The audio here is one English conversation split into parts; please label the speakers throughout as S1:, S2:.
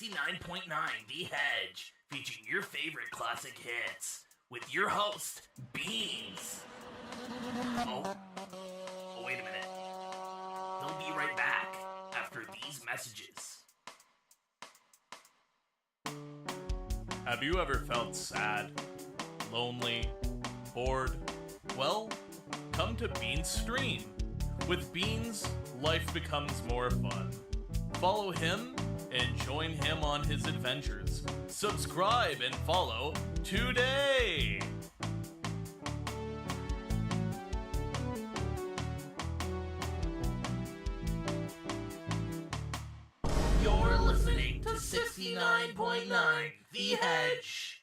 S1: 69.9 The Hedge, featuring your favorite classic hits, with your host, Beans. Oh, wait a minute. He'll be right back after these messages.
S2: Have you ever felt sad, lonely, bored? Well, come to Beans Stream. With Beans, life becomes more fun. Follow him and join him on his adventures. Subscribe and follow today!
S1: You're listening to 69.9 The Hedge.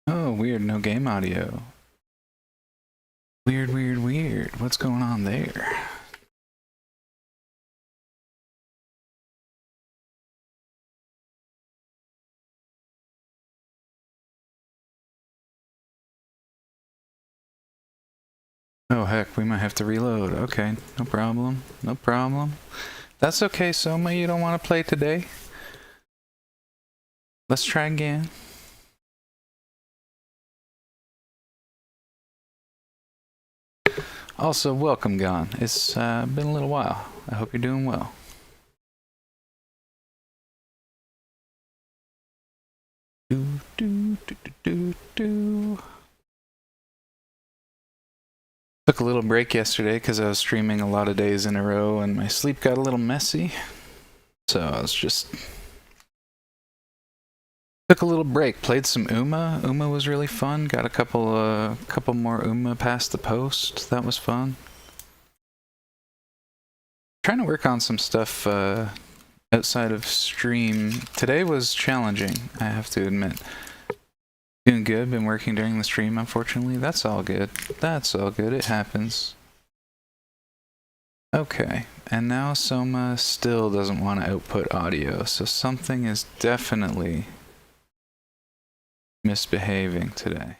S3: Oh, weird, no game audio. Weird, weird, weird. What's going on there? Oh heck, we might have to reload. Okay, no problem. No problem. That's okay, Soma, you don't want to play today? Let's try again. Also, welcome, Gon. It's been a little while. I hope you're doing well. Do, do, do, do, do, do. Took a little break yesterday because I was streaming a lot of days in a row and my sleep got a little messy. So I was just Took a little break, played some Uma. Uma was really fun. Got a couple more Uma past the post. That was fun. Trying to work on some stuff outside of stream. Today was challenging, I have to admit. Doing good, been working during the stream, unfortunately. That's all good. That's all good, it happens. Okay, and now Soma still doesn't want to output audio, so something is definitely misbehaving today.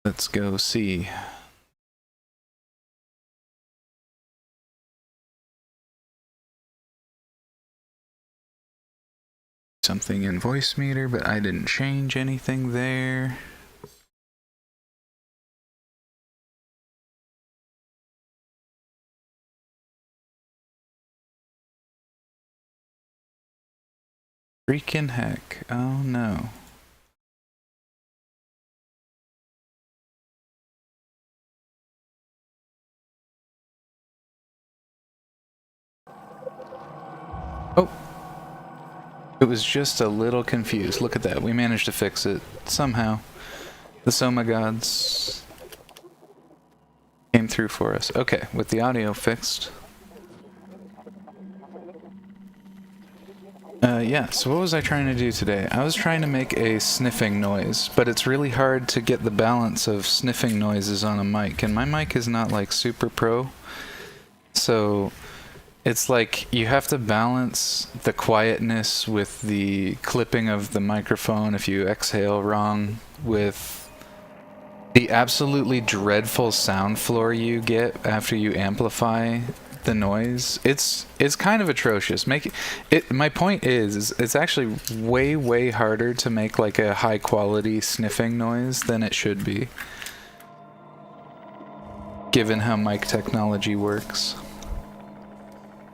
S3: Let's go see. Something in voice meter, but I didn't change anything there. Freaking heck. Oh no. Oh. It was just a little confused. Look at that. We managed to fix it. Somehow. The Soma gods came through for us. Okay, with the audio fixed. Yeah, so what was I trying to do today? I was trying to make a sniffing noise, but it's really hard to get the balance of sniffing noises on a mic, and my mic is not like super pro, so it's like you have to balance the quietness with the clipping of the microphone if you exhale wrong, with the absolutely dreadful sound floor you get after you amplify the noise. It's kind of atrocious. My point is it's actually way harder to make like a high quality sniffing noise than it should be, given how mic technology works.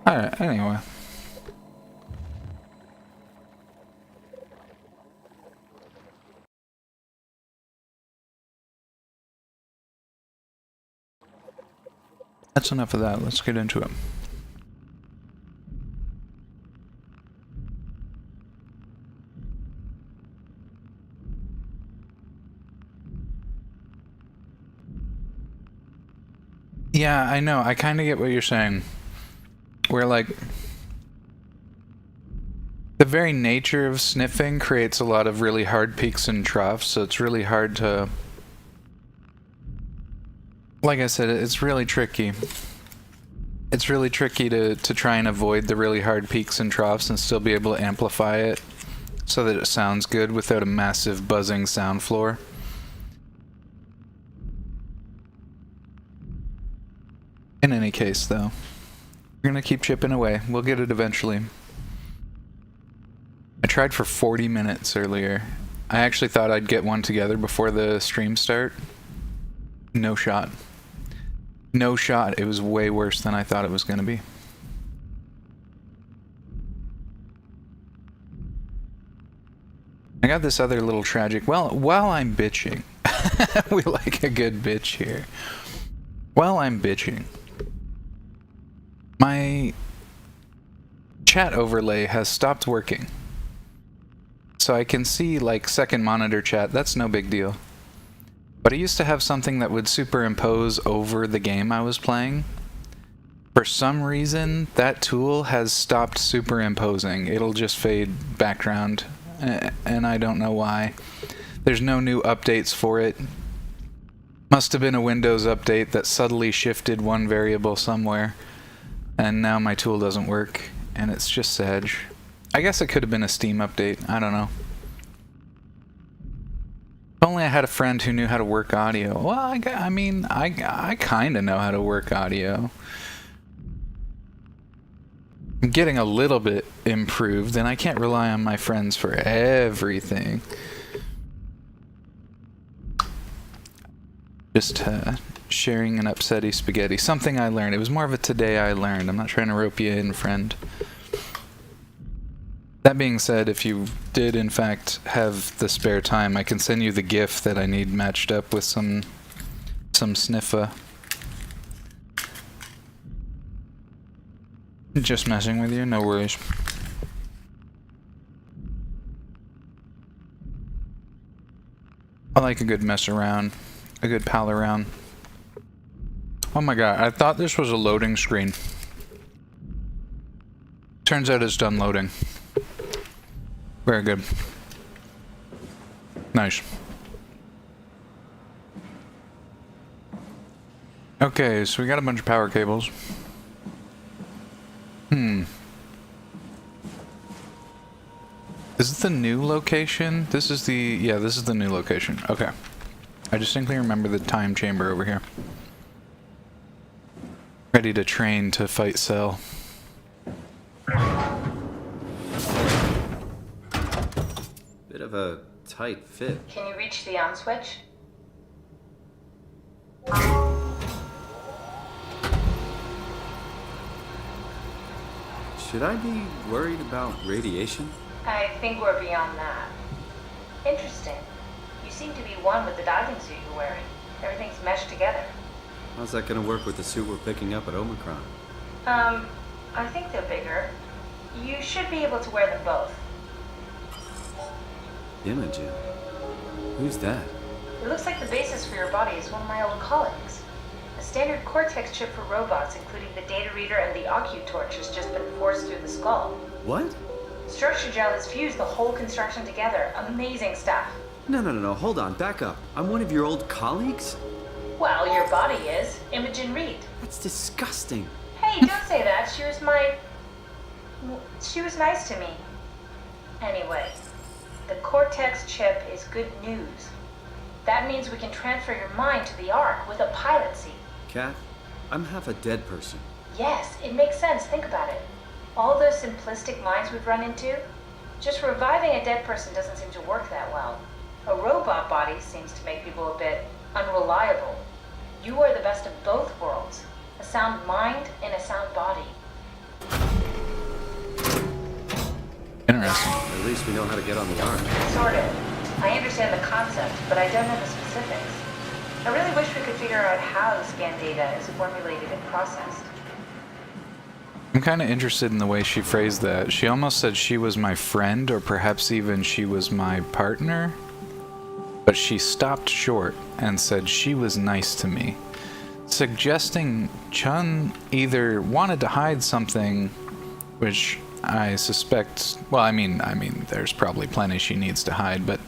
S3: Alright, anyway. That's enough of that. Let's get into it. Yeah, I know. I kind of get what you're saying. Where, like, the very nature of sniffing creates a lot of really hard peaks and troughs, so it's really hard to... Like I said, it's really tricky. It's really tricky to try and avoid the really hard peaks and troughs and still be able to amplify it so that it sounds good without a massive buzzing sound floor. In any case, though, we're gonna keep chipping away. We'll get it eventually. I tried for 40 minutes earlier. I actually thought I'd get one together before the stream start. No shot. No shot. It was way worse than I thought it was gonna be. I got this other little tragic... Well, while I'm bitching... we like a good bitch here. While I'm bitching... my chat overlay has stopped working. So I can see, like, second monitor chat. That's no big deal. But I used to have something that would superimpose over the game I was playing. For some reason, that tool has stopped superimposing. It'll just fade background, and I don't know why. There's no new updates for it. Must have been a Windows update that subtly shifted one variable somewhere, and now my tool doesn't work, and it's just sad. I guess it could have been a Steam update. I don't know. If only I had a friend who knew how to work audio. Well, I kind of know how to work audio. I'm getting a little bit improved, and I can't rely on my friends for everything. Just sharing an upsetty spaghetti. Something I learned. It was more of a today I learned. I'm not trying to rope you in, friend. That being said, if you did in fact have the spare time, I can send you the GIF that I need matched up with some sniffa. Just messing with you, no worries. I like a good mess around, a good pal around. Oh my god, I thought this was a loading screen. Turns out it's done loading. Very good. Nice. Okay, so we got a bunch of power cables. Is it the new location? This is the... yeah, this is the new location. Okay. I distinctly remember the time chamber over here. Ready to train to fight Cell.
S4: Bit of a tight fit.
S5: Can you reach the on switch?
S4: Should I be worried about radiation?
S5: I think we're beyond that. Interesting. You seem to be one with the diving suit you're wearing. Everything's meshed together.
S4: How's that gonna work with the suit we're picking up at Omicron?
S5: I think they're bigger. You should be able to wear them both.
S4: Imogen? Who's that?
S5: It looks like the basis for your body is one of my old colleagues. A standard Cortex chip for robots, including the data reader and the OcuTorch, has just been forced through the skull.
S4: What?
S5: Structure gel has fused the whole construction together. Amazing stuff.
S4: No, hold on, back up. I'm one of your old colleagues?
S5: Well, your body is. Imogen Reed.
S4: That's disgusting.
S5: Hey, don't say that. She was nice to me. Anyway, the Cortex chip is good news. That means we can transfer your mind to the Ark with a pilot seat.
S4: Kat, I'm half a dead person.
S5: Yes, it makes sense. Think about it. All those simplistic minds we've run into, just reviving a dead person doesn't seem to work that well. A robot body seems to make people a bit unreliable. You are the best of both worlds. A sound mind and a sound body.
S3: Interesting.
S4: At least we know how to get on the Ark.
S5: Sort of. I understand the concept, but I don't know the specifics. I really wish we could figure out how the scan data is formulated and processed.
S3: I'm kind of interested in the way she phrased that. She almost said she was my friend, or perhaps even she was my partner. But she stopped short and said she was nice to me, suggesting Chun either wanted to hide something, which I suspect, well, I mean, there's probably plenty she needs to hide, but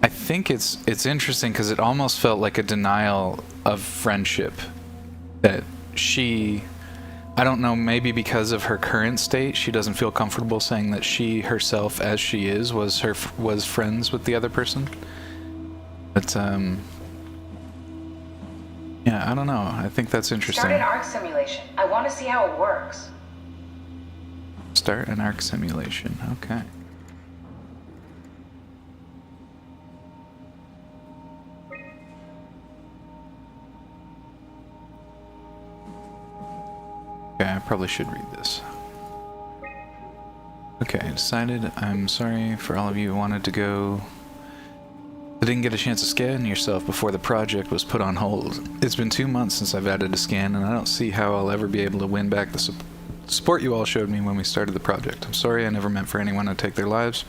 S3: I think it's interesting because it almost felt like a denial of friendship. That she, I don't know, maybe because of her current state, she doesn't feel comfortable saying that she herself, as she is, was friends with the other person. But yeah, I don't know. I think that's interesting.
S5: Start an Ark simulation. I want to see how it works.
S3: Start an Ark simulation. Okay. Okay, I probably should read this. Okay, I decided. I'm sorry for all of you who wanted to go. I didn't get a chance to scan yourself before the project was put on hold. It's been 2 months since I've added a scan, and I don't see how I'll ever be able to win back the support you all showed me when we started the project. I'm sorry, I never meant for anyone to take their lives.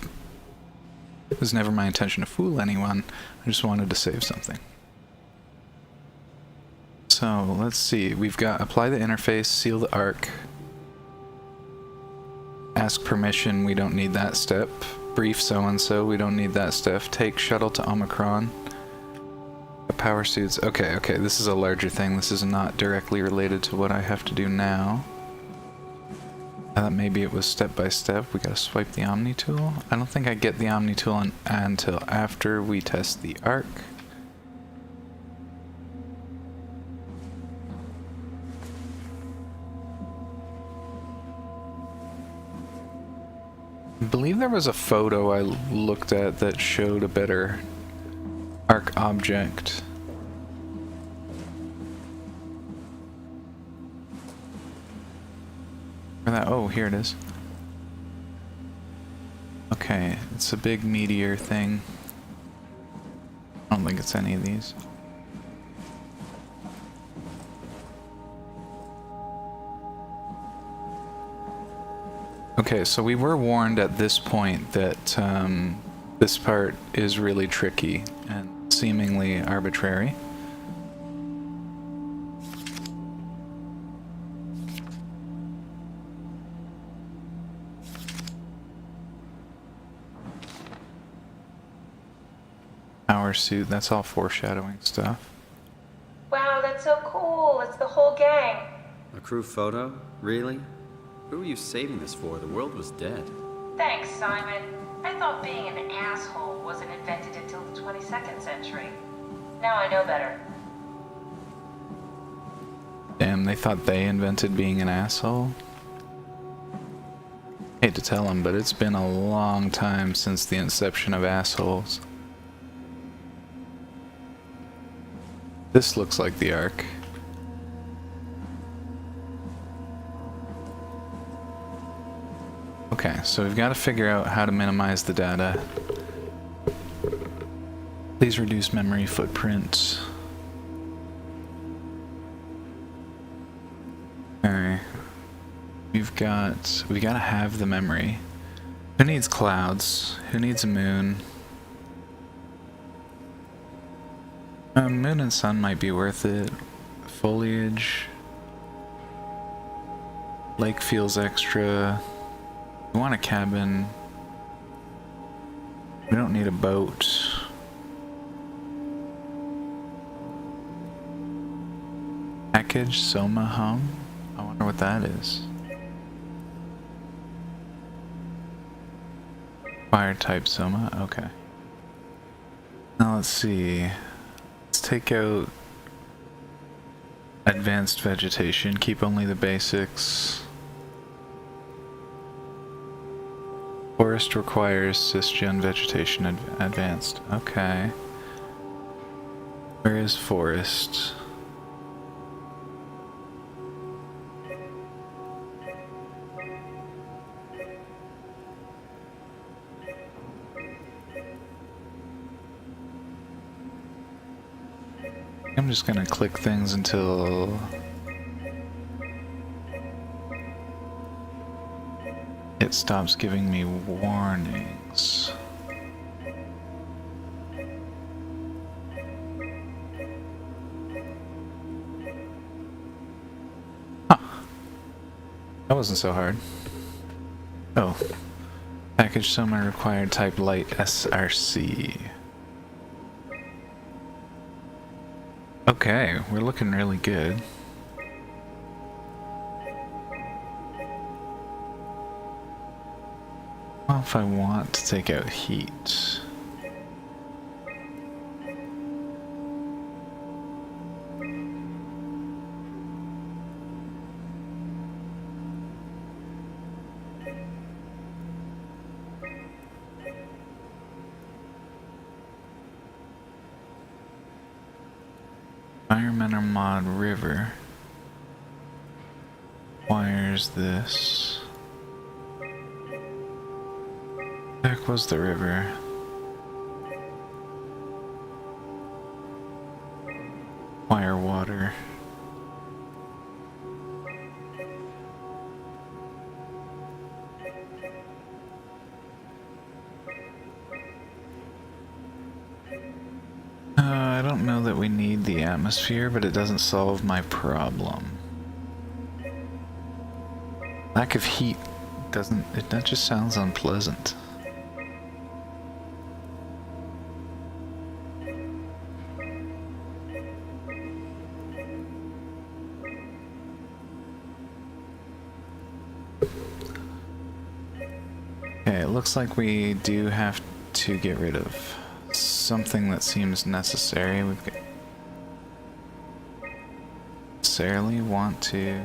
S3: It was never my intention to fool anyone. I just wanted to save something. So, let's see. We've got apply the interface, seal the Ark. Ask permission, we don't need that step. Brief so-and-so, we don't need that step. Take shuttle to Omicron. Power suits. Okay, this is a larger thing. This is not directly related to what I have to do now. I thought maybe it was step by step. We gotta swipe the Omni tool. I don't think I get the Omni tool until after we test the Ark. I believe there was a photo I looked at that showed a better Ark object. Oh, here it is. Okay, it's a big meteor thing. I don't think it's any of these. Okay, so we were warned at this point that this part is really tricky and seemingly arbitrary. Power suit, that's all foreshadowing stuff.
S5: Wow, that's so cool. It's the whole gang.
S4: A crew photo? Really? Who were you saving this for? The world was dead.
S5: Thanks, Simon. I thought being an asshole wasn't invented until the 22nd century. Now I know better.
S3: Damn, they thought they invented being an asshole? Hate to tell them, but it's been a long time since the inception of assholes. This looks like the Ark. Okay, so we've got to figure out how to minimize the data. Please reduce memory footprint. Alright. We gotta have the memory. Who needs clouds? Who needs a moon? Moon and sun might be worth it. Foliage. Lake feels extra. We want a cabin. We don't need a boat. Package SOMA home? I wonder what that is. Fire type SOMA? Okay. Now let's see. Let's take out advanced vegetation, keep only the basics. Forest requires cisgen vegetation advanced. Okay. Where is forest? I'm just gonna click things until it stops giving me warnings. Huh. That wasn't so hard. Oh. Package SOMA required type light SRC. Okay, we're looking really good. Well, if I want to take out heat. Environmental mod river. Wires this. The heck was the river? Wire water. I don't know that we need the atmosphere, but it doesn't solve my problem. Lack of heat that just sounds unpleasant. Okay, it looks like we do have to get rid of something that seems necessary. We've got necessarily want to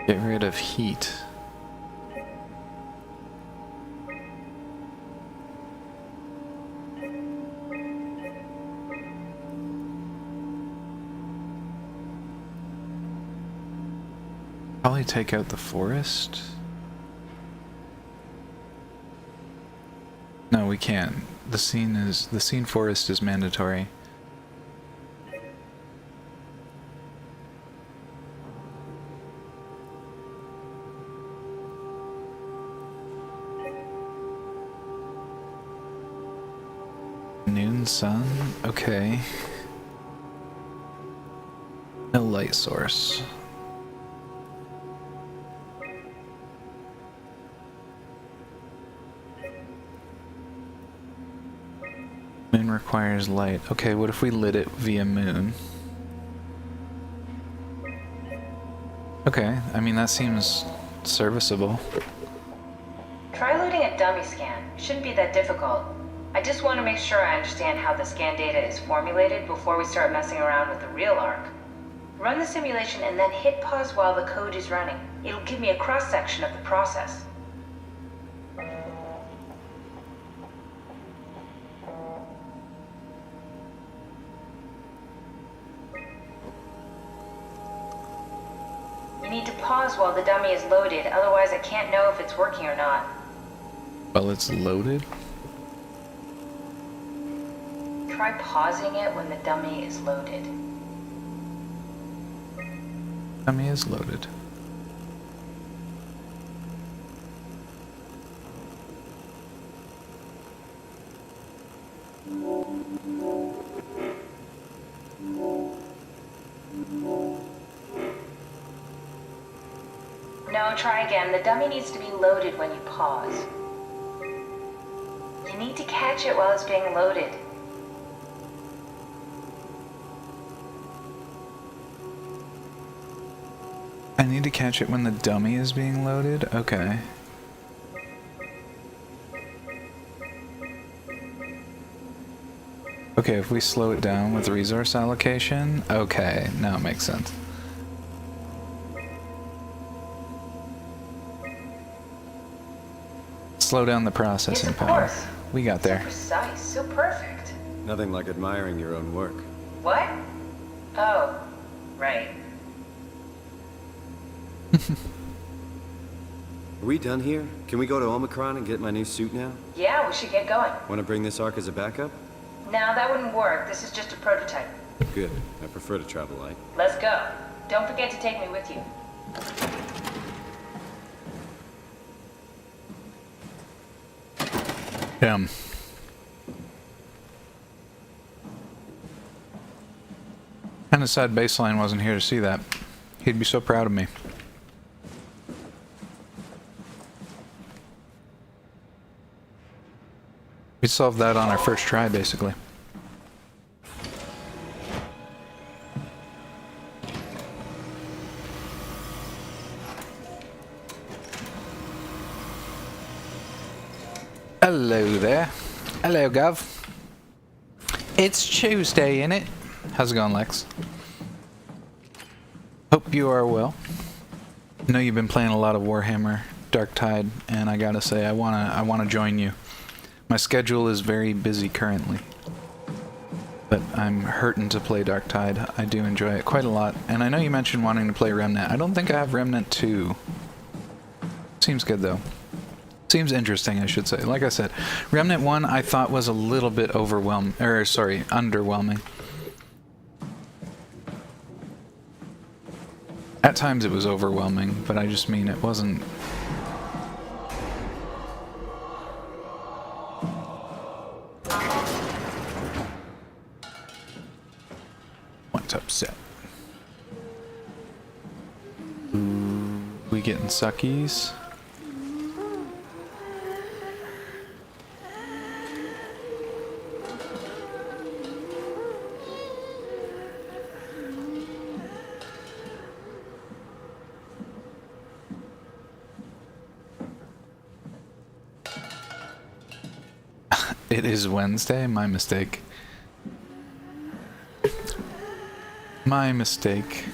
S3: get rid of heat. Probably take out the forest. No, we can't. The scene forest is mandatory. Moon, sun, okay. No light source. Moon requires light. Okay, what if we lit it via moon? Okay, I mean that seems serviceable.
S5: Try loading a dummy scan. Shouldn't be that difficult. I just want to make sure I understand how the scan data is formulated before we start messing around with the real arc. Run the simulation and then hit pause while the code is running. It'll give me a cross-section of the process. You need to pause while the dummy is loaded, otherwise I can't know if it's working or not.
S3: Well, it's loaded.
S5: Try pausing it when the dummy is loaded.
S3: Dummy is loaded.
S5: No, try again. The dummy needs to be loaded when you pause. You need to catch it while it's being loaded.
S3: I need to catch it when the dummy is being loaded? Okay. Okay, if we slow it down with resource allocation, okay, now it makes sense. Slow down the processing
S5: Yes, of
S3: power.
S5: course.
S3: We got
S5: So
S3: there.
S5: precise, so perfect.
S4: Nothing like admiring your own work.
S5: What? Oh, right.
S4: Are we done here? Can we go to Omicron and get my new suit now?
S5: Yeah, we should get going.
S4: Want to bring this arc as a backup?
S5: No, that wouldn't work. This is just a prototype.
S4: Good. I prefer to travel light.
S5: Let's go. Don't forget to take me with you.
S3: Damn. Kinda sad Baseline wasn't here to see that. He'd be so proud of me. We solved that on our first try, basically. Hello there. Hello, Gov. It's Tuesday, innit? How's it going, Lex? Hope you are well. I know you've been playing a lot of Warhammer Dark Tide, and I gotta say, I wanna join you. My schedule is very busy currently, but I'm hurting to play Dark Tide. I do enjoy it quite a lot, and I know you mentioned wanting to play Remnant. I don't think I have Remnant 2. Seems good though. Seems interesting, I should say. Like I said, Remnant 1 I thought was a little bit underwhelming. At times it was overwhelming, but I just mean it wasn't... What's upset? Ooh, we getting suckies? It is Wednesday, my mistake. My mistake.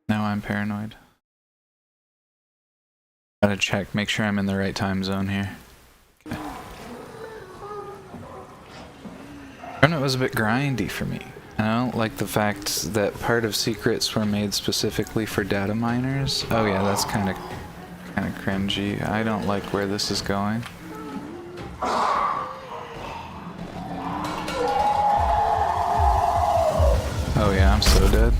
S3: Now I'm paranoid. Gotta check, make sure I'm in the right time zone here. Okay. Remnant was a bit grindy for me. I don't like the fact that part of secrets were made specifically for data miners. Oh yeah, that's kind of cringy. I don't like where this is going. Oh yeah, I'm so dead.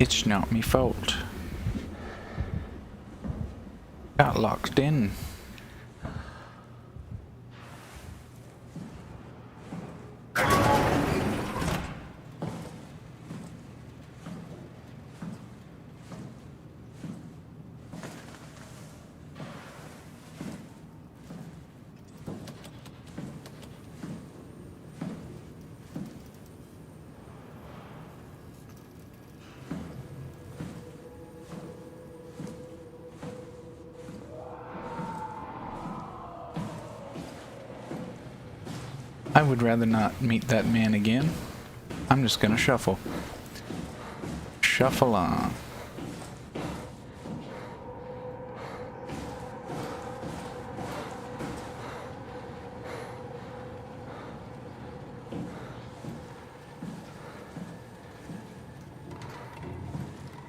S3: It's not me fault. Got locked in. I would rather not meet that man again. I'm just gonna shuffle. Shuffle on.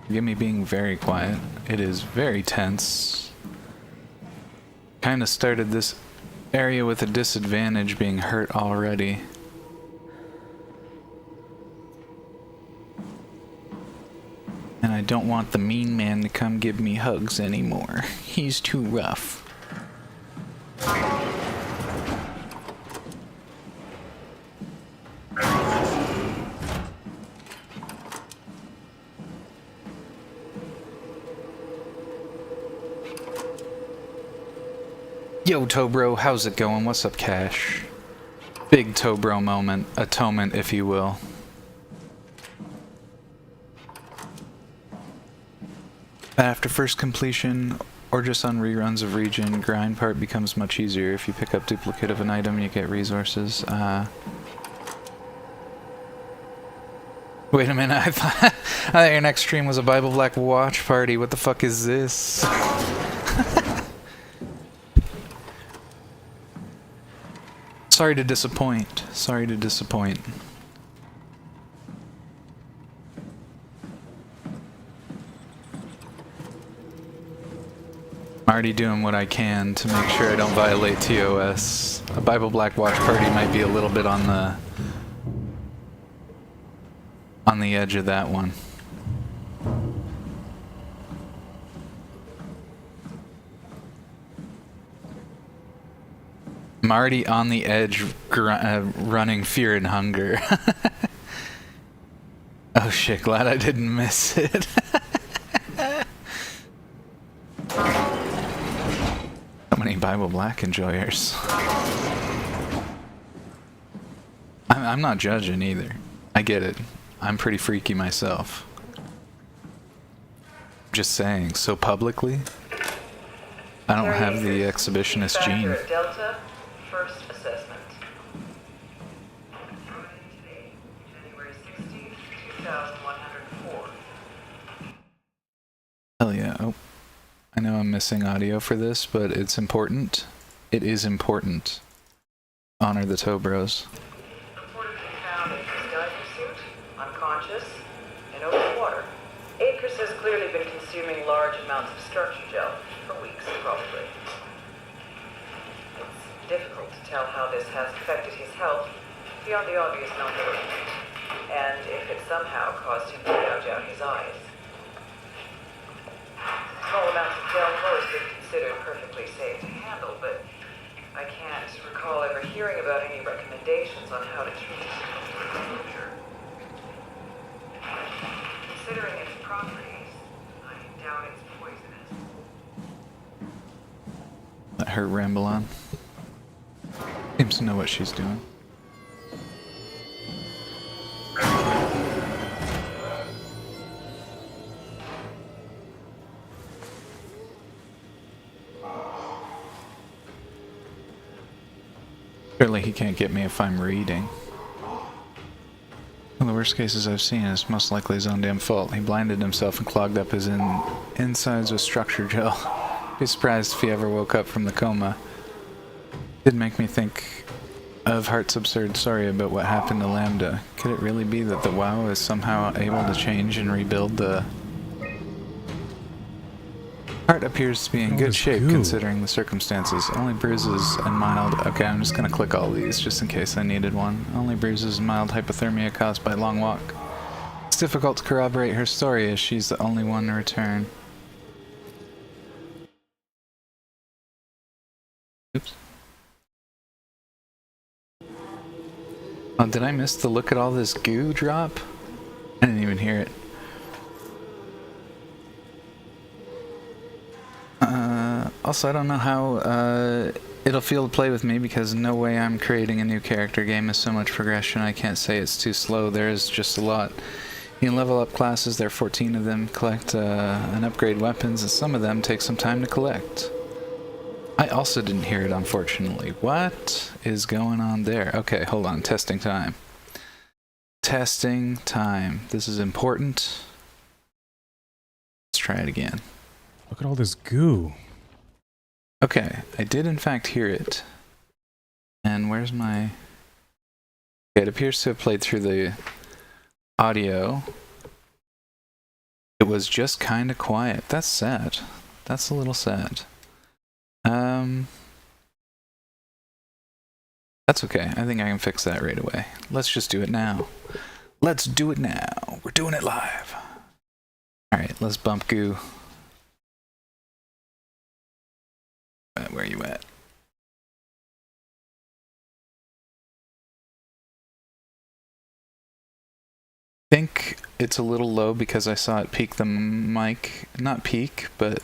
S3: Gimme being very quiet. It is very tense. Kinda started this area with a disadvantage, being hurt already. And I don't want the mean man to come give me hugs anymore. He's too rough. Yo, Tobro, how's it going? What's up, Cash? Big Tobro moment. Atonement, if you will. After first completion, or just on reruns of region, grind part becomes much easier. If you pick up duplicate of an item, you get resources. Wait a minute, I thought your next stream was a Bible Black watch party. What the fuck is this? Sorry to disappoint. Sorry to disappoint. I'm already doing what I can to make sure I don't violate TOS. A Bible Black watch party might be a little bit on the edge of that one. I'm already on the edge, running Fear and Hunger. Oh shit, glad I didn't miss it. So many Bible Black enjoyers. I'm not judging either. I get it. I'm pretty freaky myself. Just saying, so publicly? I don't have the exhibitionist gene.
S6: Delta, first assessment. Today, January 16th, 2104.
S3: Hell yeah. Oh. I know I'm missing audio for this, but it's important. It is important. Honor the Tobros.
S6: Reportedly found in his diving suit, unconscious, in open water. Akers has clearly been consuming large amounts of structure gel for weeks, probably. It's difficult to tell how this has affected his health beyond the obvious number, and if it somehow caused him to gouge out his eyes. Small amounts of gel have always been considered perfectly safe to handle, but I can't recall ever hearing about any recommendations on how to treat exposure. Considering its properties, I doubt it's poisonous.
S3: Let her ramble on. Seems to know what she's doing. Surely he can't get me if I'm reading. One of the worst cases I've seen is most likely his own damn fault. He blinded himself and clogged up his insides with structure gel. Be surprised if he ever woke up from the coma. Did make me think of Hart's absurd story about what happened to Lambda. Could it really be that the WoW is somehow able to change and rebuild the... Hart appears to be in good shape considering the circumstances. Only bruises and mild... Okay, I'm just gonna click all these just in case I needed one. Only bruises and mild hypothermia caused by long walk. It's difficult to corroborate her story as she's the only one to return. Oops. Oh, did I miss the look at all this goo drop? I didn't even hear it. Also, I don't know how it'll feel to play with me because no way I'm creating a new character. Game is so much progression, I can't say it's too slow. There is just a lot. You can level up classes, there are 14 of them, collect and upgrade weapons, and some of them take some time to collect. I also didn't hear it, unfortunately. What is going on there? Okay, hold on. Testing time. Testing time. This is important. Let's try it again.
S7: Look at all this goo.
S3: Okay, I did in fact hear it. And where's my... Okay, it appears to have played through the audio. It was just kind of quiet. That's sad. That's a little sad. That's okay. I think I can fix that right away. Let's just do it now. Let's do it now. We're doing it live. Alright, let's bump goo. Where are you at? I think it's a little low because I saw it peak the mic. Not peak, but...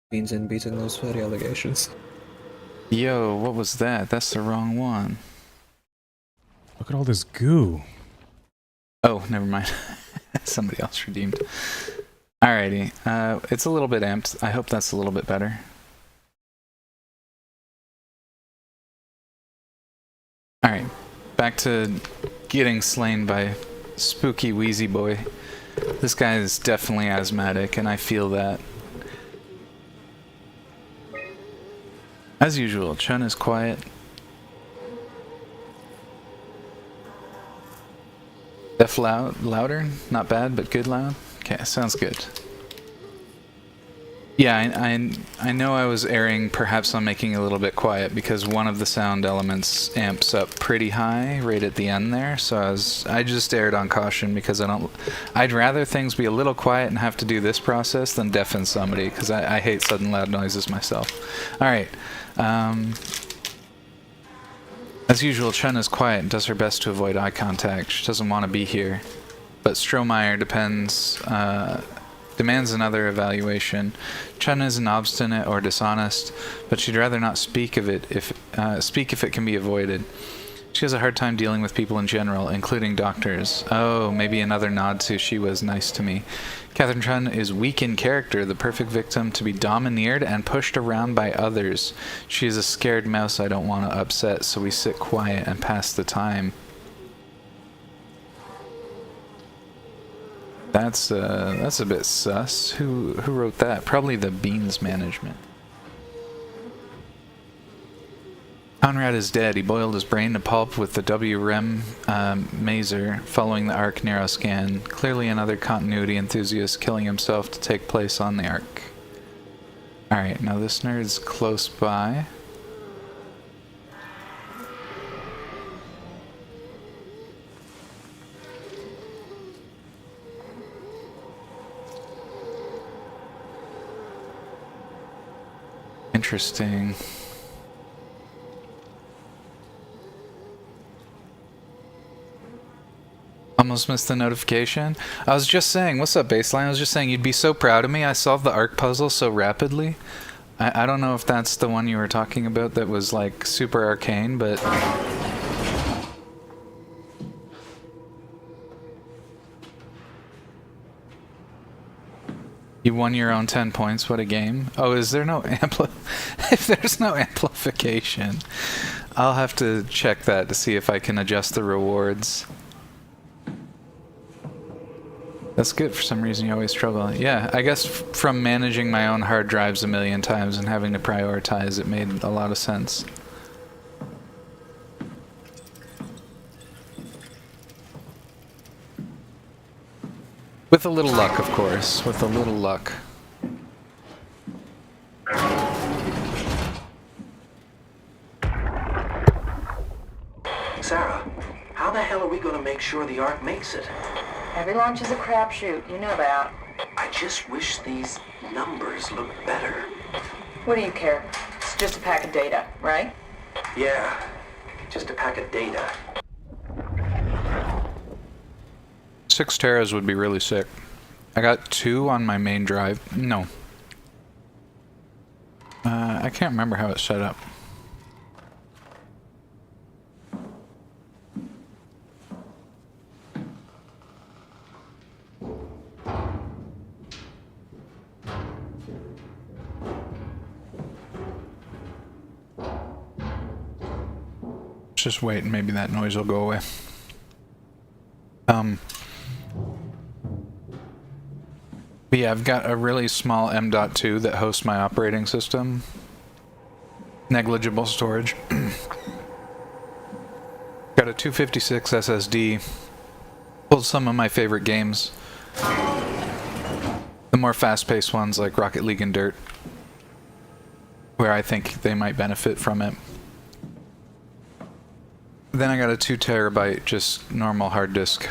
S8: Beans in beating those furry allegations.
S3: Yo, what was that? That's the wrong one.
S7: Look at all this goo.
S3: Oh, never mind. Somebody else redeemed. Alrighty, it's a little bit amped. I hope that's a little bit better. Alright, back to getting slain by spooky Wheezy Boy. This guy is definitely asthmatic, and I feel that. As usual, Chun is quiet. Def louder? Not bad, but good loud? Okay, sounds good. Yeah, I know I was erring perhaps on making it a little bit quiet because one of the sound elements amps up pretty high right at the end there, so I just erred on caution because I'd rather things be a little quiet and have to do this process than deafen somebody because I hate sudden loud noises myself. Alright, as usual, Chun is quiet and does her best to avoid eye contact. She doesn't want to be here. But Strohmeyer demands another evaluation. Chun isn't obstinate or dishonest, but she'd rather not speak if it can be avoided. She has a hard time dealing with people in general, including doctors. Oh, maybe another nod to she was nice to me. Catherine Chun is weak in character, the perfect victim to be domineered and pushed around by others. She is a scared mouse I don't want to upset, so we sit quiet and pass the time. That's a bit sus. Who wrote that? Probably the Beans management. Conrad is dead. He boiled his brain to pulp with the WREM maser following the Ark narrow scan. Clearly another continuity enthusiast killing himself to take place on the Ark. Alright, now this nerd's close by. Interesting. Almost missed the notification. I was just saying, what's up, Baseline? I was just saying you'd be so proud of me. I solved the Ark puzzle so rapidly. I don't know if that's the one you were talking about that was like super arcane, but... You won your own 10 points, what a game. Oh, is there no if there's no amplification, I'll have to check that to see if I can adjust the rewards. That's good. For some reason you always struggle. Yeah, I guess from managing my own hard drives a million times and having to prioritize, it made a lot of sense. With a little luck, of course. With a little luck.
S9: Sarah, sure the Ark makes it.
S6: Every launch is a crapshoot, you know that.
S9: I just wish these numbers looked better.
S6: What do you care? It's just a pack of data, right?
S9: Yeah, just a pack of data.
S3: 6 teras would be really sick. I got 2 on my main drive. No. I can't remember how it's set up. Just wait and maybe that noise will go away. But yeah, I've got a really small M.2 that hosts my operating system. Negligible storage. Got a 256 SSD. Pulled some of my favorite games. The more fast-paced ones like Rocket League and Dirt, where I think they might benefit from it. Then I got a 2 terabyte just normal hard disk.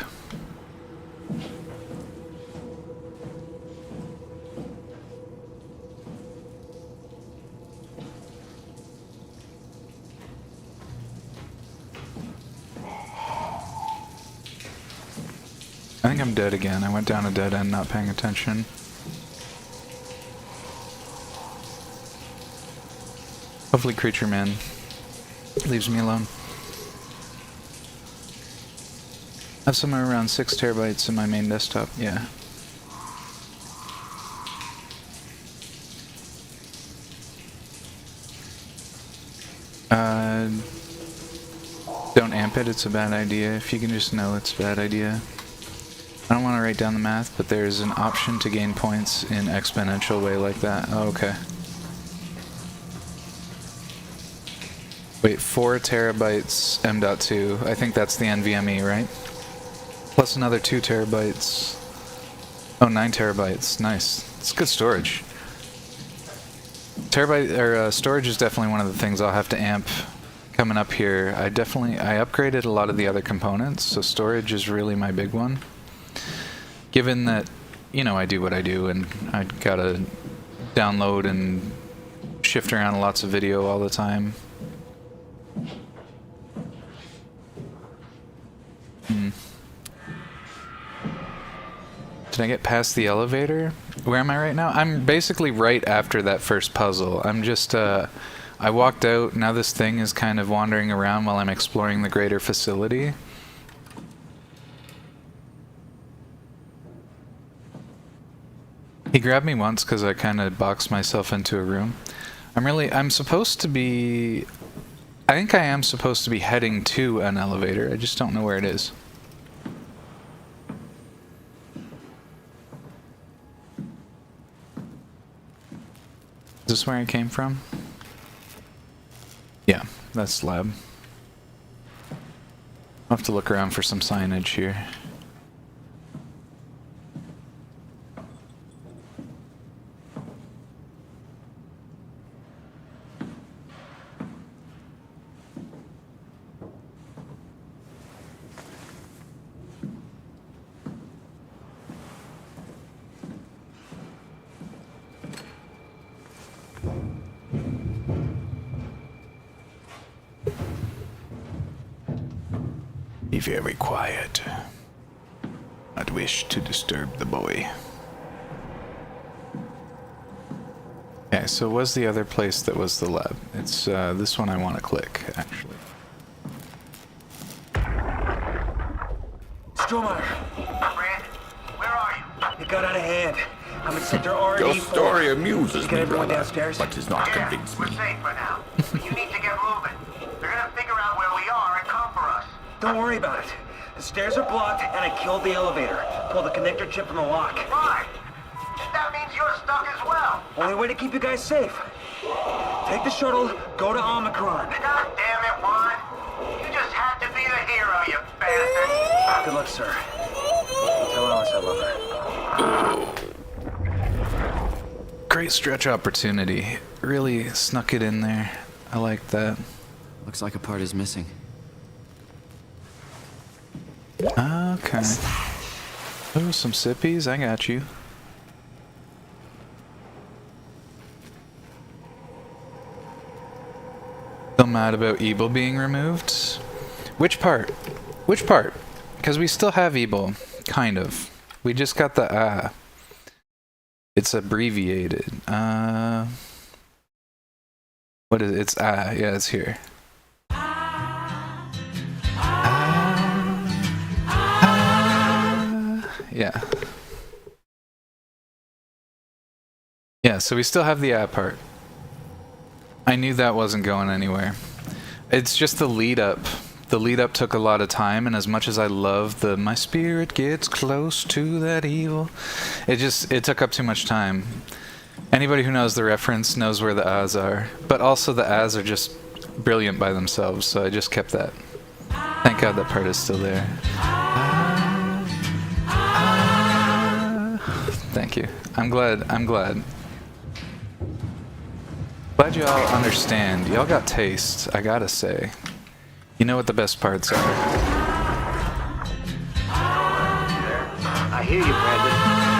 S3: I think I'm dead again. I went down a dead end not paying attention. Hopefully Creature Man leaves me alone. I have somewhere around 6 terabytes in my main desktop, yeah. Don't amp it, it's a bad idea. If you can just know it's a bad idea. I don't want to write down the math, but there's an option to gain points in exponential way like that. Oh, okay. Wait, 4 terabytes M.2. I think that's the NVMe, right? Plus another 2 terabytes. Oh, 9 terabytes. Nice. It's good storage. Storage is definitely one of the things I'll have to amp coming up here. I upgraded a lot of the other components, so storage is really my big one. Given that, you know, I do what I do and I gotta download and shift around lots of video all the time. Did I get past the elevator? Where am I right now? I'm basically right after that first puzzle. I'm just, I walked out, now this thing is kind of wandering around while I'm exploring the greater facility. He grabbed me once because I kind of boxed myself into a room. I'm supposed to be... I think I am supposed to be heading to an elevator. I just don't know where it is. Is this where I came from? Yeah, that's the lab. I'll have to look around for some signage here. Be very quiet. Not wish to disturb the boy. Okay, so was the other place that was the lab? It's this one I want to click, actually.
S10: Stromer!
S11: Brand, where are you?
S10: It got out of hand. I'm in sector RD4.
S12: Your story amuses
S10: Get
S12: me,
S10: everyone
S12: brother,
S10: downstairs?
S12: but does not convince
S11: We're
S12: me.
S11: safe for now. You need to get moving. They're gonna figure out where we are and come for us.
S10: Don't worry about it. The stairs are blocked, and I killed the elevator. Pulled the connector chip from the lock.
S11: Why? That means you're stuck as well.
S10: Only way to keep you guys safe. Take the shuttle, go to Omicron.
S11: God damn it, Juan. You just had to be the hero, you bastard.
S10: Good luck, sir. Tell Alice I love her.
S3: Great stretch opportunity. Really snuck it in there. I like that.
S4: Looks like a part is missing.
S3: Okay. Oh, some sippies. I got you. Still mad about Ebel being removed? Which part? Which part? Because we still have Ebel. Kind of. We just got the It's abbreviated. What is it? It's yeah, it's here. Yeah. Yeah, so we still have the part. I knew that wasn't going anywhere. It's just the lead up. The lead up took a lot of time, and as much as I love the my spirit gets close to that evil, it took up too much time. Anybody who knows the reference knows where the ahs are, but also the ahs are just brilliant by themselves, so I just kept that. Thank God that part is still there. Thank you. I'm glad. Glad y'all understand. Y'all got taste, I gotta say. You know what the best parts are.
S11: I hear you, Brandon.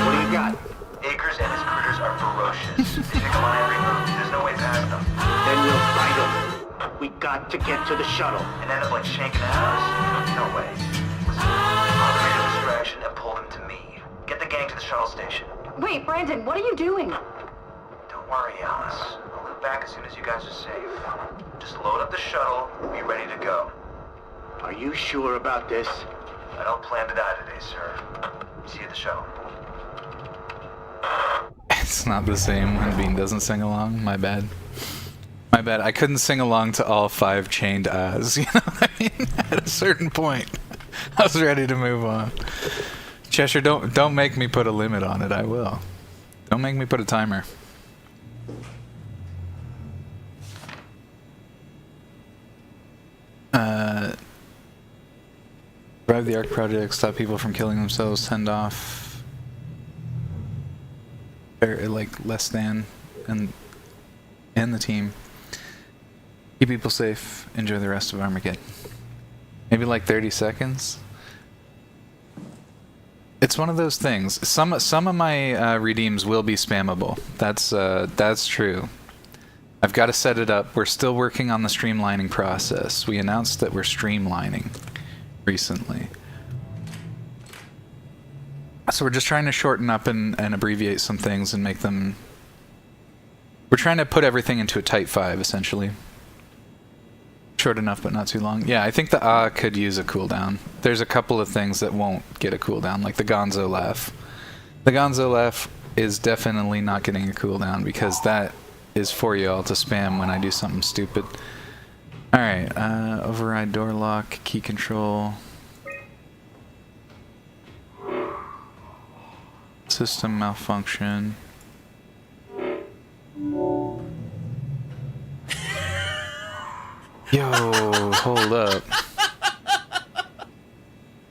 S11: What do you got? Akers and his critters are ferocious. They pick up on every move. There's no way past them. Then we'll fight them. We got to get to the shuttle. And end up like shanking ours? No way. Listen, I'll create a distraction and pull them to me. Get the gang to the shuttle station.
S5: Wait, Brandon, what are you doing?
S11: Don't worry, Alice. I'll look back as soon as you guys are safe. Just load up the shuttle and be ready to go. Are you sure about this? I don't plan to die today, sir. See you at the shuttle.
S3: It's not the same when Bean doesn't sing along. My bad. My bad. I couldn't sing along to all 5 chained ahs. You know what I mean? At a certain point, I was ready to move on. Cheshire, don't make me put a limit on it. I will. Don't make me put a timer. Revive the ARC project, stop people from killing themselves, send off like less than and the team. Keep people safe, enjoy the rest of Armageddon. Maybe like 30 seconds. It's one of those things. Some of my redeems will be spammable. That's true. I've got to set it up. We're still working on the streamlining process. We announced that we're streamlining recently. So we're just trying to shorten up and abbreviate some things and make them... We're trying to put everything into a tight 5, essentially. Short enough, but not too long. Yeah, I think the could use a cooldown. There's a couple of things that won't get a cooldown, like the Gonzo laugh. The Gonzo laugh is definitely not getting a cooldown because that is for y'all to spam when I do something stupid. Alright, override door lock, key control. System malfunction. Yo, hold up.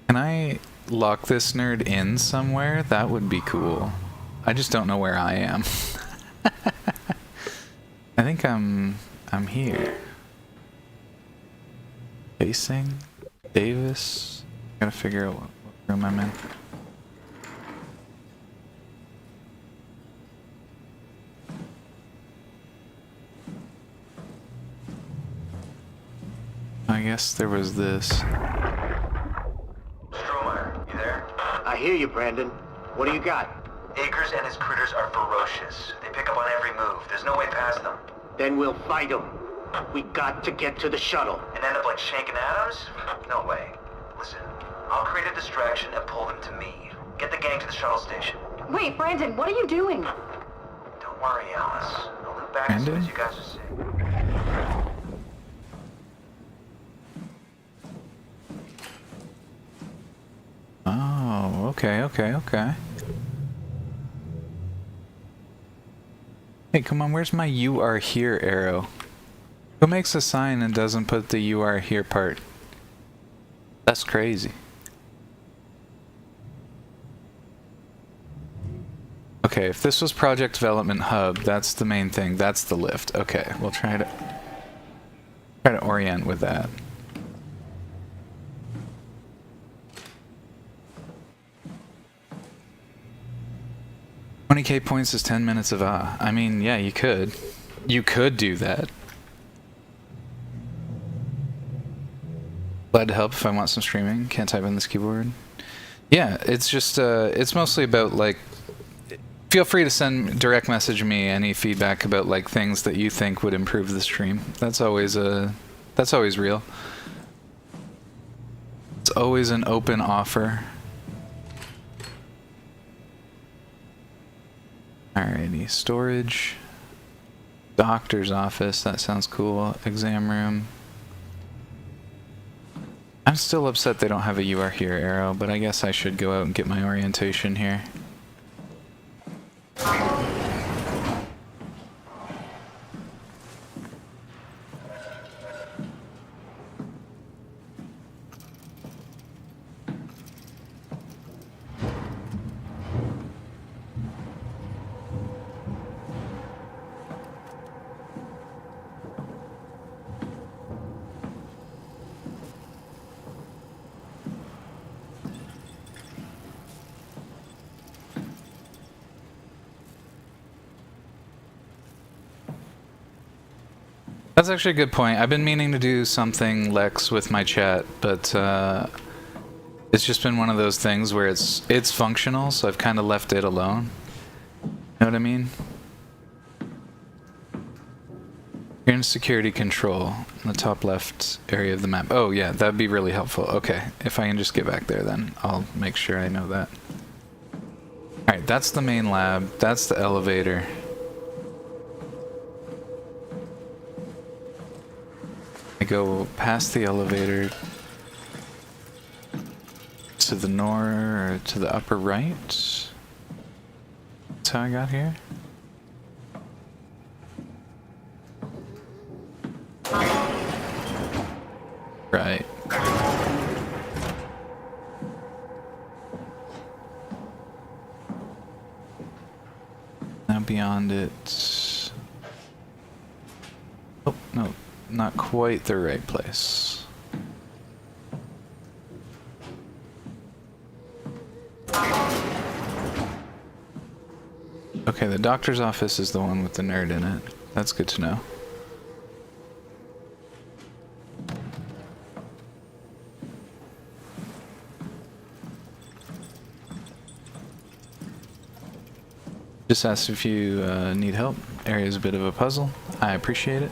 S3: Can I lock this nerd in somewhere? That would be cool. I just don't know where I am. I think I'm here. Facing Davis. Gotta figure out what room I'm in. I guess there was this.
S11: Stromeyer, you there? I hear you, Brandon. What do you got? Akers and his critters are ferocious. They pick up on every move. There's no way past them. Then we'll fight them. We got to get to the shuttle. And end up like shanking atoms? No way. Listen, I'll create a distraction and pull them to me. Get the gang to the shuttle station.
S5: Wait, Brandon, what are you doing?
S11: Don't worry, Alice. I'll look back as soon as you guys are safe.
S3: Oh, okay. Hey, come on, where's my "you are here" arrow? Who makes a sign and doesn't put the "you are here" part? That's crazy. Okay, if this was Project Development Hub, that's the main thing. That's the lift. Okay, we'll try to orient with that. 20k points is 10 minutes of I mean, yeah, you could. You could do that. Glad to help if I want some streaming. Can't type on this keyboard. Yeah, it's just, it's mostly about, like, feel free to direct message me any feedback about, like, things that you think would improve the stream. That's always real. It's always an open offer. Alrighty, storage. Doctor's office, that sounds cool. Exam room. I'm still upset they don't have a "You Are Here" arrow, but I guess I should go out and get my orientation here. That's actually a good point. I've been meaning to do something, Lex, with my chat, but it's just been one of those things where it's functional, so I've kind of left it alone. Know what I mean? You're in security control in the top left area of the map. Oh yeah, that'd be really helpful. Okay, if I can just get back there, then I'll make sure I know that. Alright, that's the main lab. That's the elevator. I go past the elevator to the or to the upper right. That's how I got here. Right. Now beyond it. Oh, no. Not quite the right place. Okay, the doctor's office is the one with the nerd in it. That's good to know. Just asked if you need help. Area's a bit of a puzzle. I appreciate it.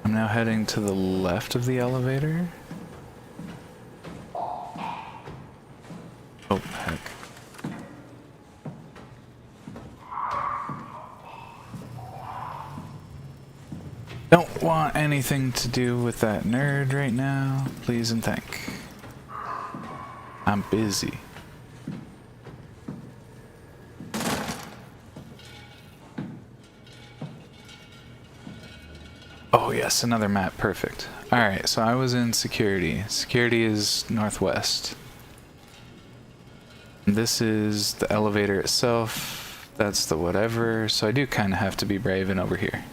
S3: I'm now heading to the left of the elevator. Oh, heck. Don't want anything to do with that nerd right now. Please and thank. I'm busy. Oh yes, another map, perfect. Alright, so I was in security. Security is northwest. This is the elevator itself. That's the whatever, so I do kind of have to be brave and over here.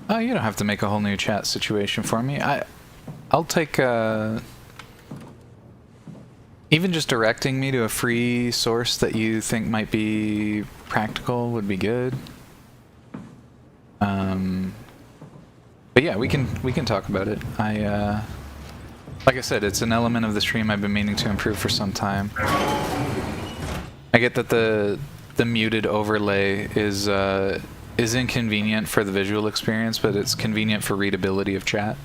S3: Oh, you don't have to make a whole new chat situation for me. I'll take even just directing me to a free source that you think might be practical would be good. But yeah, we can talk about it. Like I said, it's an element of the stream I've been meaning to improve for some time. I get that the muted overlay is inconvenient for the visual experience, but it's convenient for readability of chat.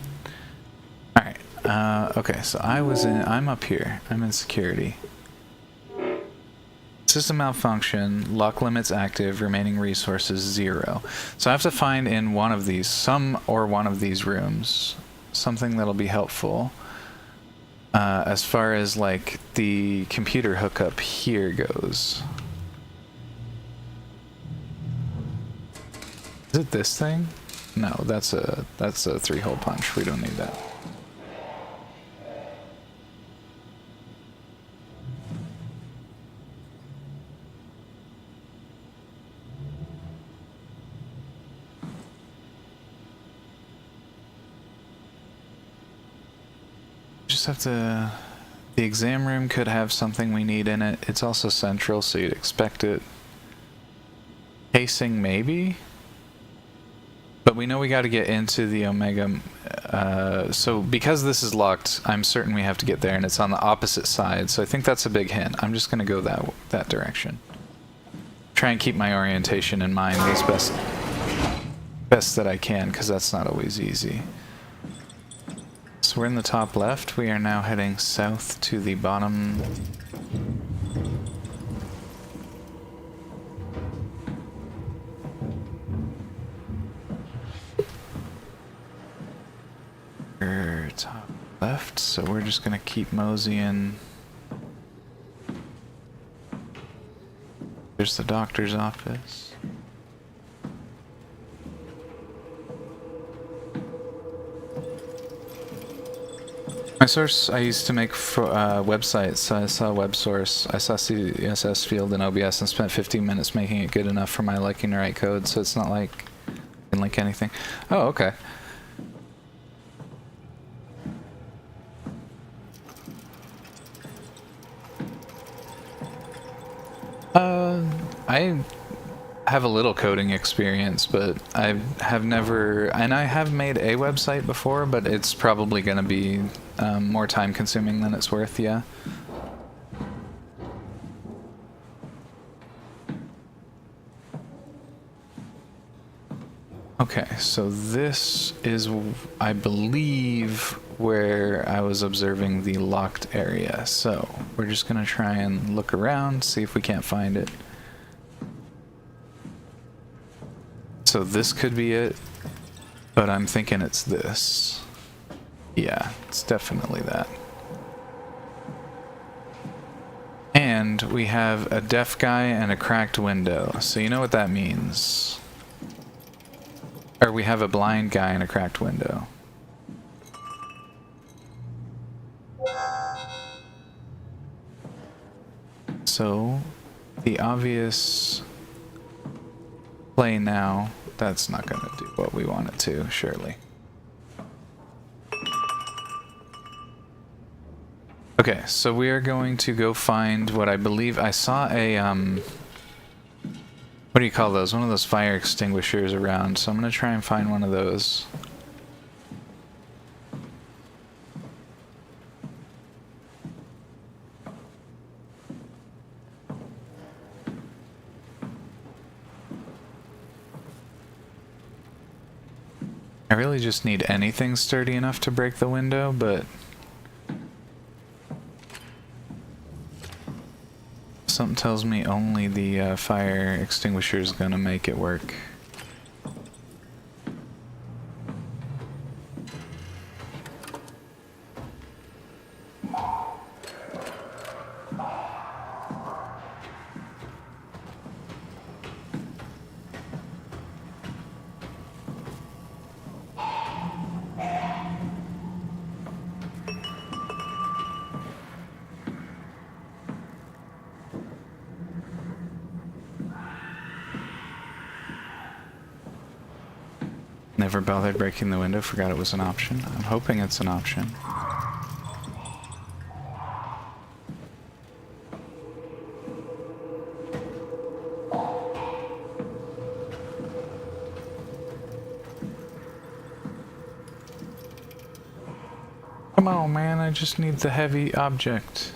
S3: All right. Okay, so I'm up here. I'm in security. System malfunction, lock limits active, remaining resources 0. So I have to find in one of these, one of these rooms, something that'll be helpful. As far as like the computer hookup here goes. Is it this thing? No, that's a 3-hole punch. We don't need that. just have to... The exam room could have something we need in it. It's also central, so you'd expect it. Casing, maybe? But we know we got to get into the Omega. So because this is locked, I'm certain we have to get there, and it's on the opposite side. So I think that's a big hint. I'm just gonna go that direction. Try and keep my orientation in mind as best that I can, because that's not always easy. So we're in the top left. We are now heading south to the bottom. Top left, so we're just gonna keep moseying. There's the doctor's office. My source, I used to make websites. I saw WebSource, I saw CSS field in OBS and spent 15 minutes making it good enough for my liking to write code, so it's not like I can link anything. Oh, okay. I have a little coding experience, but I have never, and I have made a website before, but it's probably going to be more time consuming than it's worth, yeah. Okay, so this is, I believe, where I was observing the locked area. So we're just gonna try and look around, see if we can't find it. So this could be it, but I'm thinking it's this. Yeah, it's definitely that. And we have a deaf guy and a cracked window, so you know what that means. Or we have a blind guy and a cracked window. So, the obvious play now, that's not going to do what we want it to, surely. Okay, so we are going to go find what I believe I saw a, what do you call those? One of those fire extinguishers around, so I'm going to try and find one of those. I really just need anything sturdy enough to break the window, but something tells me only the fire extinguisher is gonna make it work. Never bothered breaking the window, forgot it was an option. I'm hoping it's an option. Come on, man, I just need the heavy object.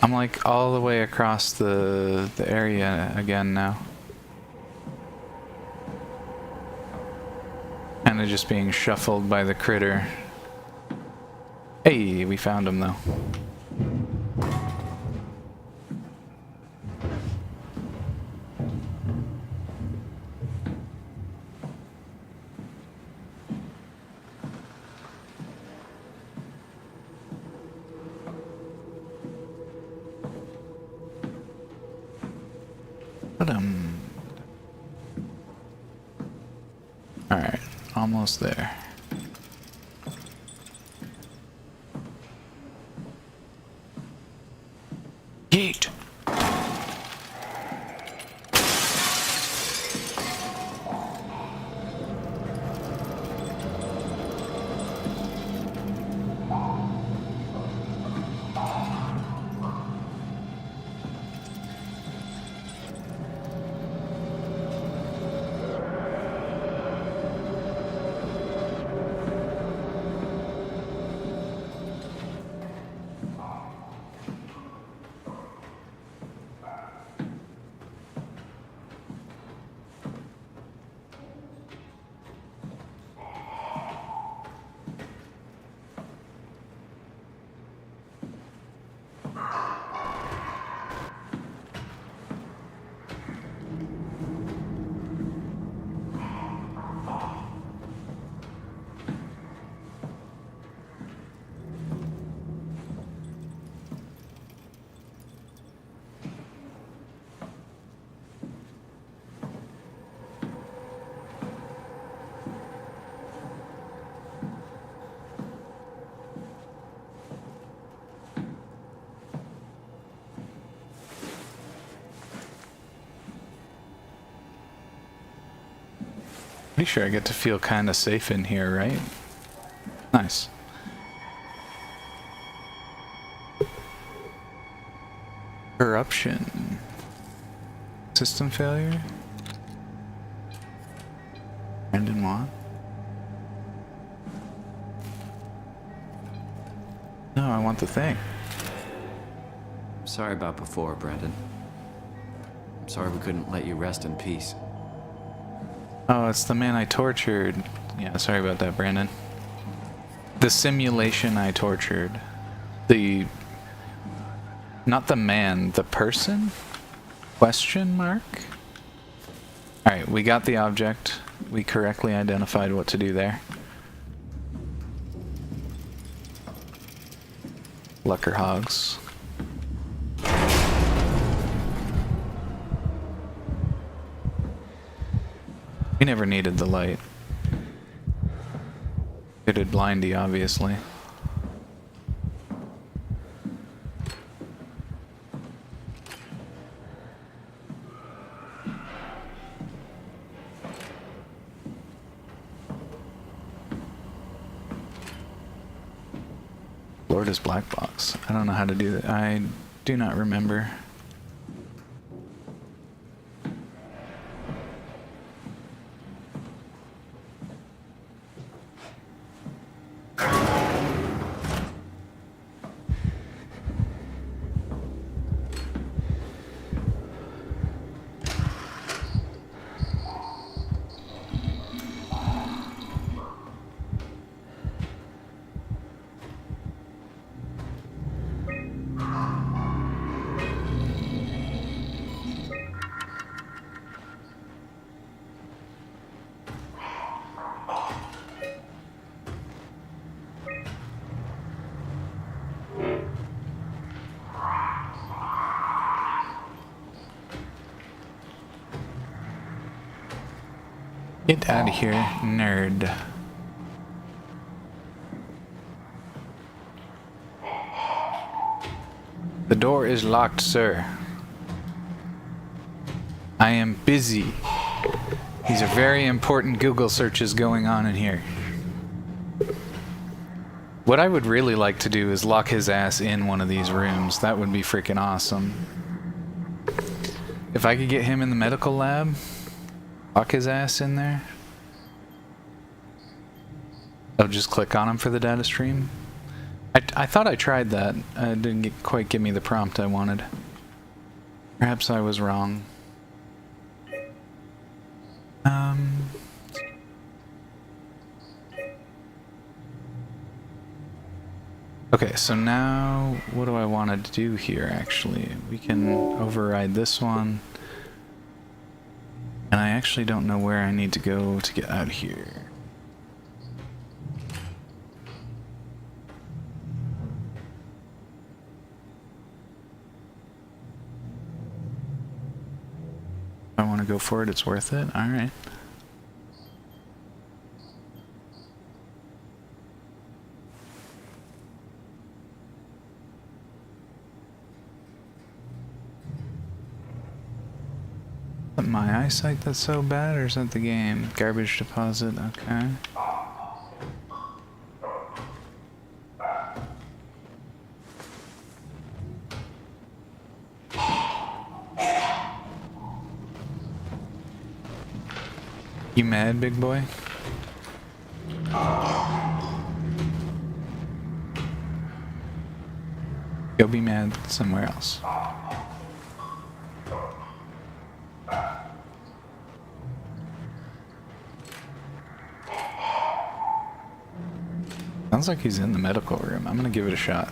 S3: I'm like all the way across the area again now. Kinda just being shuffled by the critter. Hey, we found him though. Alright, almost there. Yeet! Pretty sure I get to feel kind of safe in here, right? Nice. Corruption. System failure. Brandon Watt. No, I want the thing.
S4: I'm sorry about before, Brandon. I'm sorry we couldn't let you rest in peace.
S3: Oh, it's the man I tortured. Yeah, sorry about that, Brandon. The simulation I tortured. The... Not the man, the person? Question mark? Alright, we got the object. We correctly identified what to do there. Lucker hogs. We never needed the light. Fitted blindy, obviously. Florida's black box. I don't know how to do that. I do not remember. Get out of here, nerd. The door is locked, sir. I am busy. These are very important Google searches going on in here. What I would really like to do is lock his ass in one of these rooms. That would be freaking awesome. If I could get him in the medical lab, lock his ass in there. Oh, just click on him for the data stream. I thought I tried that. It didn't quite give me the prompt I wanted. Perhaps I was wrong. Okay, so now what do I want to do here, actually? We can override this one. And I actually don't know where I need to go to get out here. If I want to go for it, it's worth it. Alright. Is that my eyesight that's so bad, or is that the game? Garbage deposit, okay. You mad, big boy? Go be mad somewhere else. Sounds like he's in the medical room. I'm gonna give it a shot.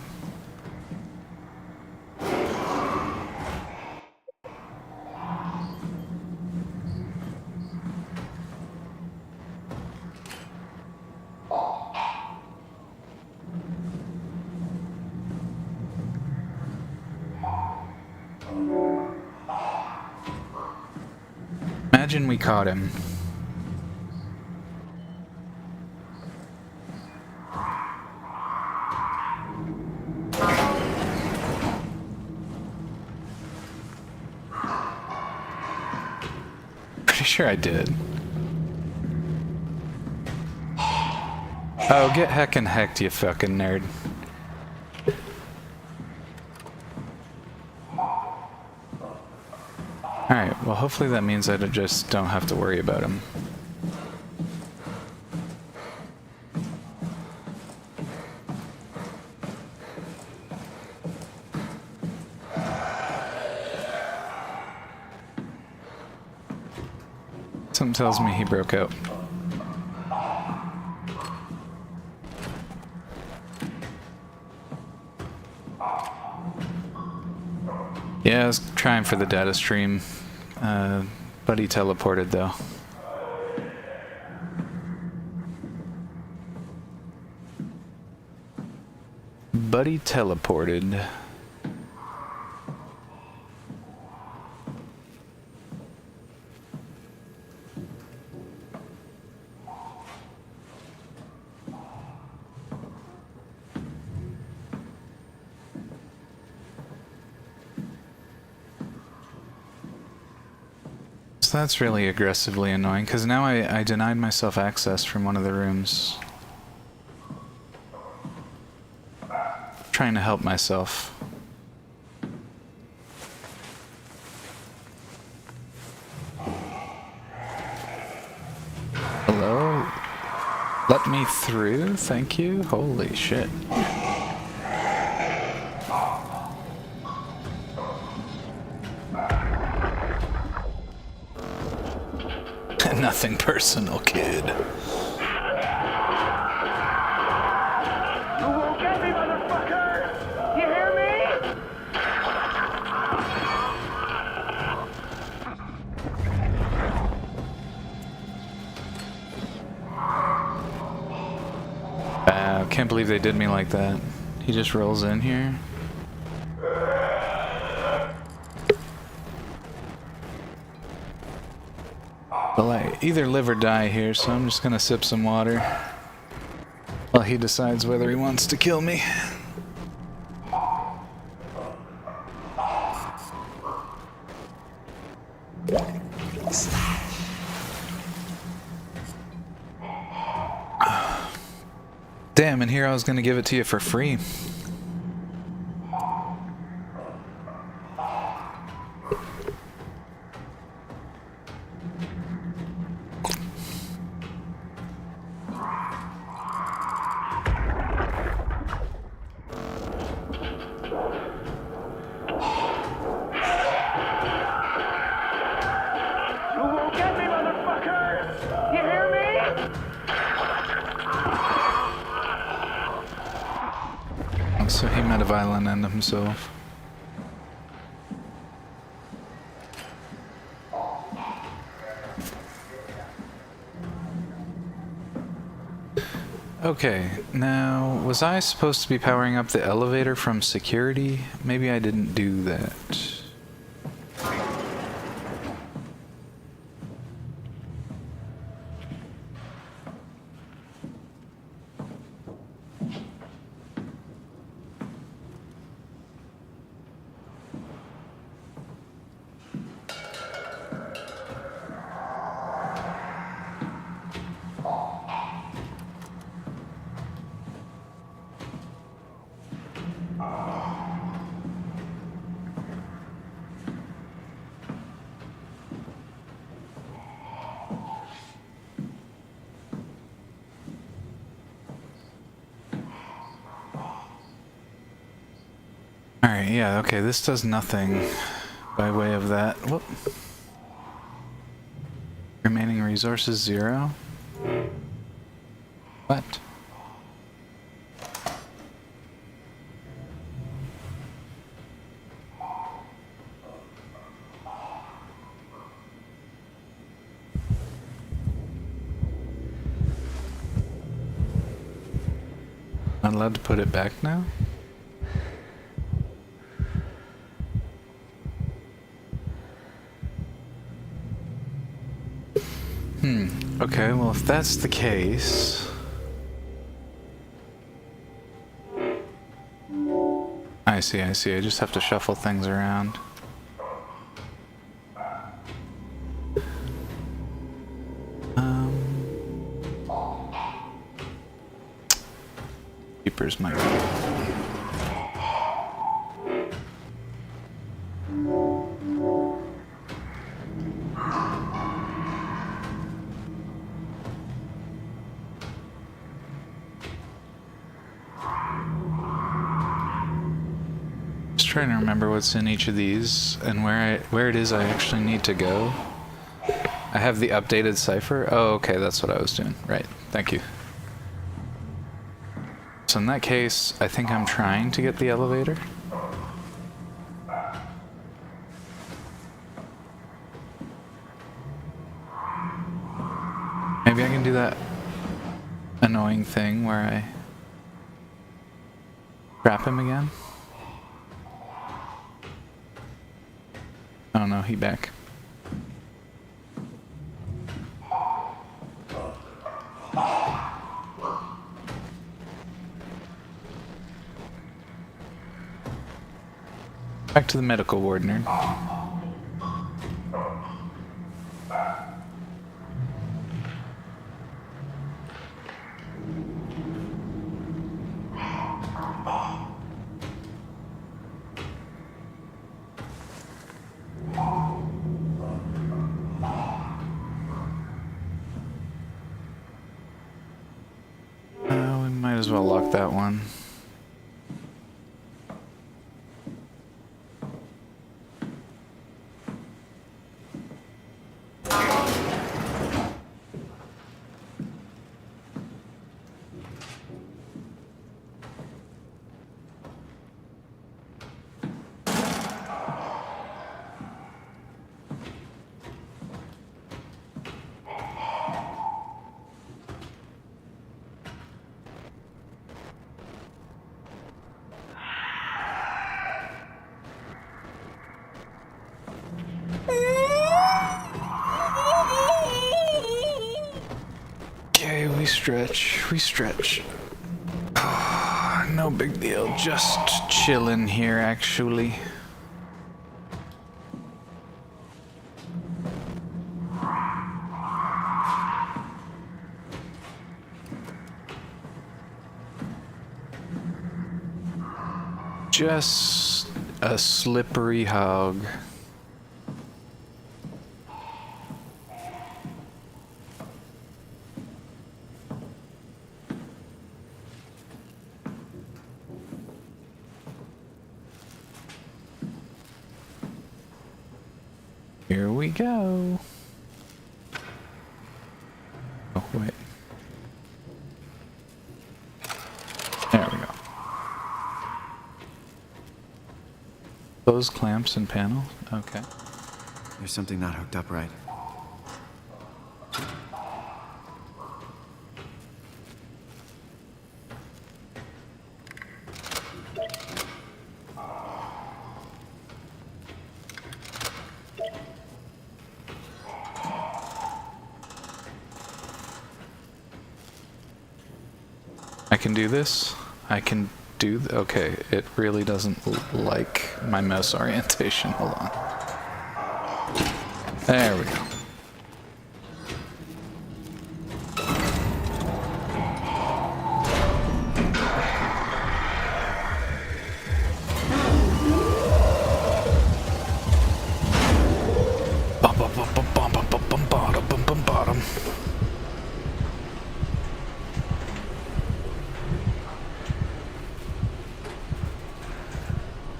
S3: Imagine we caught him. Pretty sure I did. Oh, get heckin' hecked, you fucking nerd. Alright, well hopefully that means I just don't have to worry about him. Something tells me he broke out. Yeah, I was trying for the data stream, but he teleported though. Buddy teleported. So that's really aggressively annoying, because now I denied myself access from one of the rooms. Trying to help myself. Hello? Let me through? Thank you? Holy shit. Nothing personal, kid.
S11: You won't get me, motherfucker! You hear me?
S3: Can't believe they did me like that. He just rolls in here. Well, I either live or die here, so I'm just gonna sip some water while he decides whether he wants to kill me. Damn, and here I was gonna give it to you for free. So he met a violent end himself. Okay, now, was I supposed to be powering up the elevator from security? Maybe I didn't do that. Alright, yeah, okay, this does nothing by way of that. Whoop. Remaining resources 0? What? Not allowed to put it back now? Okay, well if that's the case... I see, I just have to shuffle things around. Jeepers, my God. Just trying to remember what's in each of these and where it is I actually need to go. I have the updated cipher. Oh, okay, that's what I was doing. Right, thank you. So in that case, I think I'm trying to get the elevator. Maybe I can do that annoying thing where I trap him again. Oh no, he back. Back to the medical ward, nerd. We might as well lock that one. Okay, we stretch. No big deal, just chillin' here actually. Just a slippery hog. Here we go. Oh, wait. There we go. Those clamps and panels? Okay.
S4: There's something not hooked up right.
S3: I can do this. I can do. Okay, it really doesn't like my mouse orientation. Hold on. There we go.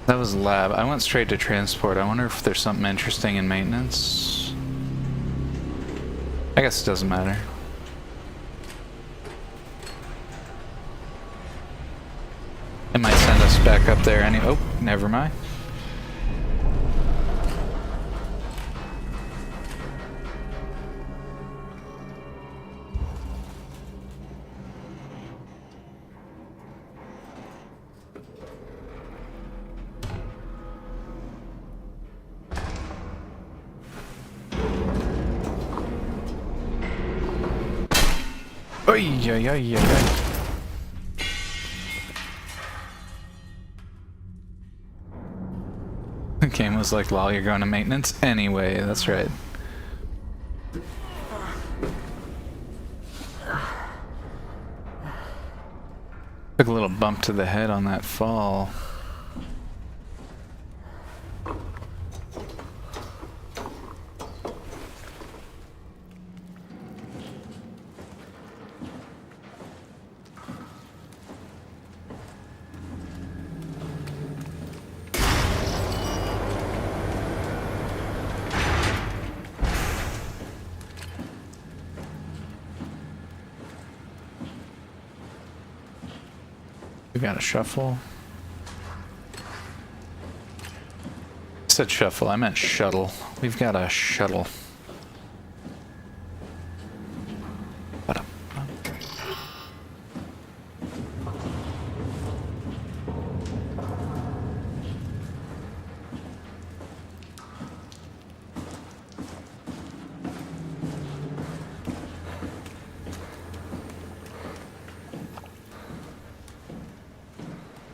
S3: That was lab. I went straight to transport. I wonder if there's something interesting in maintenance. I guess it doesn't matter. It might send us back up there anyway. Oh, never mind. Oy, oy, oy, oy, oy. The game was like, lol, you're going to maintenance anyway. That's right. Took a little bump to the head on that fall. We got a shuffle. I said shuffle, I meant shuttle. We've got a shuttle.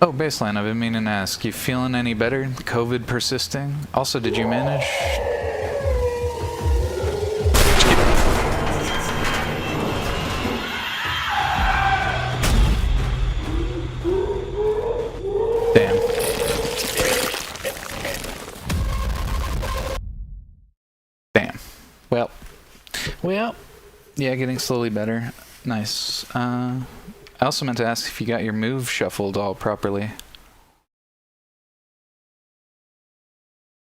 S3: Oh, baseline, I've been meaning to ask, you feeling any better? COVID persisting? Also, did you manage? Damn. Damn. Well, yeah, getting slowly better. Nice. I also meant to ask if you got your move shuffled all properly.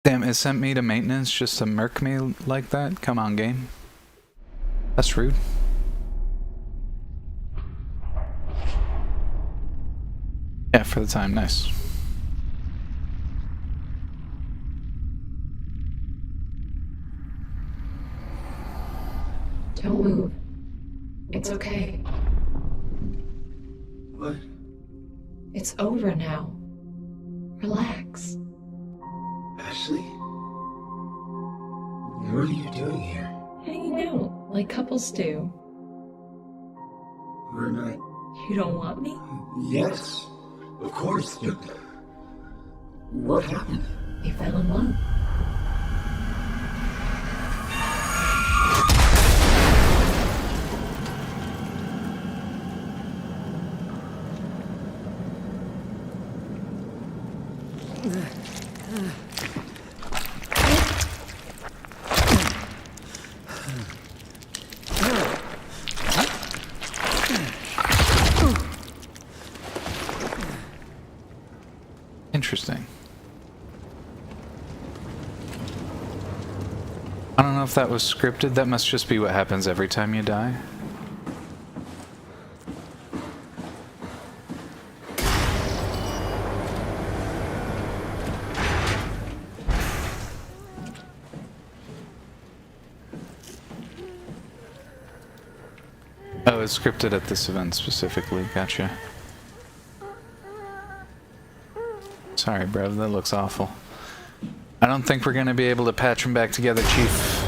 S3: Damn, it sent me to maintenance just to murk me like that? Come on, game. That's rude. Yeah, for the time, nice.
S13: Don't move. It's okay.
S9: What?
S13: It's over now. Relax.
S9: Ashley? What are you doing here?
S13: Hanging out, like couples do.
S9: We're not...
S13: You don't want me?
S9: Yes, of course, but... What happened?
S13: We fell in love.
S3: Interesting. I don't know if that was scripted. That must just be what happens every time you die. Oh, it's scripted at this event specifically. Gotcha. Sorry, bro. That looks awful. I don't think we're gonna be able to patch them back together, Chief.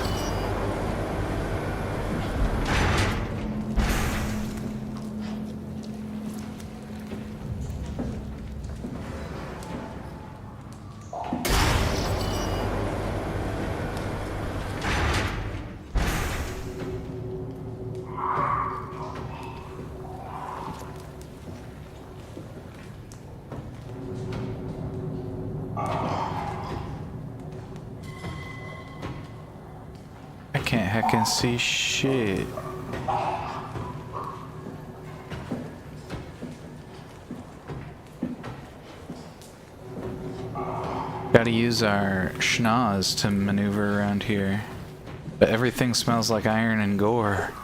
S3: I can't heckin' see shit. Gotta use our schnoz to maneuver around here. But everything smells like iron and gore.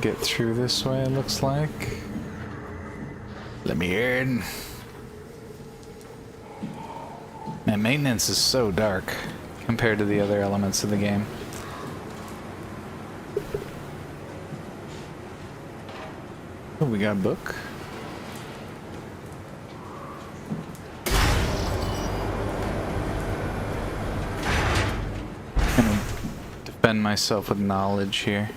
S3: get through this way, it looks like. Let me in. Man, maintenance is so dark compared to the other elements of the game. Oh, we got a book. I'm gonna defend myself with knowledge here.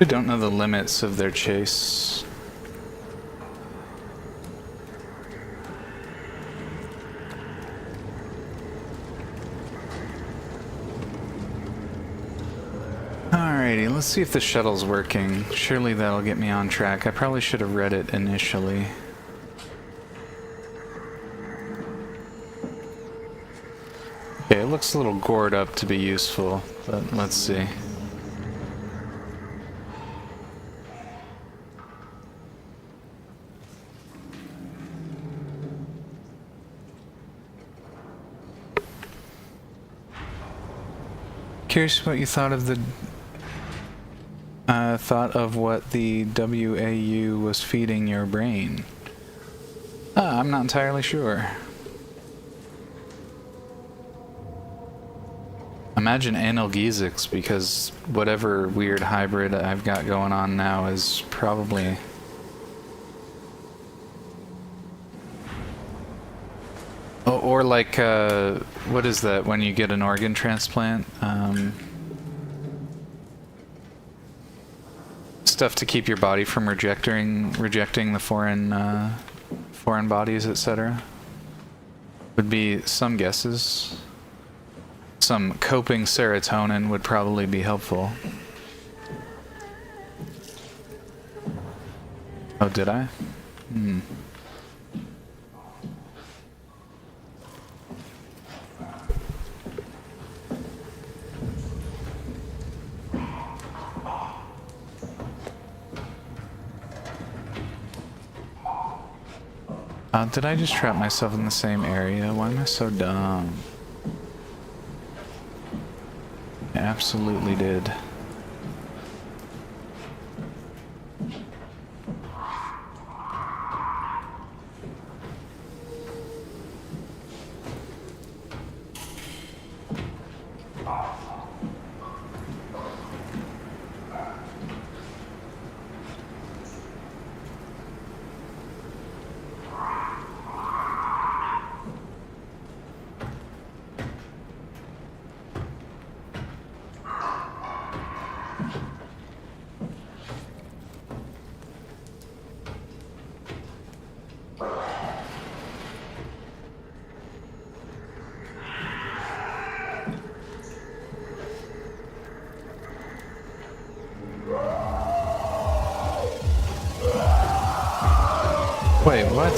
S3: I don't know the limits of their chase. Alrighty, let's see if the shuttle's working. Surely that'll get me on track. I probably should have read it initially. Okay, it looks a little gored up to be useful, but let's see. Curious what you thought of the what the WAU was feeding your brain. I'm not entirely sure. Imagine analgesics, because whatever weird hybrid I've got going on now is probably or like, what is that when you get an organ transplant? Stuff to keep your body from rejecting the foreign bodies, etc. Would be some guesses. Some coping serotonin would probably be helpful. Oh, did I? Did I just trap myself in the same area? Why am I so dumb? I absolutely did. Wait, what?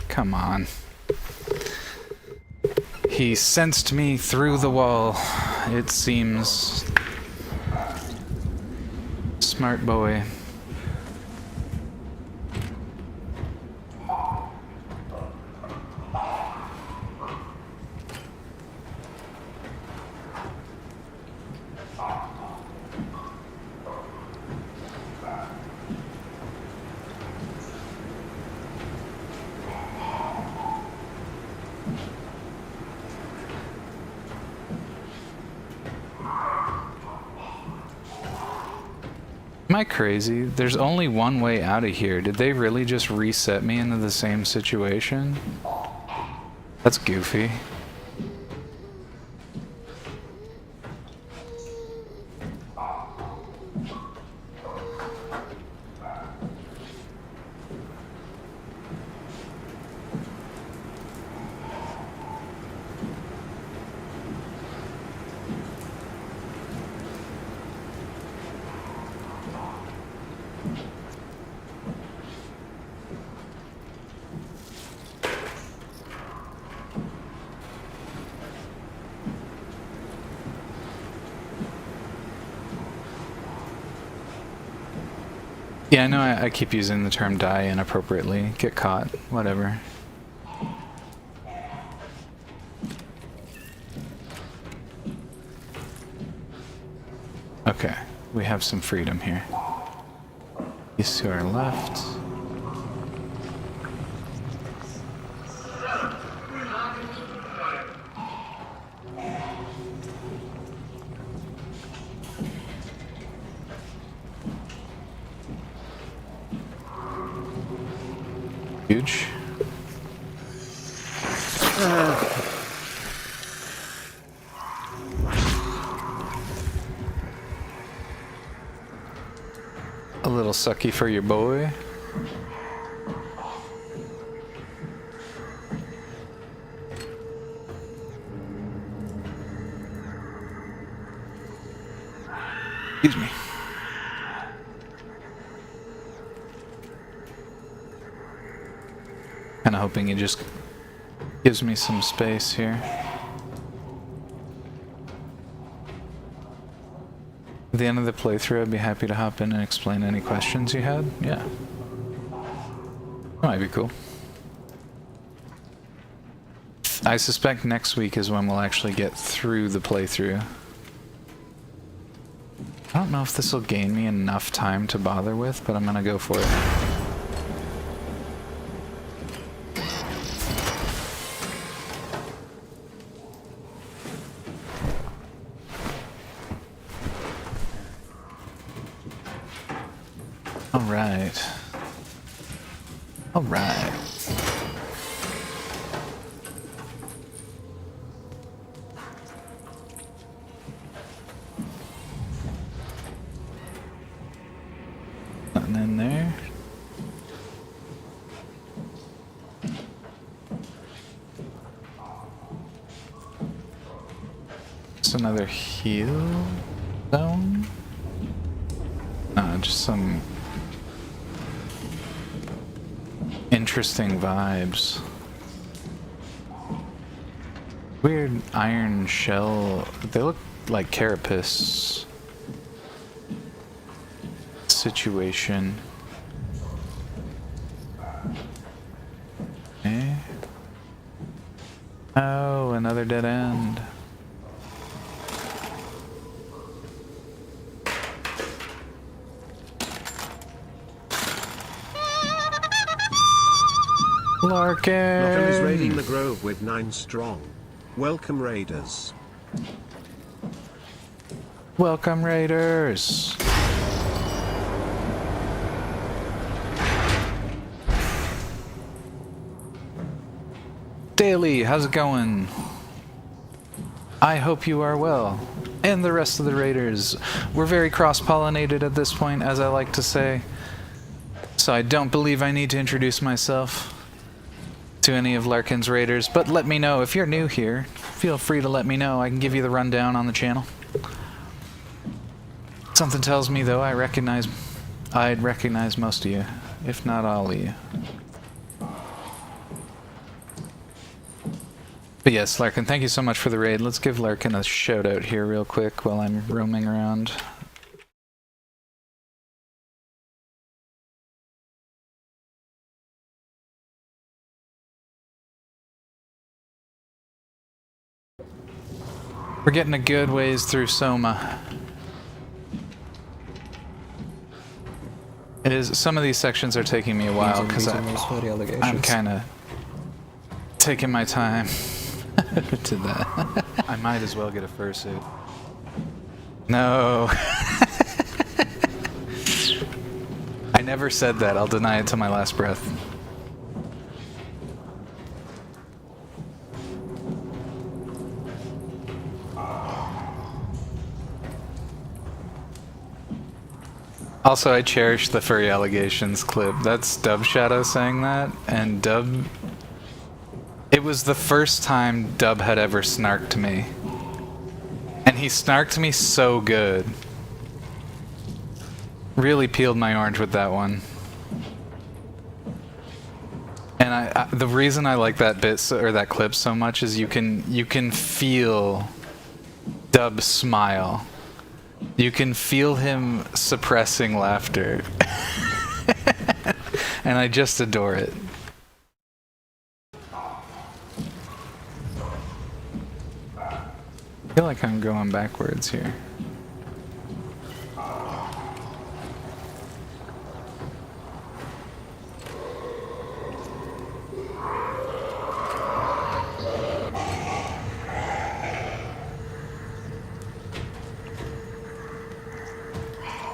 S3: Come on. He sensed me through the wall, it seems. Smart boy. Am I crazy? There's only one way out of here. Did they really just reset me into the same situation? That's goofy. Yeah, I know I keep using the term die inappropriately. Get caught. Whatever. Okay, we have some freedom here. These to our left. Huge. A little sucky for your boy. Excuse me. Kinda hoping it just gives me some space here. At the end of the playthrough, I'd be happy to hop in and explain any questions you had. Yeah. That might be cool. I suspect next week is when we'll actually get through the playthrough. I don't know if this will gain me enough time to bother with, but I'm gonna go for it. Alright. Alright. Nothing in there. It's another heal zone? No, just some interesting vibes. Weird iron shell. They look like carapace situation. Eh? Oh, another dead end. Larkin!
S14: Larkin is raiding the Grove with 9 strong. Welcome, Raiders.
S3: Welcome, Raiders! Daily, how's it going? I hope you are well. And the rest of the Raiders. We're very cross-pollinated at this point, as I like to say. So I don't believe I need to introduce myself to any of Larkin's Raiders, but let me know if you're new here. Feel free to let me know. I can give you the rundown on the channel. Something tells me though I'd recognize most of you, if not all of you. But yes, Larkin, thank you so much for the raid. Let's give Larkin a shout out here real quick while I'm roaming around. We're getting a good ways through SOMA. It is. Some of these sections are taking me a while because I'm kind of taking my time to that. I might as well get a fursuit. No. never said that. I'll deny it to my last breath. Also, I cherish the furry allegations clip. That's Dub Shadow saying that, and Dub... It was the first time Dub had ever snarked me. And he snarked me so good. Really peeled my orange with that one. And the reason I like that bit or that clip so much is you can feel Dub smile. You can feel him suppressing laughter. And I just adore it. I feel like I'm going backwards here.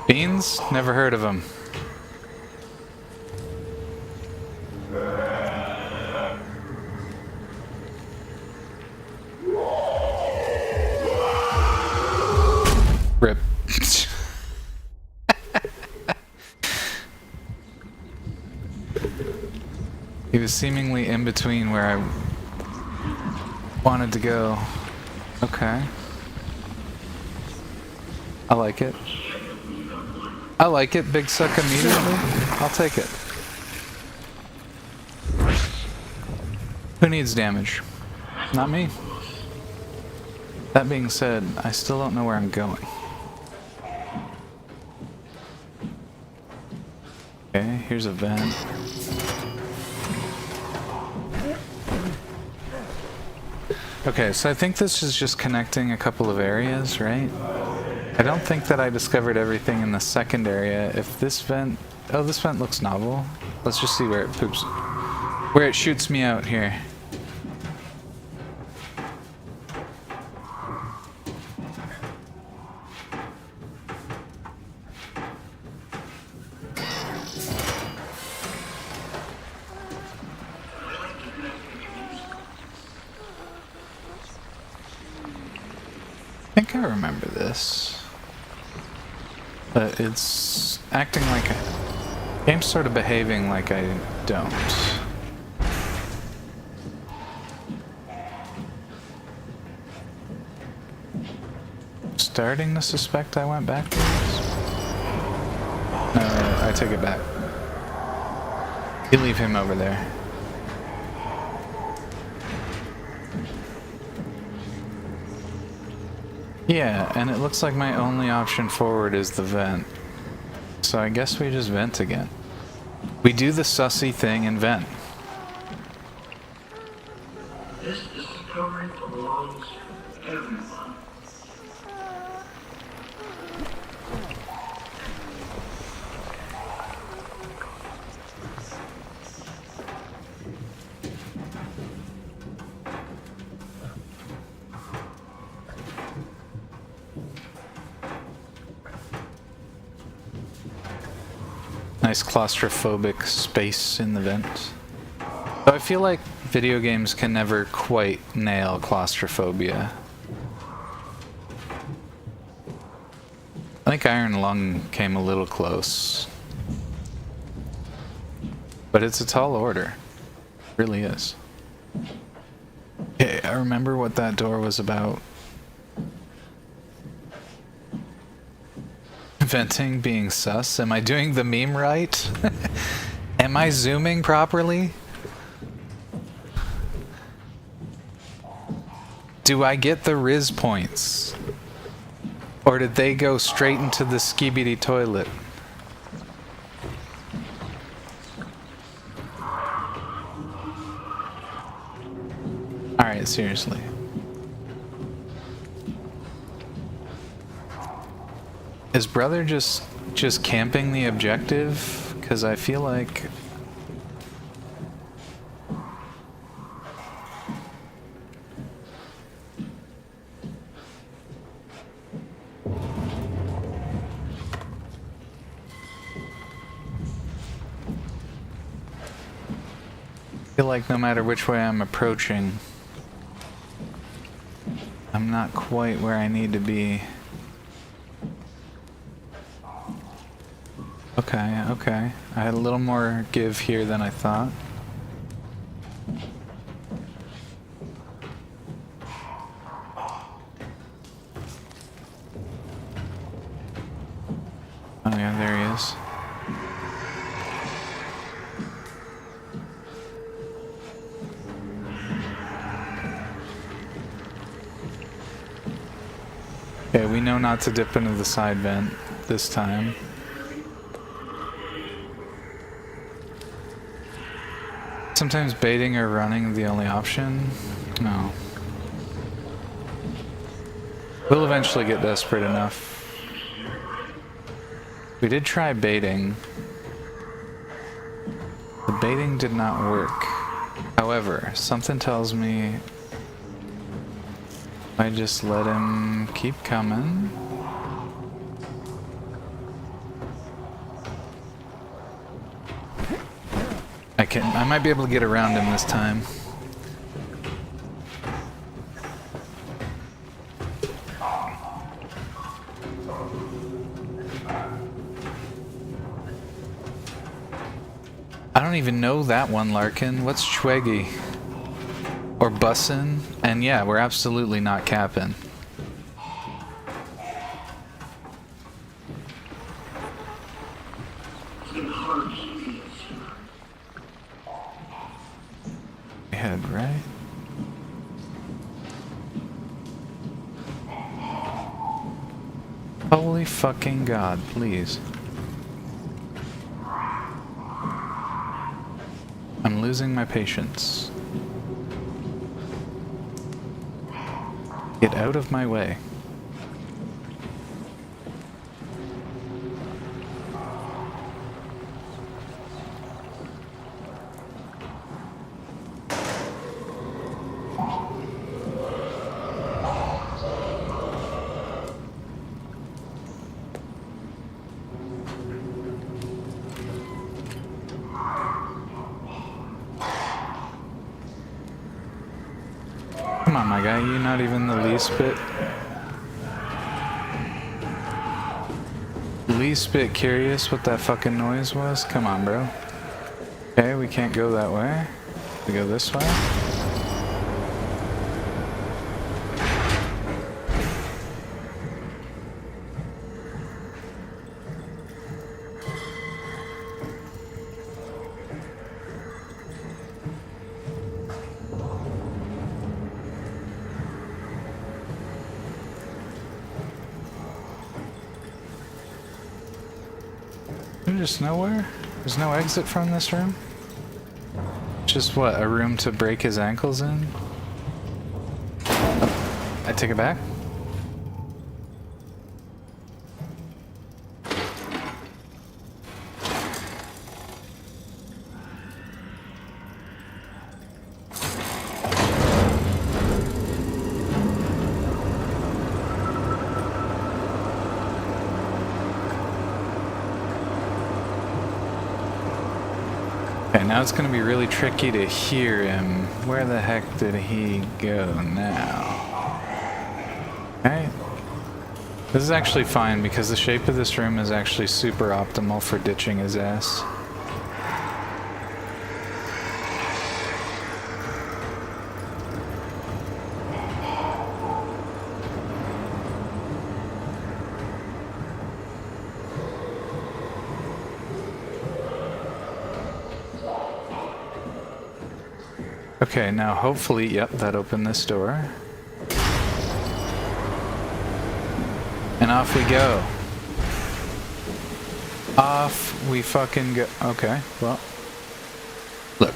S3: Beans? Never heard of him. Rip. He was seemingly in between where I wanted to go. Okay. I like it. I like it, big suck immediately. I'll take it. Who needs damage? Not me. That being said, I still don't know where I'm going. Okay, here's a vent. Okay, so I think this is just connecting a couple of areas, right? I don't think that I discovered everything in the second area. If this vent... Oh, this vent looks novel. Let's just see where it poops... Where it shoots me out here. I think I remember this. But it's acting like a... Game's sort of behaving like I don't. Starting to suspect I went backwards? No, I take it back. You leave him over there. Yeah, and it looks like my only option forward is the vent. So I guess we just vent again. We do the sussy thing and vent.
S9: This discovery belongs to everyone.
S3: Nice claustrophobic space in the vent. But I feel like video games can never quite nail claustrophobia. I think Iron Lung came a little close. But it's a tall order. It really is. Okay, I remember what that door was about. Venting being sus. Am I doing the meme right? Am I zooming properly? Do I get the Riz points? Or did they go straight into the skibidi toilet? Alright, seriously. Is brother just camping the objective? Because I feel like... feel like no matter which way I'm approaching, I'm not quite where I need to be. Okay, okay. I had a little more give here than I thought. Oh yeah, there he is. Okay, we know not to dip into the side vent this time. Sometimes baiting or running the only option? No. We'll eventually get desperate enough. We did try baiting. The baiting did not work. However, something tells me I just let him keep coming. I might be able to get around him this time. I don't even know that one, Larkin. What's Schweggy? Or bussin'? And yeah, we're absolutely not capping. Head, right? Holy fucking God, please. I'm losing my patience. Get out of my way. Come on, my guy, you not even the least bit curious what that fucking noise was? Come on, bro. Okay, we can't go that way. We go this way. Just nowhere? There's no exit from this room? Just what, a room to break his ankles in? Oh, I take it back? Okay, now it's going to be really tricky to hear him. Where the heck did he go now? Okay. This is actually fine because the shape of this room is actually super optimal for ditching his ass. Okay, now hopefully, yep, that opened this door. And off we go. Off we fucking go. Okay, well. Look.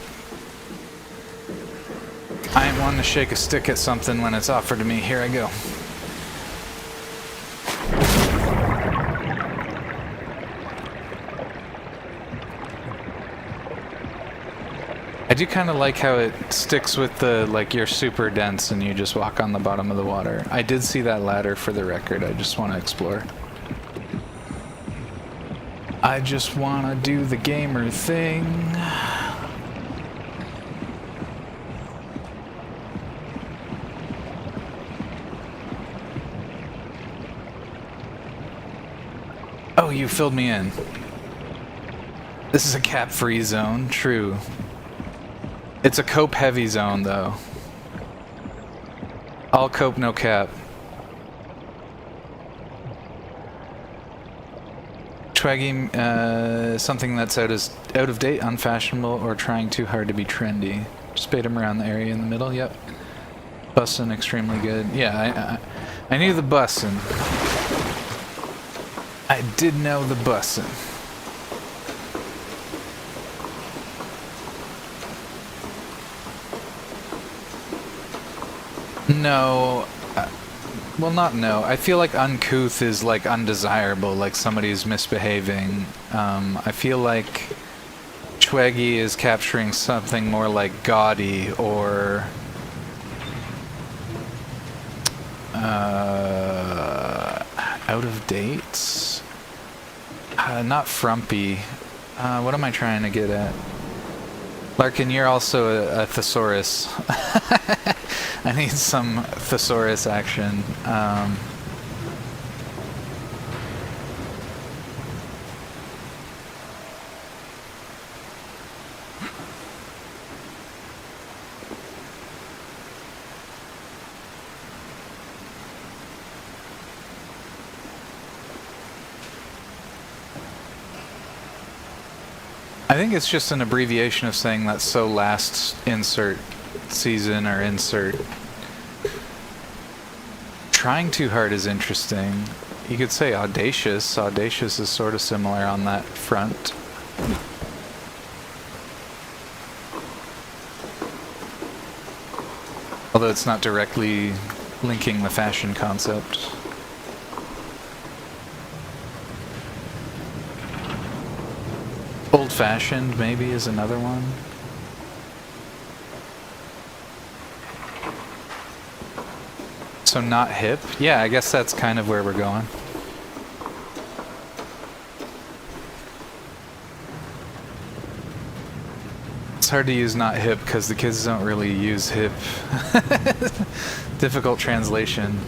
S3: I ain't one to shake a stick at something when it's offered to me. Here I go. I do kind of like how it sticks with the, like, you're super dense and you just walk on the bottom of the water. I did see that ladder for the record. I just want to explore. I just want to do the gamer thing. Oh, you filled me in. This is a cap-free zone, true. It's a cope-heavy zone, though. All cope, no cap. Twaggy, something that's out of date, unfashionable, or trying too hard to be trendy. Just bait him around the area in the middle, yep. Bussin', extremely good. Yeah, I knew the bussin'. I did know the bussin'. No, well, not no. I feel like uncouth is like undesirable, like somebody's misbehaving. I feel like Twaggy is capturing something more like gaudy or out of date. Not frumpy. What am I trying to get at? Larkin, you're also a thesaurus. I need some thesaurus action. I think it's just an abbreviation of saying that so last insert season or insert. Trying too hard is interesting. You could say audacious. Audacious is sort of similar on that front. Although it's not directly linking the fashion concept. Old-fashioned, maybe, is another one. So not hip? Yeah, I guess that's kind of where we're going. It's hard to use not hip because the kids don't really use hip. Difficult translation.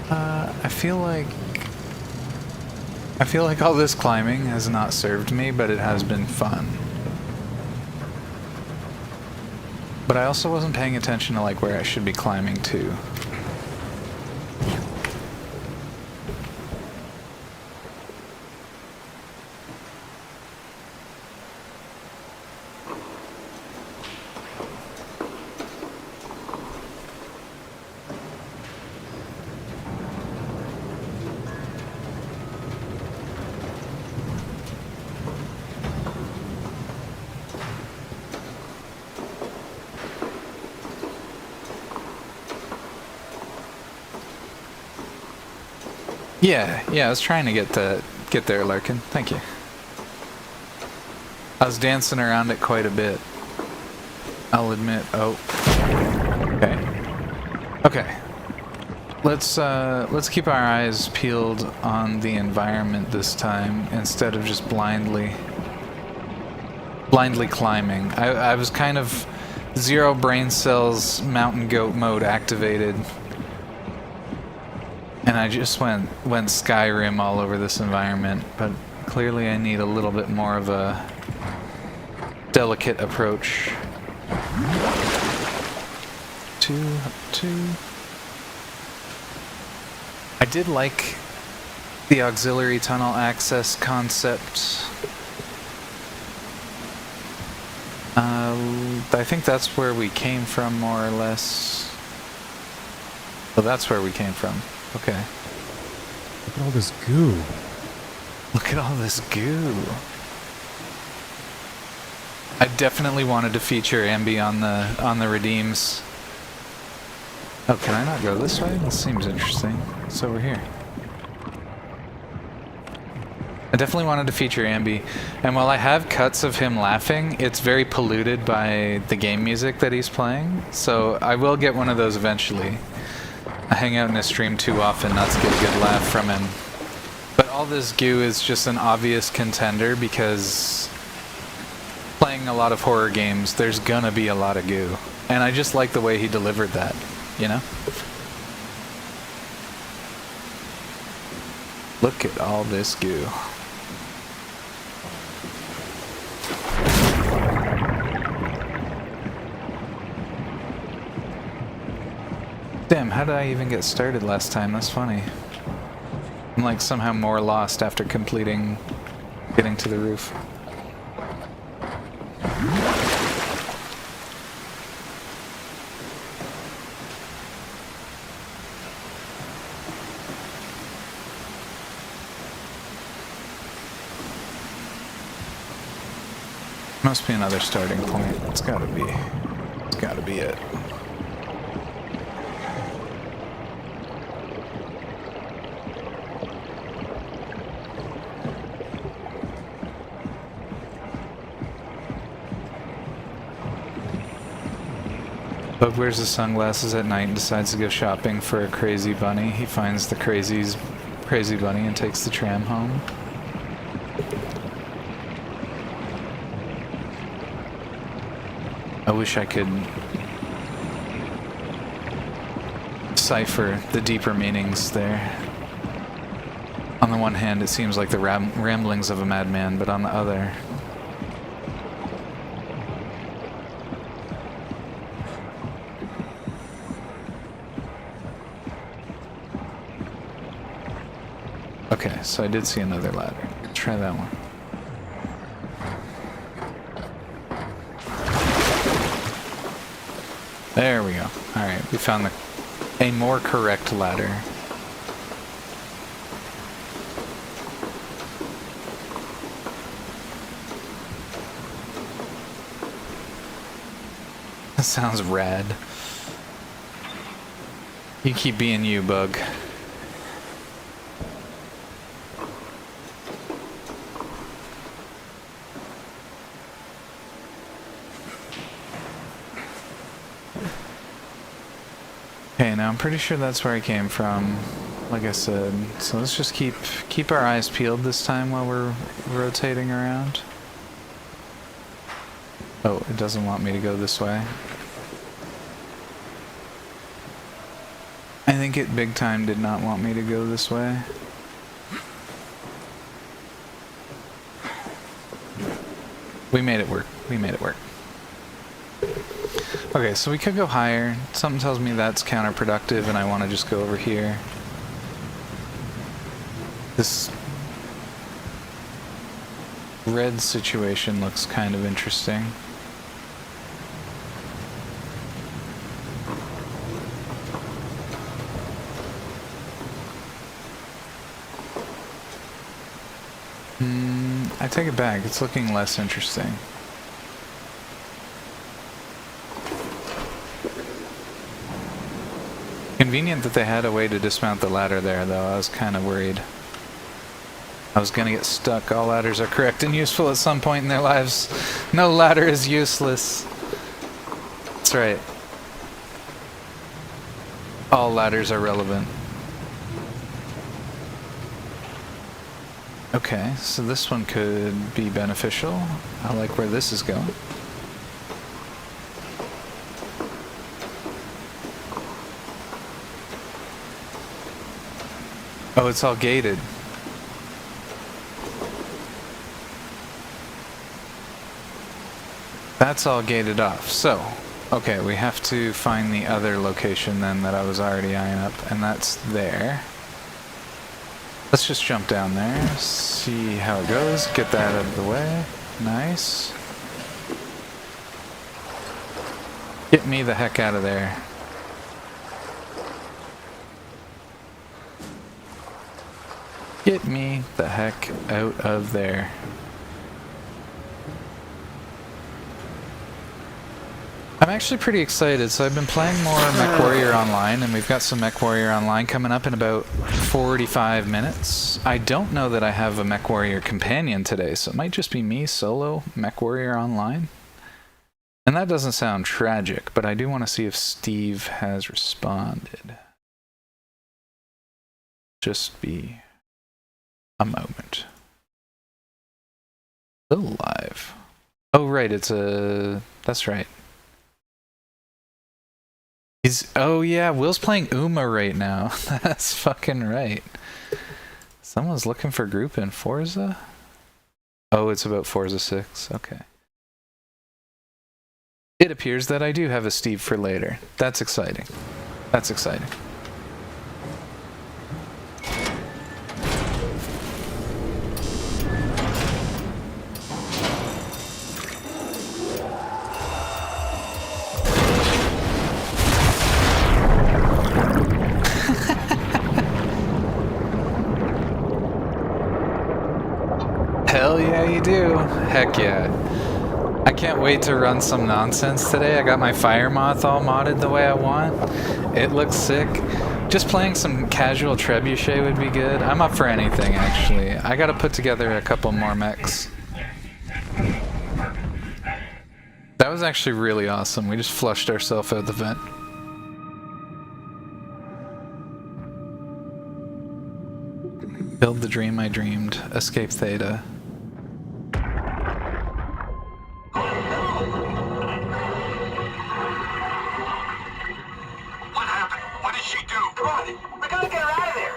S3: I feel like all this climbing has not served me, but it has been fun. But I also wasn't paying attention to like where I should be climbing to. Yeah, I was trying to get there, Larkin. Thank you. I was dancing around it quite a bit. I'll admit. Oh. Okay. Let's keep our eyes peeled on the environment this time instead of just blindly climbing. I was kind of zero brain cells mountain goat mode activated. And I just went Skyrim all over this environment, but clearly I need a little bit more of a delicate approach. Two. I did like the auxiliary tunnel access concept. I think that's where we came from, more or less. Well, that's where we came from. Okay.
S7: Look at all this goo.
S3: Look at all this goo. I definitely wanted to feature Ambi on the redeems. Oh, can I not go this way? This seems interesting. It's over here. I definitely wanted to feature Ambi, and while I have cuts of him laughing, it's very polluted by the game music that he's playing, so I will get one of those eventually. I hang out in his stream too often not to get a good laugh from him. But all this goo is just an obvious contender because playing a lot of horror games, there's gonna be a lot of goo. And I just like the way he delivered that, you know? Look at all this goo. Damn, how did I even get started last time? That's funny. I'm like somehow more lost after getting to the roof. Must be another starting point. It's gotta be. It's gotta be it. Bug wears his sunglasses at night and decides to go shopping for a crazy bunny. He finds the crazy bunny and takes the tram home. I wish I could decipher the deeper meanings there. On the one hand, it seems like the ramblings of a madman, but on the other... Okay, so I did see another ladder. Try that one. There we go. Alright, we found a more correct ladder. That sounds rad. You keep being you, Bug. Okay, now I'm pretty sure that's where I came from, like I said. So let's just keep our eyes peeled this time while we're rotating around. Oh, it doesn't want me to go this way. I think it big time did not want me to go this way. We made it work. We made it work. Okay, so we could go higher. Something tells me that's counterproductive and I want to just go over here. This red situation looks kind of interesting. I take it back. It's looking less interesting. Convenient that they had a way to dismount the ladder there, though. I was kind of worried. I was gonna get stuck. All ladders are correct and useful at some point in their lives. No ladder is useless. That's right. All ladders are relevant. Okay, so this one could be beneficial. I like where this is going. Oh, it's all gated. That's all gated off. So, okay, we have to find the other location then that I was already eyeing up, and that's there. Let's just jump down there, see how it goes, get that out of the way. Nice. Get me the heck out of there. Get me the heck out of there. I'm actually pretty excited. So I've been playing more MechWarrior Online, and we've got some MechWarrior Online coming up in about 45 minutes. I don't know that I have a MechWarrior companion today, so it might just be me solo MechWarrior Online. And that doesn't sound tragic, but I do want to see if Steve has responded. Just be a moment. Still live. Oh, right, it's a... That's right. Oh yeah, Will's playing Uma right now. That's fucking right. Someone's looking for group in Forza? Oh, it's about Forza 6. Okay. It appears that I do have a Steve for later. That's exciting. That's exciting. Hell yeah, you do. Heck yeah. I can't wait to run some nonsense today. I got my fire moth all modded the way I want. It looks sick. Just playing some casual trebuchet would be good. I'm up for anything, actually. I gotta put together a couple more mechs. That was actually really awesome. We just flushed ourselves out the vent. Build the dream I dreamed. Escape Theta.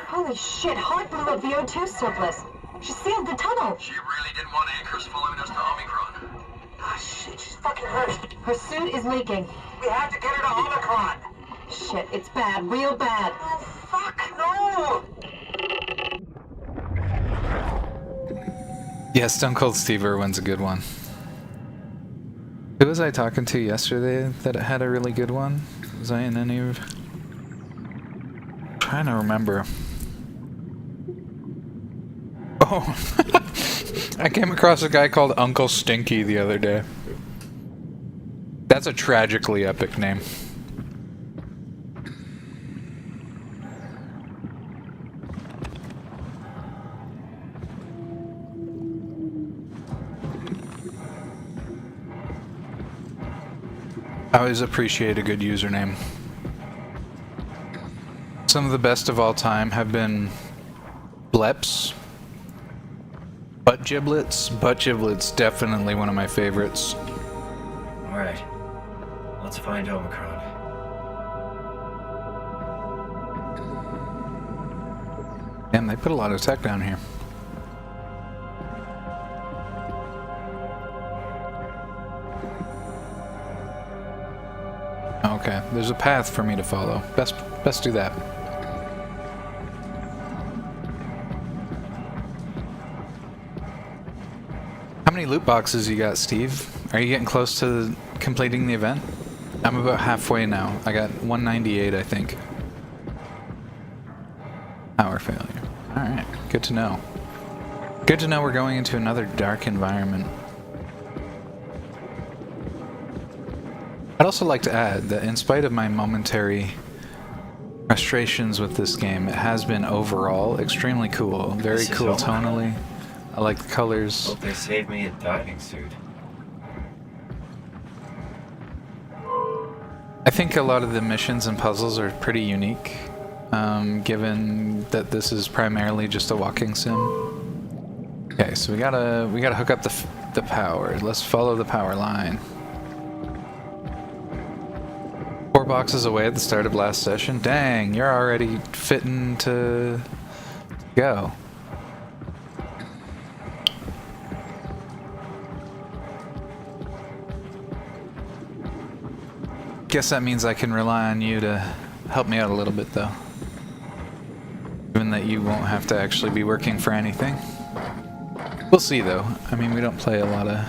S15: Holy shit, Hart blew up the O2 surplus. She sealed the tunnel.
S11: She really didn't want Acres following us to Omicron.
S15: Ah, shit, she's fucking hurt. Her suit is leaking.
S11: We have to get her to Omicron.
S15: Shit, it's bad, real bad.
S11: Oh, fuck, no!
S3: Yeah, Stone Cold Steve Irwin's a good one. Who was I talking to yesterday that had a really good one? Was I in any of... Trying to remember. Oh, I came across a guy called Uncle Stinky the other day. That's a tragically epic name. I always appreciate a good username. Some of the best of all time have been Bleps. Butt Giblets. Butt Giblets, definitely one of my favorites.
S10: Alright. Let's find Omicron.
S3: Damn, they put a lot of tech down here. Okay, there's a path for me to follow. Best do that. How many loot boxes you got, Steve? Are you getting close to completing the event? I'm about halfway now. I got 198, I think. Power failure. Alright, good to know. Good to know we're going into another dark environment. I'd also like to add that in spite of my momentary frustrations with this game, it has been overall extremely cool. Very cool tonally. I like the colors.
S10: Hope they saved me a diving suit.
S3: I think a lot of the missions and puzzles are pretty unique, given that this is primarily just a walking sim. Okay, so we gotta hook up the power. Let's follow the power line. 4 boxes away at the start of last session. Dang, you're already fitting to go. Guess that means I can rely on you to help me out a little bit, though. Given that you won't have to actually be working for anything. We'll see, though. I mean, we don't play a lot of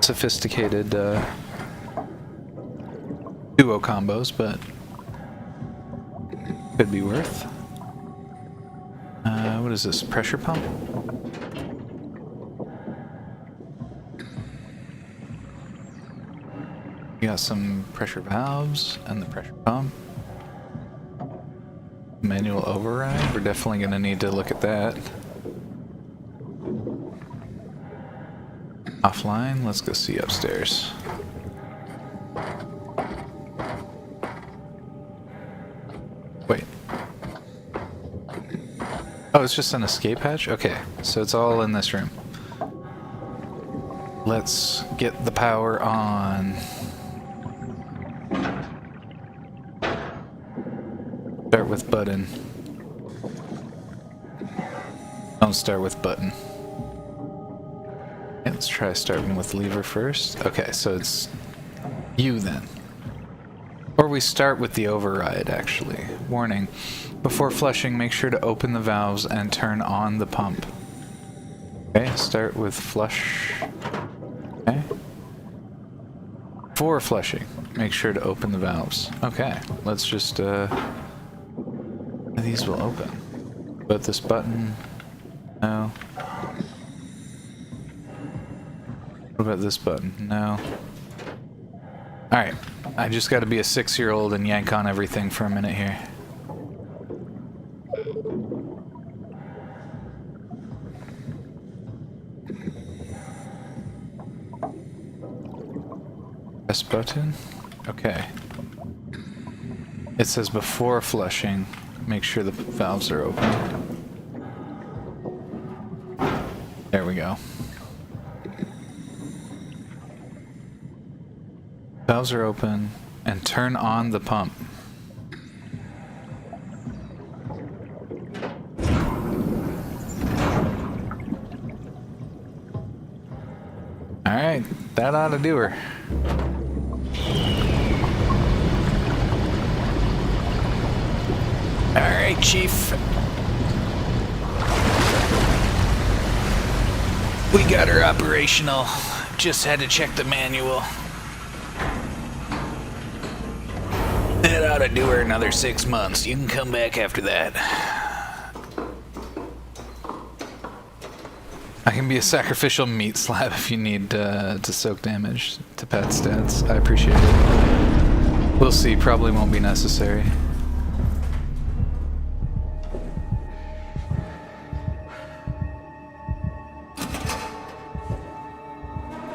S3: sophisticated duo combos, but could be worth. What is this? Pressure pump? We got some pressure valves and the pressure pump. Manual override. We're definitely going to need to look at that. Offline. Let's go see upstairs. Wait. Oh, it's just an escape hatch? Okay, so it's all in this room. Let's get the power on. Start with button. Don't start with button. Okay, let's try starting with lever first. Okay, so it's you then. Or we start with the override, actually. Warning. Before flushing, make sure to open the valves and turn on the pump. Okay, start with flush. Okay. Before flushing, make sure to open the valves. Okay, let's just, these will open. But this button, no. What about this button? No. Alright, I just gotta be a 6-year-old and yank on everything for a minute here. Press button? Okay. It says before flushing, make sure the valves are open. There we go. Valves are open, and turn on the pump. Alright, that ought to do her. Alright, Chief. We got her operational. Just had to check the manual. That ought to do her another 6 months. You can come back after that. I can be a sacrificial meat slab if you need to soak damage to pad stats. I appreciate it. We'll see. Probably won't be necessary.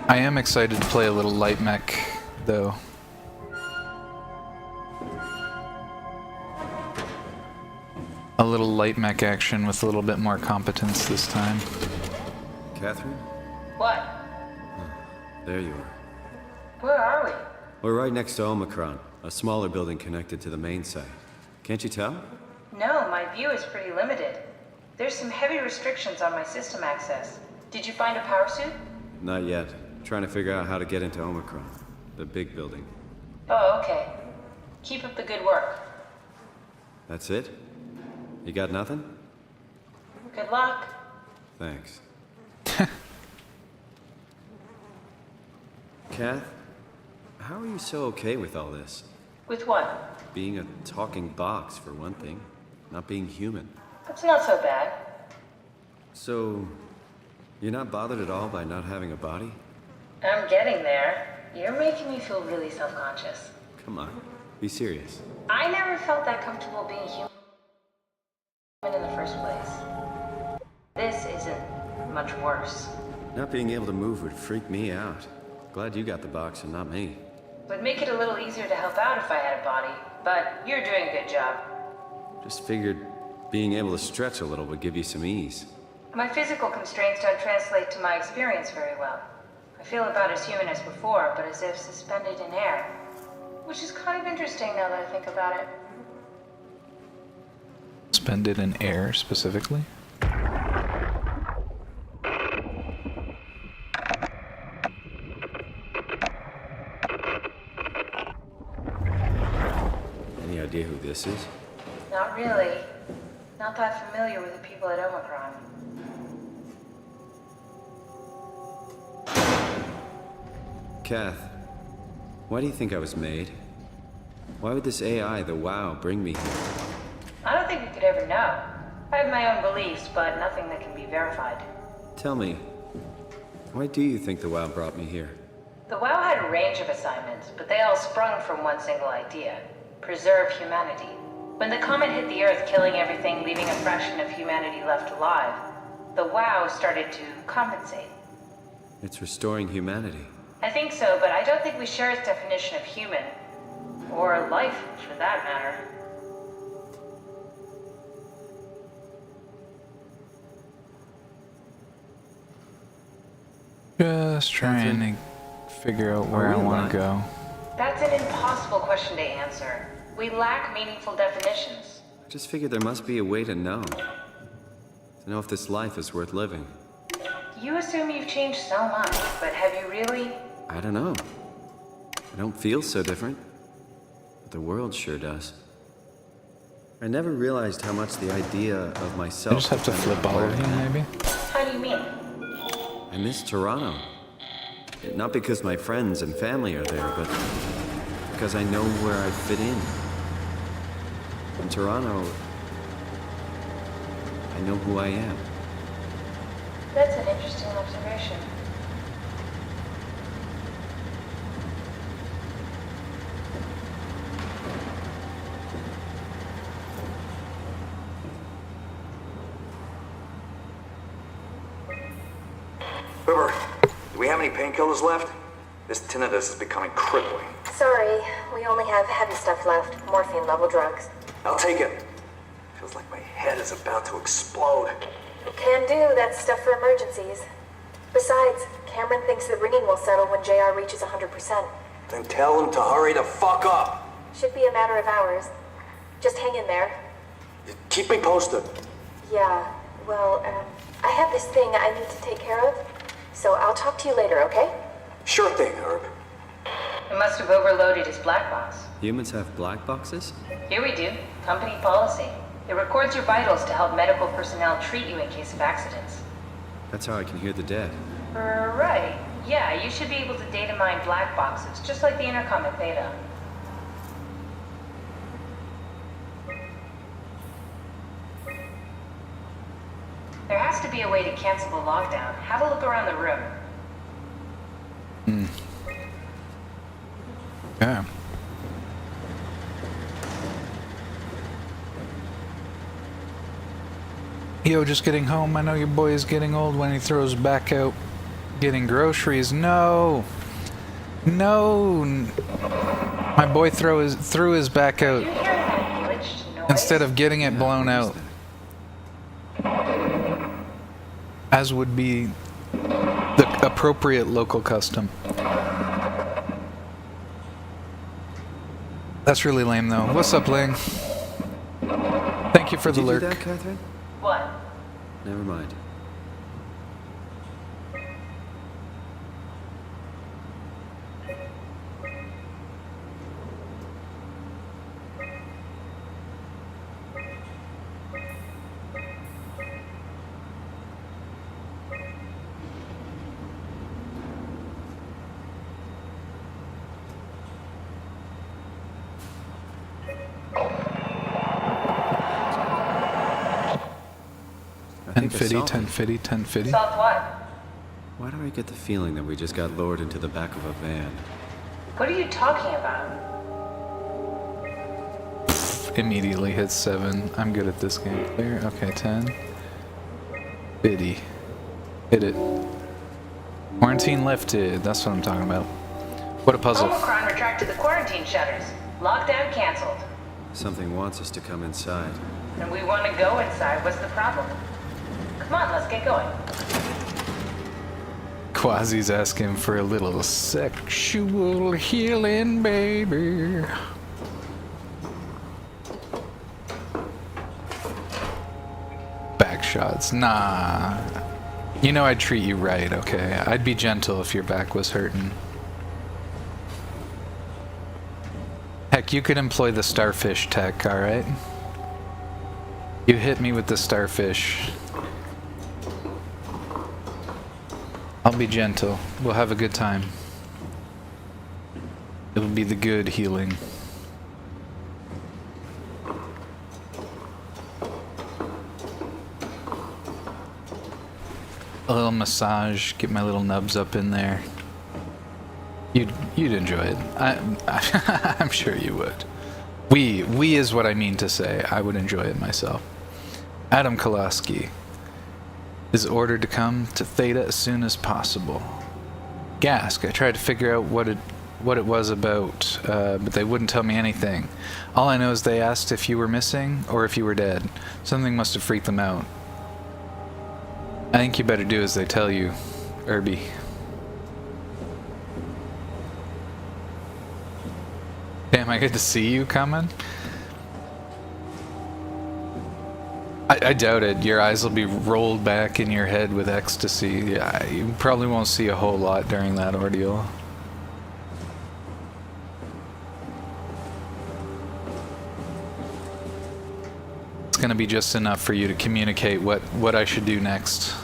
S3: I am excited to play a little light mech, though. A little light mech action with a little bit more competence this time.
S4: Catherine?
S5: What?
S4: There you are.
S5: Where are we?
S4: We're right next to Omicron, a smaller building connected to the main site. Can't you tell?
S5: No, my view is pretty limited. There's some heavy restrictions on my system access. Did you find a power suit?
S4: Not yet. Trying to figure out how to get into Omicron, the big building.
S5: Oh, okay. Keep up the good work.
S4: That's it? You got nothing?
S5: Good luck.
S4: Thanks. Kath, how are you so okay with all this?
S5: With what?
S4: Being a talking box, for one thing. Not being human.
S5: That's not so bad.
S4: So, you're not bothered at all by not having a body?
S5: I'm getting there. You're making me feel really self-conscious.
S4: Come on, be serious.
S5: I never felt that comfortable being human in the first place. This isn't much worse.
S4: Not being able to move would freak me out. Glad you got the box and not me.
S5: Would make it a little easier to help out if I had a body, but you're doing a good job.
S4: Just figured being able to stretch a little would give you some ease.
S5: My physical constraints don't translate to my experience very well. I feel about as human as before, but as if suspended in air. Which is kind of interesting now that I think about it.
S3: Suspended in air, specifically?
S4: Any idea who this is?
S5: Not really. Not that familiar with the people at Omicron.
S4: Kath, why do you think I was made? Why would this AI, the WoW, bring me here?
S5: I don't think we could ever know. I have my own beliefs, but nothing that can be verified.
S4: Tell me, why do you think the WoW brought me here?
S5: The WoW had a range of assignments, but they all sprung from one single idea. Preserve humanity. When the comet hit the Earth, killing everything, leaving a fraction of humanity left alive, the WoW started to compensate.
S4: It's restoring humanity.
S5: I think so, but I don't think we share its definition of human. Or life, for that matter.
S3: Just trying to figure out where I want to go.
S5: That's an impossible question to answer. We lack meaningful definitions.
S4: I just figured there must be a way to know. to know if this life is worth living.
S5: You assume you've changed so much, but have you really?
S4: I don't know. I don't feel so different. But the world sure does. I never realized how much the idea of myself...
S3: I just have to flip all of you, maybe?
S5: How do you mean?
S4: I miss Toronto. Not because my friends and family are there, but because I know where I fit in. In Toronto, I know who I am.
S5: That's an interesting observation.
S10: River, do we have any painkillers left? This tinnitus is becoming crippling.
S15: Sorry, we only have heavy stuff left. Morphine level drugs.
S10: I'll take it. Feels like my head is about to explode.
S15: Can do, that's stuff for emergencies. Besides, Cameron thinks the ringing will settle when JR reaches 100%.
S10: Then tell him to hurry the fuck up.
S15: Should be a matter of hours. Just hang in there.
S10: Keep me posted.
S15: Yeah, well, I have this thing I need to take care of. So I'll talk to you later, okay?
S10: Sure thing, Herb.
S5: It must have overloaded his black box.
S4: Humans have black boxes?
S5: Here we do. Company policy. It records your vitals to help medical personnel treat you in case of accidents.
S4: That's how I can hear the dead.
S5: Right. Yeah, you should be able to data mine black boxes, just like the intercom at Theta. There has to be a way to cancel the lockdown. Have a look around the room.
S3: Yeah. Yo, just getting home. I know your boy is getting old when he throws back out getting groceries. No. No. My boy threw his back out instead of getting it blown out. As would be the appropriate local custom. That's really lame, though. What's up, Ling? Thank you for the lurk.
S4: Did you do that, Catherine?
S5: What?
S4: Never mind.
S3: Ten fitty.
S5: Solved what?
S4: Why do I get the feeling that we just got lowered into the back of a van?
S5: What are you talking about?
S3: Immediately hits 7. I'm good at this game. Clear. Okay, 10. Biddy. Hit it. Quarantine lifted. That's what I'm talking about. What a puzzle.
S5: Omicron retracted the quarantine shutters. Lockdown canceled.
S4: Something wants us to come inside.
S5: And we want to go inside. What's the problem? Come on, let's get going.
S3: Quasi's asking for a little sexual healing, baby. Back shots. Nah. You know I'd treat you right, okay? I'd be gentle if your back was hurting. Heck, you could employ the starfish tech, alright? You hit me with the starfish. I'll be gentle. We'll have a good time. It'll be the good healing. A little massage, get my little nubs up in there. You'd enjoy it. I'm sure you would. We is what I mean to say. I would enjoy it myself. Adam Kolaski is ordered to come to Theta as soon as possible. Gask, I tried to figure out what it was about, but they wouldn't tell me anything. All I know is they asked if you were missing or if you were dead. Something must have freaked them out. I think you better do as they tell you, Irby. Damn, I get to see you coming? I doubt it. Your eyes will be rolled back in your head with ecstasy. Yeah, you probably won't see a whole lot during that ordeal. It's gonna be just enough for you to communicate what I should do next.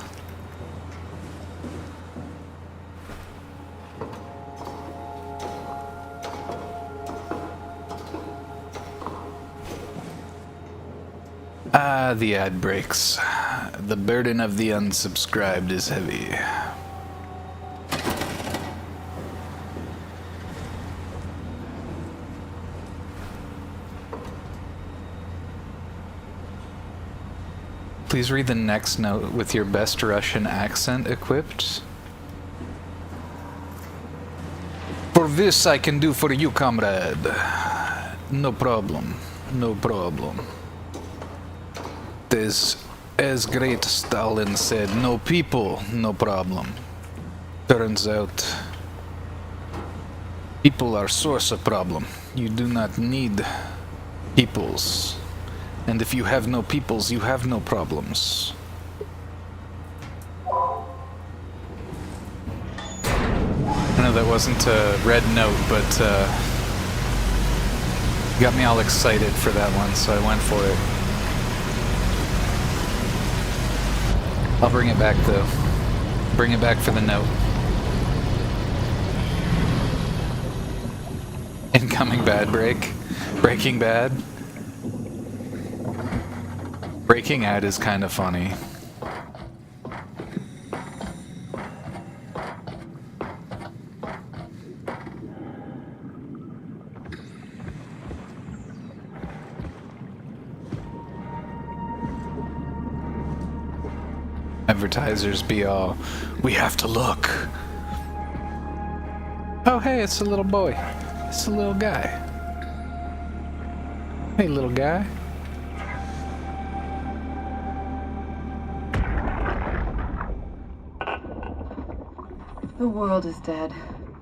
S3: Ah, the ad breaks. The burden of the unsubscribed is heavy. Please read the next note with your best Russian accent equipped. For this I can do for you, comrade. No problem. No problem. As great Stalin said, no people, no problem. Turns out, people are source of problem. You do not need peoples. And if you have no peoples, you have no problems. I know that wasn't a red note, but got me all excited for that one, so I went for it. I'll bring it back though. Bring it back for the note. Incoming bad break. Breaking Bad. Breaking Ad is kind of funny. Advertisers be all, we have to look. Oh hey, it's a little boy. It's a little guy. Hey little guy.
S16: The world is dead,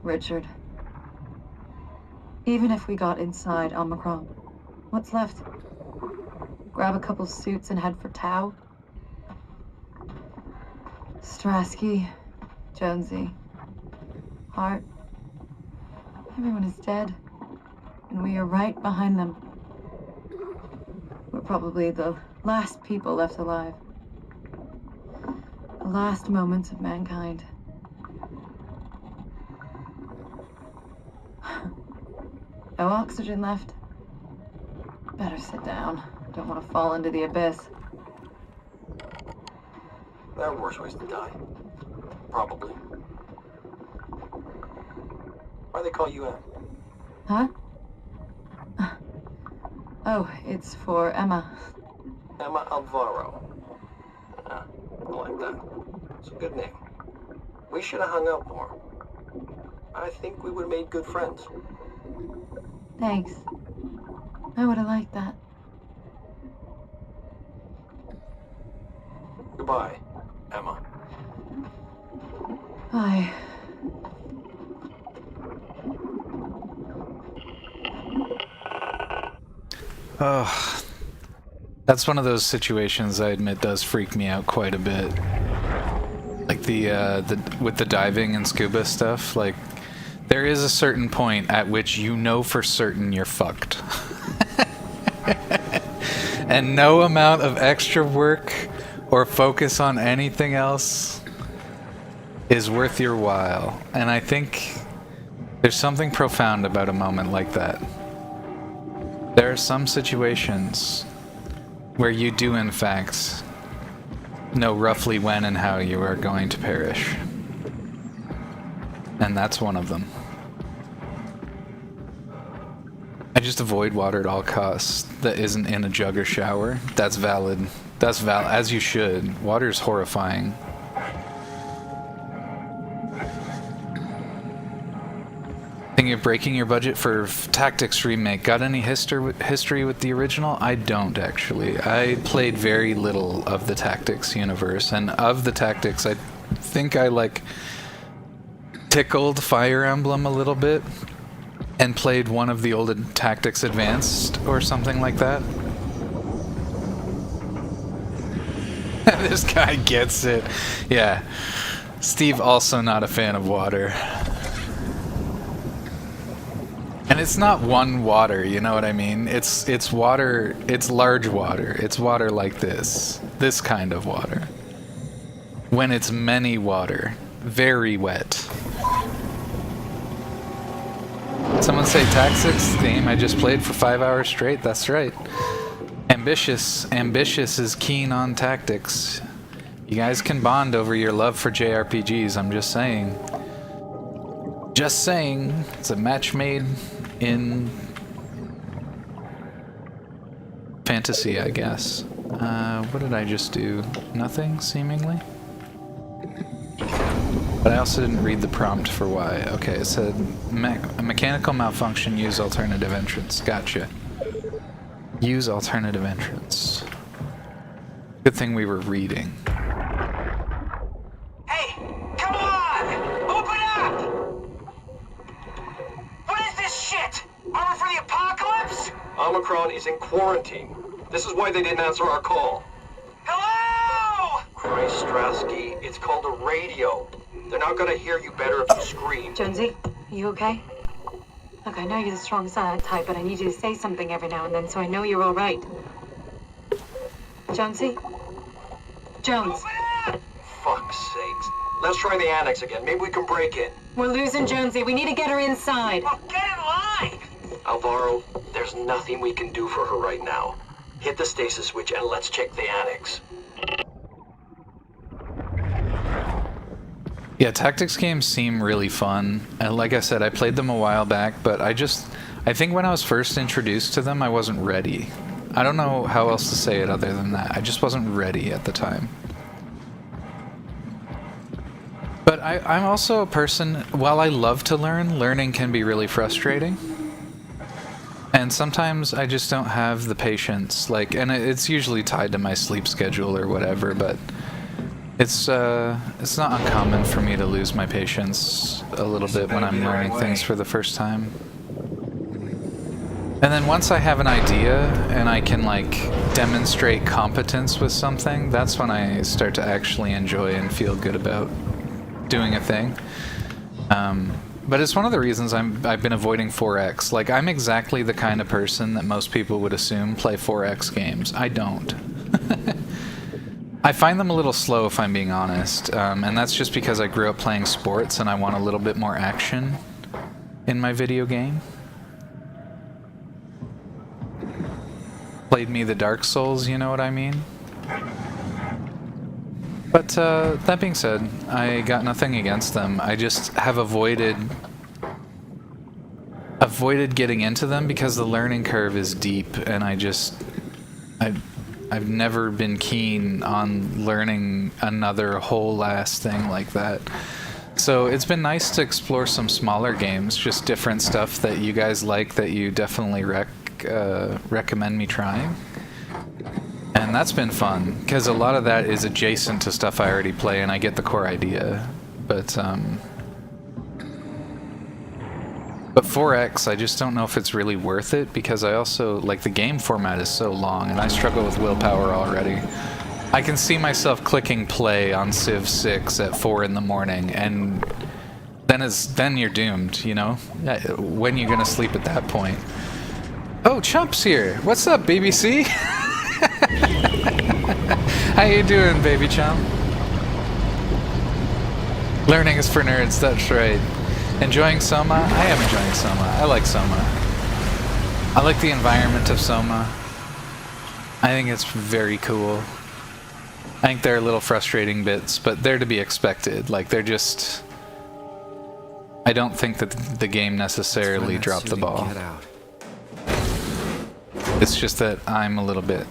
S16: Richard. Even if we got inside Omicron, what's left? Grab a couple suits and head for Tau? Strasky, Jonesy, Hart. Everyone is dead, and we are right behind them. We're probably the last people left alive. The last moments of mankind. No oxygen left. Better sit down. Don't want to fall into the abyss.
S10: There are worse ways to die. Probably. Why they call you Em?
S16: Huh? Oh, it's for Emma.
S10: Emma Alvaro. I like that. It's a good name. We should have hung out more. I think we would have made good friends.
S16: Thanks. I would have liked that.
S10: Goodbye, Emma.
S16: Bye.
S3: Oh, that's one of those situations I admit does freak me out quite a bit. Like the with the diving and scuba stuff, like there is a certain point at which you know for certain you're fucked. And no amount of extra work or focus on anything else is worth your while. And I think there's something profound about a moment like that. There are some situations where you do in fact know roughly when and how you are going to perish. And that's one of them. I just avoid water at all costs that isn't in a jug or shower. That's valid. That's valid, as you should. Water is horrifying. Thinking of breaking your budget for Tactics Remake. Got any history with the original? I don't, actually. I played very little of the Tactics universe, and of the Tactics, I think I, like, tickled Fire Emblem a little bit, and played one of the old Tactics Advanced, or something like that. This guy gets it. Yeah. Steve also not a fan of water. And it's not one water, you know what I mean? It's water, it's large water. It's water like this. This kind of water. When it's many water. Very wet. Someone say Tactics game I just played for 5 hours straight. That's right. Ambitious is keen on tactics. You guys can bond over your love for JRPGs, I'm just saying. Just saying. It's a match made in fantasy, I guess. What did I just do? Nothing, seemingly? But I also didn't read the prompt for why. Okay, it said a mechanical malfunction, use alternative entrance. Gotcha. Use alternative entrance. Good thing we were reading.
S11: Hey, come on! Open up! What is this shit? Armor for the apocalypse?
S10: Omicron is in quarantine. This is why they didn't answer our call.
S11: Hello!
S10: Christ, Strasky, it's called a radio. They're not gonna hear you better if you scream.
S16: Jonesy, are you okay? Look, I know you're the strong silent type, but I need you to say something every now and then so I know you're all right. Jonesy? Jones.
S10: Fuck's sakes. Let's try the annex again. Maybe we can break in.
S16: We're losing Jonesy. We need to get her inside.
S11: Well, get in line!
S10: Alvaro, there's nothing we can do for her right now. Hit the stasis switch and let's check the annex.
S3: Yeah, tactics games seem really fun. And like I said, I played them a while back, but I think when I was first introduced to them, I wasn't ready. I don't know how else to say it other than that. I just wasn't ready at the time. But I'm also a person, while I love to learn, learning can be really frustrating. And sometimes I just don't have the patience, and it's usually tied to my sleep schedule or whatever, but it's not uncommon for me to lose my patience a little bit when I'm learning things for the first time. And then once I have an idea and I can demonstrate competence with something, that's when I start to actually enjoy and feel good about doing a thing. But it's one of the reasons I've been avoiding 4X. I'm exactly the kind of person that most people would assume play 4X games. I don't. I find them a little slow, if I'm being honest, and that's just because I grew up playing sports and I want a little bit more action in my video game. Played me the Dark Souls, you know what I mean? But that being said, I got nothing against them. I just have avoided getting into them because the learning curve is deep, and I've never been keen on learning another whole ass thing like that. So it's been nice to explore some smaller games, just different stuff that you guys like that you definitely recommend me trying. And that's been fun, because a lot of that is adjacent to stuff I already play and I get the core idea. But 4X, I just don't know if it's really worth it, because I also, the game format is so long, and I struggle with willpower already. I can see myself clicking play on Civ 6 at 4 in the morning, and then you're doomed, you know? When you're gonna sleep at that point. Oh, Chump's here! What's up, BBC? How you doing, baby chump? Learning is for nerds, that's right. Enjoying SOMA? I am enjoying SOMA. I like SOMA. I like the environment of SOMA. I think it's very cool. I think there are little frustrating bits, but they're to be expected. They're just... I don't think that the game necessarily dropped the ball. It's just that I'm a little bit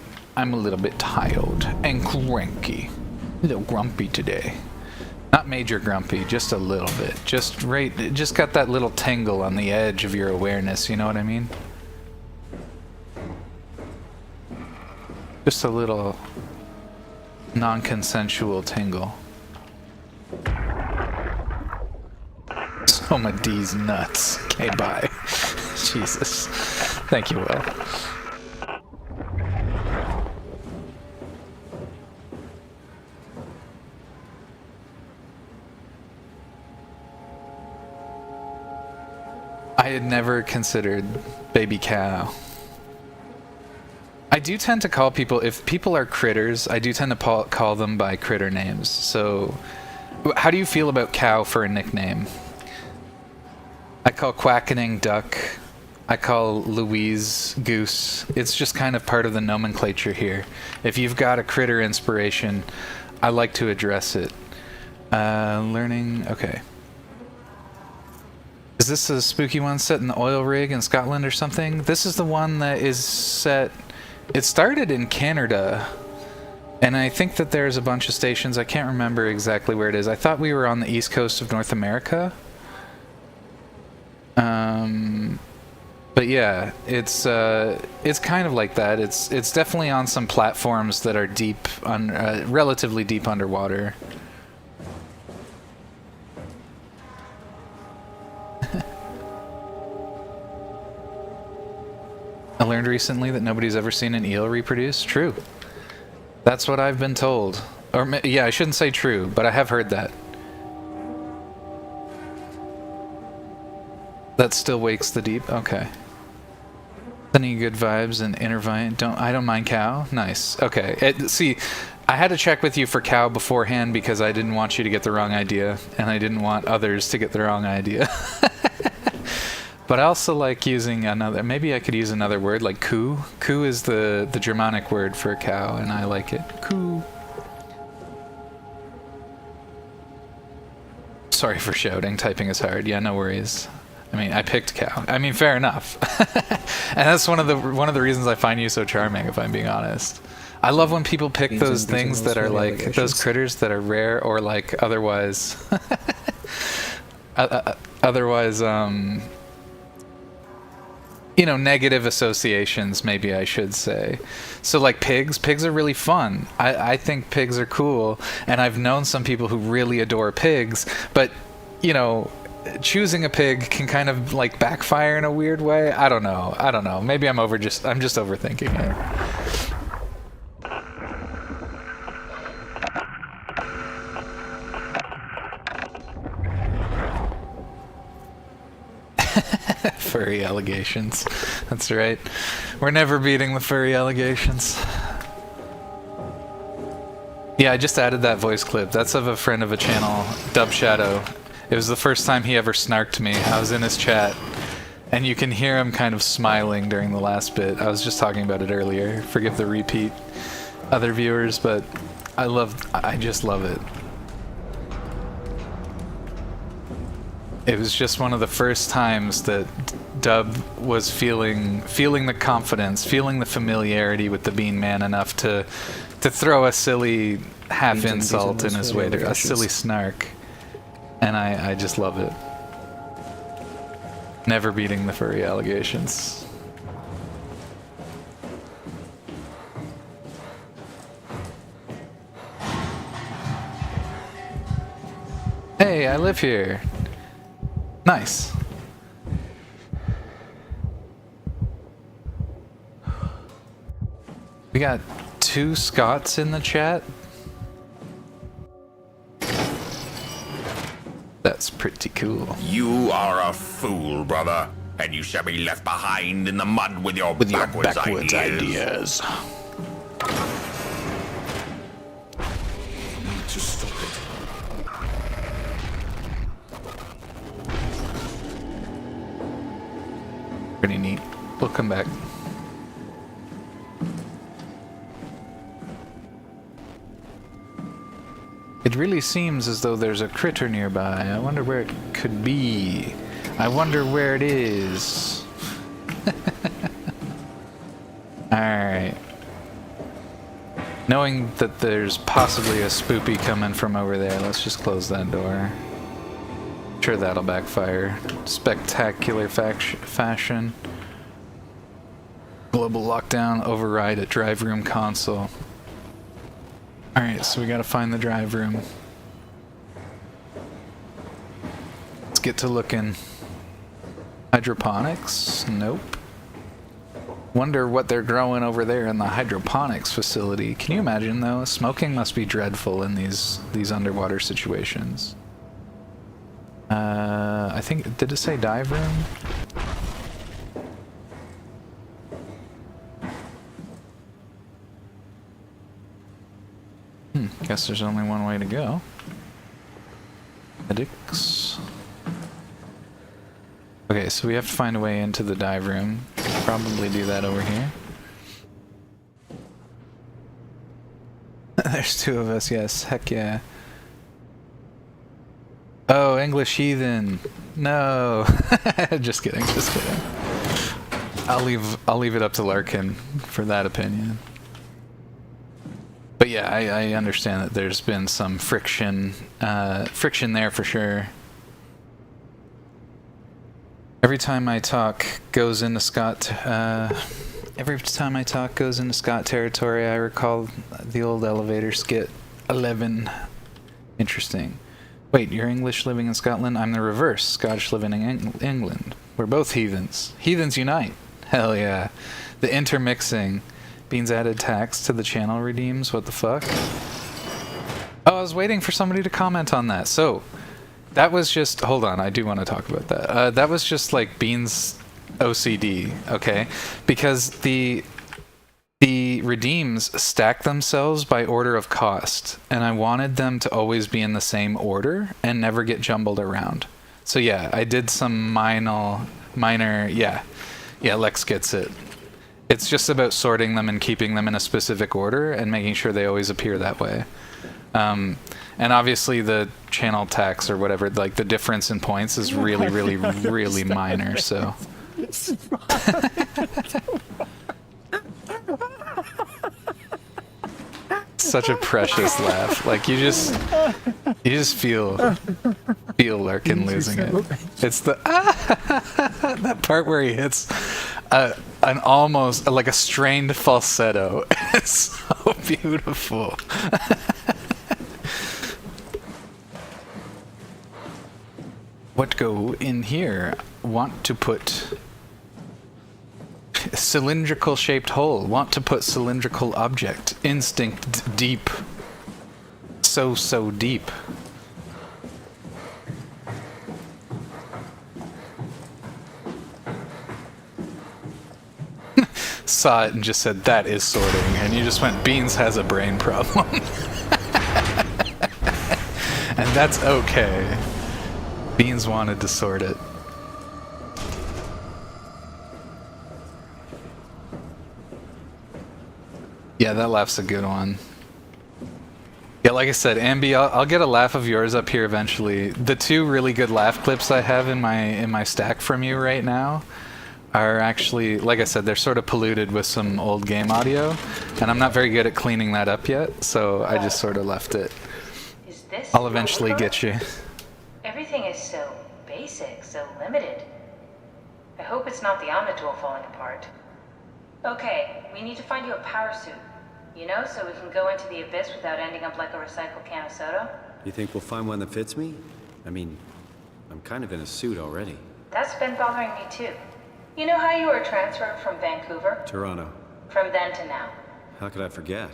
S3: tired and cranky. A little grumpy today. Not major grumpy, just a little bit. Just got that little tingle on the edge of your awareness, you know what I mean? Just a little non-consensual tingle. Soma D's nuts. Okay, bye. Jesus. Thank you, Will. had never considered baby cow. I do tend to call people, if people are critters, I do tend to call them by critter names. So, how do you feel about cow for a nickname? I call Quackening duck. I call Louise goose. It's just kind of part of the nomenclature here. If you've got a critter inspiration, I like to address it. Learning, okay. Is this a spooky one set in the oil rig in Scotland or something? This is the one that is set... It started in Canada, and I think that there's a bunch of stations. I can't remember exactly where it is. I thought we were on the east coast of North America. But yeah, it's kind of like that. It's definitely on some platforms that are deep, relatively deep underwater. I learned recently that nobody's ever seen an eel reproduce. True. That's what I've been told. Or, yeah, I shouldn't say true, but I have heard that. That still wakes the deep? Okay. Sending good vibes and intervine. I don't mind cow. Nice. Okay. See, I had to check with you for cow beforehand because I didn't want you to get the wrong idea, and I didn't want others to get the wrong idea. But I also like using another, maybe I could use another word like coo. Coo is the Germanic word for a cow, and I like it. Coo. Sorry for shouting, typing is hard. Yeah, no worries. I mean, I picked cow. I mean, fair enough. And that's one of the reasons I find you so charming, if I'm being honest. I love when people pick those things that are like, those critters that are rare or like otherwise, you know, negative associations, maybe I should say. So like pigs are really fun. I think pigs are cool, and I've known some people who really adore pigs, but, you know, choosing a pig can kind of like backfire in a weird way. I don't know. Maybe I'm just overthinking it. Furry allegations. That's right. We're never beating the furry allegations. Yeah, I just added that voice clip. That's of a friend of a channel, Dub Shadow. It was the first time he ever snarked me. I was in his chat, and you can hear him kind of smiling during the last bit. I was just talking about it earlier. Forgive the repeat, other viewers, but I just love it. It was just one of the first times that Dub was feeling the confidence, feeling the familiarity with the Bean Man enough to throw a silly half insult in his way, a silly snark. And I just love it. Never beating the furry allegations. Hey, I live here. Nice. We got 2 Scots in the chat. That's pretty cool.
S12: You are a fool, brother, and you shall be left behind in the mud with your backwards ideas. Need to stop it.
S3: Pretty neat. We'll come back. It really seems as though there's a critter nearby. I wonder where it could be. I wonder where it is. Alright. Knowing that there's possibly a spoopy coming from over there, let's just close that door. Sure, that'll backfire. Spectacular fashion. Global lockdown override at drive room console. Alright, so we gotta find the drive room. Let's get to looking. Hydroponics? Nope. Wonder what they're growing over there in the hydroponics facility. Can you imagine though? Smoking must be dreadful in these underwater situations. I think, did it say dive room? Guess there's only one way to go. Medics. Okay, so we have to find a way into the dive room. Probably do that over here. There's two of us, yes. Heck yeah. Oh, English heathen. No. Just kidding, just kidding. I'll leave it up to Larkin for that opinion. But yeah, I understand that there's been some friction there for sure. Every time I talk goes into Scott territory, I recall the old elevator skit 11. Interesting. Wait, you're English living in Scotland? I'm the reverse, Scottish living in England. We're both heathens. Heathens unite. Hell yeah. The intermixing. Beans added tax to the channel redeems. What the fuck? Oh, I was waiting for somebody to comment on that. So, that was just... Hold on, I do want to talk about that. That was just like Beans OCD, okay? Because the redeems stack themselves by order of cost, and I wanted them to always be in the same order and never get jumbled around. So yeah, I did some minor, yeah, Lex gets it. It's just about sorting them and keeping them in a specific order and making sure they always appear that way. And obviously the channel tax or whatever, like the difference in points is really, really, really minor, so... Such a precious laugh. Like you just feel Larkin losing it. It's the that part where he hits an almost like a strained falsetto. It's so beautiful. What go in here? Want to put cylindrical shaped hole. Want to put cylindrical object. Instinct deep. So deep. Saw it and just said, that is sorting. And you just went, Beans has a brain problem. And that's okay. Beans wanted to sort it. Yeah, that laugh's a good one. Yeah, like I said, Ambi, I'll get a laugh of yours up here eventually. The two really good laugh clips I have in my stack from you right now are actually, like I said, they're sort of polluted with some old game audio, and I'm not very good at cleaning that up yet, so I just sort of left it.
S5: Is this
S3: I'll eventually get you.
S5: Everything is so basic, so limited. I hope it's not the Omnitool falling apart. Okay, we need to find you a power suit. You know, so we can go into the abyss without ending up like a recycled can of soda.
S4: You think we'll find one that fits me? I mean, I'm kind of in a suit already.
S5: That's been bothering me too. You know how you were transferred from Vancouver?
S4: Toronto.
S5: From then to now.
S4: How could I forget?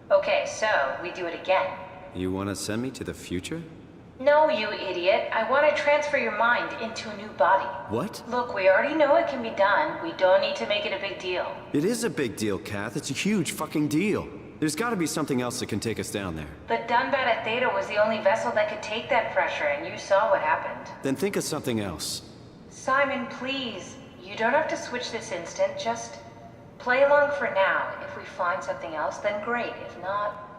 S5: Okay, so we do it again.
S4: You want to send me to the future?
S5: No, you idiot. I want to transfer your mind into a new body.
S4: What?
S5: Look, we already know it can be done. We don't need to make it a big deal.
S4: It is a big deal, Kath. It's a huge fucking deal. There's got to be something else that can take us down there.
S5: But Dunbat at Theta was the only vessel that could take that pressure, and you saw what happened.
S4: Then think of something else.
S5: Simon, please. You don't have to switch this instant. Just play along for now. If we find something else, then great. If not...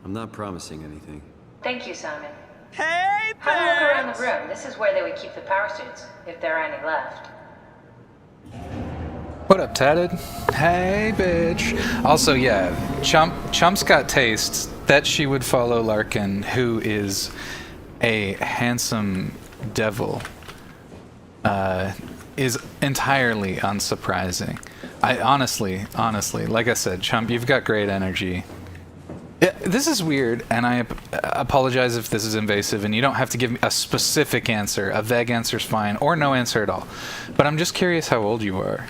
S4: I'm not promising anything.
S5: Thank you, Simon.
S6: Hey,
S5: Have a look around the room. This is where they would keep the power suits, if there are any left.
S3: What up, Tatted? Hey, bitch. Also, yeah, Chump's got taste that she would follow Larkin, who is a handsome devil, is entirely unsurprising. I honestly, like I said, Chump, you've got great energy. This is weird, and I apologize if this is invasive, and you don't have to give me a specific answer. A vague answer is fine, or no answer at all. But I'm just curious how old you are.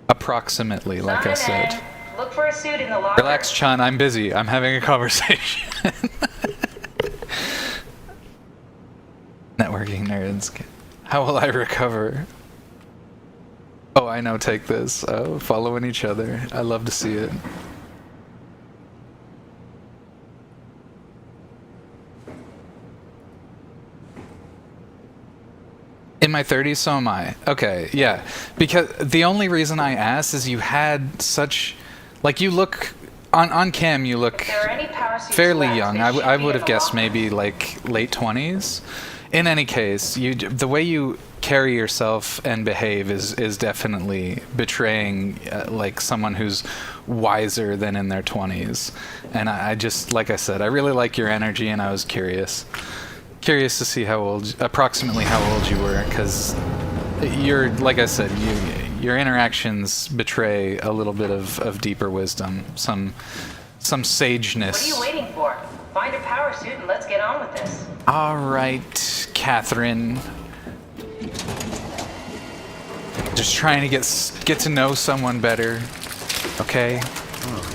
S3: Approximately, like I said.
S5: Look for a suit in the locker.
S3: Relax, Chun, I'm busy. I'm having a conversation. Networking nerds. How will I recover? Oh, I know, take this. Oh, following each other. I love to see it. my 30s, so am I. Okay, yeah. Because the only reason I asked is you had such... Like, you look... On cam, you look fairly young. I would have guessed maybe, like, late 20s. In any case, the way you carry yourself and behave is definitely betraying, like, someone who's wiser than in their 20s. And I just, like I said, I really like your energy, and I was curious to see approximately how old you were, because you're, like I said, your interactions betray a little bit of deeper wisdom, some sageness.
S5: What are you waiting for? Find a power suit and let's get on with this.
S3: All right, Catherine. Just trying to get to know someone better. Okay.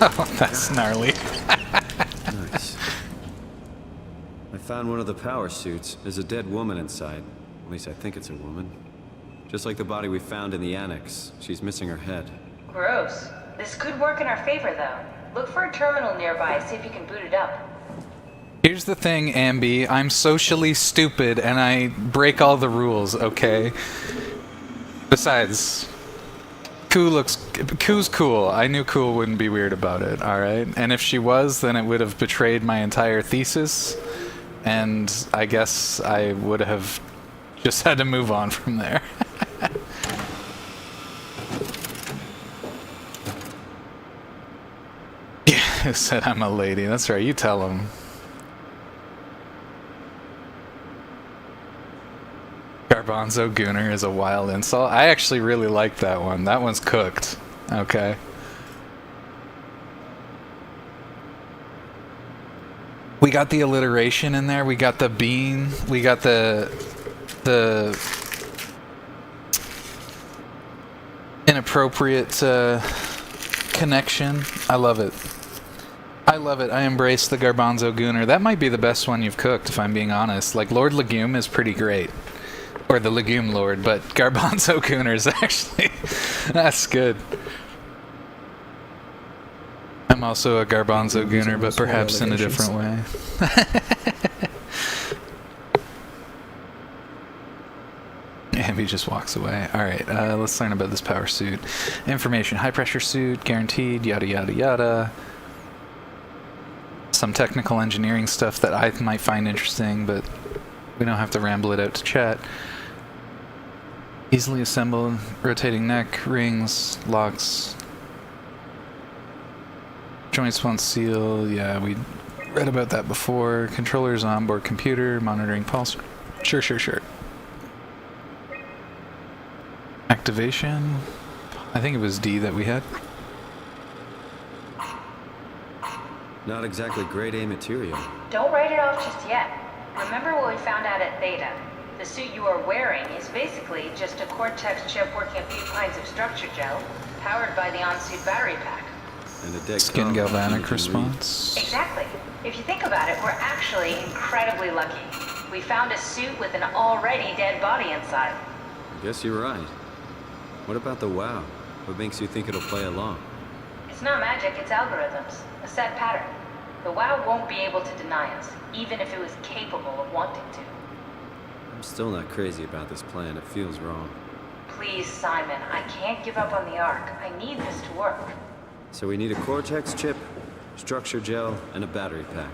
S3: Oh, that's gnarly.
S4: Nice. I found one of the power suits. There's a dead woman inside. At least I think it's a woman. Just like the body we found in the annex. She's missing her head.
S5: Gross. This could work in our favor, though. Look for a terminal nearby, see if you can boot it up.
S3: Here's the thing, Ambi. I'm socially stupid, and I break all the rules, okay? Besides, Koo's cool. I knew Koo wouldn't be weird about it, alright? And if she was, then it would have betrayed my entire thesis, and I guess I would have just had to move on from there. Yeah, who said I'm a lady? That's right, you tell him. Garbanzo Gooner is a wild insult. I actually really like that one. That one's cooked. Okay. We got the alliteration in there. We got the bean. We got the inappropriate connection. I love it. I love it. I embrace the Garbanzo Gooner. That might be the best one you've cooked, if I'm being honest. Like, Lord Legume is pretty great. Or the Legume Lord, but Garbanzo Gooner is actually... that's good. I'm also a Garbanzo Gooner, but perhaps in a different way. And he just walks away. Alright, let's learn about this power suit. Information, high pressure suit, guaranteed, yada yada yada. Some technical engineering stuff that I might find interesting, but we don't have to ramble it out to chat. Easily assembled, rotating neck, rings, locks. Joints won't seal, yeah, we read about that before. Controllers, onboard computer, monitoring pulse. Sure. Activation. I think it was D that we had.
S4: Not exactly grade A material.
S5: Don't write it off just yet. Remember what we found out at Theta? The suit you are wearing is basically just a Cortex chip working a few pints of structure gel, powered by the on-suit battery pack.
S4: And a dead
S3: skin galvanic response.
S5: Exactly. If you think about it, we're actually incredibly lucky. We found a suit with an already dead body inside.
S4: I guess you're right. What about the WoW? What makes you think it'll play along?
S5: It's not magic, it's algorithms. A set pattern. The WoW won't be able to deny us, even if it was capable of wanting to.
S4: I'm still not crazy about this plan. It feels wrong.
S5: Please, Simon, I can't give up on the Ark. I need this to work.
S4: So we need a Cortex chip, structure gel, and a battery pack.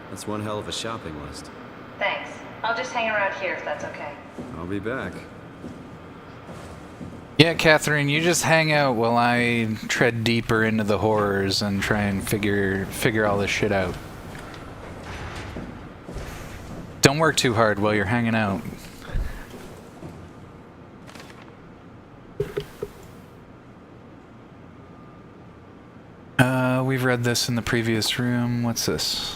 S4: That's one hell of a shopping list.
S5: Thanks. I'll just hang around here if that's okay.
S4: I'll be back.
S3: Yeah, Catherine, you just hang out while I tread deeper into the horrors and try and figure all this shit out. Don't work too hard while you're hanging out. We've read this in the previous room. What's this?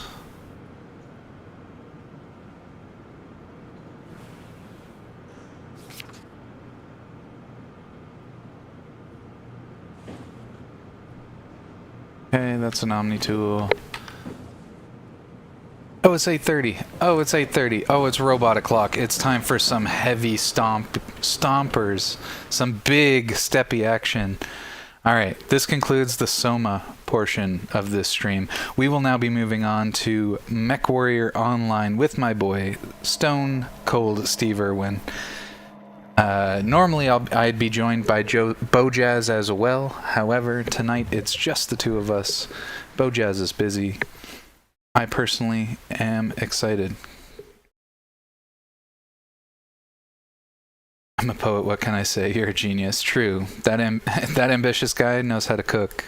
S3: Okay, that's an Omni tool. Oh, it's 8:30. Oh, it's 8:30. Oh, it's robot o'clock. It's time for some heavy stompers. Some big steppy action. Alright, this concludes the SOMA portion of this stream. We will now be moving on to MechWarrior Online with my boy, Stone Cold Steve Irwin. Normally I'd be joined by Bojazz as well. However, tonight it's just the two of us. Bojazz is busy. I personally am excited. I'm a poet, what can I say? You're a genius. True. That ambitious guy knows how to cook.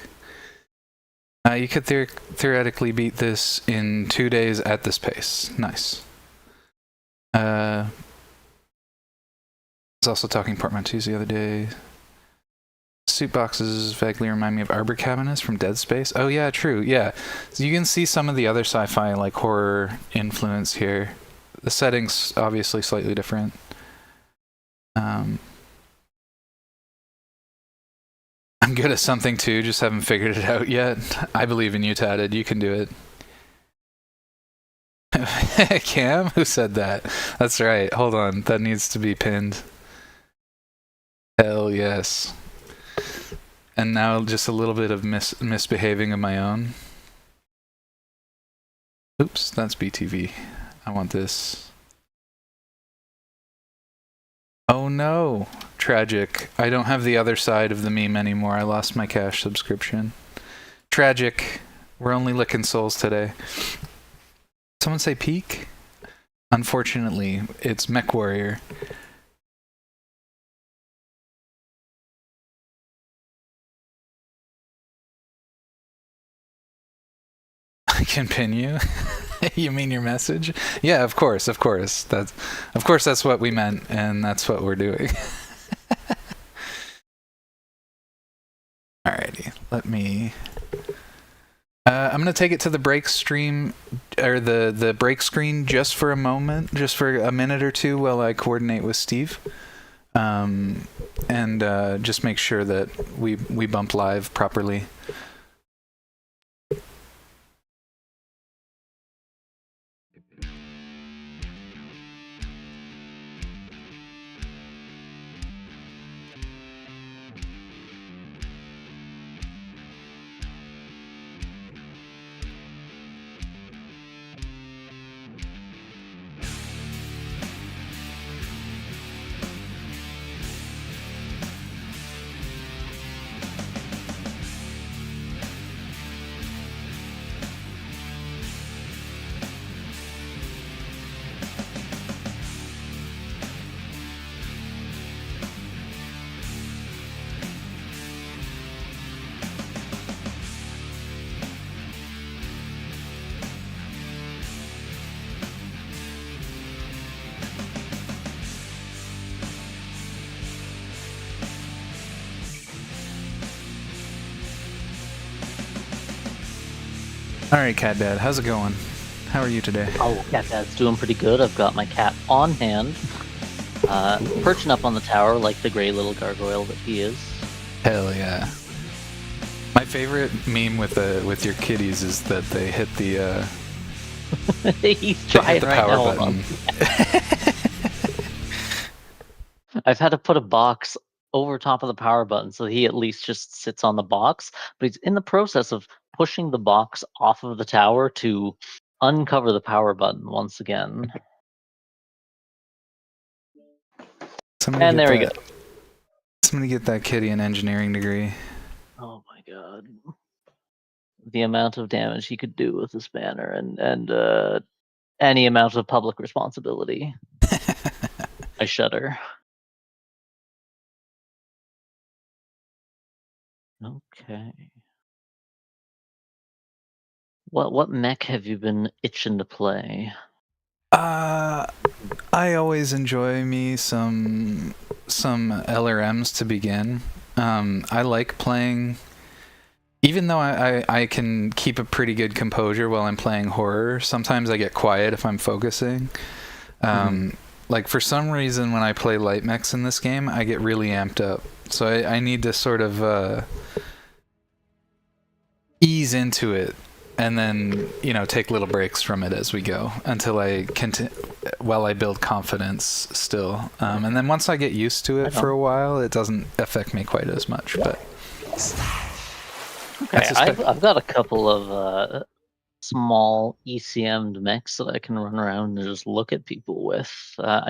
S3: You could theoretically beat this in 2 days at this pace. Nice. I was also talking portmanteaus the other day. Suit boxes vaguely remind me of Arbor Cabinets from Dead Space. Oh yeah, true, yeah. So you can see some of the other sci-fi, like, horror influence here. The setting's obviously slightly different. I'm good at something too, just haven't figured it out yet. I believe in you, Tatted. You can do it. Cam? Who said that? That's right. Hold on. That needs to be pinned. Hell yes. And now just a little bit of misbehaving of my own. Oops, that's BTV. I want this. Oh no. Tragic. I don't have the other side of the meme anymore. I lost my cash subscription. Tragic. We're only licking souls today. Someone say peak? Unfortunately, it's Mech Warrior. I can pin you. You mean your message? Yeah, of course. That's what we meant, and that's what we're doing. Alrighty, let me. I'm gonna take it to the break stream, or the break screen, just for a moment, just for a minute or two, while I coordinate with Steve, and just make sure that we bump live properly. Alright, Cat Dad, how's it going? How are you today?
S17: Oh, Cat Dad's doing pretty good. I've got my cat on hand, perching up on the tower like the gray little gargoyle that he is.
S3: Hell yeah. My favorite meme with your kitties is that they hit the
S17: He's trying
S3: the
S17: right
S3: power
S17: now.
S3: button.
S17: I've had to put a box over top of the power button so he at least just sits on the box, but he's in the process of pushing the box off of the tower to uncover the power button once again. And there we go.
S3: Somebody get that kitty an engineering degree.
S17: Oh my god. The amount of damage he could do with this banner and any amount of public responsibility. I shudder. Okay. What mech have you been itching to play?
S3: I always enjoy me some LRMs to begin. I like playing, even though I can keep a pretty good composure while I'm playing horror. Sometimes I get quiet if I'm focusing. Like, for some reason, when I play light mechs in this game, I get really amped up. So I need to sort of ease into it, and then, take little breaks from it as we go until while I build confidence still. And then once I get used to it for a while, it doesn't affect me quite as much. But
S17: okay, I've got a couple of small ECM'd mechs that I can run around and just look at people with.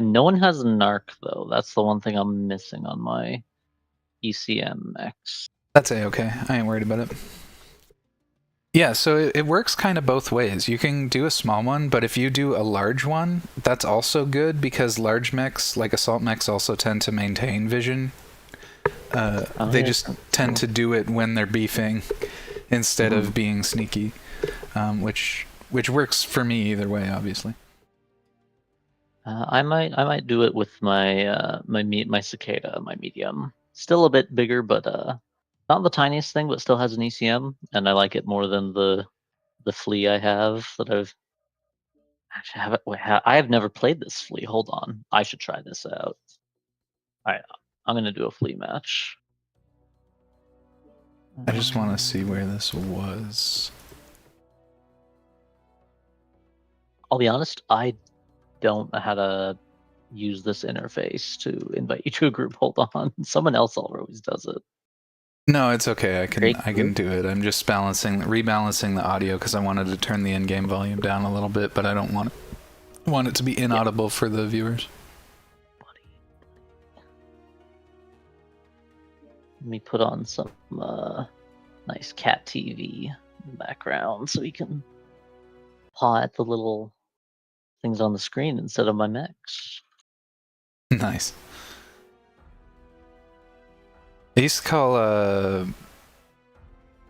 S17: No one has a narc though. That's the one thing I'm missing on my ECM mechs.
S3: That's okay. I ain't worried about it. Yeah, so it works kind of both ways. You can do a small one, but if you do a large one, that's also good because large mechs, like assault mechs, also tend to maintain vision. They just tend to do it when they're beefing instead of being sneaky, which works for me either way, obviously.
S17: I might do it with my my cicada, my medium. Still a bit bigger, but not the tiniest thing, but still has an ECM, and I like it more than the flea I have that I've actually I have never played this flea. Hold on, I should try this out. All right, I'm gonna do a flea match.
S3: I just want to see where this was.
S17: I'll be honest, I don't know how to use this interface to invite you to a group. Hold on, someone else always does it.
S3: No, it's okay. I can do it. I'm just rebalancing the audio because I wanted to turn the in-game volume down a little bit, but I don't want it to be inaudible for the viewers.
S17: Let me put on some nice cat TV in the background so we can paw at the little things on the screen instead of my mechs.
S3: Nice. I used to call,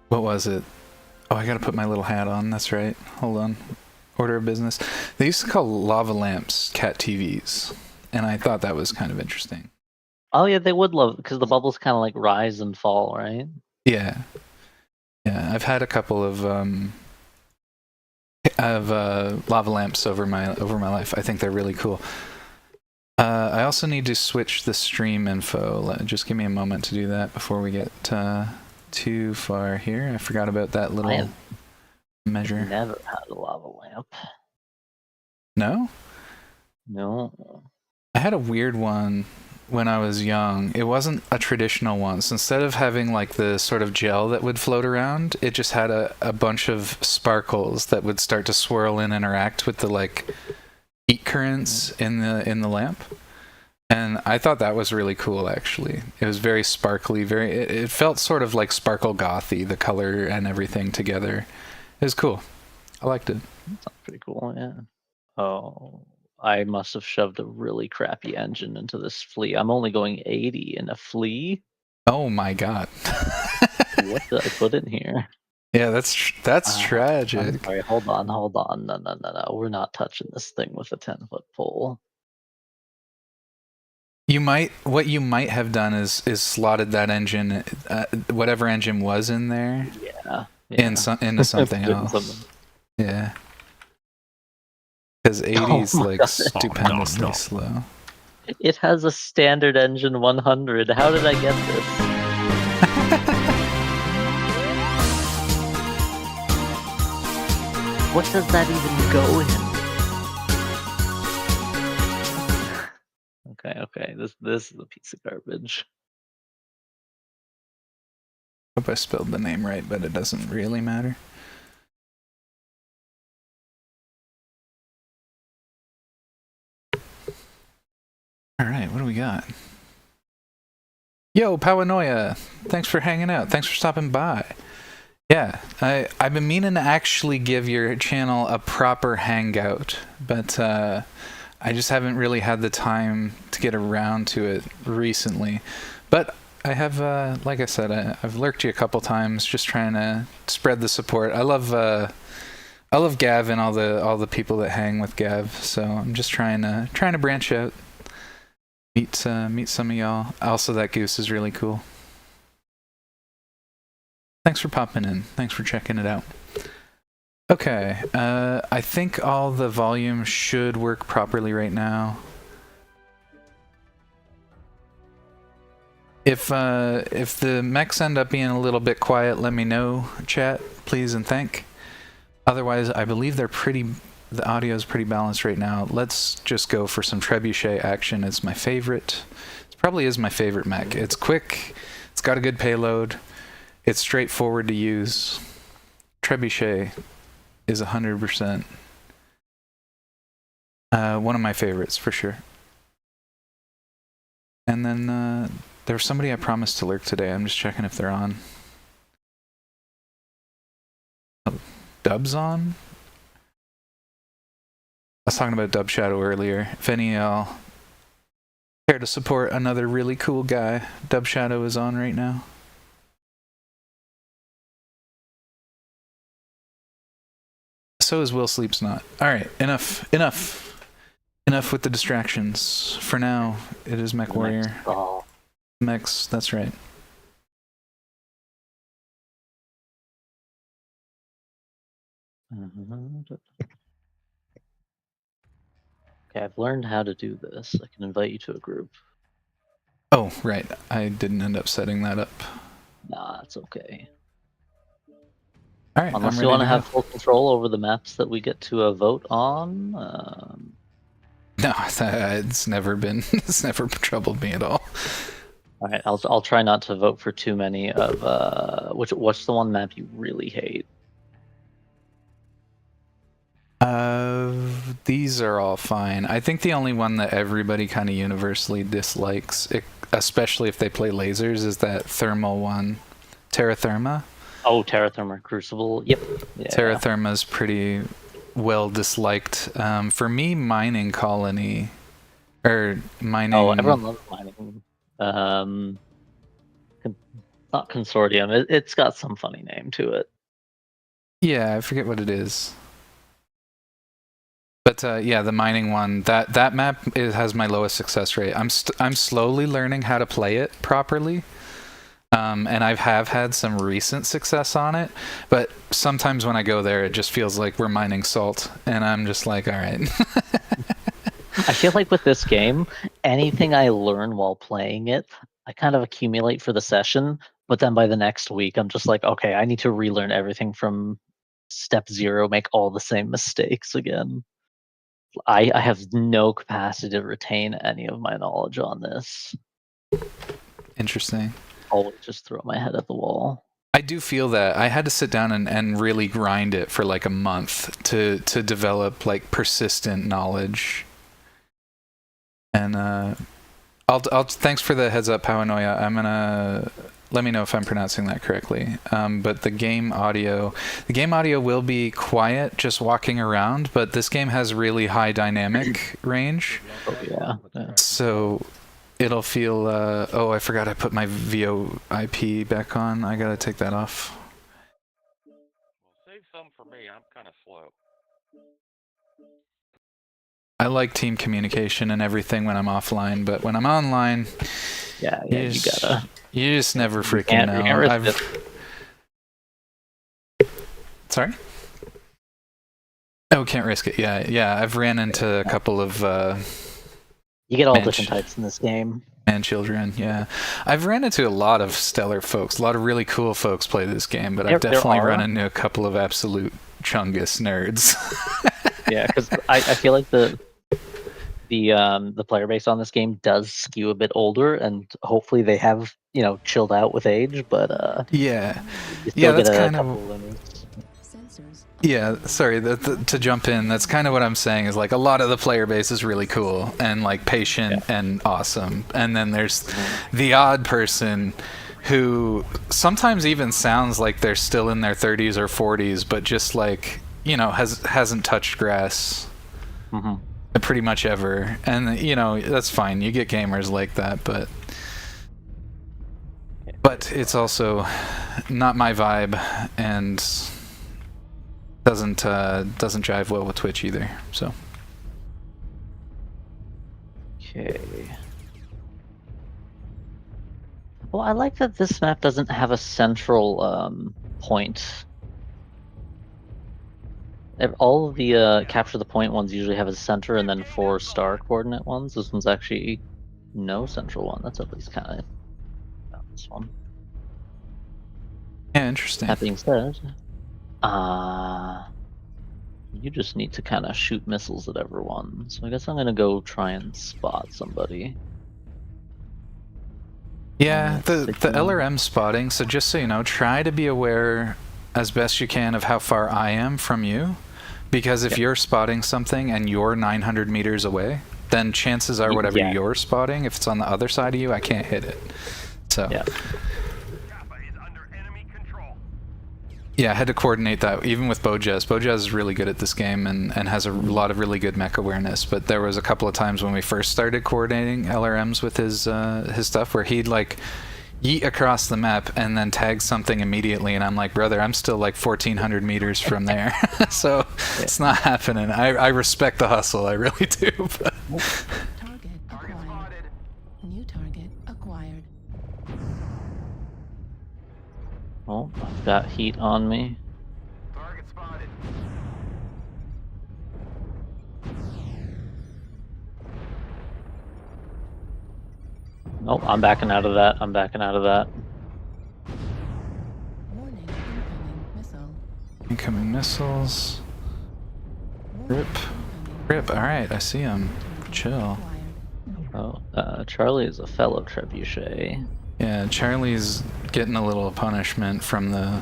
S3: what was it? Oh, I gotta put my little hat on, that's right. Hold on. Order of business. They used to call lava lamps cat TVs, and I thought that was kind of interesting.
S17: Oh yeah, they would love, because the bubbles kind of like rise and fall, right?
S3: Yeah. Yeah, I've had a couple of lava lamps over my life. I think they're really cool. I also need to switch the stream info. Just give me a moment to do that before we get too far here. I forgot about that little measure.
S17: Never had a lava lamp.
S3: No?
S17: No.
S3: I had a weird one when I was young. It wasn't a traditional one. So instead of having like the sort of gel that would float around, it just had a bunch of sparkles that would start to swirl and interact with the like heat currents in the lamp, and I thought that was really cool. Actually, it was very sparkly. It felt sort of like sparkle gothy, the color and everything together. It was cool. I liked it.
S17: Sounds pretty cool. Yeah. Oh, I must have shoved a really crappy engine into this flea. I'm only going 80 in a flea.
S3: Oh my god.
S17: What did I put in here?
S3: Yeah, that's tragic.
S17: I'm sorry, hold on. No. We're not touching this thing with a 10-foot pole.
S3: What you might have done is slotted that engine, whatever engine was in there, into something else. Yeah. Because 80's like stupendously slow.
S17: It has a standard engine 100. How did I get this? What does that even go in? Okay. This is a piece of garbage.
S3: Hope I spelled the name right, but it doesn't really matter. Alright, what do we got? Yo, Powanoia! Thanks for hanging out. Thanks for stopping by. Yeah, I've been meaning to actually give your channel a proper hangout, but I just haven't really had the time to get around to it recently. But I have, like I said, I've lurked you a couple times, just trying to spread the support. I love Gav and all the people that hang with Gav, so I'm just trying to branch out, meet some of y'all. Also, that goose is really cool. Thanks for popping in. Thanks for checking it out. Okay, I think all the volume should work properly right now. If the mechs end up being a little bit quiet, let me know, chat, please and thank. Otherwise, I believe the audio is pretty balanced right now. Let's just go for some trebuchet action. It's my favorite. It probably is my favorite mech. It's quick. It's got a good payload. It's straightforward to use. Trebuchet is 100% one of my favorites for sure. And then there was somebody I promised to lurk today. I'm just checking if they're on. Oh, Dub's on? I was talking about Dub Shadow earlier. If any of y'all care to support another really cool guy, Dub Shadow is on right now. So is Will Sleep's not. Alright, enough with the distractions. For now, it is Mech Warrior. Mechs, that's right.
S17: Okay, I've learned how to do this. I can invite you to a group.
S3: Oh, right. I didn't end up setting that up.
S17: Nah, it's okay.
S3: Alright,
S17: unless you want to have full control over the maps that we get to vote on.
S3: No, it's never troubled me at all.
S17: All right, I'll try not to vote for too many of what's the one map you really hate?
S3: These are all fine. I think the only one that everybody kind of universally dislikes, especially if they play lasers, is that thermal one, Terra Therma.
S17: Oh, Terra Therma Crucible. Yep. Yeah.
S3: Terra Therma's pretty well disliked. For me, Mining Colony, or Mining.
S17: Oh, everyone loves Mining. Not Consortium. It's got some funny name to it.
S3: Yeah, I forget what it is. But yeah, the mining one, that map has my lowest success rate. I'm slowly learning how to play it properly, and I have had some recent success on it. But sometimes when I go there, it just feels like we're mining salt, and I'm just like, all right.
S17: I feel like with this game, anything I learn while playing it, I kind of accumulate for the session. But then by the next week, I'm just like, okay, I need to relearn everything from step 0, make all the same mistakes again. I have no capacity to retain any of my knowledge on this.
S3: Interesting.
S17: Always just throw my head at the wall.
S3: I do feel that. I had to sit down and really grind it for like a month to develop like persistent knowledge. And I'll thanks for the heads up, Paranoia. I'm gonna let me know if I'm pronouncing that correctly. But the game audio will be quiet, just walking around. But this game has really high dynamic range.
S17: Oh yeah.
S3: So it'll feel. Oh, I forgot I put my VoIP back on. I gotta take that off.
S18: Well, save some for me. I'm kind of slow.
S3: I like team communication and everything when I'm offline, but when I'm online,
S17: yeah, you gotta.
S3: You just never freaking know. Sorry? Oh, can't risk it. Yeah. I've ran into a couple of.
S17: You get all different types in this game.
S3: And children, yeah. I've ran into a lot of stellar folks. A lot of really cool folks play this game, but I've definitely run into a couple of absolute chungus nerds.
S17: Yeah, because I feel like the player base on this game does skew a bit older, and hopefully they have chilled out with age. But
S3: yeah,
S17: that's
S3: kind of. Yeah, sorry, to jump in, that's kind of what I'm saying, is like a lot of the player base is really cool and like patient and awesome. And then there's the odd person who sometimes even sounds like they're still in their 30s or 40s, but just like, hasn't touched grass pretty much ever. And, that's fine. You get gamers like that, but it's also not my vibe, and doesn't jive well with Twitch either. So
S17: okay. Well, I like that this map doesn't have a central point. All of the capture the point ones usually have a center and then 4 star coordinate ones. This one's actually no central one. That's at least kind of this one.
S3: Yeah, interesting.
S17: That being said, you just need to kind of shoot missiles at everyone. So I guess I'm gonna go try and spot somebody.
S3: Yeah, the LRM spotting. So just so you know, try to be aware as best you can of how far I am from you. because if you're spotting something and you're 900 meters away, then chances are whatever you're spotting, if it's on the other side of you, I can't hit it. So yeah, I had to coordinate that even with Bojez. Bojez is really good at this game and has a lot of really good mech awareness, but there was a couple of times when we first started coordinating LRMs with his stuff where he'd like yeet across the map and then tag something immediately, and I'm like, brother, I'm still like 1,400 meters from there. So it's not happening. I respect the hustle, I really do. But
S19: Target acquired. New target acquired.
S17: Oh, I've got heat on me.
S11: Target spotted.
S17: Nope, I'm backing out of that. I'm backing out of that.
S19: Warning, incoming missile.
S3: incoming missiles. Rip. Rip, alright, I see him. Chill.
S17: Oh, Charlie is a fellow trebuchet.
S3: Yeah, Charlie's getting a little punishment from the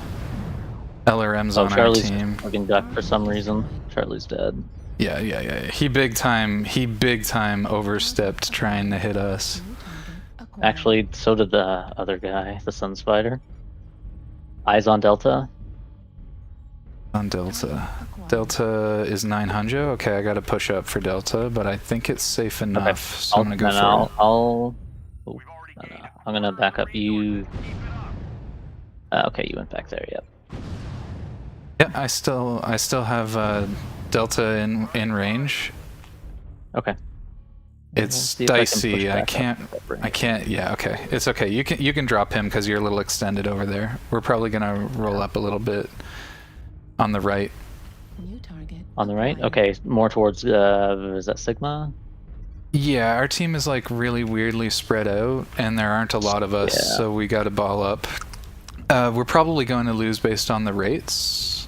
S3: LRMs on
S17: Charlie's
S3: our team.
S17: Fucking duck for some reason. Charlie's dead.
S3: Yeah. He big time overstepped trying to hit us.
S17: Actually, so did the other guy, the Sun Spider. Eyes on Delta.
S3: On Delta. Delta is 900. Okay, I gotta push up for Delta, but I think it's safe enough, so I'm gonna go for it.
S17: I'm gonna back up you. Okay, you went back there. Yep.
S3: Yeah, I still have Delta in range.
S17: Okay.
S3: It's dicey. I can't. Yeah, okay. It's okay. You can drop him because you're a little extended over there. We're probably gonna roll up a little bit on the right.
S19: New target.
S17: On the right? Okay, more towards is that Sigma?
S3: Yeah, our team is like really weirdly spread out, and there aren't a lot of us, so we got to ball up. We're probably going to lose based on the rates.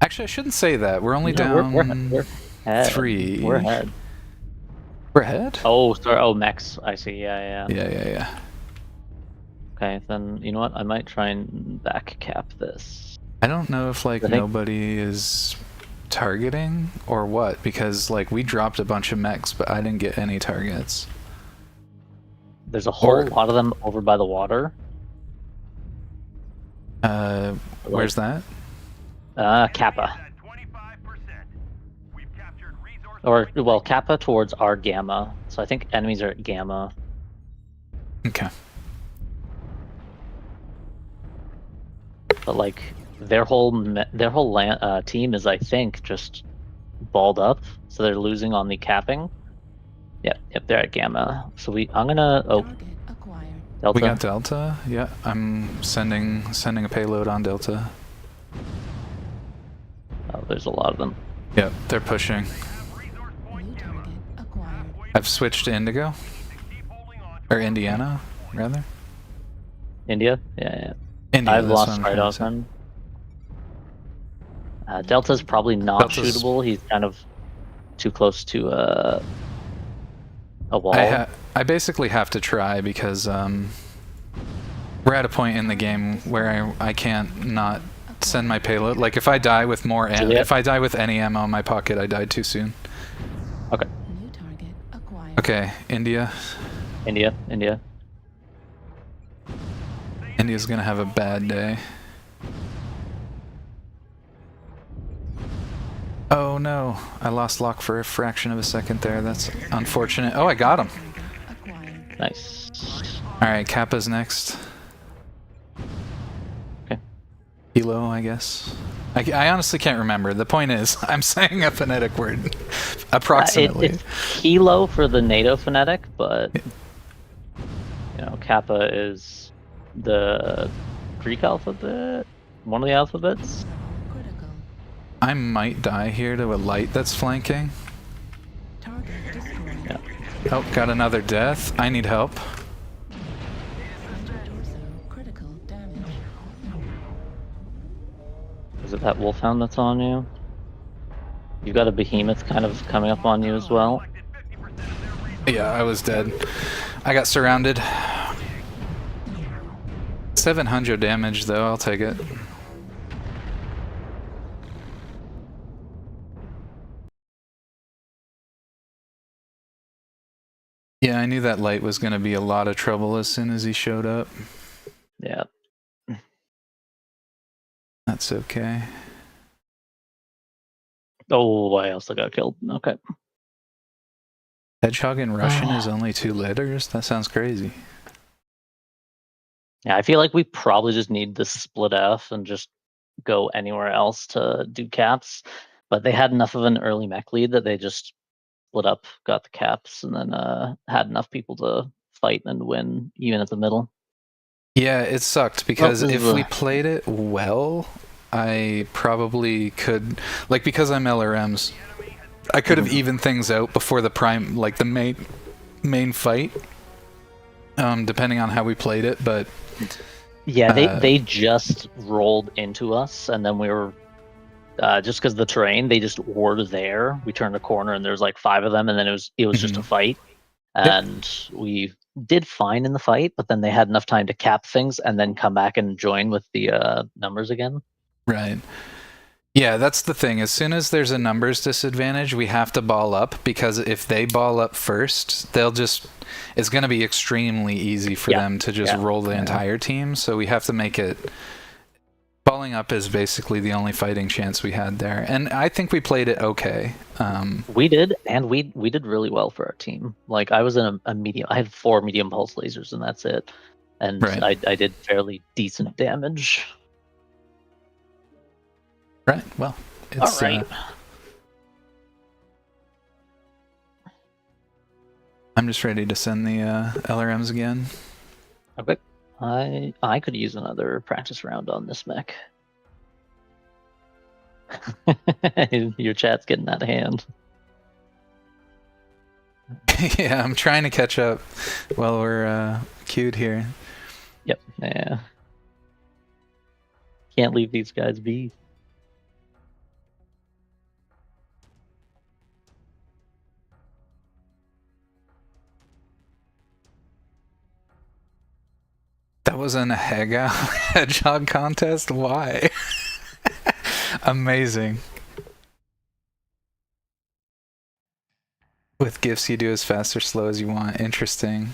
S3: Actually, I shouldn't say that. We're only down
S17: we're ahead.
S3: 3.
S17: We're ahead.
S3: We're ahead?
S17: Oh, sorry. Oh, Max. I see. Yeah.
S3: Yeah.
S17: Okay, then you know what? I might try and back cap this.
S3: I don't know if like nobody is targeting or what, because like we dropped a bunch of mechs, but I didn't get any targets.
S17: There's a whole lot of them over by the water.
S3: Where's that?
S17: Kappa. Or, well, Kappa towards our Gamma. So I think enemies are at Gamma.
S3: Okay.
S17: But like their whole team is, I think, just balled up, so they're losing on the capping. Yep, they're at Gamma. So I'm gonna Delta.
S3: We got Delta. Yeah, I'm sending a payload on Delta.
S17: Oh, there's a lot of them.
S3: Yep, they're pushing. I've switched to Indigo. Or Indiana, rather.
S17: India? Yeah.
S3: India,
S17: I've lost right off him. Delta's probably not shootable. He's kind of too close to a wall.
S3: I basically have to try because we're at a point in the game where I can't not send my payload. Like if I die with if I die with any ammo in my pocket, I died too soon.
S17: Okay.
S3: Okay, India. India's gonna have a bad day. Oh no, I lost lock for a fraction of a second there. That's unfortunate. Oh, I got him.
S17: Nice.
S3: Alright, Kappa's next.
S17: Okay.
S3: Kilo, I guess. I honestly can't remember. The point is, I'm saying a phonetic word. Approximately.
S17: It's Kilo for the NATO phonetic, but you know, Kappa is the Greek alphabet, one of the alphabets.
S3: I might die here to a light that's flanking.
S17: Yeah.
S3: Oh, got another death. I need help.
S17: Is it that wolfhound that's on you? You've got a behemoth kind of coming up on you as well.
S3: Yeah, I was dead. I got surrounded. 700 damage though, I'll take it. Yeah, I knew that light was going to be a lot of trouble as soon as he showed up.
S17: Yeah.
S3: That's okay.
S17: Oh, I also got killed. Okay.
S3: Hedgehog in Russian is only 2 letters? That sounds crazy.
S17: Yeah, I feel like we probably just need this split F and just go anywhere else to do caps. But they had enough of an early mech lead that they just split up, got the caps, and then had enough people to fight and win even at the middle.
S3: Yeah, it sucked because if we played it well, I probably could, like, because I'm LRMs, I could have evened things out before the prime, like the main fight, depending on how we played it. But
S17: yeah, they just rolled into us, and then we were just because the terrain, they just were there. We turned a corner, and there's like 5 of them, and then it was just a fight, and we did fine in the fight, but then they had enough time to cap things and then come back and join with the numbers again.
S3: Right. Yeah, that's the thing. As soon as there's a numbers disadvantage, we have to ball up, because if they ball up first, it's going to be extremely easy for them to just roll the entire team. So we have to make it. Balling up is basically the only fighting chance we had there, and I think we played it okay.
S17: We did, and we did really well for our team. Like, I was in a medium. I had 4 medium pulse lasers, and that's it. And I did fairly decent damage.
S3: Right. Well, it's
S17: all right.
S3: I'm just ready to send the LRMs again.
S17: Okay. I could use another practice round on this mech. Your chat's getting out of hand.
S3: Yeah, I'm trying to catch up while we're queued here.
S17: Yep. Yeah. Can't leave these guys be.
S3: That was an Hega hedgehog contest? Why? Amazing. With gifts, you do as fast or slow as you want. Interesting.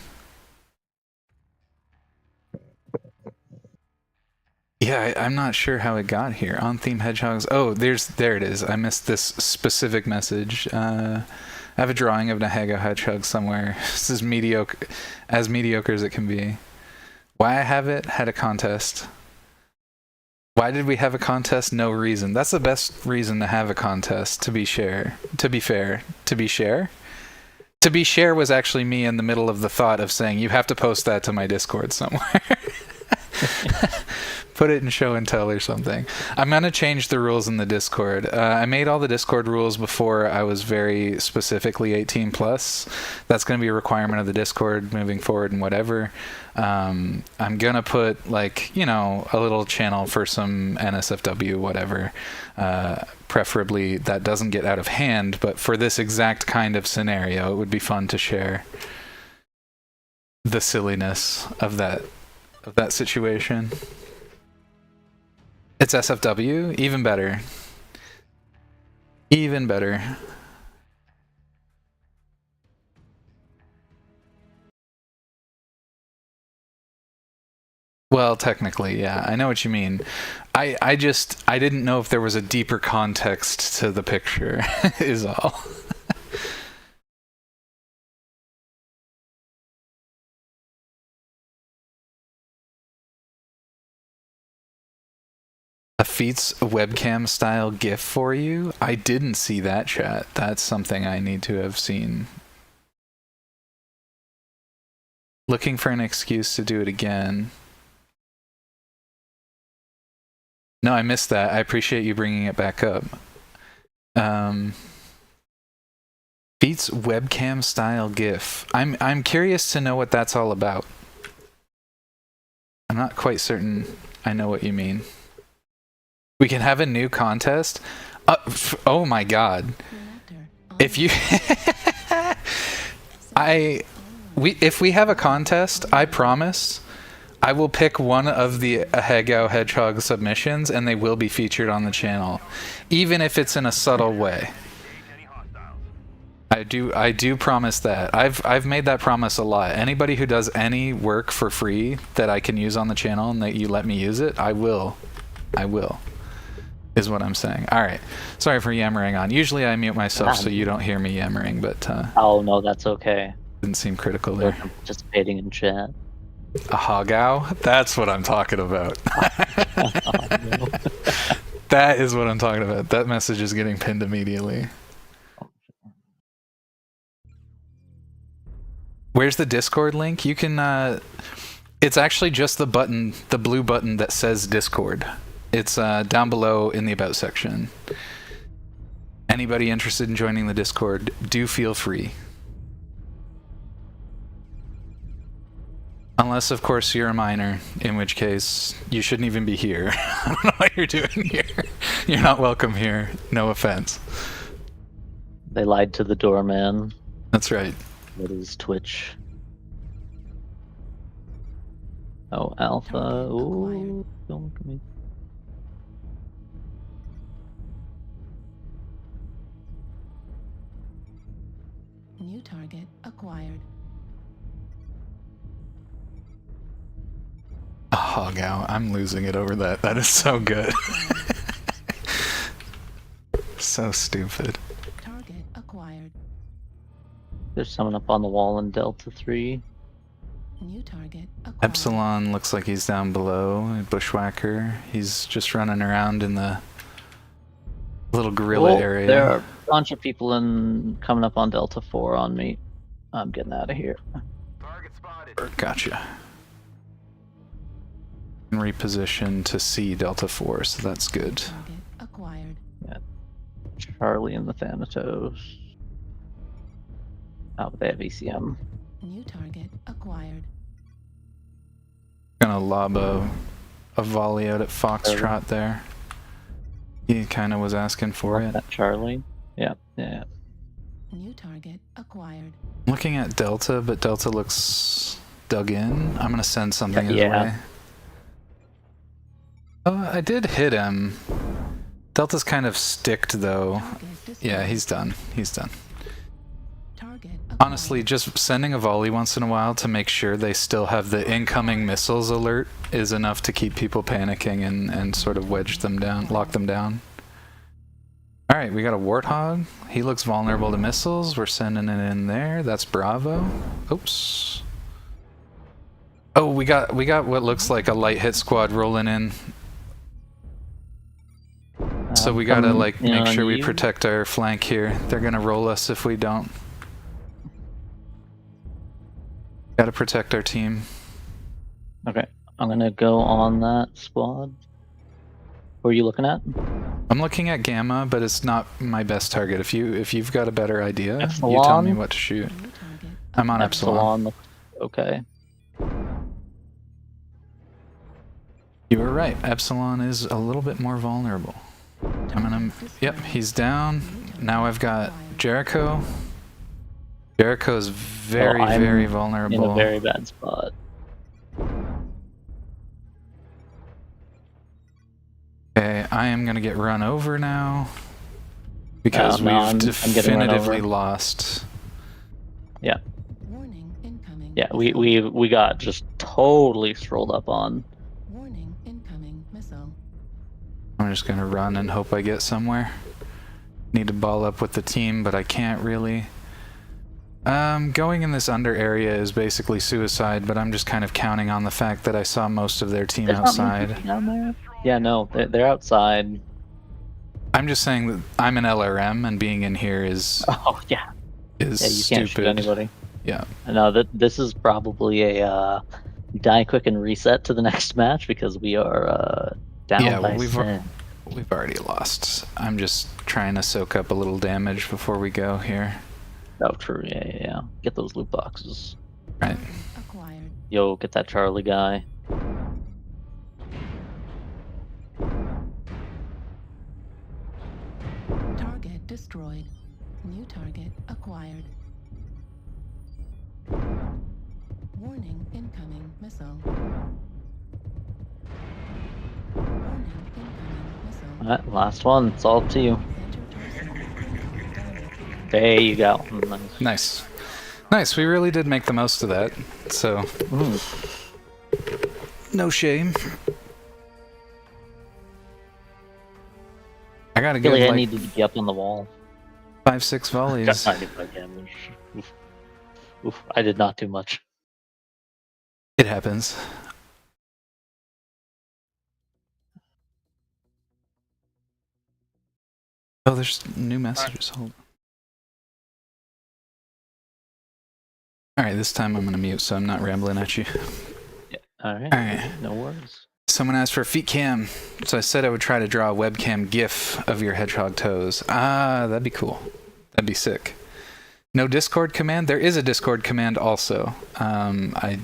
S3: Yeah, I'm not sure how it got here. On theme hedgehogs. Oh, there it is. I missed this specific message. I have a drawing of a Hega hedgehog somewhere. This is mediocre as it can be. Why I have it? Had a contest. Why did we have a contest? No reason. That's the best reason to have a contest, to be fair. To be share? To be share was actually me in the middle of the thought of saying, you have to post that to my Discord somewhere. Put it in show and tell or something. I'm going to change the rules in the Discord. I made all the Discord rules before I was very specifically 18 plus. That's going to be a requirement of the Discord moving forward and whatever. I'm going to put, like, you know, a little channel for some NSFW, whatever. Preferably that doesn't get out of hand, but for this exact kind of scenario, it would be fun to share the silliness of that situation. It's SFW? Even better. Even better. Well, technically, yeah. I know what you mean. I didn't know if there was a deeper context to the picture, is all. A Feats webcam style GIF for you? I didn't see that, chat. That's something I need to have seen. Looking for an excuse to do it again. No, I missed that. I appreciate you bringing it back up. Feats webcam style GIF. I'm curious to know what that's all about. I'm not quite certain I know what you mean. We can have a new contest? Oh my god. If you... if we have a contest, I promise, I will pick one of the Hegao Hedgehog submissions and they will be featured on the channel. Even if it's in a subtle way. I I do promise that. I've made that promise a lot. Anybody who does any work for free that I can use on the channel and that you let me use it, I will. Is what I'm saying. All right. Sorry for yammering on. Usually I mute myself so you don't hear me yammering, but
S17: oh no, that's okay.
S3: Didn't seem critical there.
S17: I'm participating in chat.
S3: A hogow? That's what I'm talking about.
S17: Oh, no.
S3: That is what I'm talking about. That message is getting pinned immediately. Where's the Discord link? You can, it's actually just the button, the blue button that says Discord. It's down below in the About section. Anybody interested in joining the Discord, do feel free. Unless, of course, you're a minor, in which case you shouldn't even be here. I don't know what you're doing here. You're not welcome here. No offense.
S17: They lied to the doorman.
S3: That's right.
S17: What is Twitch? Oh, Alpha. Ooh, don't look at me.
S19: New target acquired.
S3: A hogow. I'm losing it over that. That is so good. So stupid.
S19: Target acquired.
S17: There's someone up on the wall in Delta 3.
S19: New target acquired.
S3: Epsilon looks like he's down below. Bushwhacker. He's just running around in the little gorilla area.
S17: There are a bunch of people coming up on Delta 4 on me. I'm getting out of here.
S11: Target spotted.
S3: Gotcha. Reposition to see Delta 4, so that's good.
S19: Target acquired.
S17: Yeah. Charlie and the Thanatos. Oh, but they have ECM.
S19: New target acquired.
S3: Gonna lob a volley out at Foxtrot there. He kind of was asking for it.
S17: That Charlie? Yeah, yeah.
S19: New target acquired.
S3: Looking at Delta, but Delta looks dug in. I'm gonna send something his way. Oh, I did hit him. Delta's kind of sticked though. Yeah, he's done. He's done. Honestly, just sending a volley once in a while to make sure they still have the incoming missiles alert is enough to keep people panicking and sort of wedge them down, lock them down. Alright, we got a Warthog. He looks vulnerable to missiles. We're sending it in there. That's Bravo. Oops. Oh, we got what looks like a light hit squad rolling in. So we gotta like make sure we protect our flank here. They're gonna roll us if we don't. Gotta protect our team.
S17: Okay, I'm gonna go on that squad. What are you looking at?
S3: I'm looking at Gamma, but it's not my best target. If you've got a better idea,
S17: Epsilon?
S3: you tell me what to shoot. I'm on Epsilon.
S17: Looks okay.
S3: You were right. Epsilon is a little bit more vulnerable. I'm gonna. Yep, he's down. Now I've got Jericho. Jericho's very, very vulnerable.
S17: In a very bad spot.
S3: Okay, I am gonna get run over now because
S17: no,
S3: we've definitively lost.
S17: Yeah. Yeah, we got just totally strolled up on.
S19: Warning, incoming missile.
S3: I'm just gonna run and hope I get somewhere. Need to ball up with the team, but I can't really. Going in this under area is basically suicide, but I'm just kind of counting on the fact that I saw most of their team outside.
S17: Down there? Yeah, no, they're outside.
S3: I'm just saying that I'm an LRM, and being in here is
S17: you
S3: stupid.
S17: Can't shoot anybody.
S3: Yeah.
S17: No, this is probably a die quick and reset to the next match because we are down by 10.
S3: We've already lost. I'm just trying to soak up a little damage before we go here.
S17: Oh, true. Yeah. Get those loot boxes.
S3: Right.
S19: Acquired.
S17: Yo, get that Charlie guy.
S19: Target destroyed. New target acquired. Warning, incoming missile. Warning, incoming missile.
S17: Alright, last one. It's all up to you. There you go.
S3: Nice. Nice, we really did make the most of that, so... No shame. I gotta
S17: I feel
S3: give,
S17: like I needed to be up on the wall.
S3: 5-6 volleys.
S17: Got 95 damage. Oof. Oof. I did not do much.
S3: It happens. Oh, there's new messages. Hold on. Alright, this time I'm gonna mute so I'm not rambling at you.
S17: Yeah. Alright. No worries.
S3: Someone asked for a feet cam, so I said I would try to draw a webcam GIF of your hedgehog toes. Ah, that'd be cool. That'd be sick. No Discord command? There is a Discord command also. I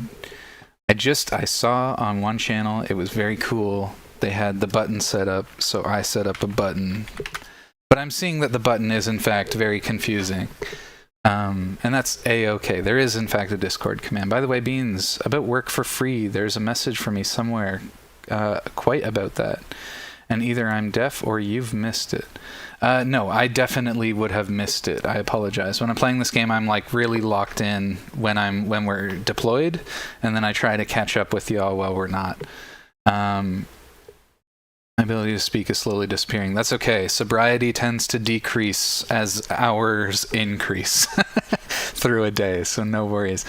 S3: saw on one channel, it was very cool. They had the button set up, so I set up a button. But I'm seeing that the button is in fact very confusing. And that's A-okay. There is in fact a Discord command. By the way, Beans, about work for free, there's a message from me somewhere quite about that. And either I'm deaf or you've missed it. No, I definitely would have missed it. I apologize. When I'm playing this game, I'm like really locked in when we're deployed, and then I try to catch up with y'all while we're not. My ability to speak is slowly disappearing. That's okay. Sobriety tends to decrease as hours increase through a day, so no worries.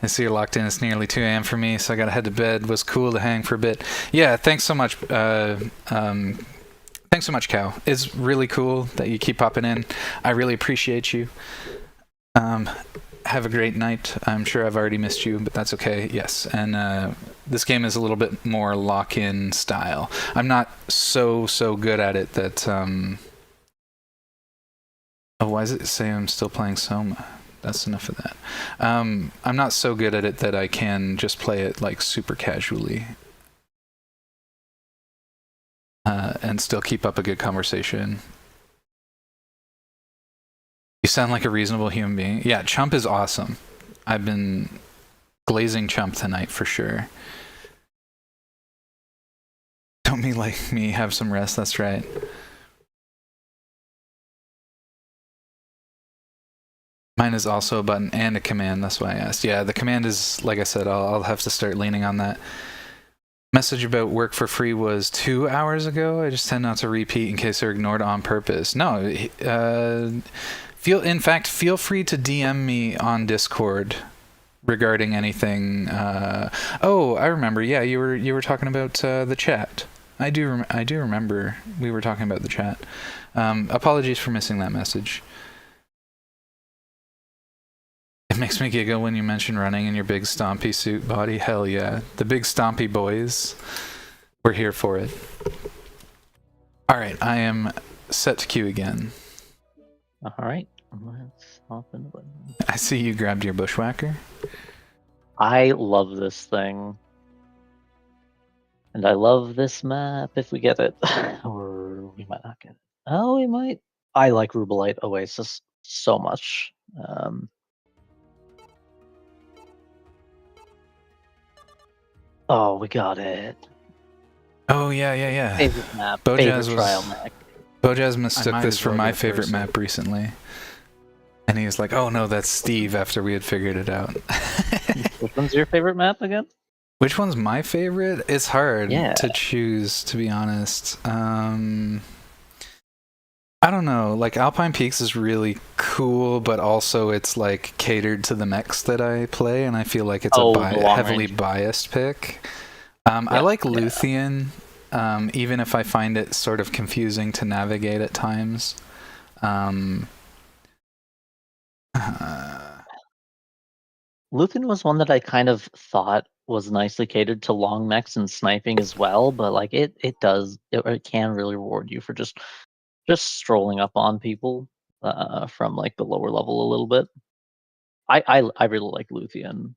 S3: I see you're locked in. It's nearly 2 a.m. for me, so I gotta head to bed. Was cool to hang for a bit. Yeah, thanks so much. Thanks so much, Cow. It's really cool that you keep popping in. I really appreciate you. Have a great night. I'm sure I've already missed you, but that's okay. Yes, and this game is a little bit more lock-in style. I'm not so good at it that... Oh, why does it say I'm still playing SOMA? That's enough of that. I'm not so good at it that I can just play it like super casually. And still keep up a good conversation. You sound like a reasonable human being. Yeah, Chump is awesome. I've been glazing Chump tonight for sure. Don't be like me, have some rest, that's right. Mine is also a button and a command, that's why I asked. Yeah, the command is, like I said, I'll have to start leaning on that. Message about work for free was 2 hours ago. I just tend not to repeat in case they're ignored on purpose. No, feel free to DM me on Discord regarding anything. Oh, I remember. Yeah, you were talking about the chat. I do remember we were talking about the chat. Apologies for missing that message. It makes me giggle when you mention running in your big stompy suit body. Hell yeah. The big stompy boys. We're here for it. Alright, I am set to queue again.
S17: Alright, let's hop in the button.
S3: I see you grabbed your bushwhacker.
S17: I love this thing. And I love this map if we get it. Or we might not get it. Oh, we might. I like Rubelite Oasis so much. Oh, we got it.
S3: Oh, yeah.
S17: Favorite map.
S3: Bojaz
S17: trial map.
S3: Bojaz mistook this for my favorite map recently. And he was like, oh no, that's Steve, after we had figured it out.
S17: Which one's your favorite map again?
S3: Which one's my favorite? It's hard to choose, to be honest. I don't know, like Alpine Peaks is really cool, but also it's like catered to the mechs that I play, and I feel like it's a heavily biased pick. I like Luthien, even if I find it sort of confusing to navigate at times.
S17: Luthien was one that I kind of thought was nicely catered to long mechs and sniping as well, but like it can really reward you for just strolling up on people from like the lower level a little bit. I really like Luthien.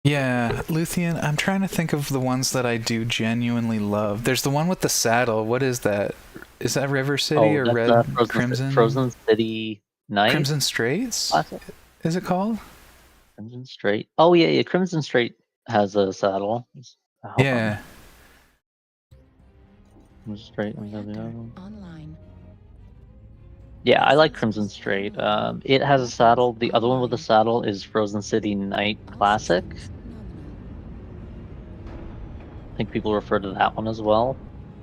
S3: Yeah, Luthien, I'm trying to think of the ones that I do genuinely love. There's the one with the saddle. What is that? Is that River City or Red Crimson?
S17: Frozen City Night?
S3: Crimson Straits? Is it called?
S17: Crimson Strait. Oh yeah, Crimson Strait has a saddle. Hold on.
S3: Yeah.
S17: Crimson Strait and the other one.
S19: Online.
S17: Yeah, I like Crimson Strait. It has a saddle. The other one with the saddle is Frozen City Night Classic. I think people refer to that one as well.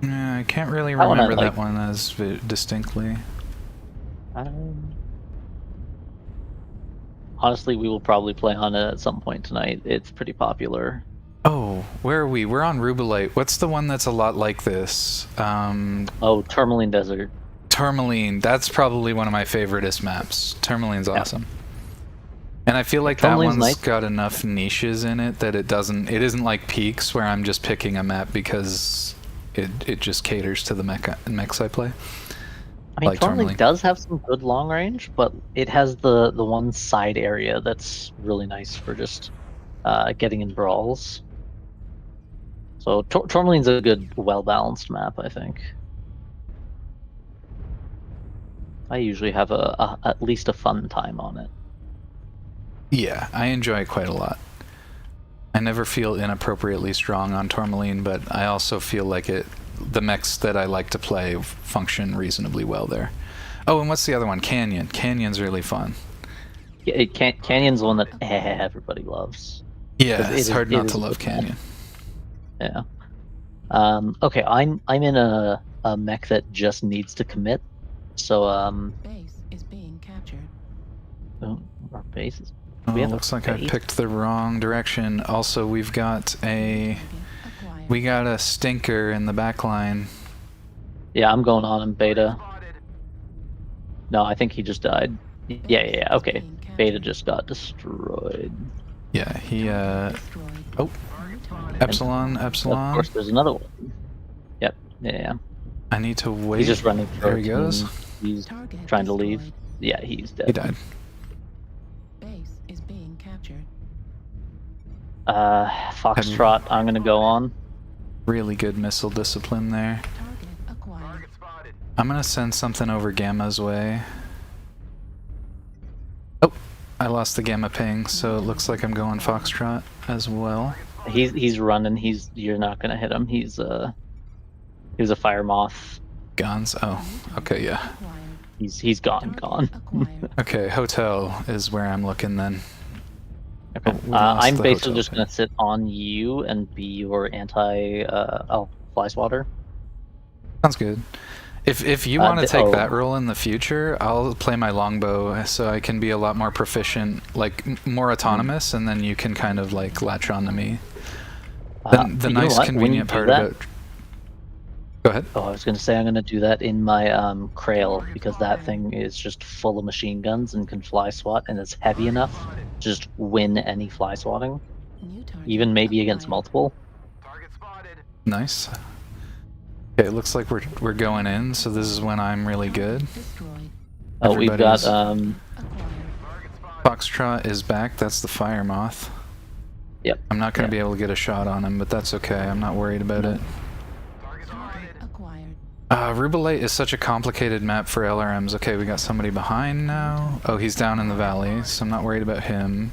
S3: Yeah, I can't really
S17: That one I
S3: remember
S17: like.
S3: that one as distinctly.
S17: Honestly, we will probably play on it at some point tonight. It's pretty popular.
S3: Oh, where are we? We're on Rubelite. What's the one that's a lot like this?
S17: Oh, Tourmaline Desert.
S3: Tourmaline. That's probably one of my favoriteest maps. Tourmaline's awesome. And I feel like that
S17: Tourmaline's
S3: one's
S17: nice.
S3: got enough niches in it that it isn't like Peaks where I'm just picking a map because it just caters to the mechs I play.
S17: I mean,
S3: Like
S17: Tourmaline does have some good long range, but it has the one side area that's really nice for just getting in brawls. So Tourmaline's a good, well-balanced map, I think. I usually have at least a fun time on it.
S3: Yeah, I enjoy it quite a lot. I never feel inappropriately strong on Tourmaline, but I also feel like the mechs that I like to play function reasonably well there. Oh, and what's the other one? Canyon. Canyon's really fun.
S17: Yeah, Canyon's the one that everybody loves.
S3: Yeah, it's hard not to love Canyon.
S17: Yeah. Okay, I'm in a mech that just needs to commit. So
S19: Base is being captured.
S17: our base is.
S3: Oh, looks like I picked the wrong direction. Also, we've got a stinker in the back line.
S17: Yeah, I'm going on in beta. No, I think he just died. Yeah. Okay, beta just got destroyed.
S3: Yeah, he. Oh, Epsilon.
S17: Of course, there's another one. Yep. Yeah.
S3: I need to wait.
S17: He's just running.
S3: There he goes.
S17: He's trying to leave. Yeah, he's dead.
S3: He died.
S19: Base is being captured.
S17: Foxtrot, I'm gonna go on.
S3: Really good missile discipline there. I'm gonna send something over Gamma's way. Oh, I lost the Gamma ping, so it looks like I'm going Foxtrot as well.
S17: He's running. You're not gonna hit him. He was a fire moth.
S3: Guns. Oh, okay, yeah.
S17: He's gone.
S3: Okay, hotel is where I'm looking then.
S17: Okay. I'm basically just gonna sit on you and be your anti fly swatter.
S3: Sounds good. If you want to take that role in the future, I'll play my longbow so I can be a lot more proficient, like more autonomous, and then you can kind of like latch on to me. The nice convenient part of it. Go ahead.
S17: Oh, I was going to say I'm going to do that in my Krail, because that thing is just full of machine guns and can fly swat, and it's heavy enough to just win any fly swatting, even maybe against multiple.
S3: Nice. Okay, it looks like we're going in, so this is when I'm really good.
S17: Oh, we've got
S3: Foxtrot is back. That's the fire moth.
S17: Yep.
S3: I'm not going to be able to get a shot on him, but that's okay. I'm not worried about it. Rubelite is such a complicated map for LRMs. Okay, we got somebody behind now. Oh, he's down in the valley, so I'm not worried about him.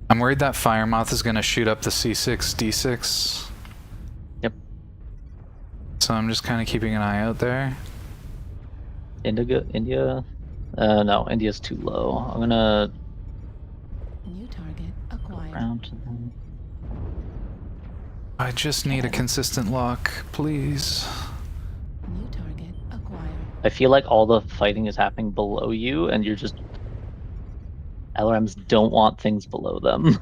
S3: I'm worried that fire moth is going to shoot up the C6, D6.
S17: Yep.
S3: So I'm just kind of keeping an eye out there.
S17: India? No, India's too low. I'm gonna...
S19: New target acquired.
S17: Round to them.
S3: I just need a consistent lock, please.
S19: New target acquired.
S17: I feel like all the fighting is happening below you, and you're just... LRMs don't want things below them.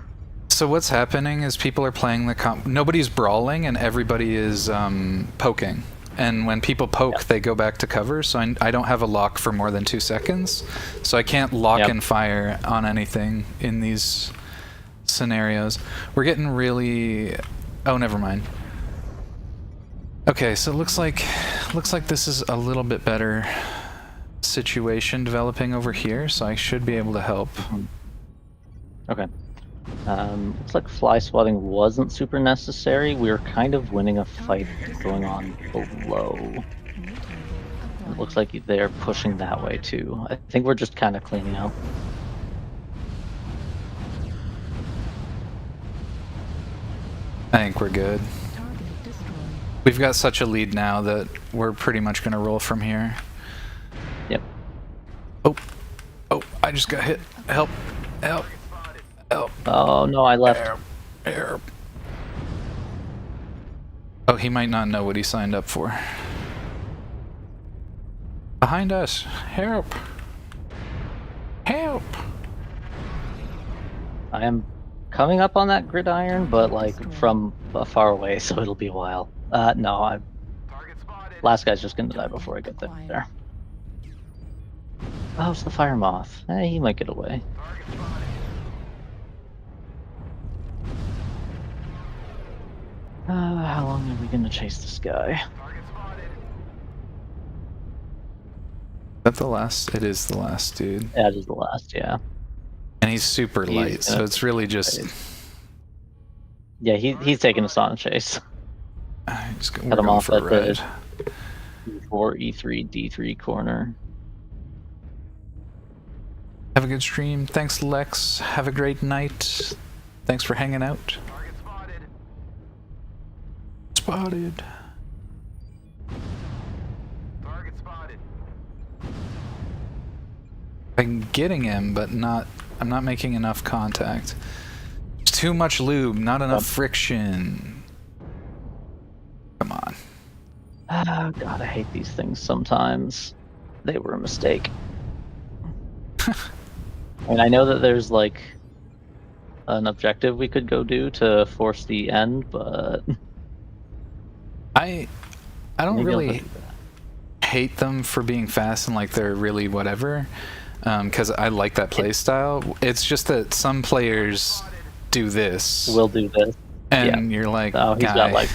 S3: So what's happening is people are playing the nobody's brawling and everybody is poking. And when people poke, they go back to cover, so I don't have a lock for more than 2 seconds. So I can't lock and fire on anything in these scenarios. We're getting really... Oh, never mind. Okay, so it looks like this is a little bit better situation developing over here, so I should be able to help.
S17: Okay. Looks like fly swatting wasn't super necessary. We were kind of winning a fight going on below. It looks like they're pushing that way too. I think we're just kind of cleaning out.
S3: I think we're good. We've got such a lead now that we're pretty much gonna roll from here.
S17: Yep.
S3: Oh, I just got hit. Help, help, help.
S17: Oh no, I left.
S3: Help. Oh, he might not know what he signed up for. Behind us. Help. Help.
S17: I am coming up on that gridiron, but like from far away, so it'll be a while. No, last guy's just gonna die before I get there. Oh, it's the fire moth. He might get away. How long are we gonna chase this guy?
S3: Is that the last? It is the last, dude.
S17: Yeah, it is the last, yeah.
S3: And he's super light, so it's really just...
S17: Yeah, he's taking us on a chase.
S3: Cut him off at the
S17: E4, E3, D3 corner.
S3: Have a good stream. Thanks, Lex. Have a great night. Thanks for hanging out. Spotted.
S20: Target spotted.
S3: I'm getting him, but I'm not making enough contact. There's too much lube, not enough friction. Come on.
S17: Oh god, I hate these things sometimes. They were a mistake. And I know that there's like an objective we could go do to force the end, but
S3: I don't really hate them for being fast and like they're really whatever, because I like that play style. It's just that some players do this.
S17: Will do this.
S3: And you're like,
S17: oh, he's
S3: guy.
S17: got like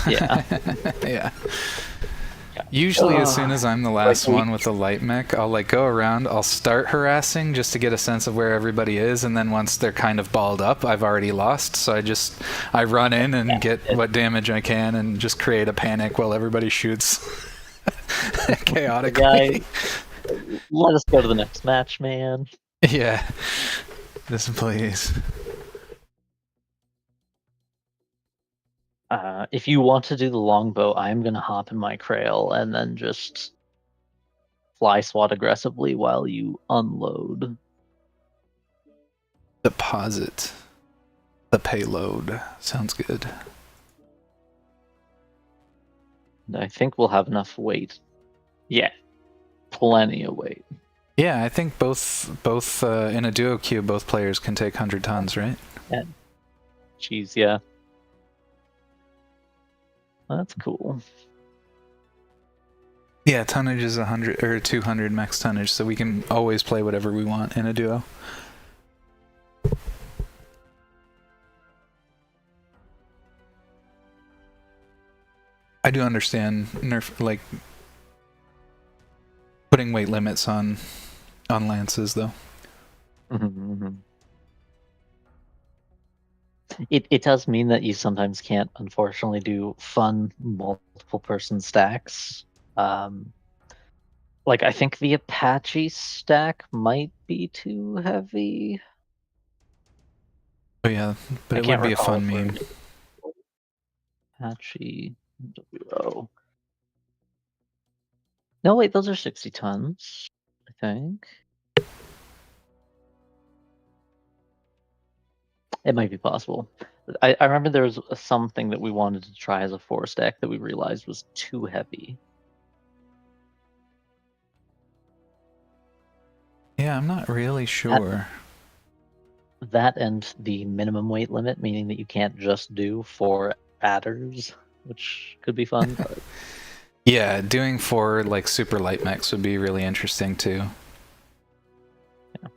S17: yeah.
S3: Yeah. Usually as soon as I'm the last one with the light mech, I'll like go around, I'll start harassing just to get a sense of where everybody is, and then once they're kind of balled up, I've already lost, so I run in and get what damage I can and just create a panic while everybody shoots chaotically.
S17: Let us go to the next match, man.
S3: Yeah. Listen, please.
S17: If you want to do the longbow, I'm gonna hop in my Krail and then just fly swat aggressively while you unload.
S3: Deposit the payload. Sounds good.
S17: I think we'll have enough weight. Yeah, plenty of weight.
S3: Yeah, I think both in a duo queue, both players can take 100 tons, right?
S17: Yeah. Jeez, yeah. That's cool.
S3: Yeah, tonnage is 100 or 200 max tonnage, so we can always play whatever we want in a duo. I do understand like putting weight limits on lances, though.
S17: It does mean that you sometimes can't, unfortunately, do fun multiple person stacks. Like I think the Apache stack might be too heavy.
S3: Oh yeah, but it would be a fun meme.
S17: Apache WO. No, wait, those are 60 tons, I think. It might be possible. I remember there was something that we wanted to try as a 4-stack that we realized was too heavy.
S3: Yeah, I'm not really sure.
S17: That and the minimum weight limit, meaning that you can't just do 4 adders, which could be fun. But...
S3: yeah, doing 4 like super light mechs would be really interesting too.
S17: Yeah.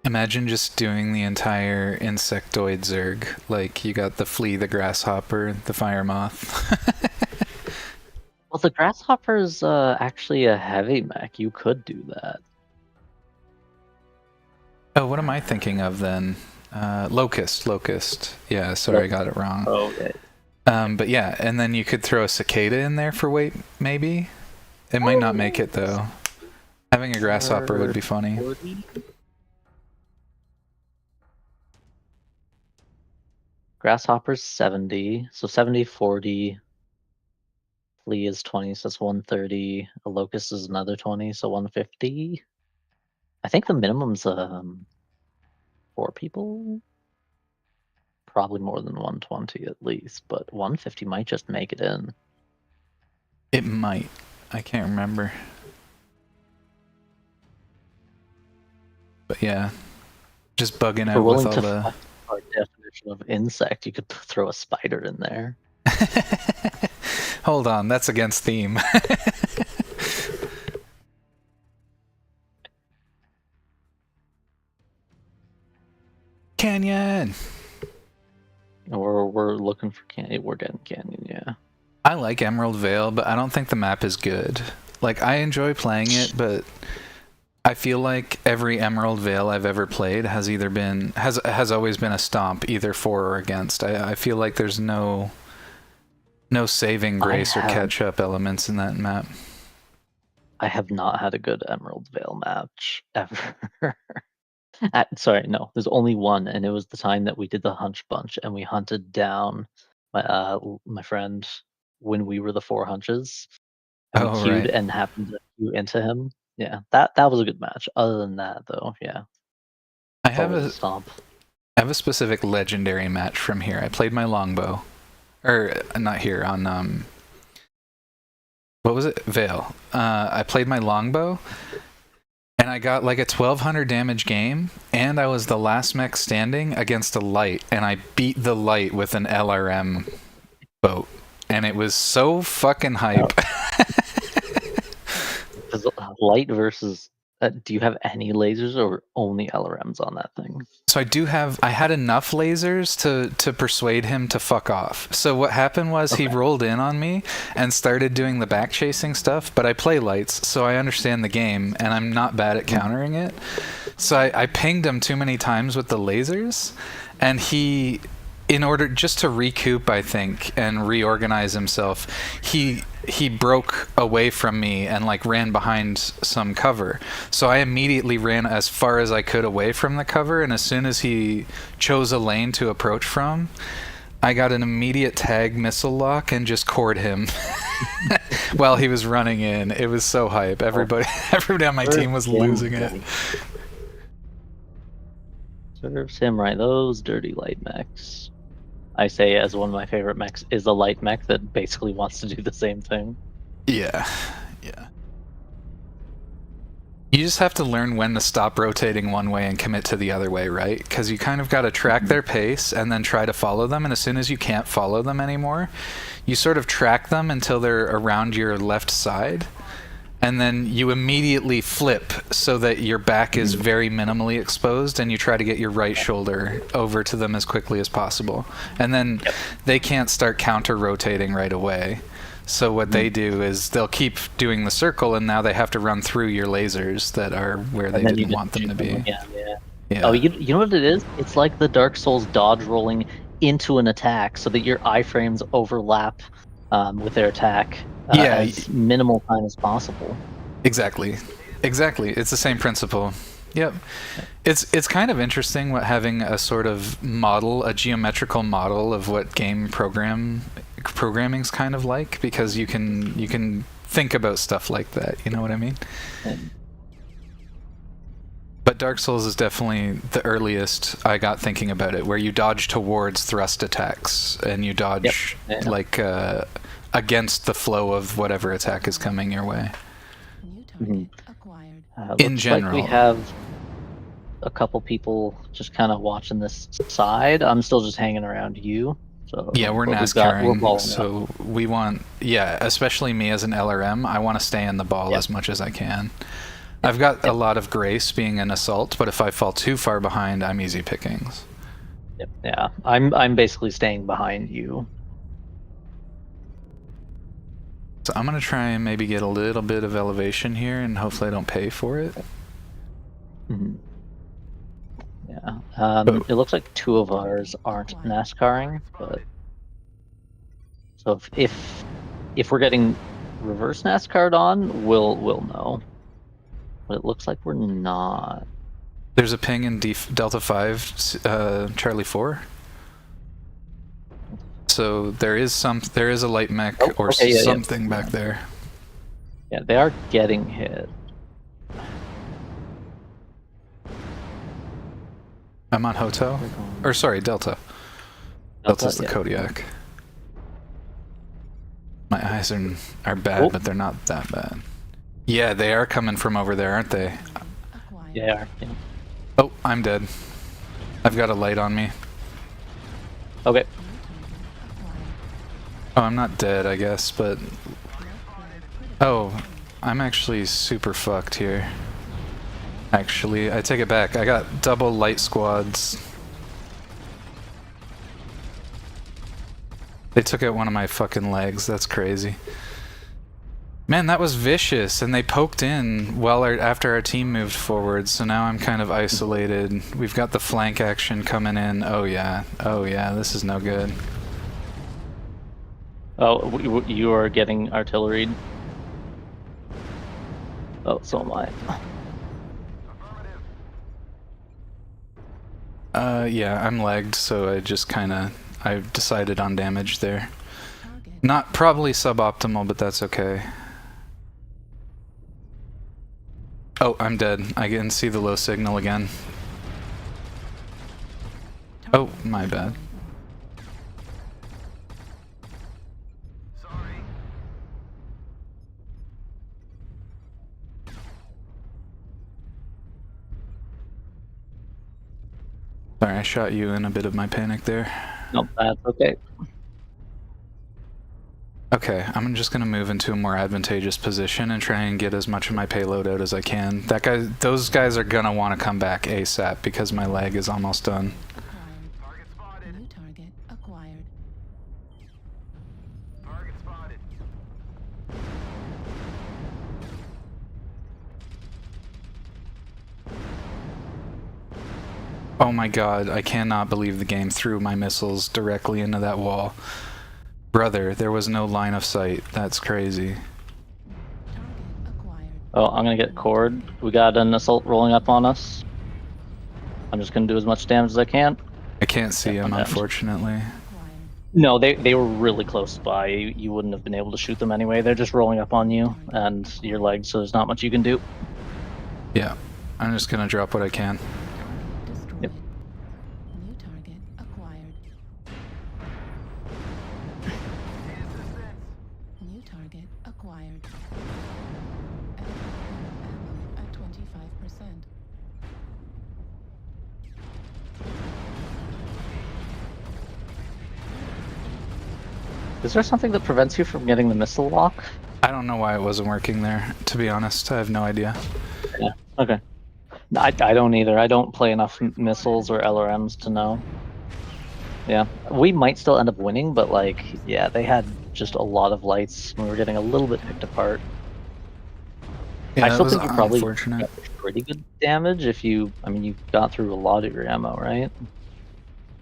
S3: Imagine just doing the entire insectoid Zerg. Like you got the flea, the grasshopper, the fire moth.
S17: Well, the grasshopper's actually a heavy mech. You could do that.
S3: Oh, what am I thinking of then? Locust. Yeah, sorry, I got it wrong.
S17: Oh, okay.
S3: But yeah, and then you could throw a cicada in there for weight, maybe? It might not make it, though. Having a grasshopper would be funny.
S17: Grasshopper's 70, so 70, 40. Flea is 20, so that's 130. A locust is another 20, so 150. I think the minimum's 4 people. Probably more than 120 at least, but 150 might just make it in.
S3: It might. I can't remember. But yeah, just bugging
S17: If
S3: out
S17: we're
S3: with
S17: willing
S3: all
S17: to
S3: the...
S17: find our definition of insect, you could throw a spider in there.
S3: Hold on, that's against theme. Canyon!
S17: We're looking for canyon. We're getting canyon, yeah.
S3: I like Emerald Vale, but I don't think the map is good. Like, I enjoy playing it, but I feel like every Emerald Vale I've ever played has either been has always been a stomp, either for or against. I feel like there's no saving grace or catch up elements in that map.
S17: I have not had a good Emerald Vale match ever. Sorry, no. There's only one, and it was the time that we did the hunch bunch, and we hunted down my friend when we were the 4 hunches, and we queued
S3: right.
S17: and happened to queue into him. Yeah, that was a good match. Other than that, though, yeah.
S3: I have a
S17: stomp.
S3: I have a specific legendary match from here. I played my longbow, or not here on what was it? Vale. I played my longbow. And I got like a 1200 damage game, and I was the last mech standing against a light, and I beat the light with an LRM boat. And it was so fucking hype.
S17: Light versus... do you have any lasers or only LRMs on that thing?
S3: So I had enough lasers to persuade him to fuck off. So what happened was he rolled in on me and started doing the back chasing stuff, but I play lights, so I understand the game, and I'm not bad at countering it. So I pinged him too many times with the lasers, and he, in order just to recoup, I think, and reorganize himself, he broke away from me and like ran behind some cover. So I immediately ran as far as I could away from the cover, and as soon as he chose a lane to approach from, I got an immediate tag missile lock and just cored him while he was running in. It was so hype. Everybody on my team was losing it.
S17: Serves him right. Those dirty light mechs. I say, as one of my favorite mechs is a light mech that basically wants to do the same thing.
S3: Yeah. You just have to learn when to stop rotating one way and commit to the other way, right? Because you kind of got to track their pace and then try to follow them, and as soon as you can't follow them anymore, you sort of track them until they're around your left side, and then you immediately flip so that your back is very minimally exposed, and you try to get your right shoulder over to them as quickly as possible. And then they can't start counter-rotating right away. So what they do is they'll keep doing the circle, and now they have to run through your lasers that are where they didn't want them to be.
S17: Yeah. Oh, you know what it is? It's like the Dark Souls dodge rolling into an attack so that your iframes overlap with their attack as minimal time as possible.
S3: Exactly. It's the same principle. Yep. It's kind of interesting what having a sort of model, a geometrical model of what game programming's kind of like, because you can think about stuff like that, you know what I mean? But Dark Souls is definitely the earliest I got thinking about it, where you dodge towards thrust attacks, and you dodge against the flow of whatever attack is coming your way. In general.
S17: Like we have a couple people just kind of watching this side. I'm still just hanging around you. So
S3: yeah, we're NASCARing, so we want, especially me as an LRM, I want to stay in the ball as much as I can. I've got a lot of grace being an assault, but if I fall too far behind, I'm easy pickings.
S17: Yeah, I'm basically staying behind you.
S3: So I'm going to try and maybe get a little bit of elevation here, and hopefully I don't pay for it.
S17: Yeah. It looks like 2 of ours aren't NASCARing, but so if we're getting reverse NASCAR'd on, we'll know. But it looks like we're not.
S3: There's a ping in Delta 5, Charlie 4. so there is a light mech or
S17: okay, yeah,
S3: something back there.
S17: Yeah, they are getting hit.
S3: I'm on Hotel, or sorry, Delta. Delta's the
S17: yeah.
S3: Kodiak. My eyes are bad, but they're not that bad. Yeah, they are coming from over there, aren't they?
S17: Yeah.
S3: Oh, I'm dead. I've got a light on me.
S17: Okay.
S3: Oh, I'm not dead, I guess, but... Oh, I'm actually super fucked here. Actually, I take it back. I got double light squads. They took out one of my fucking legs. That's crazy. Man, that was vicious, and they poked in after our team moved forward, so now I'm kind of isolated. We've got the flank action coming in. Oh yeah, this is no good.
S17: Oh, you are getting artillery. Oh, so am I.
S3: Yeah, I'm lagged, so I've decided on damage there. Not probably suboptimal, but that's okay. Oh, I'm dead. I can see the low signal again. Oh, my bad. Sorry, I shot you in a bit of my panic there.
S17: No, that's okay.
S3: Okay, I'm just gonna move into a more advantageous position and try and get as much of my payload out as I can. Those guys are gonna want to come back ASAP because my leg is almost done.
S19: New target acquired.
S20: Target spotted.
S3: Oh my god, I cannot believe the game threw my missiles directly into that wall. Brother, there was no line of sight. That's crazy.
S17: Oh, I'm gonna get cord. We got an assault rolling up on us. I'm just gonna do as much damage as I can.
S3: I can't see him, unfortunately.
S17: No, they were really close by. You wouldn't have been able to shoot them anyway. They're just rolling up on you and your legs, so there's not much you can do.
S3: Yeah, I'm just gonna drop what I can.
S17: Yep.
S19: New target acquired. New target acquired. Ammo at 25%.
S17: Is there something that prevents you from getting the missile lock?
S3: I don't know why it wasn't working there, to be honest. I have no idea.
S17: Yeah, okay. I don't either. I don't play enough missiles or LRMs to know. Yeah, we might still end up winning, but like, yeah, they had just a lot of lights. We were getting a little bit picked apart.
S3: Yeah,
S17: I still
S3: was
S17: think you probably
S3: unfortunate.
S17: got pretty good damage if you, I mean, you got through a lot of your ammo, right?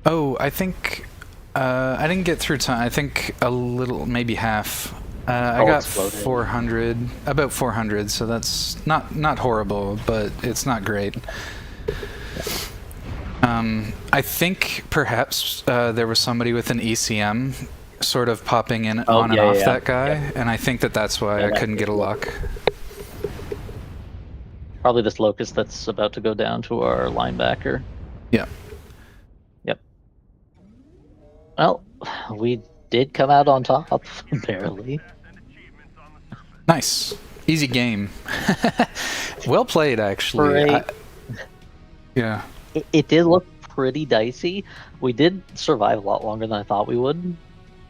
S3: Oh, I think I didn't get through time. I think a little, maybe half. I got
S17: exploded.
S3: 400, about 400, so that's not horrible, but it's not great. I think perhaps there was somebody with an ECM sort of popping in on and off that guy, and I think that's why I couldn't get a lock.
S17: Probably this locust that's about to go down to our linebacker.
S3: Yeah.
S17: Yep. Well, we did come out on top, barely.
S3: Nice. Easy game. Well played, actually.
S17: Right.
S3: Yeah.
S17: It did look pretty dicey. We did survive a lot longer than I thought we would,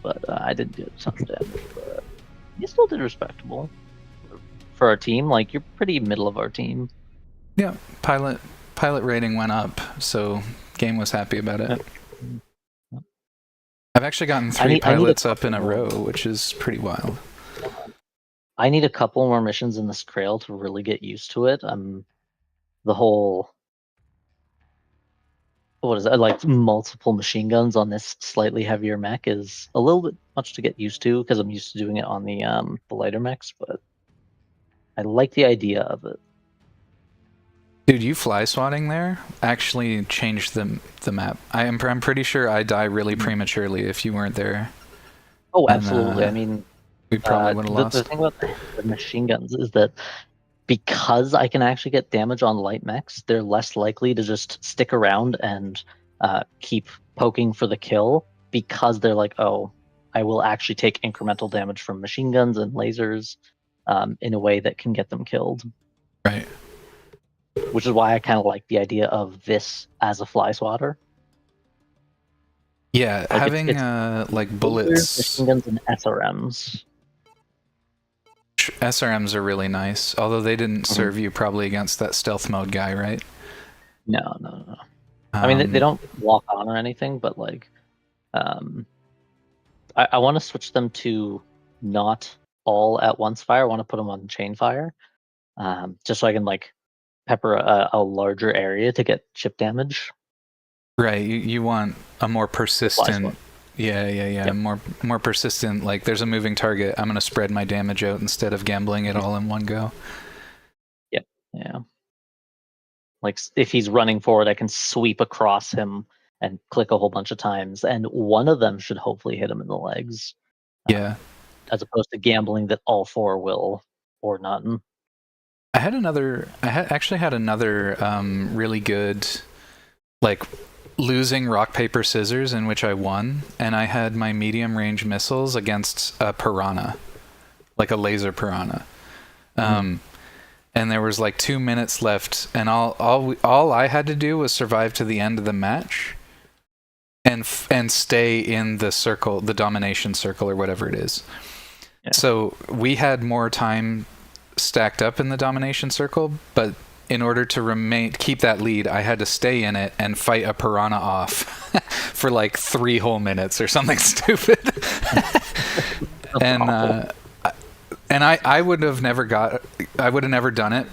S17: but I didn't get some damage. But you still did respectable for our team. Like, you're pretty middle of our team.
S3: Yeah. Pilot rating went up, so game was happy about it. I've actually gotten 3 pilots up in a row, which is pretty wild.
S17: I need a couple more missions in this trail to really get used to it. The whole, what is it, like multiple machine guns on this slightly heavier mech is a little bit much to get used to because I'm used to doing it on the lighter mechs, but I like the idea of it.
S3: Dude, you fly swatting there actually changed the map. I'm pretty sure I die really prematurely if you weren't there.
S17: Oh,
S3: And,
S17: absolutely. I mean,
S3: we probably would have
S17: the
S3: lost.
S17: thing about the machine guns is that because I can actually get damage on light mechs, they're less likely to just stick around and keep poking for the kill, because they're like, oh, I will actually take incremental damage from machine guns and lasers in a way that can get them killed.
S3: Right.
S17: Which is why I kind of like the idea of this as a fly swatter.
S3: Yeah,
S17: Like
S3: having like bullets.
S17: Machine guns and SRMs.
S3: SRMs are really nice, although they didn't serve you probably against that stealth mode guy, right?
S17: No. I mean, they don't lock on or anything, but like, I want to switch them to not all at once fire. I want to put them on chain fire, just so I can like pepper a larger area to get chip damage.
S3: Right, you want a more persistent. Yeah. Yep. More persistent. Like, there's a moving target. I'm gonna spread my damage out instead of gambling it all in one go.
S17: Yep. Yeah. Like, if he's running forward, I can sweep across him and click a whole bunch of times, and one of them should hopefully hit him in the legs.
S3: Yeah.
S17: As opposed to gambling that all four will or none.
S3: I actually had another really good, like, losing rock paper scissors in which I won, and I had my medium range missiles against a piranha, like a laser piranha. And there was like 2 minutes left, and all I had to do was survive to the end of the match, and stay in the circle, the domination circle or whatever it is. Yeah. So we had more time stacked up in the domination circle, but in order to keep that lead, I had to stay in it and fight a piranha off for like 3 whole minutes or something stupid. And I would have never done it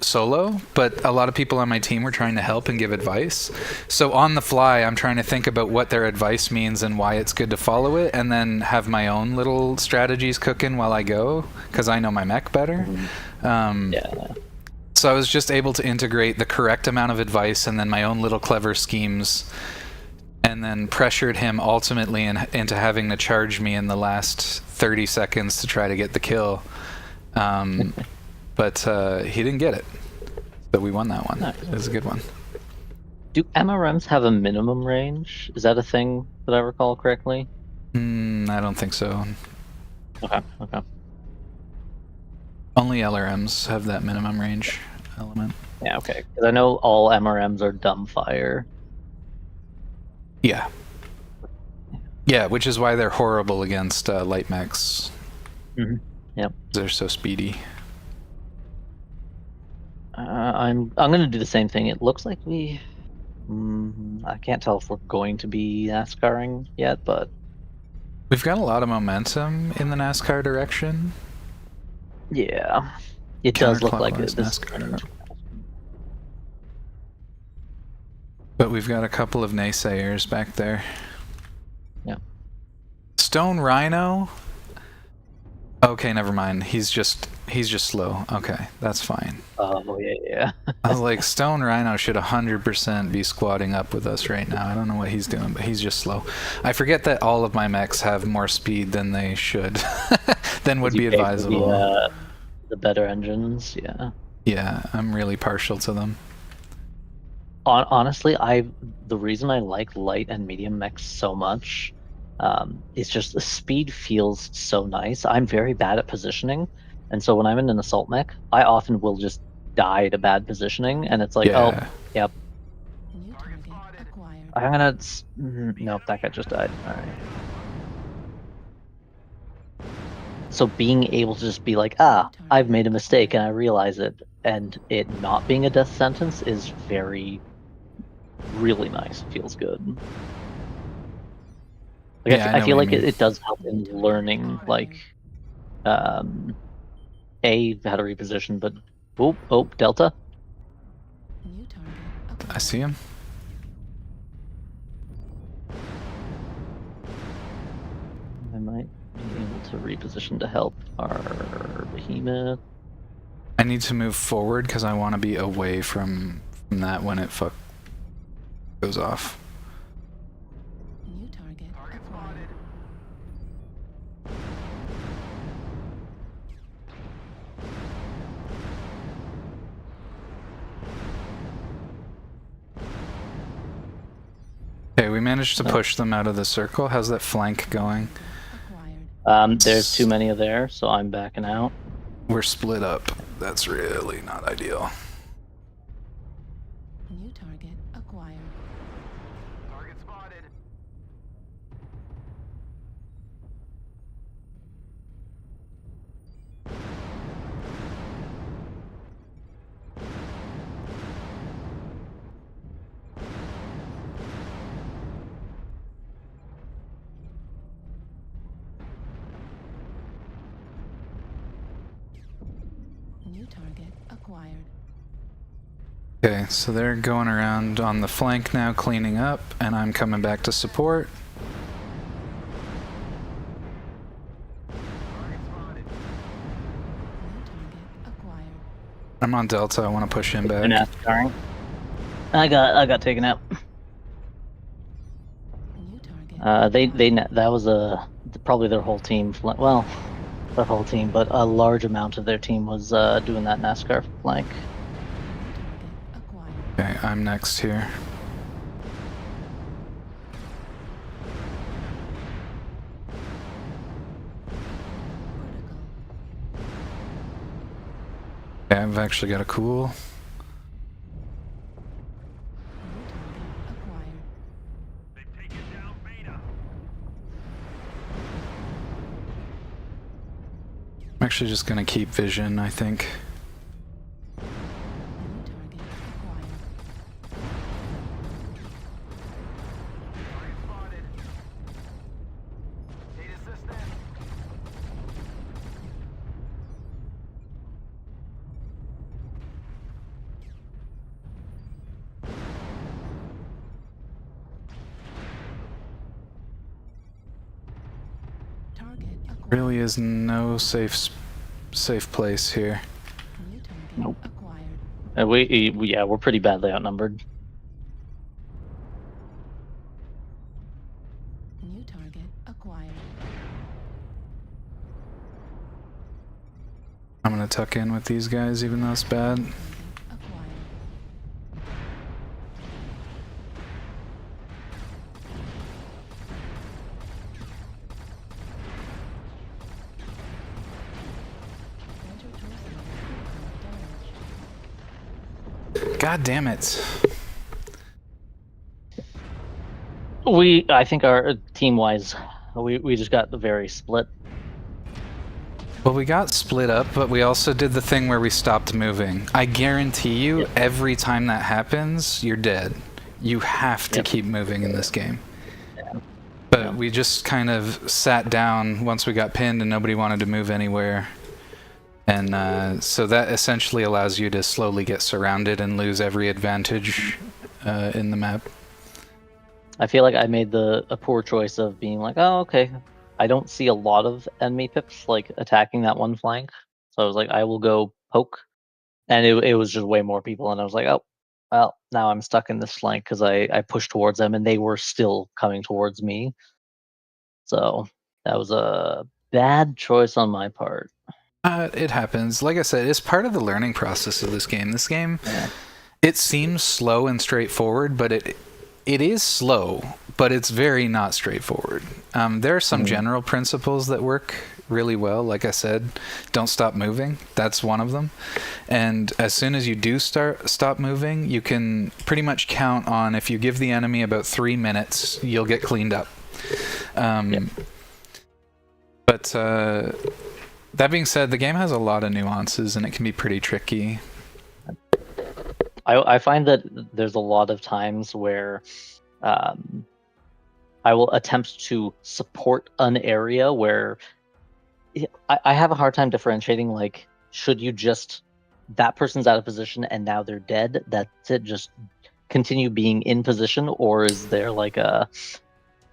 S3: solo, but a lot of people on my team were trying to help and give advice. So on the fly, I'm trying to think about what their advice means and why it's good to follow it, and then have my own little strategies cooking while I go, because I know my mech better. So I was just able to integrate the correct amount of advice and then my own little clever schemes, and then pressured him ultimately into having to charge me in the last 30 seconds to try to get the kill. But he didn't get it. So we won that one. Nice. It was a good one.
S17: Do MRMs have a minimum range? Is that a thing that I recall correctly?
S3: I don't think so.
S17: Okay.
S3: Only LRMs have that minimum range element.
S17: Yeah, okay. Because I know all MRMs are dumb fire.
S3: Yeah, which is why they're horrible against light mechs.
S17: Yep.
S3: They're so speedy.
S17: I'm gonna do the same thing. It looks like we. I can't tell if we're going to be NASCARing yet, but
S3: we've got a lot of momentum in the NASCAR direction.
S17: Yeah, it does look like it.
S3: But we've got a couple of naysayers back there.
S17: Yeah.
S3: Stone Rhino. Okay, never mind. He's just slow. Okay, that's fine.
S17: Oh yeah.
S3: I was like, Stone Rhino should 100% be squatting up with us right now. I don't know what he's doing, but he's just slow. I forget that all of my mechs have more speed than they should, than would be advisable.
S17: The better engines, yeah.
S3: Yeah, I'm really partial to them.
S17: Honestly, the reason I like light and medium mechs so much is just the speed feels so nice. I'm very bad at positioning, and so when I'm in an assault mech, I often will just die to bad positioning, and it's like, oh, yep. I'm gonna... Nope, that guy just died. Alright. So being able to just be like, I've made a mistake and I realize it, and it not being a death sentence is really nice. Feels good. Like, I feel like it does help in learning, like, how to reposition, but Delta.
S3: I see him. I
S17: might be able to reposition to help our behemoth.
S3: I need to move forward because I want to be away from that when it goes off.
S19: New target acquired.
S3: Okay, we managed to push them out of the circle. How's that flank going?
S17: There's too many there, so I'm backing out.
S3: We're split up. That's really not ideal.
S19: New target acquired.
S20: Target spotted.
S19: New target acquired.
S3: Okay, so they're going around on the flank now, cleaning up, and I'm coming back to support. I'm on Delta. I want to push him back.
S17: NASCAR. I got taken out. That was probably their whole team. Well, the whole team, but a large amount of their team was doing that NASCAR flank.
S3: Okay, I'm next here. Okay, I've actually got a cool. I'm actually just gonna keep vision, I think. Really is no safe place here.
S17: Nope. We're pretty badly outnumbered.
S19: New target acquired.
S3: I'm gonna tuck in with these guys even though it's bad. God damn it.
S17: I think our team-wise, we just got very split.
S3: Well, we got split up, but we also did the thing where we stopped moving. I guarantee you, every time that happens, you're dead. You have to keep moving in this game. But we just kind of sat down once we got pinned and nobody wanted to move anywhere. And so that essentially allows you to slowly get surrounded and lose every advantage in the map.
S17: I feel like I made a poor choice of being like, oh, okay, I don't see a lot of enemy pips like attacking that one flank. So I was like, I will go poke. And it was just way more people. And I was like, oh, well, now I'm stuck in this flank because I pushed towards them and they were still coming towards me. So that was a bad choice on my part.
S3: It happens. Like I said, it's part of the learning process of this game. This game, it seems slow and straightforward, but it is slow, but it's very not straightforward. There are some general principles that work really well. Like I said, don't stop moving. That's one of them. And as soon as you do stop moving, you can pretty much count on if you give the enemy about 3 minutes, you'll get cleaned up. But that being said, the game has a lot of nuances and it can be pretty tricky.
S17: I find that there's a lot of times where I will attempt to support an area where I have a hard time differentiating, like, should you just, that person's out of position and now they're dead, that's it, just continue being in position, or is there like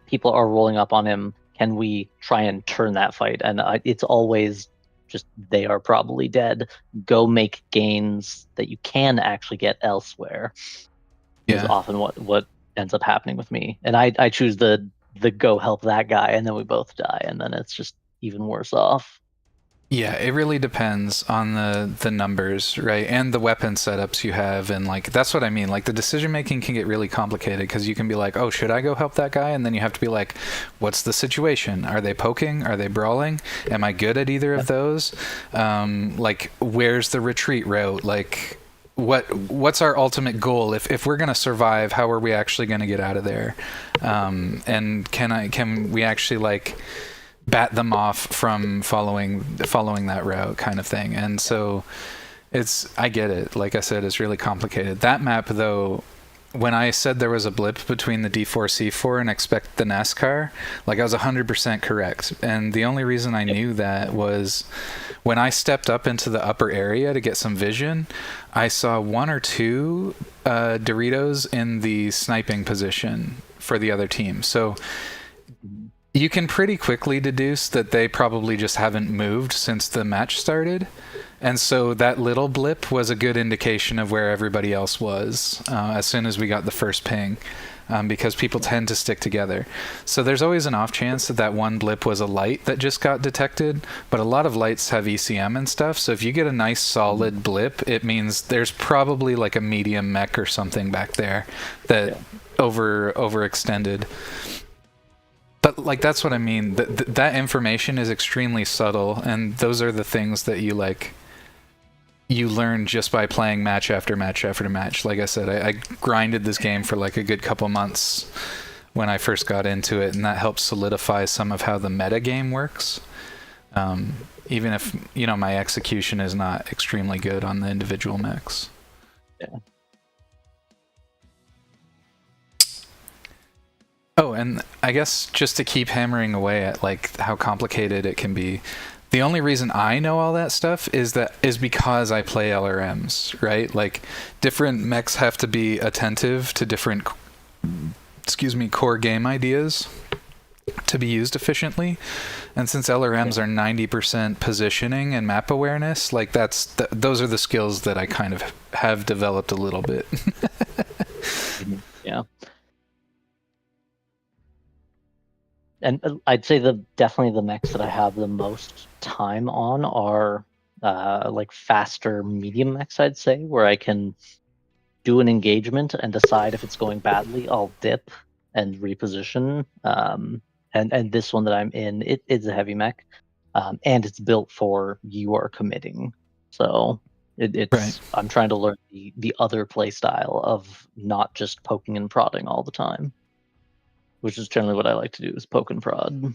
S17: people are rolling up on him, can we try and turn that fight? And it's always just they are probably dead. Go make gains that you can actually get elsewhere. Is often what ends up happening with me, and I choose the go help that guy, and then we both die, and then it's just even worse off.
S3: Yeah, it really depends on the numbers, right? And the weapon setups you have, and like that's what I mean. Like the decision making can get really complicated because you can be like, oh, should I go help that guy? And then you have to be like, what's the situation? Are they poking? Are they brawling? Am I good at either of those? Like, where's the retreat route? Like, what's our ultimate goal? If we're gonna survive, how are we actually gonna get out of there? And can we actually like bat them off from following that route kind of thing? And so I get it. Like I said, it's really complicated. That map though, when I said there was a blip between the D4 C4 and expect the NASCAR, like I was 100% correct. And the only reason I knew that was when I stepped up into the upper area to get some vision, I saw 1 or 2 Doritos in the sniping position for the other team. So you can pretty quickly deduce that they probably just haven't moved since the match started. And so that little blip was a good indication of where everybody else was as soon as we got the first ping, because people tend to stick together. So there's always an off chance that one blip was a light that just got detected, but a lot of lights have ECM and stuff. So if you get a nice solid blip, it means there's probably like a medium mech or something back there that overextended. But like that's what I mean. That information is extremely subtle, and those are the things that you learn just by playing match after match after match. Like I said, I grinded this game for like a good couple months when I first got into it, and that helps solidify some of how the meta game works. Even if my execution is not extremely good on the individual mechs.
S17: Yeah.
S3: Oh, and I guess just to keep hammering away at like how complicated it can be, the only reason I know all that stuff is because I play LRMs, right? Like different mechs have to be attentive to different, core game ideas to be used efficiently. And since LRMs are 90% positioning and map awareness, like those are the skills that I kind of have developed a little bit.
S17: Yeah. And I'd say definitely the mechs that I have the most time on are like faster medium mechs, I'd say, where I can do an engagement and decide if it's going badly, I'll dip and reposition. And this one that I'm in, it is a heavy mech, and it's built for you are committing. So it's right. I'm trying to learn the other play style of not just poking and prodding all the time, which is generally what I like to do, is poke and prod.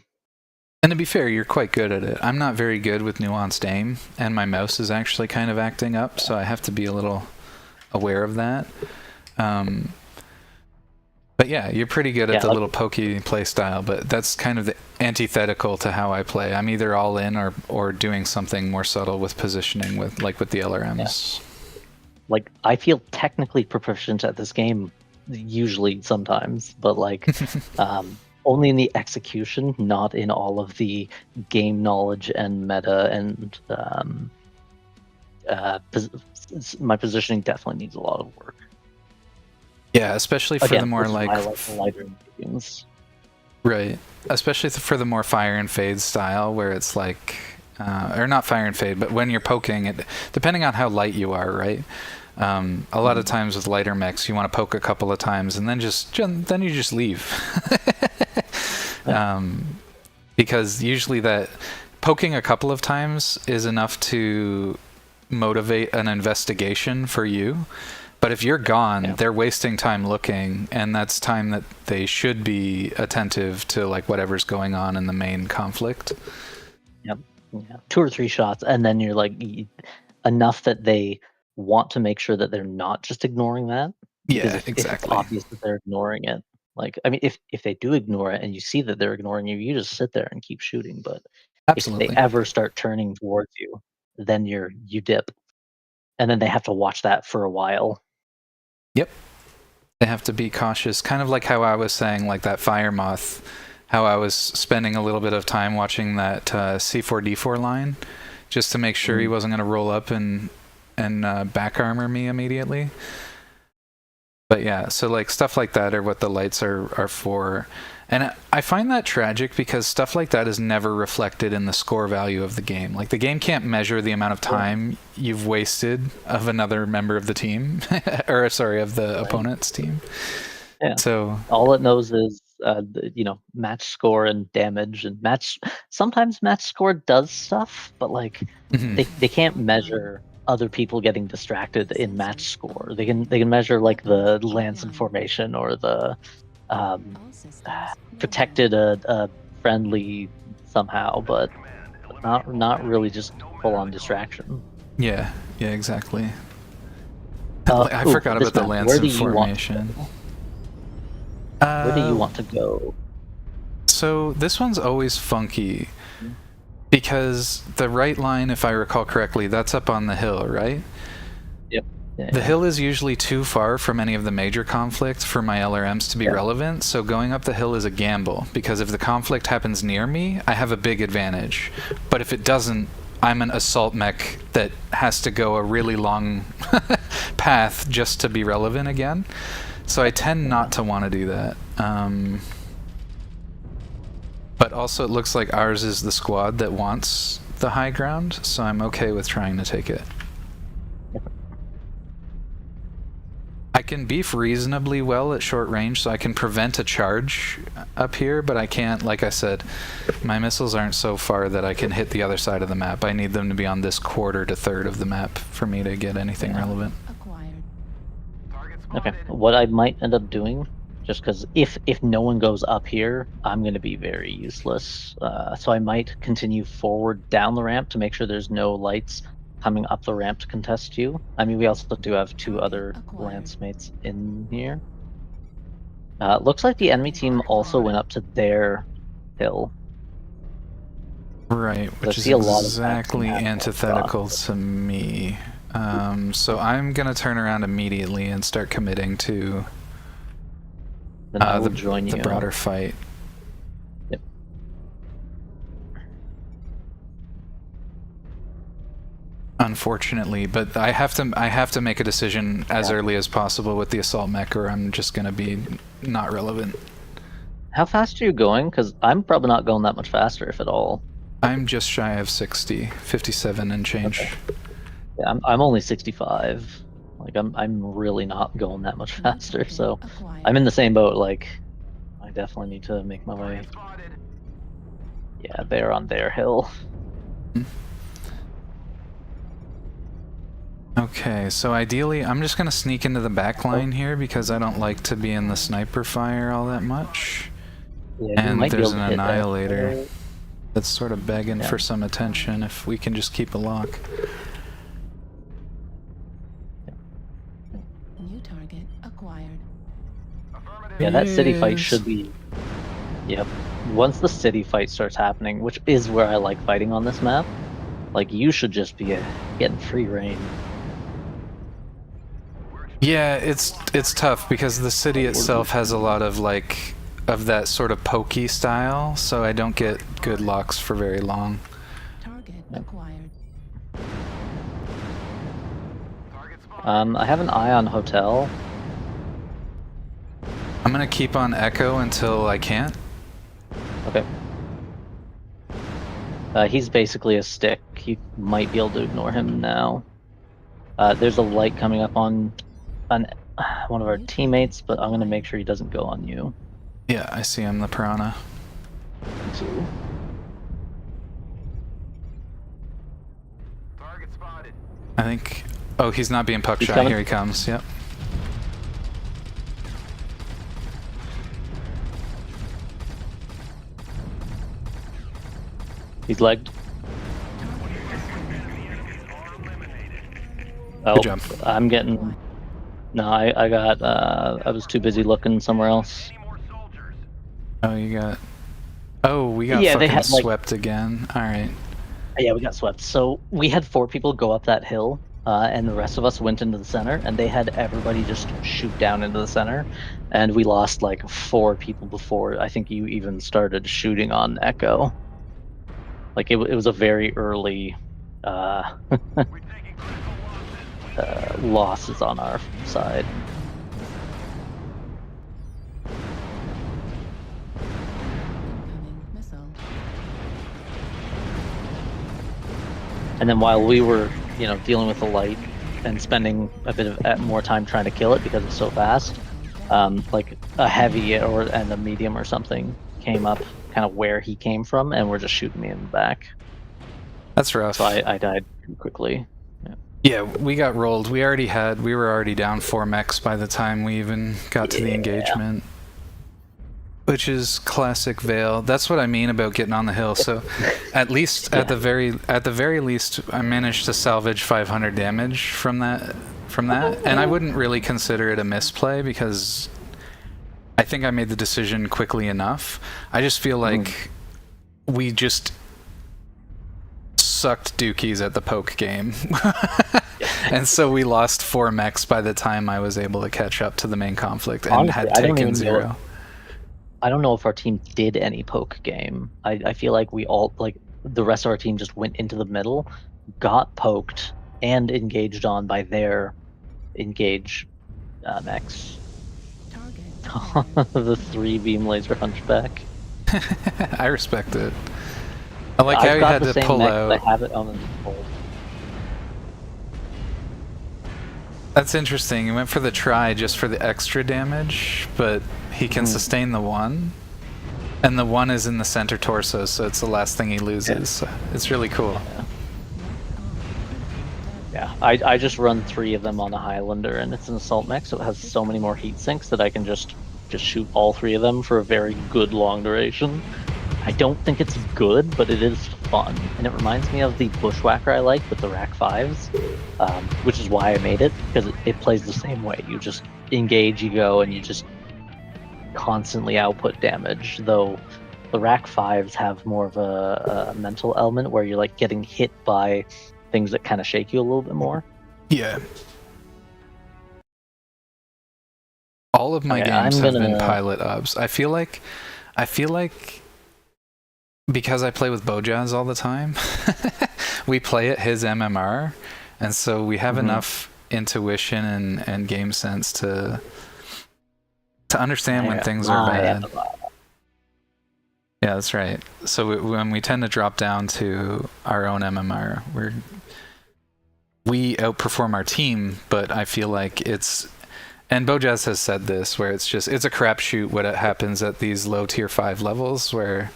S3: And to be fair, you're quite good at it. I'm not very good with nuanced aim, and my mouse is actually kind of acting up, so I have to be a little aware of that. But yeah, you're pretty good at the little pokey play style, but that's kind of the antithetical to how I play. I'm either all in or doing something more subtle with positioning with the LRMs.
S17: Yeah. Like, I feel technically proficient at this game usually sometimes, but like only in the execution, not in all of the game knowledge and meta, and my positioning definitely needs a lot of work.
S3: Yeah, especially for the more like
S17: the lighter games.
S3: Right. Especially for the more fire and fade style, where it's like or not fire and fade, but when you're poking it, depending on how light you are, right? A lot of times with lighter mechs, you want to poke a couple of times and then you just leave. Because usually that poking a couple of times is enough to motivate an investigation for you. But if you're gone, they're wasting time looking, and that's time that they should be attentive to like whatever's going on in the main conflict.
S17: Yep. Yeah. 2 or 3 shots, and then you're like enough that they want to make sure that they're not just ignoring that.
S3: Yeah,
S17: if
S3: exactly.
S17: It's obvious that they're ignoring it. Like, I mean, if they do ignore it and you see that they're ignoring you, you just sit there and keep shooting. But
S3: absolutely,
S17: if they ever start turning towards you, then you dip, and then they have to watch that for a while.
S3: Yep. They have to be cautious, kind of like how I was saying, like that fire moth, how I was spending a little bit of time watching that C4D4 line just to make sure he wasn't going to roll up and back armor me immediately. But yeah, so like stuff like that are what the lights are for. And I find that tragic because stuff like that is never reflected in the score value of the game. Like the game can't measure the amount of time you've wasted of another member of the team, or sorry, of the opponent's team.
S17: Yeah.
S3: So
S17: all it knows is match score and damage and sometimes match score does stuff, but like they can't measure other people getting distracted in match score. They can measure like the lance and formation or the protected a friendly somehow, but not really just full on distraction.
S3: Yeah, exactly. I forgot about the lance and formation.
S17: Where do you want to go?
S3: So this one's always funky because the right line, if I recall correctly, that's up on the hill, right?
S17: Yep.
S3: The hill is usually too far from any of the major conflicts for my LRMs to be relevant, so going up the hill is a gamble, because if the conflict happens near me, I have a big advantage. But if it doesn't, I'm an assault mech that has to go a really long path just to be relevant again. So I tend not to want to do that. But also it looks like ours is the squad that wants the high ground, so I'm okay with trying to take it. I can beef reasonably well at short range, so I can prevent a charge up here, but I can't, like I said, my missiles aren't so far that I can hit the other side of the map. I need them to be on this quarter to third of the map for me to get anything relevant.
S17: Okay, what I might end up doing, just because if no one goes up here, I'm going to be very useless. So I might continue forward down the ramp to make sure there's no lights coming up the ramp to contest you. I mean, we also do have 2 other lance mates in here. Looks like the enemy team also went up to their hill.
S3: Right, which is exactly antithetical to me. So I'm going to turn around immediately and start committing to the broader fight.
S17: Yep.
S3: Unfortunately, but I have to make a decision as early as possible with the assault mech, or I'm just going to be not relevant.
S17: How fast are you going? Because I'm probably not going that much faster, if at all.
S3: I'm just shy of 60, 57 and change.
S17: Okay. Yeah, I'm only 65. Like I'm really not going that much faster, so I'm in the same boat. Like I definitely need to make my way. Yeah, they're on their hill.
S3: Okay, so ideally I'm just gonna sneak into the back line here because I don't like to be in the sniper fire all that much.
S17: Yeah,
S3: and there's an annihilator that's sort of begging for some attention if we can just keep a lock.
S19: New target acquired.
S17: Yeah, that city fight should be... Yep. Once the city fight starts happening, which is where I like fighting on this map, like, you should just be getting free reign.
S3: Yeah, it's tough because the city itself has a lot of, like, of that sort of pokey style, so I don't get good locks for very long.
S19: Target acquired.
S17: I have an eye on hotel.
S3: I'm gonna keep on Echo until I can't.
S17: Okay. He's basically a stick. You might be able to ignore him now. There's a light coming up on one of our teammates, but I'm gonna make sure he doesn't go on you.
S3: Yeah, I see him, the piranha.
S17: Too.
S20: Target spotted.
S3: I think... Oh, he's not being puck shot.
S17: Coming.
S3: Here he comes, yep.
S17: He's legged. Oh,
S3: good job.
S17: I'm getting... No, I got... I was too busy looking somewhere else.
S3: Oh, you got... Oh, we got
S17: Yeah, they
S3: fucking
S17: had, like...
S3: swept again. Alright.
S17: Yeah, we got swept. So we had 4 people go up that hill, and the rest of us went into the center, and they had everybody just shoot down into the center, and we lost like 4 people before I think you even started shooting on Echo. Like it was a very early Loss is on our side. And then while we were, dealing with the light and spending a bit of more time trying to kill it because it's so fast, like a heavy and a medium or something came up kind of where he came from and were just shooting me in the back.
S3: That's rough.
S17: So I died pretty quickly.
S3: Yeah, we got rolled. We were already down 4 mechs by the time we even got to the engagement. Which is classic Vale. That's what I mean about getting on the hill. So at least at the very least I managed to salvage 500 damage from that. And I wouldn't really consider it a misplay because I think I made the decision quickly enough. I just feel like we just sucked dookies at the poke game. And so we lost 4 mechs by the time I was able to catch up to the main conflict and
S17: Honestly,
S3: had taken 0.
S17: I don't know if our team did any poke game. I feel like we all, like, the rest of our team just went into the middle, got poked, and engaged on by their engage mechs. The 3 beam laser hunchback.
S3: I respect it. I like how you had to pull out.
S17: I have it on the fold.
S3: That's interesting. He went for the try just for the extra damage, but he can sustain the 1. And the 1 is in the center torso, so it's the last thing he loses. So it's really cool.
S17: Yeah, I just run 3 of them on a Highlander, and it's an assault mech, so it has so many more heat sinks that I can just shoot all 3 of them for a very good long duration. I don't think it's good, but it is fun, and it reminds me of the Bushwhacker I like with the Rack 5s, which is why I made it, because it plays the same way. You just engage, you go, and you just constantly output damage, though the Rack 5s have more of a mental element where you're like getting hit by things that kind of shake you a little bit more.
S3: Yeah. All of my games have been pilot ups. I feel like because I play with Bojaz all the time, we play at his MMR, and so we have enough intuition and game sense to understand when things are bad. Yeah, that's right. So when we tend to drop down to our own MMR, we outperform our team, but I feel like it's, and Bojaz has said this, where it's a crapshoot what happens at these low tier 5 levels, where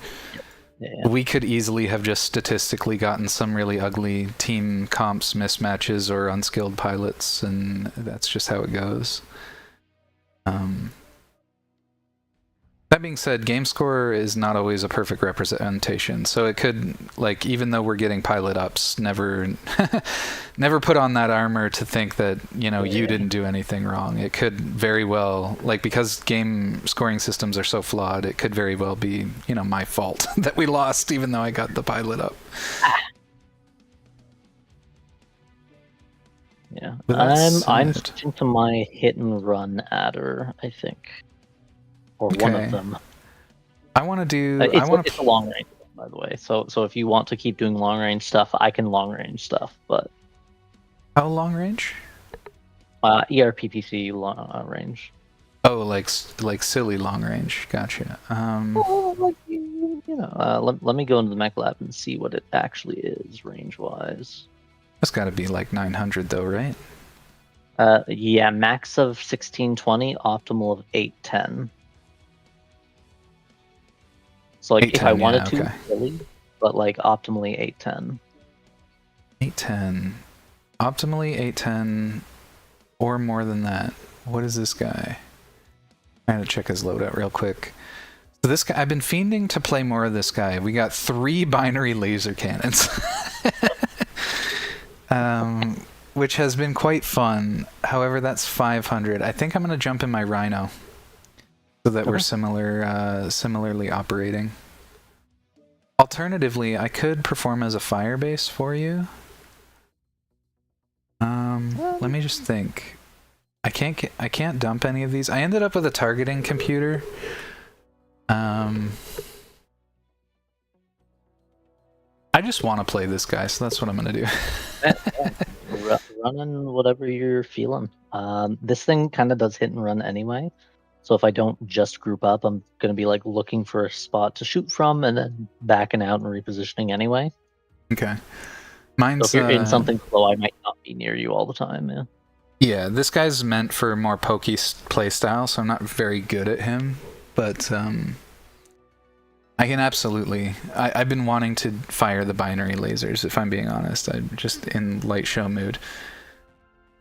S3: we could easily have just statistically gotten some really ugly team comps, mismatches, or unskilled pilots, and that's just how it goes. That being said, game score is not always a perfect representation, so it could, like, even though we're getting pilot ups, never put on that armor to think that, you didn't do anything wrong. It could very well, like, because game scoring systems are so flawed, it could very well be, my fault that we lost, even though I got the pilot up.
S17: Yeah, I'm switching to my hit and run adder, I think. Or one of them.
S3: I want to do.
S17: It's a long range, by the way. So if you want to keep doing long range stuff, I can long range stuff. But
S3: how long range?
S17: ERPPC long range.
S3: Oh, like silly long range. Gotcha.
S17: Let me go into the mech lab and see what it actually is range wise.
S3: That's got to be like 900 though, right?
S17: Yeah, max of 1620, optimal of 810. So like if I wanted to, really, but like optimally 810.
S3: 810. Optimally 810 or more than that. What is this guy? I'm trying to check his loadout real quick. So this guy, I've been fiending to play more of this guy. We got 3 binary laser cannons. Which has been quite fun. However, that's 500. I think I'm going to jump in my Rhino so that we're similarly operating. Alternatively, I could perform as a fire base for you. Let me just think. I can't dump any of these. I ended up with a targeting computer. I I just want to play this guy, so that's what I'm gonna do.
S17: Running whatever you're feeling. This thing kind of does hit and run anyway. So if I don't just group up, I'm gonna be like looking for a spot to shoot from and then backing out and repositioning anyway.
S3: Okay.
S17: So
S3: Mine's
S17: if you're in something slow, I might not be near you all the time, yeah.
S3: Yeah, this guy's meant for more pokey playstyle, so I'm not very good at him. But I can absolutely. I've been wanting to fire the binary lasers, if I'm being honest. I'm just in light show mood.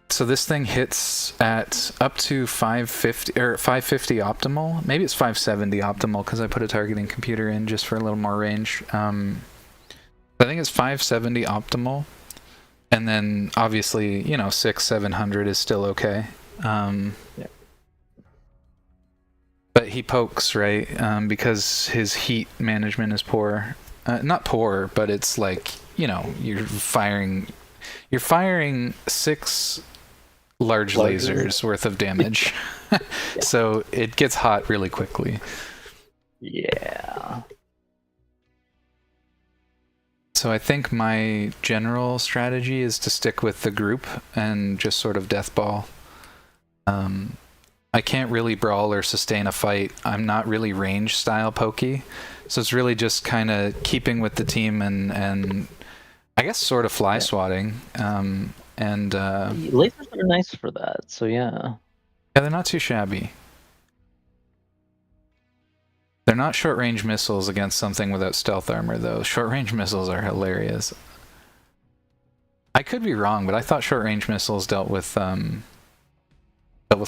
S3: So this thing hits at up to 550 or 550 optimal. Maybe it's 570 optimal because I put a targeting computer in just for a little more range. I think it's 570 optimal, and then obviously 600-700 is still okay.
S17: Yeah.
S3: But he pokes, right? Because his heat management is poor. Not poor, but it's like you're firing 6 large lasers worth of damage. Yeah. So it gets hot really quickly.
S17: Yeah.
S3: So I think my general strategy is to stick with the group and just sort of deathball. I can't really brawl or sustain a fight. I'm not really range style pokey. So it's really just kind of keeping with the team and I guess sort of fly swatting.
S17: Lasers are nice for that, so yeah.
S3: Yeah, they're not too shabby. They're not short-range missiles against something without stealth armor, though. Short-range missiles are hilarious. I could be wrong, but I thought short-range missiles dealt with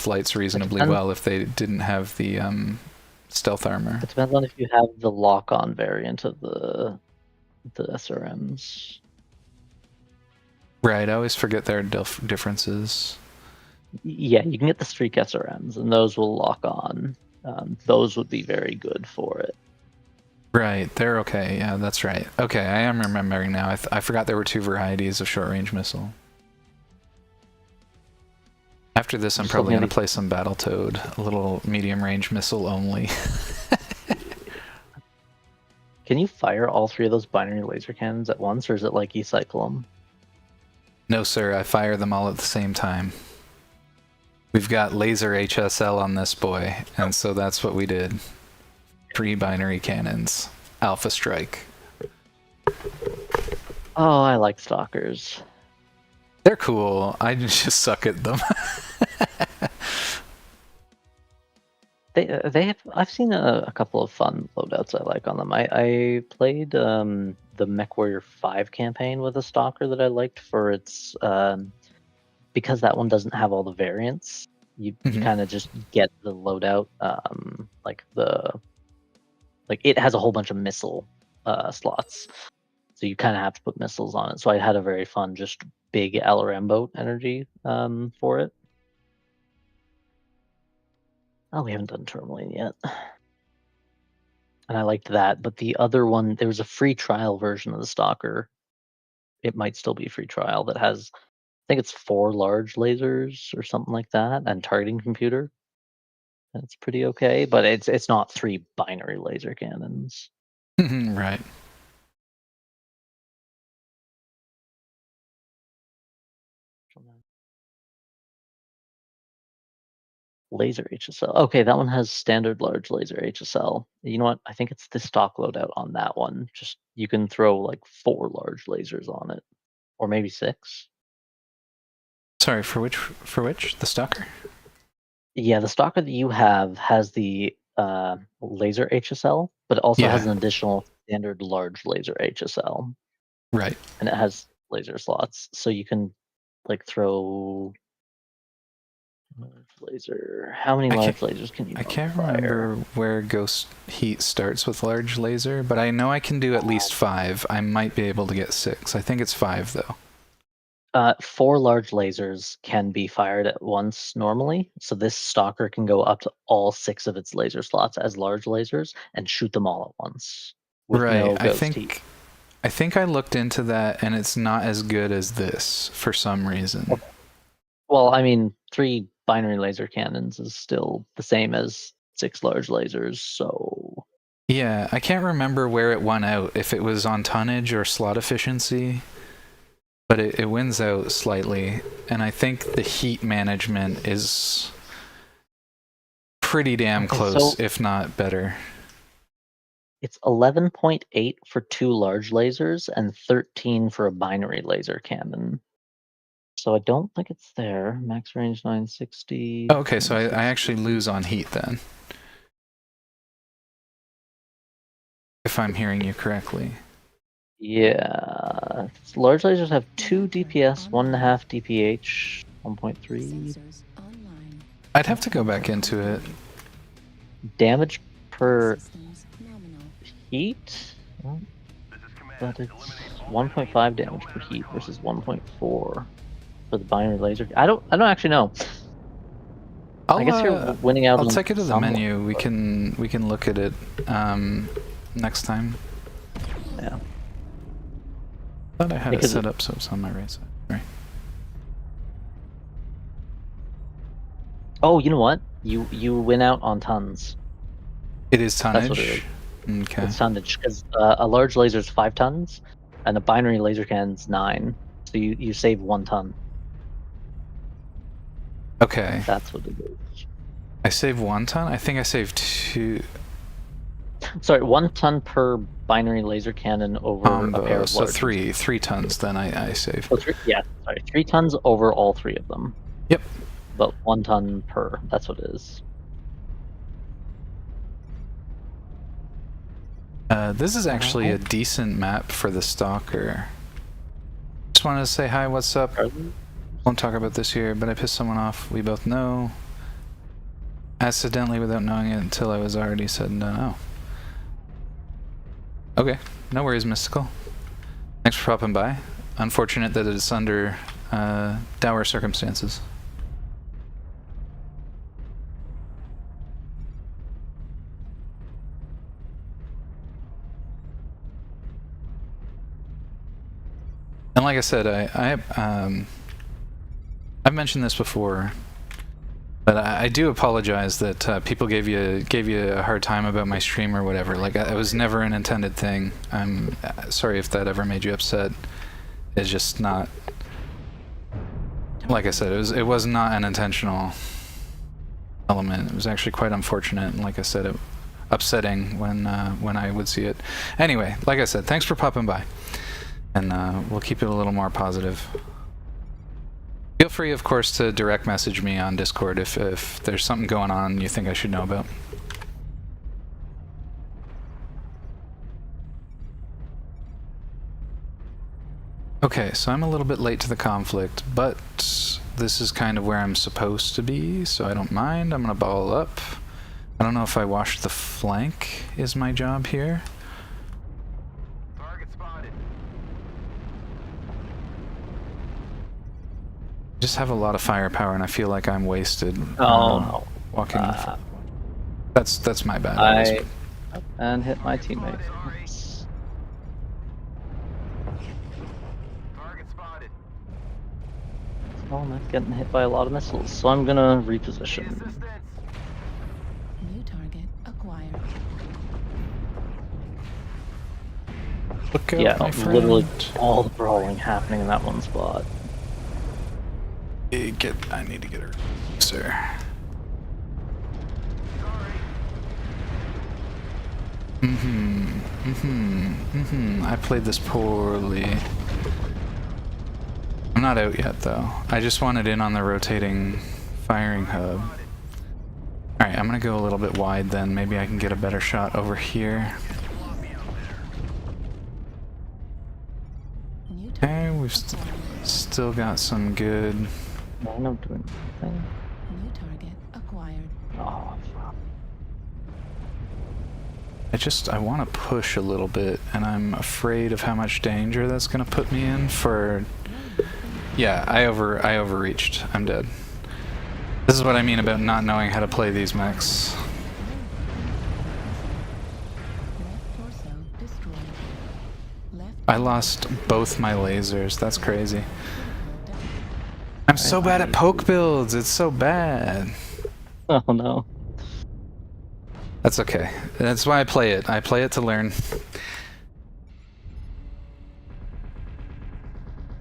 S3: lights reasonably well if they didn't have the stealth armor.
S17: It depends on if you have the lock-on variant of the SRMs.
S3: Right, I always forget their differences.
S17: Yeah, you can get the streak SRMs, and those will lock on. Those would be very good for it.
S3: Right, they're okay. Yeah, that's right. Okay, I am remembering now. I forgot there were 2 varieties of short-range missile. After this, I'm probably going to play some Battletoad, a little medium-range missile only.
S17: Can you fire all 3 of those binary laser cannons at once, or is it like you cycle them?
S3: No, sir, I fire them all at the same time. We've got laser HSL on this boy, and so that's what we did. 3 binary cannons. Alpha Strike.
S17: Oh, I like Stalkers.
S3: They're cool. I just suck at them.
S17: They have. I've seen a couple of fun loadouts I like on them. I played the MechWarrior 5 campaign with a Stalker that I liked for its because that one doesn't have all the variants. You kind of just get the loadout like it has a whole bunch of missile slots, so you kind of have to put missiles on it. So I had a very fun just big LRM boat energy for it. Oh, we haven't done Tourmaline yet. And I liked that, but the other one, there was a free trial version of the Stalker. It might still be a free trial that has, I think it's 4 large lasers or something like that, and targeting computer. And it's pretty okay, but it's not 3 binary laser cannons.
S3: Right.
S17: Laser HSL. Okay, that one has standard large laser HSL. You know what? I think it's the stock loadout on that one. Just you can throw like 4 large lasers on it, or maybe 6.
S3: Sorry, for which? The Stalker?
S17: Yeah, the Stalker that you have has the laser HSL, but it also has an additional standard large laser HSL.
S3: Right.
S17: And it has laser slots, so you can like throw laser. How many large lasers can you?
S3: I can't remember where Ghost Heat starts with large laser, but I know I can do at least 5. I might be able to get 6. I think it's 5 though.
S17: 4 large lasers can be fired at once normally, so this Stalker can go up to all 6 of its laser slots as large lasers and shoot them all at once. With no ghost heat.
S3: I think I looked into that, and it's not as good as this for some reason.
S17: Okay. Well, I mean, 3 binary laser cannons is still the same as 6 large lasers, so
S3: Yeah, I can't remember where it won out, if it was on tonnage or slot efficiency, but it wins out slightly, and I think the heat management is pretty damn close, if not better.
S17: It's 11.8 for 2 large lasers and 13 for a binary laser cannon. So I don't think it's there. Max range 960.
S3: Oh, okay, so I actually lose on heat then. If I'm hearing you correctly.
S17: Yeah. Large lasers have 2 DPS, 1.5 DPH, 1.3.
S3: I'd have to go back into it.
S17: Damage per heat? But it's 1.5 damage per heat versus 1.4 for the binary laser. I don't actually know. I guess you're winning out.
S3: I'll take it to the menu. We can look at it next time.
S17: Yeah.
S3: Thought I had it set up so it's on my right side. Right.
S17: Oh, you know what? You win out on tons.
S3: It is tonnage.
S17: That's what it is.
S3: Okay.
S17: It's tonnage because a large laser is 5 tons, and a binary laser cannon's 9. So you save 1 ton.
S3: Okay.
S17: That's what it is.
S3: I save 1 ton? I think I saved 2.
S17: Sorry, 1 ton per binary laser cannon over a pair of large.
S3: So 3 tons then I save.
S17: Oh, 3 tons over all 3 of them.
S3: Yep.
S17: But 1 ton per. That's what it is.
S3: This is actually a decent map for the Stalker. Just wanted to say hi, what's up? Won't talk about this here, but I pissed someone off. We both know. Accidentally without knowing it until I was already said no. Okay, no worries, Mystical. Thanks for popping by. Unfortunate that it's under dour circumstances. And like I said, I've mentioned this before, but I do apologize that people gave you a hard time about my stream or whatever. Like, it was never an intended thing. I'm sorry if that ever made you upset. It's just not. Like I said, it was not an intentional element. It was actually quite unfortunate, and like I said, upsetting when I would see it. Anyway, like I said, thanks for popping by. And we'll keep it a little more positive. Feel free, of course, to direct message me on Discord if there's something going on you think I should know about. Okay, so I'm a little bit late to the conflict, but this is kind of where I'm supposed to be, so I don't mind. I'm gonna ball up. I don't know if I washed the flank is my job here. Just have a lot of firepower, and I feel like I'm wasted. Walking. That's my bad.
S17: And hit my teammate. So I'm not getting hit by a lot of missiles, so I'm gonna reposition.
S19: New target acquired.
S3: Look out,
S17: Yeah,
S3: my friend.
S17: literally all the brawling happening in that one spot.
S3: I need to get her, sir. I played this poorly. I'm not out yet, though. I just wanted in on the rotating firing hub. Alright, I'm gonna go a little bit wide then. Maybe I can get a better shot over here. Okay, we've still got some good...
S17: I'm not doing anything.
S19: New target acquired.
S17: Oh, fuck.
S3: I want to push a little bit, and I'm afraid of how much danger that's going to put me in for... Yeah, I overreached. I'm dead. This is what I mean about not knowing how to play these mechs. I lost both my lasers. That's crazy. I'm so bad at poke builds. It's so bad.
S17: Oh no.
S3: That's okay. That's why I play it. I play it to learn.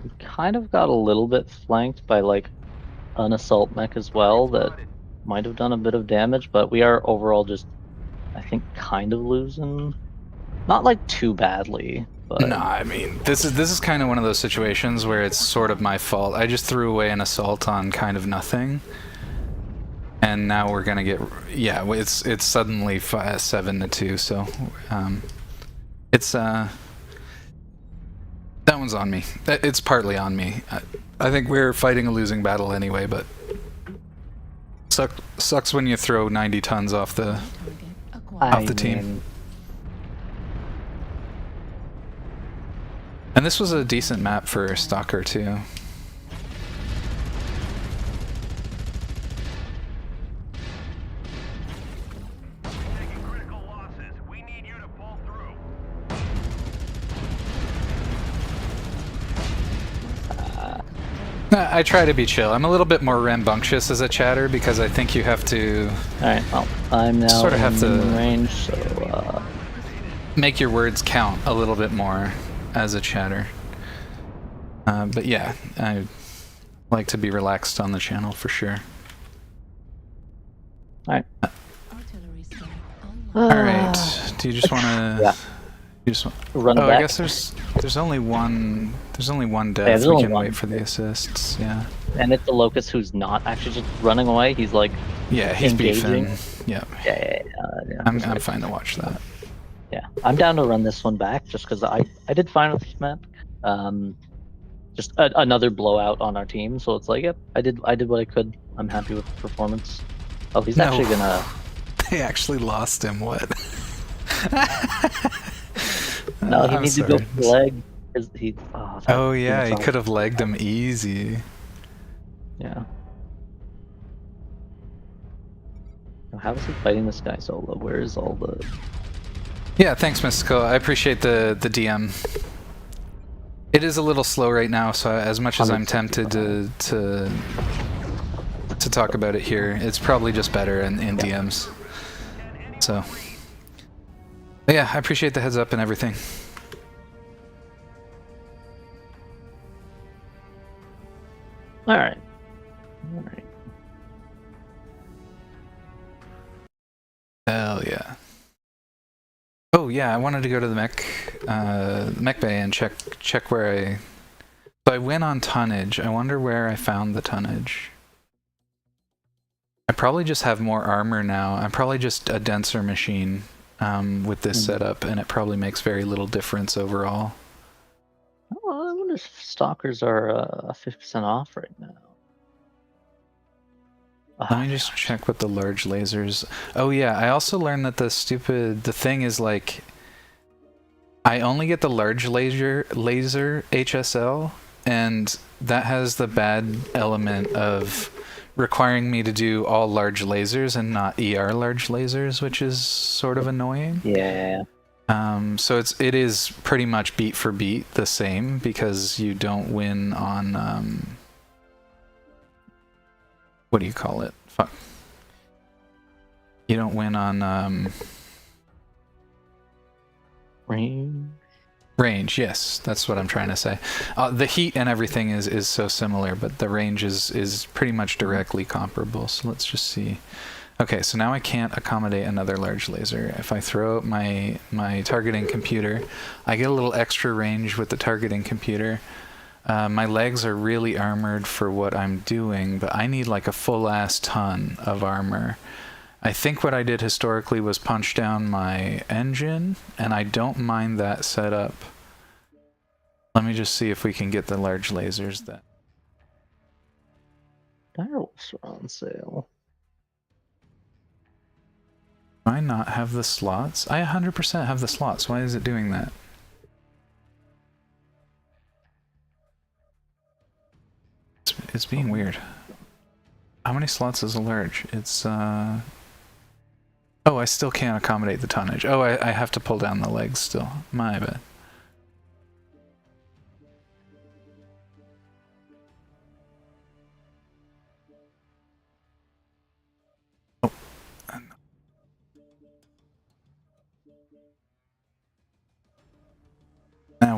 S17: We kind of got a little bit flanked by like an assault mech as well that might have done a bit of damage, but we are overall just, I think, kind of losing. Not like too badly, but
S3: No, I mean this is kind of one of those situations where it's sort of my fault. I just threw away an assault on kind of nothing, and now we're gonna get it's suddenly 7-2. So it's that one's on me. It's partly on me. I think we're fighting a losing battle anyway, but sucks when you throw 90 tons off the team. And this was a decent map for Stalker too. I try to be chill. I'm a little bit more rambunctious as a chatter because I think you have to.
S17: Alright, well, I'm now
S3: sort of have to
S17: range, so
S3: make your words count a little bit more as a chatter. But yeah, I like to be relaxed on the channel for sure.
S17: Alright.
S3: Alright. Do you just want to?
S17: Yeah.
S3: You just want...
S17: Run
S3: oh,
S17: back.
S3: I guess there's only one. There's only one death.
S17: there's
S3: We
S17: only
S3: can
S17: one.
S3: wait for the assists. Yeah.
S17: And it's the Locust who's not actually just running away. He's like,
S3: yeah, he's
S17: engaging.
S3: beefing. Yeah.
S17: Yeah.
S3: I'm fine to watch that.
S17: Yeah, I'm down to run this one back just because I did fine with this map. Just another blowout on our team, so it's like, yep, I did what I could. I'm happy with the performance. Oh, he's actually gonna.
S3: They actually lost him. What?
S17: No, he needs to go for leg. He.
S3: Oh yeah, he could have legged him easy.
S17: Yeah. How is he fighting this guy solo? Where is all the?
S3: Yeah, thanks, Mystical. I appreciate the DM. It is a little slow right now, so as much as I'm tempted to talk about it here, it's probably just better in DMs. So, but yeah, I appreciate the heads up and everything.
S17: All right.
S3: Hell yeah. Oh yeah, I wanted to go to the mech bay and check where I. So I went on tonnage. I wonder where I found the tonnage. I probably just have more armor now. I'm probably just a denser machine with this setup, and it probably makes very little difference overall.
S17: Oh, I wonder if stalkers are 50% off right now.
S3: Let me just check with the large lasers. Oh yeah, I also learned that the thing is like, I only get the large laser HSL, and that has the bad element of requiring me to do all large lasers and not ER large lasers, which is sort of annoying.
S17: Yeah.
S3: So it is pretty much beat for beat the same, because you don't win on what do you call it? Fuck. You don't win on range, yes, that's what I'm trying to say. The heat and everything is so similar, but the range is pretty much directly comparable. So let's just see. Okay, so now I can't accommodate another large laser. If I throw out my targeting computer, I get a little extra range with the targeting computer. My legs are really armored for what I'm doing, but I need like a full-ass ton of armor. I think what I did historically was punch down my engine, and I don't mind that setup. Let me just see if we can get the large lasers then.
S17: Direwolves are on sale.
S3: Do I not have the slots? I 100% have the slots. Why is it doing that? It's being weird. How many slots is a large? It's oh, I still can't accommodate the tonnage. Oh, I have to pull down the legs still. My bad.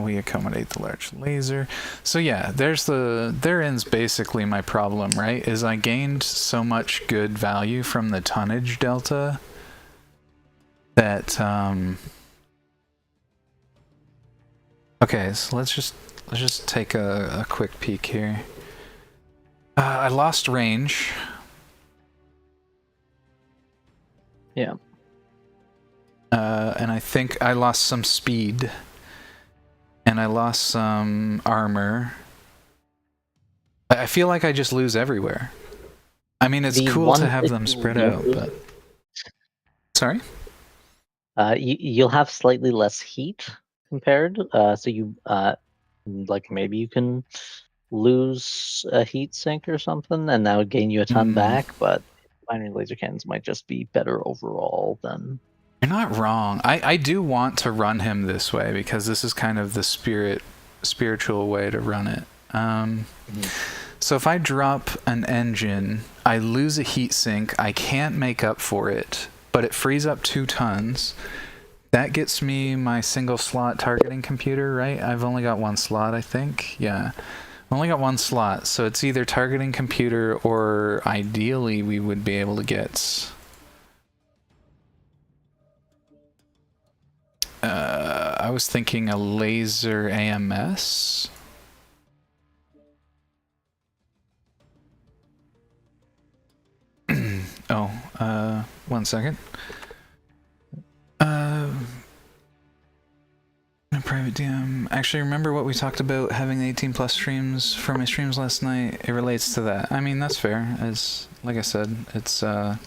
S3: we accommodate the large laser. So yeah, therein's basically my problem, right? Is I gained so much good value from the tonnage delta that okay, so let's just take a quick peek here. I lost range.
S17: Yeah.
S3: And I think I lost some speed. And I lost some armor. I feel like I just lose everywhere. I mean, it's cool to have them spread out, but... Sorry?
S17: You'll have slightly less heat compared, so you, like, maybe you can lose a heat sink or something, and that would gain you a ton back, but binary laser cannons might just be better overall than...
S3: You're not wrong. I do want to run him this way, because this is kind of the spiritual way to run it. So if I drop an engine, I lose a heat sink, I can't make up for it, but it frees up 2 tons. That gets me my single slot targeting computer, right? I've only got 1 slot, I think. Yeah. I've only got 1 slot, so it's either targeting computer or ideally we would be able to get... I was thinking a laser AMS. Oh, 1 second. Private DM. Actually, remember what we talked about having the 18 plus streams for my streams last night? It relates to that. I mean, that's fair. As like I said, it's well,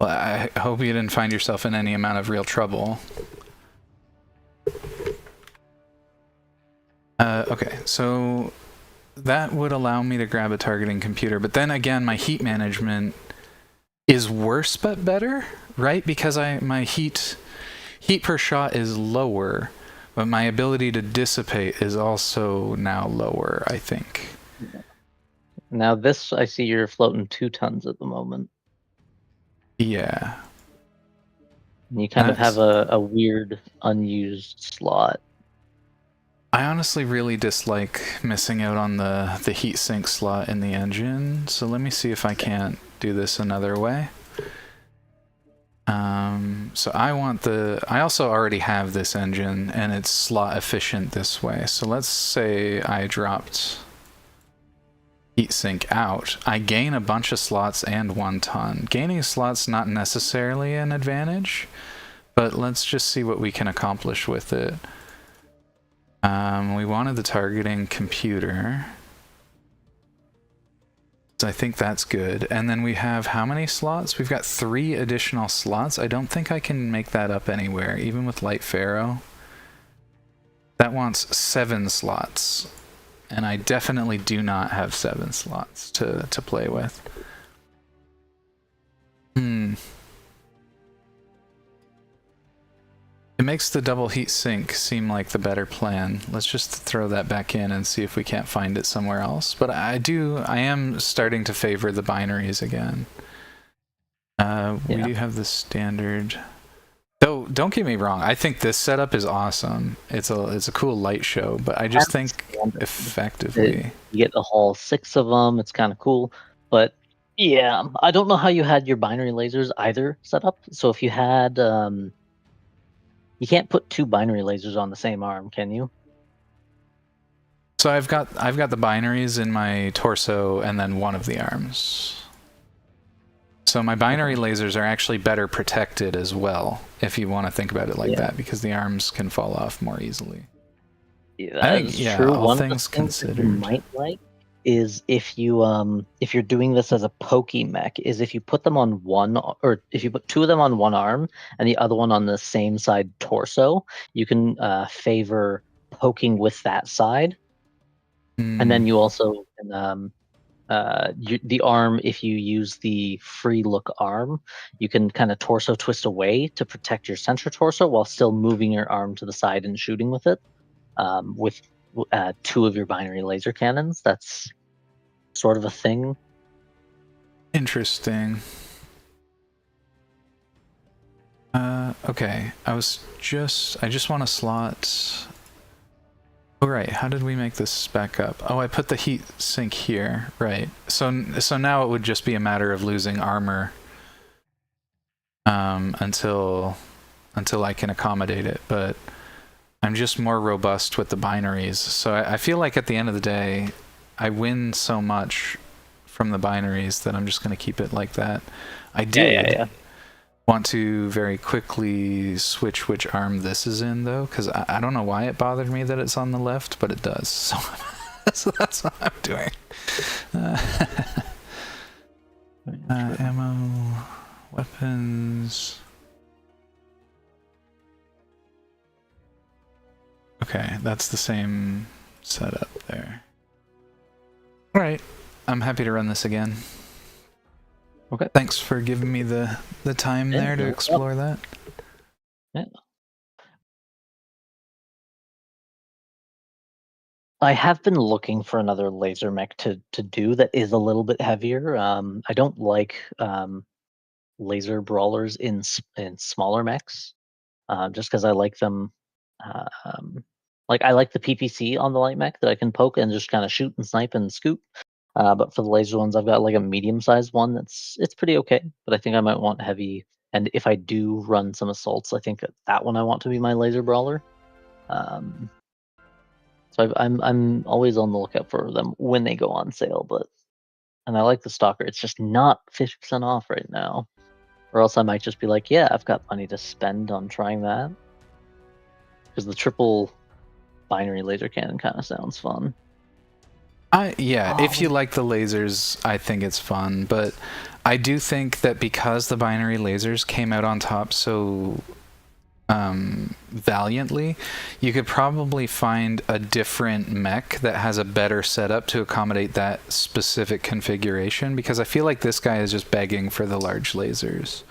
S3: I hope you didn't find yourself in any amount of real trouble. Okay, so that would allow me to grab a targeting computer, but then again, my heat management is worse but better, right? Because my heat per shot is lower, but my ability to dissipate is also now lower, I think.
S17: Now this, I see you're floating 2 tons at the moment.
S3: Yeah.
S17: And you kind of have a weird unused slot.
S3: I honestly really dislike missing out on the heatsink slot in the engine, so let me see if I can't do this another way. So I also already have this engine, and it's slot efficient this way. So let's say I dropped heatsink out. I gain a bunch of slots and 1 ton. Gaining slots not necessarily an advantage, but let's just see what we can accomplish with it. We wanted the targeting computer. So I think that's good. And then we have how many slots? We've got 3 additional slots. I don't think I can make that up anywhere, even with Light Pharaoh. That wants 7 slots. And I definitely do not have 7 slots to play with. It makes the double heat sink seem like the better plan. Let's just throw that back in and see if we can't find it somewhere else. But I am starting to favor the binaries again. We do have the standard. Though, don't get me wrong, I think this setup is awesome. It's a cool light show, but I just think effectively...
S17: You get the whole 6 of them, it's kind of cool. But yeah, I don't know how you had your binary lasers either set up. So if you had... you can't put 2 binary lasers on the same arm, can you?
S3: So I've got the binaries in my torso and then one of the arms. So my binary lasers are actually better protected as well, if you want to think about it like that, because the arms can fall off more easily.
S17: Yeah, that's true.
S3: All
S17: One
S3: things
S17: of the things that you
S3: considered.
S17: might like is if you're doing this as a pokey mech, is if you put them on one, or if you put 2 of them on one arm and the other one on the same side torso, you can favor poking with that side, and then you also can the arm, if you use the free look arm, you can kind of torso twist away to protect your center torso while still moving your arm to the side and shooting with it. With 2 of your binary laser cannons, that's sort of a thing.
S3: Interesting. Okay. I just want to slot. Oh, right. How did we make this back up? Oh, I put the heat sink here. Right. So now it would just be a matter of losing armor until I can accommodate it, but I'm just more robust with the binaries. So I feel like at the end of the day, I win so much from the binaries that I'm just going to keep it like that. I did want to very quickly switch which arm this is in, though, because I don't know why it bothered me that it's on the left, but it does. So, so that's what I'm doing. Ammo, weapons. Okay, that's the same setup there. Alright, I'm happy to run this again.
S17: Okay.
S3: Thanks for giving me the time there to explore that.
S17: Yeah. I have been looking for another laser mech to do that is a little bit heavier. I don't like laser brawlers in smaller mechs, just because I like them. Like I like the PPC on the light mech that I can poke and just kind of shoot and snipe and scoop. But for the laser ones, I've got like a medium-sized one it's pretty okay. But I think I might want heavy. And if I do run some assaults, I think that one I want to be my laser brawler. So I'm always on the lookout for them when they go on sale. And I like the stalker. It's just not 50% off right now, or else I might just be like, yeah, I've got money to spend on trying that. Because the triple binary laser cannon kind of sounds fun.
S3: If you like the lasers, I think it's fun, but I do think that because the binary lasers came out on top so valiantly, you could probably find a different mech that has a better setup to accommodate that specific configuration, because I feel like this guy is just begging for the large lasers.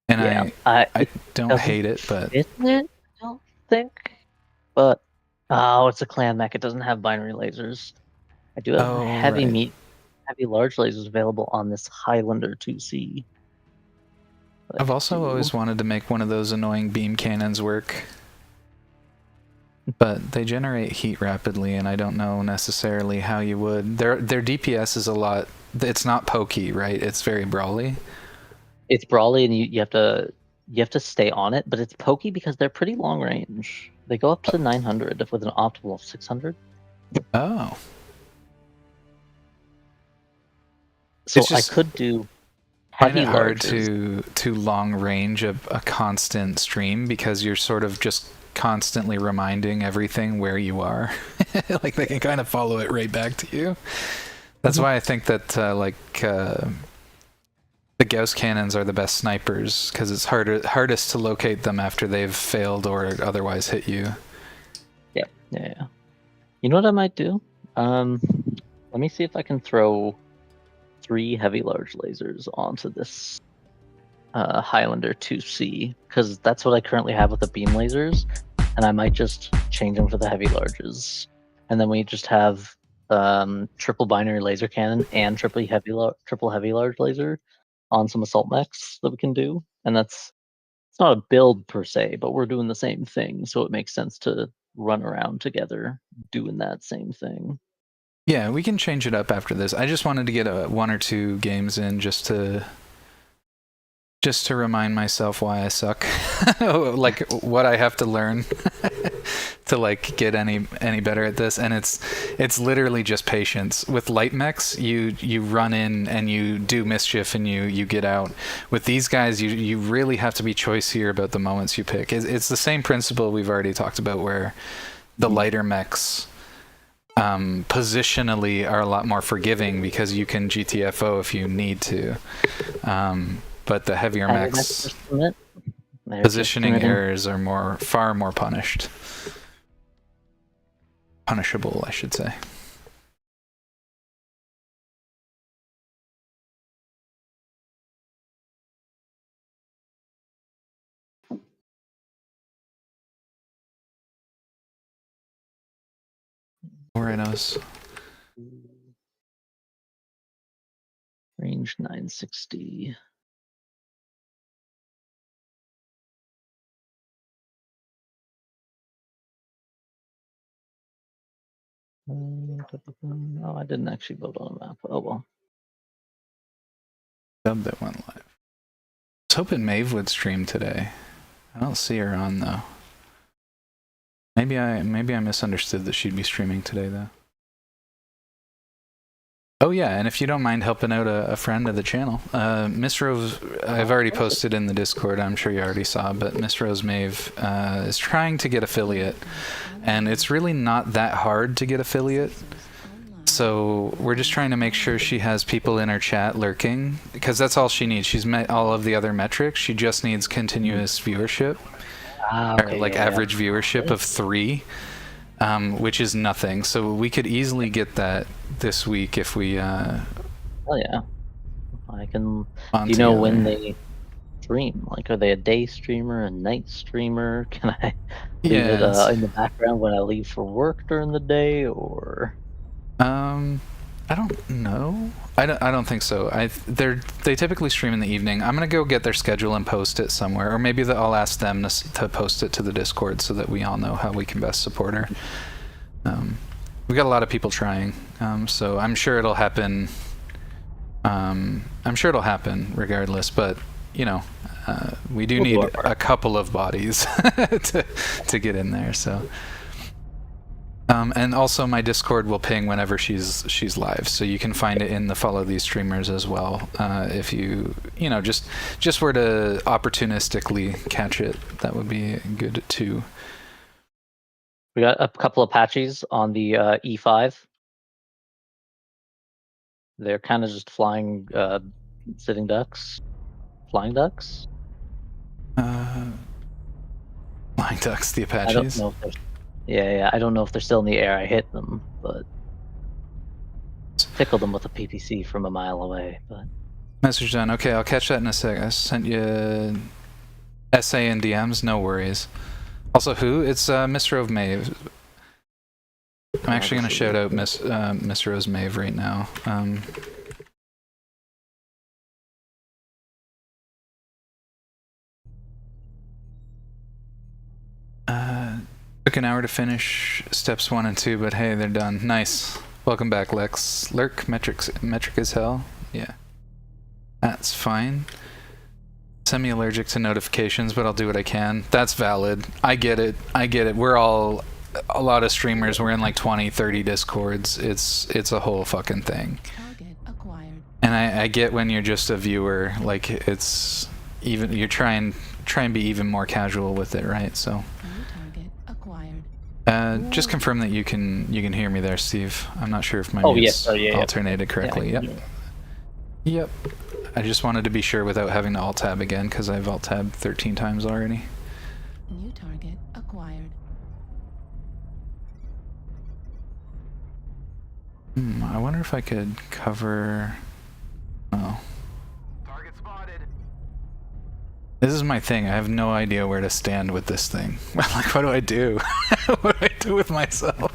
S3: And
S17: yeah,
S3: I don't hate it, but...
S17: Isn't it? I don't think. But, it's a clan mech. It doesn't have binary lasers. I do have heavy large lasers available on this Highlander 2C.
S3: I've also always wanted to make one of those annoying beam cannons work. But they generate heat rapidly, and I don't know necessarily how you would. Their DPS is a lot... It's not pokey, right? It's very brawly.
S17: It's brawly, and you have to stay on it, but it's pokey because they're pretty long range. They go up to 900 with an optimal of 600.
S3: Oh.
S17: So I could do heavy
S3: find it hard
S17: larges.
S3: to long range a constant stream, because you're sort of just constantly reminding everything where you are. Like they can kind of follow it right back to you. That's why I think that the Gauss cannons are the best snipers, because it's hardest to locate them after they've failed or otherwise hit you.
S17: Yeah. You know what I might do? Let me see if I can throw 3 heavy large lasers onto this Highlander 2C, because that's what I currently have with the beam lasers, and I might just change them for the heavy larges, and then we just have triple binary laser cannon and triple heavy large laser on some assault mechs that we can do, and it's not a build per se, but we're doing the same thing, so it makes sense to run around together doing that same thing.
S3: Yeah, we can change it up after this. I just wanted to get 1 or 2 games in just to remind myself why I suck. Like what I have to learn to like get any better at this. And it's literally just patience. With light mechs, you run in and you do mischief and you get out. With these guys, you really have to be choicier about the moments you pick. It's the same principle we've already talked about, where the lighter mechs positionally are a lot more forgiving because you can GTFO if you need to. But the heavier mechs, positioning errors are far more punishable, I should say. Rhinos.
S17: Range 960. Oh, I didn't actually vote on a map. Oh well.
S3: Sub that went live. I was hoping Maeve would stream today. I don't see her on though. Maybe I misunderstood that she'd be streaming today though. Oh yeah, and if you don't mind helping out a friend of the channel, Miss Rose, I've already posted in the Discord, I'm sure you already saw, but Miss Rose Maeve is trying to get affiliate, and it's really not that hard to get affiliate. So we're just trying to make sure she has people in her chat lurking, because that's all she needs. She's met all of the other metrics. She just needs continuous viewership, or like average viewership of 3. Which is nothing. So we could easily get that this week if we.
S17: Oh yeah, I can. Do you know when they stream? Like, are they a day streamer, a night streamer? Can I leave it in the background when I leave for work during the day, or?
S3: I don't know. I don't think so. They typically stream in the evening. I'm gonna go get their schedule and post it somewhere, or maybe I'll ask them to post it to the Discord so that we all know how we can best support her. We got a lot of people trying, so I'm sure it'll happen. I'm sure it'll happen regardless, but you know, we do need a couple of bodies to get in there. So. And also my Discord will ping whenever she's live, so you can find it in the follow these streamers as well. If you just were to opportunistically catch it, that would be good too.
S17: We got a couple of Apaches on the E5. They're kind of just flying, sitting ducks, flying ducks.
S3: Flying ducks, the Apaches.
S17: I don't know if they're. Yeah, I don't know if they're still in the air. I hit them, but tickled them with a PPC from a mile away. But
S3: message done. Okay, I'll catch that in a sec. I sent you SA and DMs. No worries. Also, who? It's Miss Rose Maeve. I'm actually gonna shout out Miss Rose Maeve right now. Took an hour to finish steps 1 and 2, but hey, they're done. Nice. Welcome back, Lex. Lurk, metric as hell. Yeah. That's fine. Semi-allergic to notifications, but I'll do what I can. That's valid. I get it. We're all, a lot of streamers, we're in like 20, 30 Discords. It's a whole fucking thing. And I get when you're just a viewer, like it's even, you're trying and be even more casual with it, right? So. Just confirm that you can hear me there, Steve. I'm not sure if my mute's alternated correctly.
S17: Yeah,
S3: Yep. I just wanted to be sure without having to alt-tab again, because I've alt-tabbed 13 times already.
S19: New target acquired.
S3: I wonder if I could cover... Oh.
S20: Target spotted.
S3: This is my thing. I have no idea where to stand with this thing. Like, what do I do? What do I do with myself?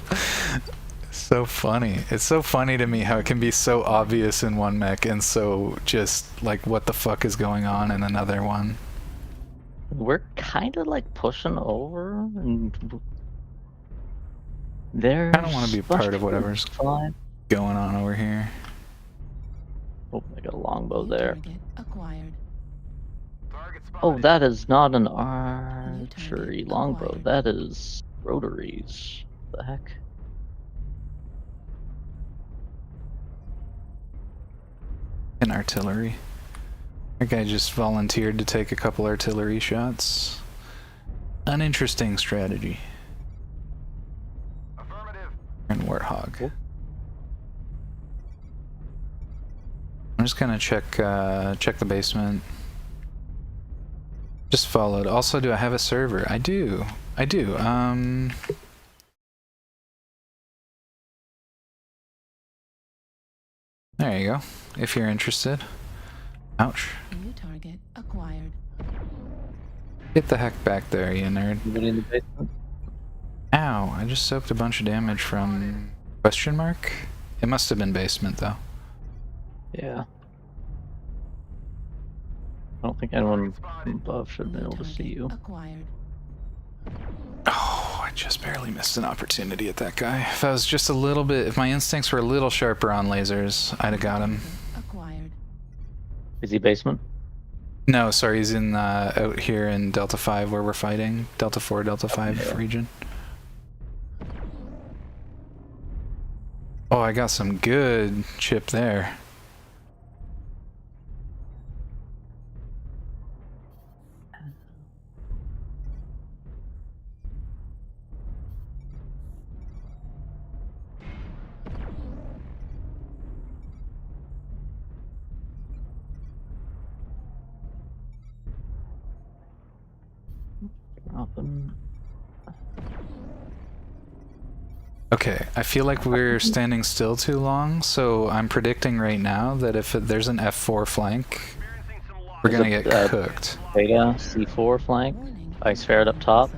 S3: So funny. It's so funny to me how it can be so obvious in one mech and so just like what the fuck is going on in another one.
S17: We're kind of like pushing over, and I
S3: don't want to be part of whatever's going on over here.
S17: Oh, I got a longbow there.
S19: Acquired.
S17: Oh, that is not an archery longbow. That is rotaries. What the heck?
S3: An artillery. That guy just volunteered to take a couple artillery shots. An interesting strategy.
S20: Affirmative.
S3: And Warthog. I'm just gonna check the basement. Just followed. Also, do I have a server? I do. There you go. If you're interested. Ouch.
S19: New target acquired.
S3: Get the heck back there, you nerd.
S17: Anybody in the basement?
S3: Ow, I just soaked a bunch of damage from... Question mark? It must have been basement, though.
S17: Yeah. I don't think anyone above should have been able to see you.
S19: Acquired.
S3: Oh, I just barely missed an opportunity at that guy. If I was just a little bit, if my instincts were a little sharper on lasers, I'd have got him.
S17: Is he basement?
S3: No, sorry, he's in out here in Delta 5 where we're fighting. Delta 4, Delta 5 region. Oh, I got some good chip there. Okay, I feel like we're standing still too long, so I'm predicting right now that if there's an F4 flank, we're gonna get cooked.
S17: Beta, C4 flank, ice ferret up top.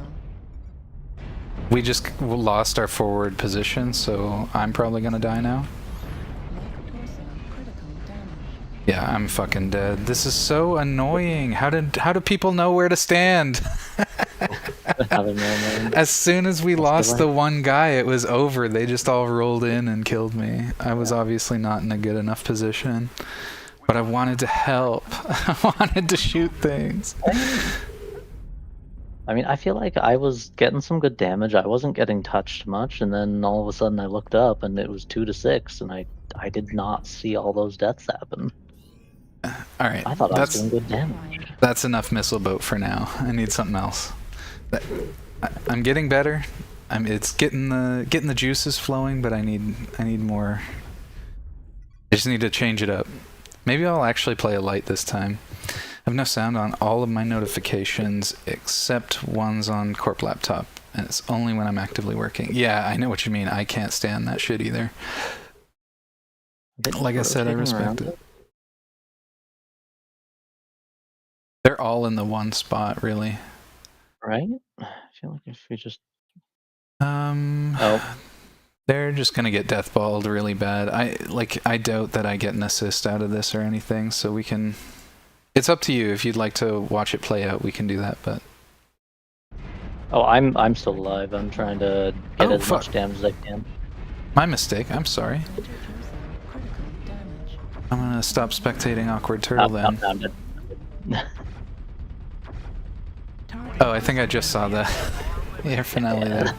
S3: We just lost our forward position, so I'm probably gonna die now. Yeah, I'm fucking dead. This is so annoying. How do people know where to stand? As soon as we lost the one guy, it was over. They just all rolled in and killed me. I was obviously not in a good enough position, but I wanted to help. I wanted to shoot things.
S17: I mean, I feel like I was getting some good damage. I wasn't getting touched much, and then all of a sudden I looked up and it was 2 to 6, and I did not see all those deaths happen.
S3: All right,
S17: I thought I was doing good damage.
S3: That's enough missile boat for now. I need something else. I'm getting better. It's getting the juices flowing, but I need more. I just need to change it up. Maybe I'll actually play a light this time. I have no sound on all of my notifications except ones on Corp laptop, and it's only when I'm actively working. Yeah, I know what you mean. I can't stand that shit either. Like I said, I respect it. They're all in the one spot, really.
S17: Right? I feel like if we just...
S3: They're just gonna get deathballed really bad. I doubt that I get an assist out of this or anything, so we can... It's up to you. If you'd like to watch it play out, we can do that, but...
S17: Oh, I'm still alive. I'm trying to get as much damage as I can.
S3: My mistake. I'm sorry. I'm gonna stop spectating Awkward Turtle then. Oh, I think I just saw the air finale there.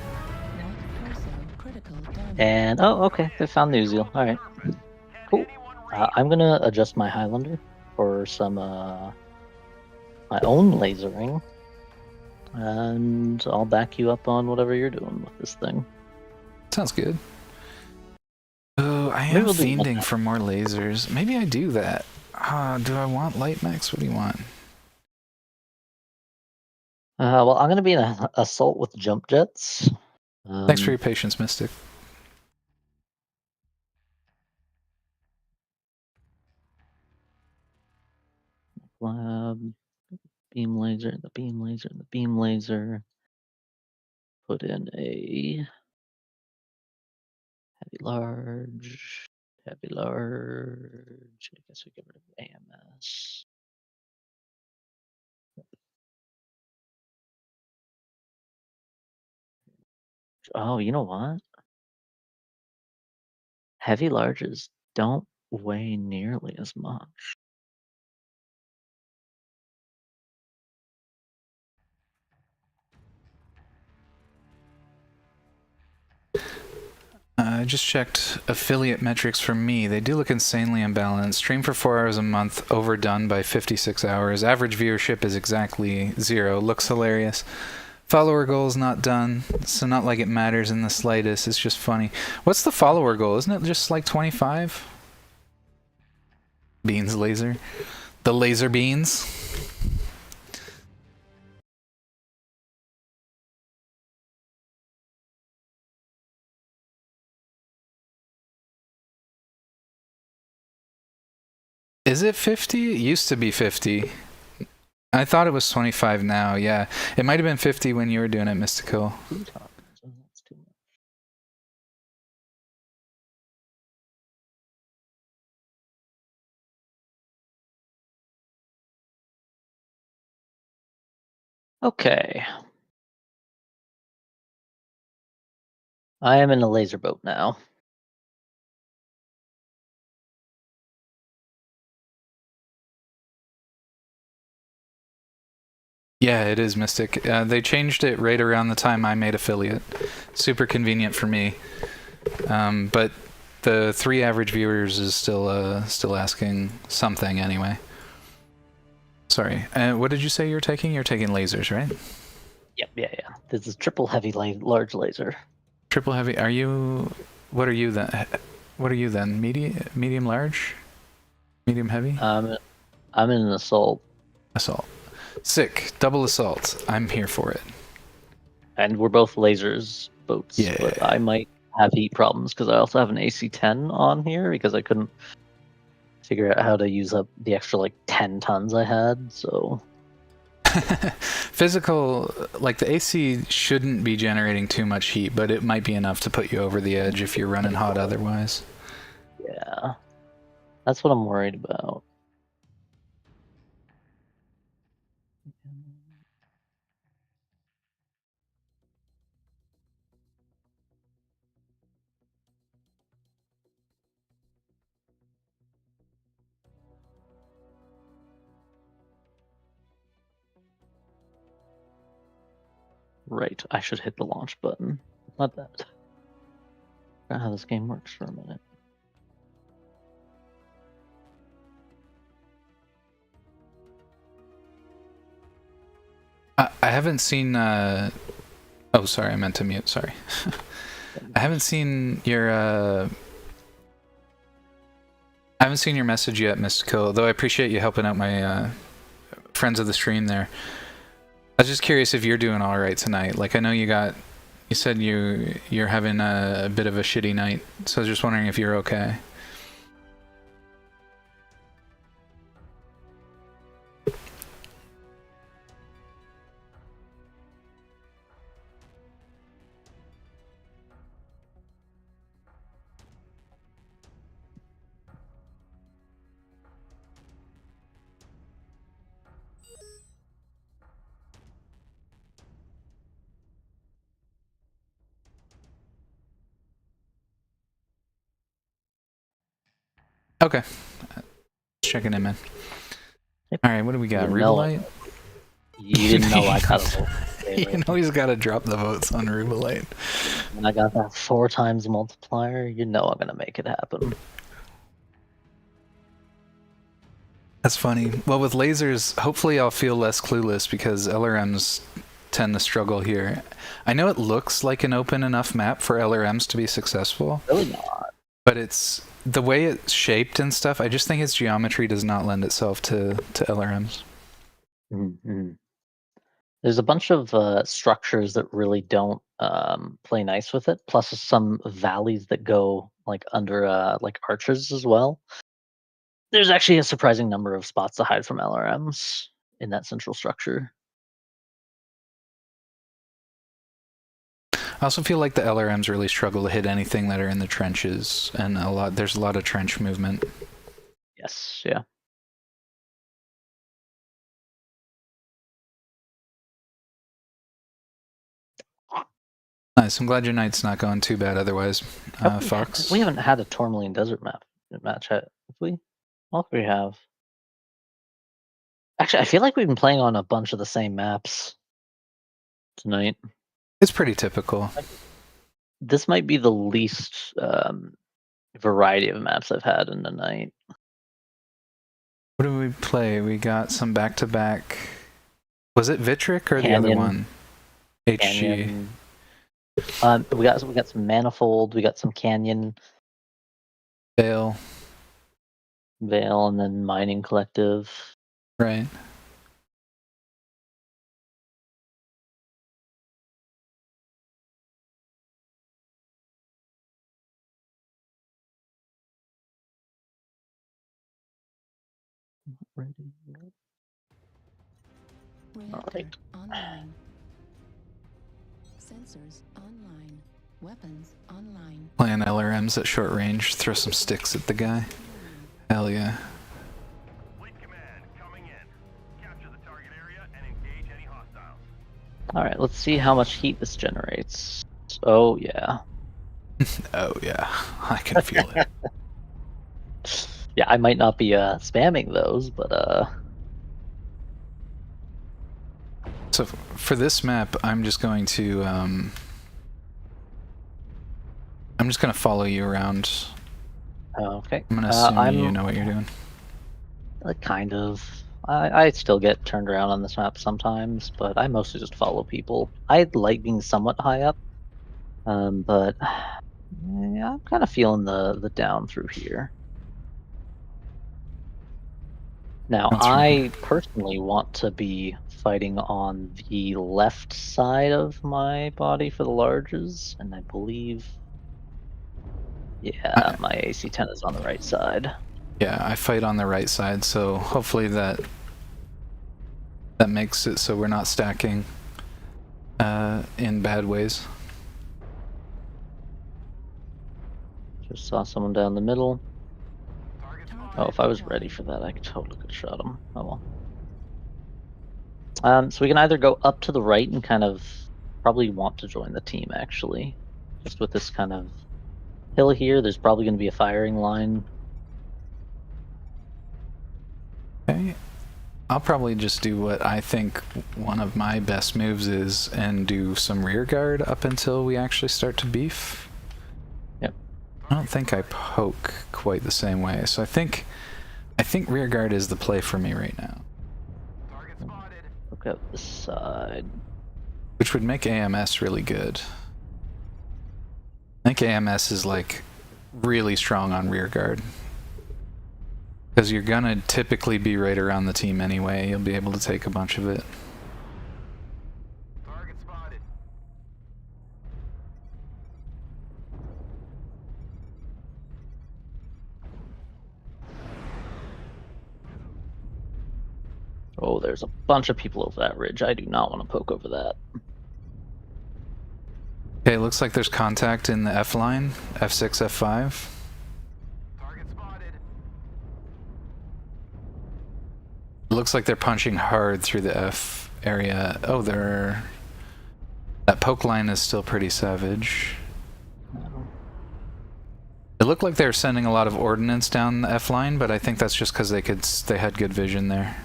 S17: And, oh, okay. They found the Uziel. Alright. Cool. I'm gonna adjust my Highlander for some, my own lasering. And I'll back you up on whatever you're doing with this thing.
S3: Sounds good. Oh, I am fiending for more lasers. Maybe I do that. Do I want light max? What do you want?
S17: Well, I'm gonna be in an assault with jump jets.
S3: Thanks for your patience, Mystic.
S17: Lab, beam laser, the beam laser, the beam laser. Put in a heavy large, heavy large. I guess we get rid of AMS. Oh, you know what? Heavy larges don't weigh nearly as much.
S3: I just checked affiliate metrics for me. They do look insanely imbalanced. Stream for 4 hours a month, overdone by 56 hours. Average viewership is exactly 0. Looks hilarious. Follower goal is not done, so not like it matters in the slightest. It's just funny. What's the follower goal? Isn't it just like 25? Beans laser. The laser beans. Is it 50? It used to be 50. I thought it was 25 now, yeah. It might have been 50 when you were doing it, Mystical.
S17: Okay. I am in a laser boat now.
S3: Yeah, it is Mystic. They changed it right around the time I made affiliate. Super convenient for me. But the 3 average viewers is still asking something anyway. Sorry. What did you say you're taking? You're taking lasers, right?
S17: Yep, yeah. This is triple heavy large laser.
S3: Triple heavy. Are you? What are you then? What are you then? Medium large? Medium heavy?
S17: I'm in an assault.
S3: Assault. Sick. Double assault. I'm here for it.
S17: And we're both lasers boats.
S3: Yeah.
S17: But I might have heat problems because I also have an AC-10 on here because I couldn't figure out how to use up the extra like 10 tons I had, so...
S3: Physical, like the AC shouldn't be generating too much heat, but it might be enough to put you over the edge if you're running hot otherwise.
S17: Yeah. That's what I'm worried about. Right, I should hit the launch button. Not that. Forgot how this game works for a minute.
S3: I haven't seen. Oh, sorry, I meant to mute. Sorry. I haven't seen your. I haven't seen your message yet, Mystico. Though I appreciate you helping out my friends of the stream there. I was just curious if you're doing all right tonight. Like I know you said you're having a bit of a shitty night, so I was just wondering if you're okay. Okay. Checking in, man. Alright, what do we got? Rubelite?
S17: You didn't know I got a vote.
S3: You know he's got to drop the votes on Rubelite.
S17: When I got that 4 times multiplier, you know I'm gonna make it happen.
S3: That's funny. Well, with lasers, hopefully I'll feel less clueless because LRMs tend to struggle here. I know it looks like an open enough map for LRMs to be successful.
S17: Really not.
S3: But it's the way it's shaped and stuff. I just think its geometry does not lend itself to LRMs.
S17: Mm-hmm. There's a bunch of structures that really don't play nice with it, plus some valleys that go like under like arches as well. There's actually a surprising number of spots to hide from LRMs in that central structure.
S3: I also feel like the LRMs really struggle to hit anything that are in the trenches, and there's a lot of trench movement.
S17: Yes, yeah.
S3: Nice. I'm glad your night's not going too bad otherwise, Fox.
S17: We haven't had a Tourmaline Desert match, have we? I think we have. Actually, I feel like we've been playing on a bunch of the same maps tonight.
S3: It's pretty typical.
S17: This might be the least variety of maps I've had in the night.
S3: What did we play? We got some back-to-back... Was it Vitric or
S17: Canyon.
S3: The other one? HG.
S17: Canyon. We got some Manifold, we got some Canyon.
S3: Veil,
S17: and then Mining Collective.
S3: Right.
S19: Reactor online. Sensors online. Weapons online.
S3: Playing LRMs at short range, throw some sticks at the guy. Hell yeah.
S17: Alright, let's see how much heat this generates. Oh, yeah.
S3: Oh yeah, I can feel it.
S17: Yeah, I might not be spamming those, but
S3: So for this map, I'm just going to follow you around.
S17: okay.
S3: I'm gonna assume you know what you're doing.
S17: Kind of. I still get turned around on this map sometimes, but I mostly just follow people. I like being somewhat high up, but yeah, I'm kind of feeling the down through here. Now, I personally want to be fighting on the left side of my body for the larges, and I believe, yeah, my AC-10 is on the right side.
S3: Yeah, I fight on the right side, so hopefully that makes it so we're not stacking in bad ways.
S17: Just saw someone down the middle. Oh, if I was ready for that, I totally could have shot him. Oh well. So we can either go up to the right and kind of probably want to join the team, actually. Just with this kind of hill here, there's probably going to be a firing line.
S3: Okay. I'll probably just do what I think one of my best moves is and do some rear guard up until we actually start to beef.
S17: Yep.
S3: I don't think I poke quite the same way, so I think rear guard is the play for me right now.
S17: Look at this side.
S3: Which would make AMS really good. I think AMS is like really strong on rear guard. Because you're gonna typically be right around the team anyway, you'll be able to take a bunch of it.
S20: Target spotted.
S17: Oh, there's a bunch of people over that ridge. I do not want to poke over that.
S3: Okay, looks like there's contact in the F line, F6, F5.
S20: Target spotted.
S3: It looks like they're punching hard through the F area. Oh, that poke line is still pretty savage. It looked like they were sending a lot of ordnance down the F line, but I think that's just because they had good vision there.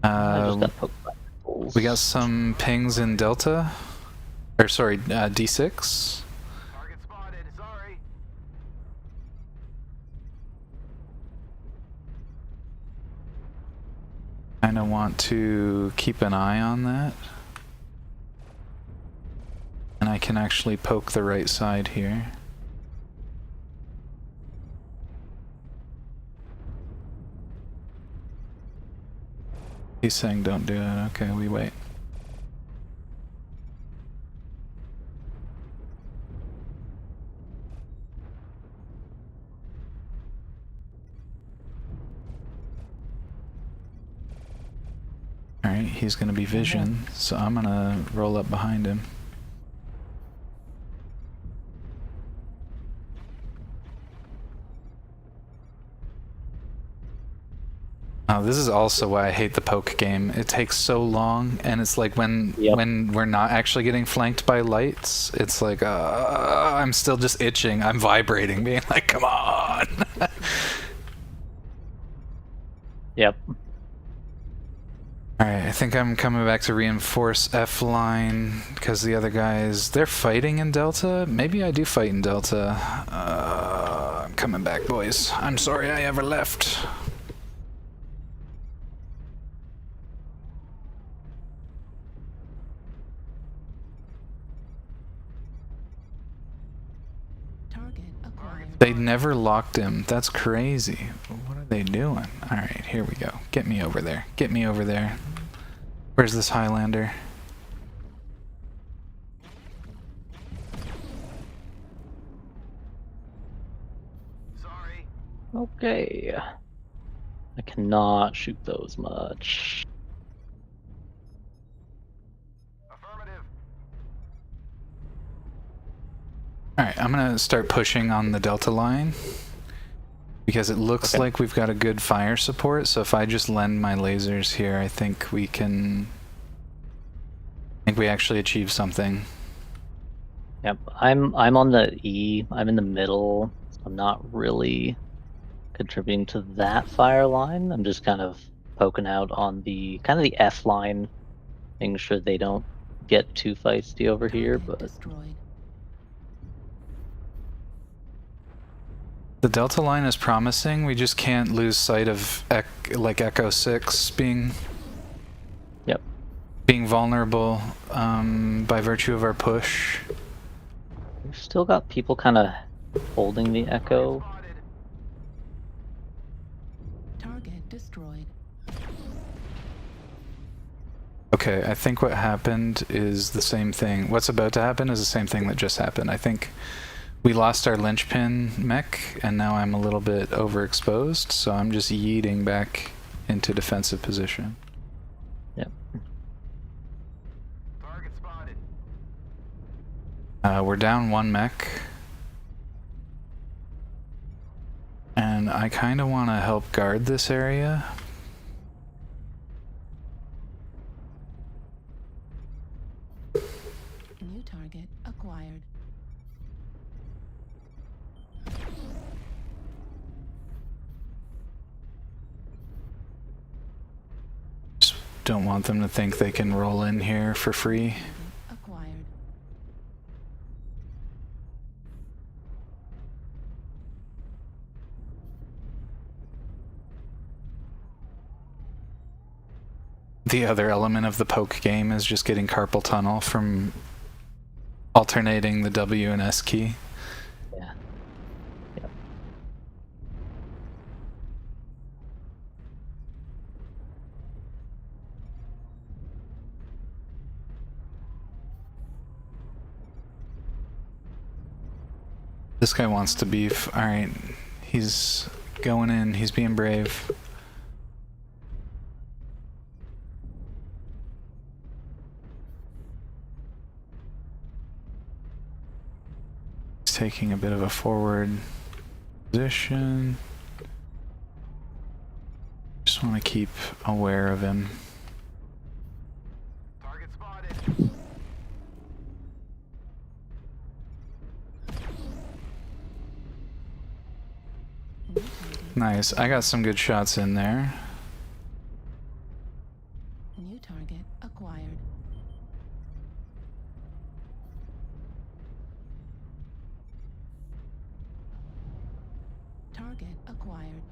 S17: I just got poked by fools.
S3: We got some pings in Delta, or sorry, D6.
S20: Target spotted. Sorry.
S3: Kind of want to keep an eye on that. And I can actually poke the right side here. He's saying don't do it. Okay, we wait. Alright, he's gonna be vision, so I'm gonna roll up behind him. Oh, this is also why I hate the poke game. It takes so long, and it's like when we're not actually getting flanked by lights, it's like I'm still just itching. I'm vibrating, being like, come on.
S17: Yep.
S3: Alright, I think I'm coming back to reinforce F line, because the other guys, they're fighting in Delta? Maybe I do fight in Delta. I'm coming back, boys. I'm sorry I ever left. They never locked him. That's crazy. What are they doing? Alright, here we go. Get me over there. Get me over there. Where's this Highlander?
S20: Sorry.
S17: Okay. I cannot shoot those much.
S20: Affirmative.
S3: Alright, I'm gonna start pushing on the Delta line. Because it looks like we've got a good fire support, so if I just lend my lasers here, I think we can... I think we actually achieve something.
S17: Yep, I'm on the E. I'm in the middle. I'm not really contributing to that fire line. I'm just kind of poking out on the kind of the F line, making sure they don't get too feisty over here. But
S3: The Delta line is promising. We just can't lose sight of like Echo 6 being vulnerable by virtue of our push.
S17: we've still got people kind of holding the Echo.
S19: Target destroyed.
S3: Okay, I think what happened is the same thing. What's about to happen is the same thing that just happened. I think we lost our linchpin mech, and now I'm a little bit overexposed, so I'm just yeeting back into defensive position.
S17: Yep.
S20: Target spotted.
S3: We're down one mech. And I kind of want to help guard this area.
S19: New target acquired.
S3: Just don't want them to think they can roll in here for free.
S19: Acquired.
S3: The other element of the poke game is just getting carpal tunnel from alternating the W and S key.
S17: Yeah. Yep.
S3: This guy wants to beef. Alright, he's going in, he's being brave. He's taking a bit of a forward position. Just want to keep aware of him.
S20: Target spotted.
S3: Nice, I got some good shots in there.
S19: New target acquired. Target acquired.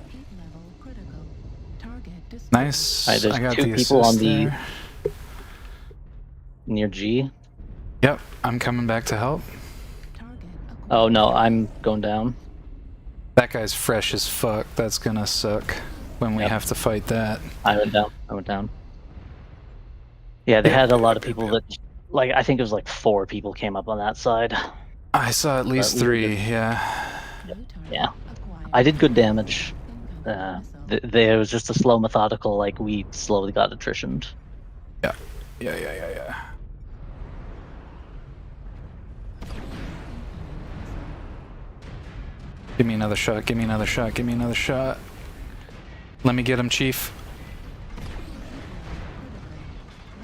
S19: Heat level critical. Target destroyed.
S3: Nice,
S17: There's
S3: I got
S17: two
S3: the
S17: people on
S3: assist
S17: the
S3: there.
S17: near G.
S3: Yep, I'm coming back to help.
S17: Oh no, I'm going down.
S3: That guy's fresh as fuck. That's gonna suck when we have to fight that.
S17: I went down. I went down. Yeah, they had a lot of people that, like, I think it was like 4 people came up on that side.
S3: I saw at least
S17: But we were
S3: 3,
S17: good.
S3: yeah.
S17: Yeah. I did good damage. There was just a slow, methodical, like, we slowly got attritioned.
S3: Yeah. Yeah. Give me another shot, give me another shot, give me another shot. Let me get him, Chief.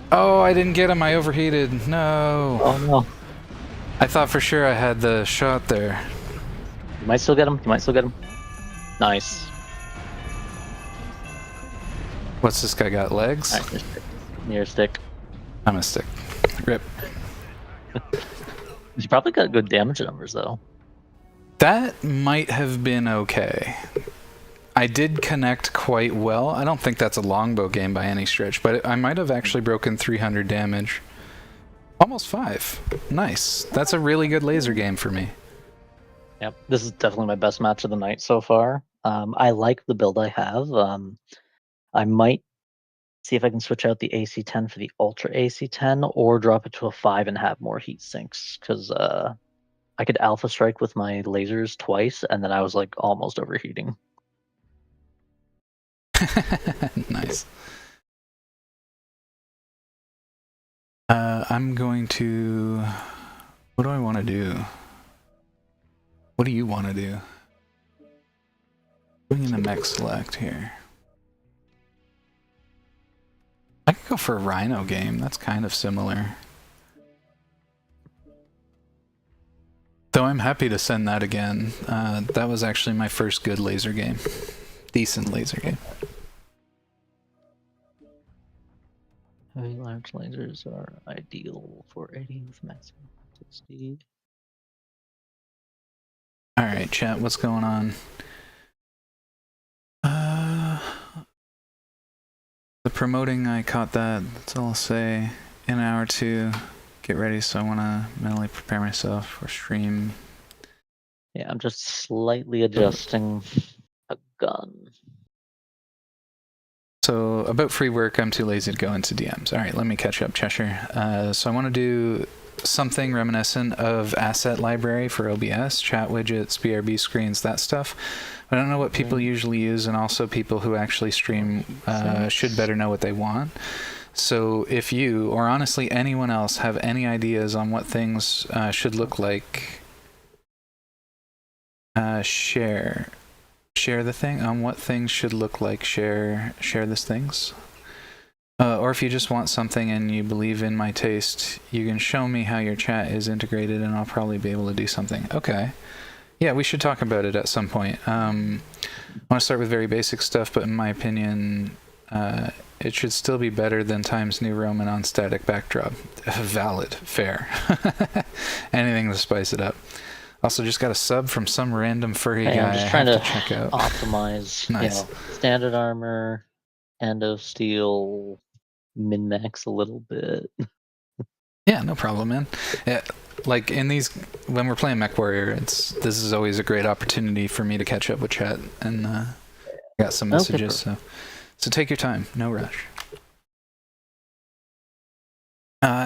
S3: Oh, I didn't get him, I overheated. No.
S17: Oh no.
S3: I thought for sure I had the shot there.
S17: You might still get him. You might still get him. Nice.
S3: What's this guy got? Legs?
S17: Right, near stick.
S3: I'm a stick. Rip.
S17: You probably got good damage numbers though.
S3: That might have been okay. I did connect quite well. I don't think that's a longbow game by any stretch, but I might have actually broken 300 damage. Almost 5. Nice. That's a really good laser game for me.
S17: Yep, this is definitely my best match of the night so far. I like the build I have. I might see if I can switch out the AC-10 for the Ultra AC-10 or drop it to a 5 and have more heat sinks, because I could alpha strike with my lasers twice, and then I was like almost overheating.
S3: Nice. I'm going to... What do I want to do? What do you want to do? Bring in a mech select here. I could go for a Rhino game. That's kind of similar. Though I'm happy to send that again. That was actually my first good laser game. Decent laser game.
S17: Heavy large lasers are ideal for aiding with maximum speed.
S3: Alright, chat, what's going on? The promoting, I caught that. That's all I'll say. In an hour or two, get ready, so I want to mentally prepare myself for stream.
S17: Yeah, I'm just slightly adjusting a gun.
S3: So, about free work, I'm too lazy to go into DMs. Alright, let me catch up, Cheshire. So I want to do something reminiscent of asset library for OBS, chat widgets, BRB screens, that stuff. I don't know what people usually use, and also people who actually stream should better know what they want. So if you, or honestly anyone else, have any ideas on what things should look like, share the thing on what things should look like. Share this things. Or if you just want something and you believe in my taste, you can show me how your chat is integrated, and I'll probably be able to do something. Okay. Yeah, we should talk about it at some point. I want to start with very basic stuff, but in my opinion, it should still be better than Times New Roman on static backdrop. Valid. Fair. Anything to spice it up. Also, just got a sub from some random furry guy.
S17: I'm just trying
S3: to
S17: to
S3: check out.
S17: Optimize,
S3: Nice.
S17: standard armor, endo steel, min-max a little bit.
S3: Yeah, no problem, man. Yeah, like in these, when we're playing MechWarrior, this is always a great opportunity for me to catch up with chat, and I got some messages, so take your time, no rush.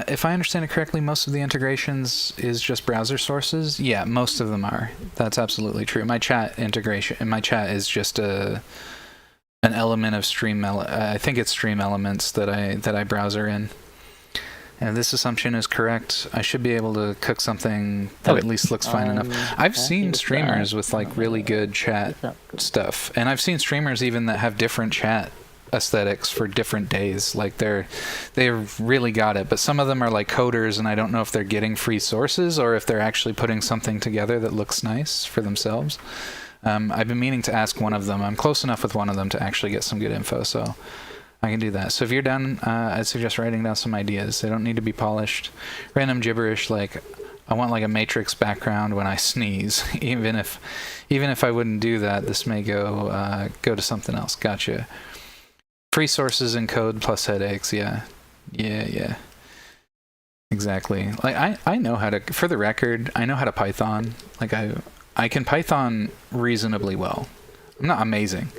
S3: If I understand it correctly, most of the integrations is just browser sources. Yeah, most of them are. That's absolutely true. My chat integration, and my chat is just an element of stream. I think it's stream elements that I browser in. And this assumption is correct. I should be able to cook something that at least looks fine enough. I've seen streamers with like really good chat stuff, and I've seen streamers even that have different chat aesthetics for different days. Like they've really got it. But some of them are like coders, and I don't know if they're getting free sources or if they're actually putting something together that looks nice for themselves. I've been meaning to ask one of them. I'm close enough with one of them to actually get some good info, so I can do that. So if you're done, I'd suggest writing down some ideas. They don't need to be polished. Random gibberish, like I want like a matrix background when I sneeze. even if I wouldn't do that, this may go to something else. Gotcha. Free sources and code plus headaches. Yeah. Exactly. Like I know how to. For the record, I know how to Python. Like I can Python reasonably well. I'm not amazing,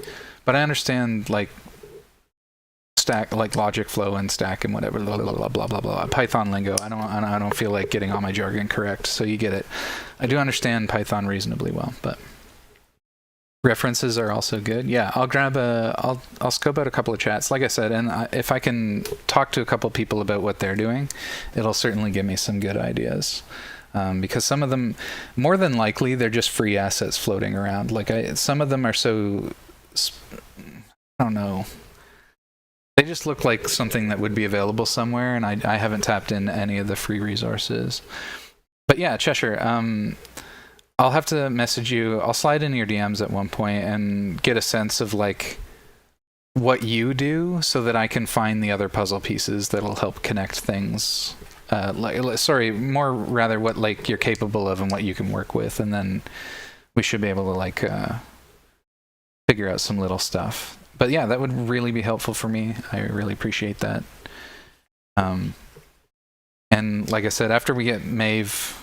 S3: but I understand like stack, like logic flow and stack and whatever, blah blah blah blah blah blah. Python lingo. I don't feel like getting all my jargon correct, so you get it. I do understand Python reasonably well, but references are also good. Yeah, I'll scope out a couple of chats, like I said, and if I can talk to a couple of people about what they're doing, it'll certainly give me some good ideas. Because some of them, more than likely, they're just free assets floating around. Like some of them are so, I don't know. They just look like something that would be available somewhere, and I haven't tapped in any of the free resources. But yeah, Cheshire, I'll have to message you. I'll slide into your DMs at one point and get a sense of like what you do, so that I can find the other puzzle pieces that'll help connect things. More rather what like you're capable of and what you can work with, and then we should be able to like figure out some little stuff. But yeah, that would really be helpful for me. I really appreciate that. And like I said, after we get Maeve,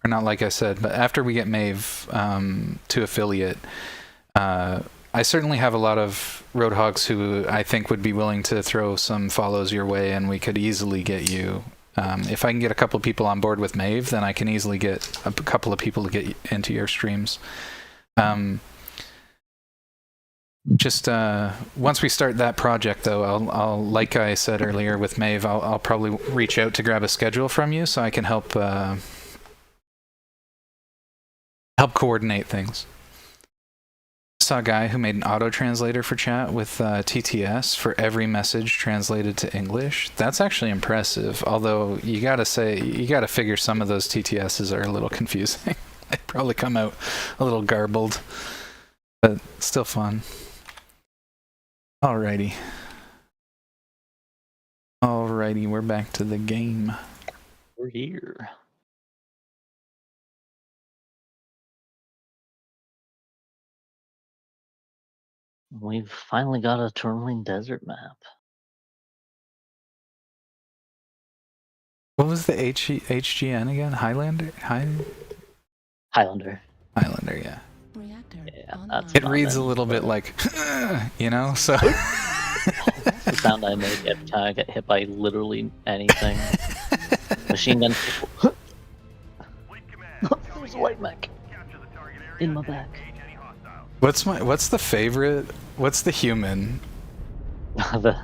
S3: or not like I said, but after we get Maeve to affiliate, I certainly have a lot of Roadhogs who I think would be willing to throw some follows your way, and we could easily get you. If I can get a couple of people on board with Maeve, then I can easily get a couple of people to get into your streams. Once we start that project, though, I'll like I said earlier with Maeve, I'll probably reach out to grab a schedule from you so I can help coordinate things. Saw a guy who made an auto translator for chat with TTS for every message translated to English. That's actually impressive. Although you gotta figure some of those TTSs are a little confusing. They probably come out a little garbled, but still fun. Alrighty, we're back to the game.
S17: We're here. We've finally got a Tourmaline Desert map.
S3: What was the HGN again? Highlander?
S17: Highlander.
S3: Highlander, yeah.
S17: Yeah, that's
S3: It
S17: not
S3: reads a little bit like, you know, so...
S17: That's the sound I make every time I get hit by literally anything. Machine gun. There's a white mech in my back.
S3: What's the favorite? What's the human?
S17: It's
S3: my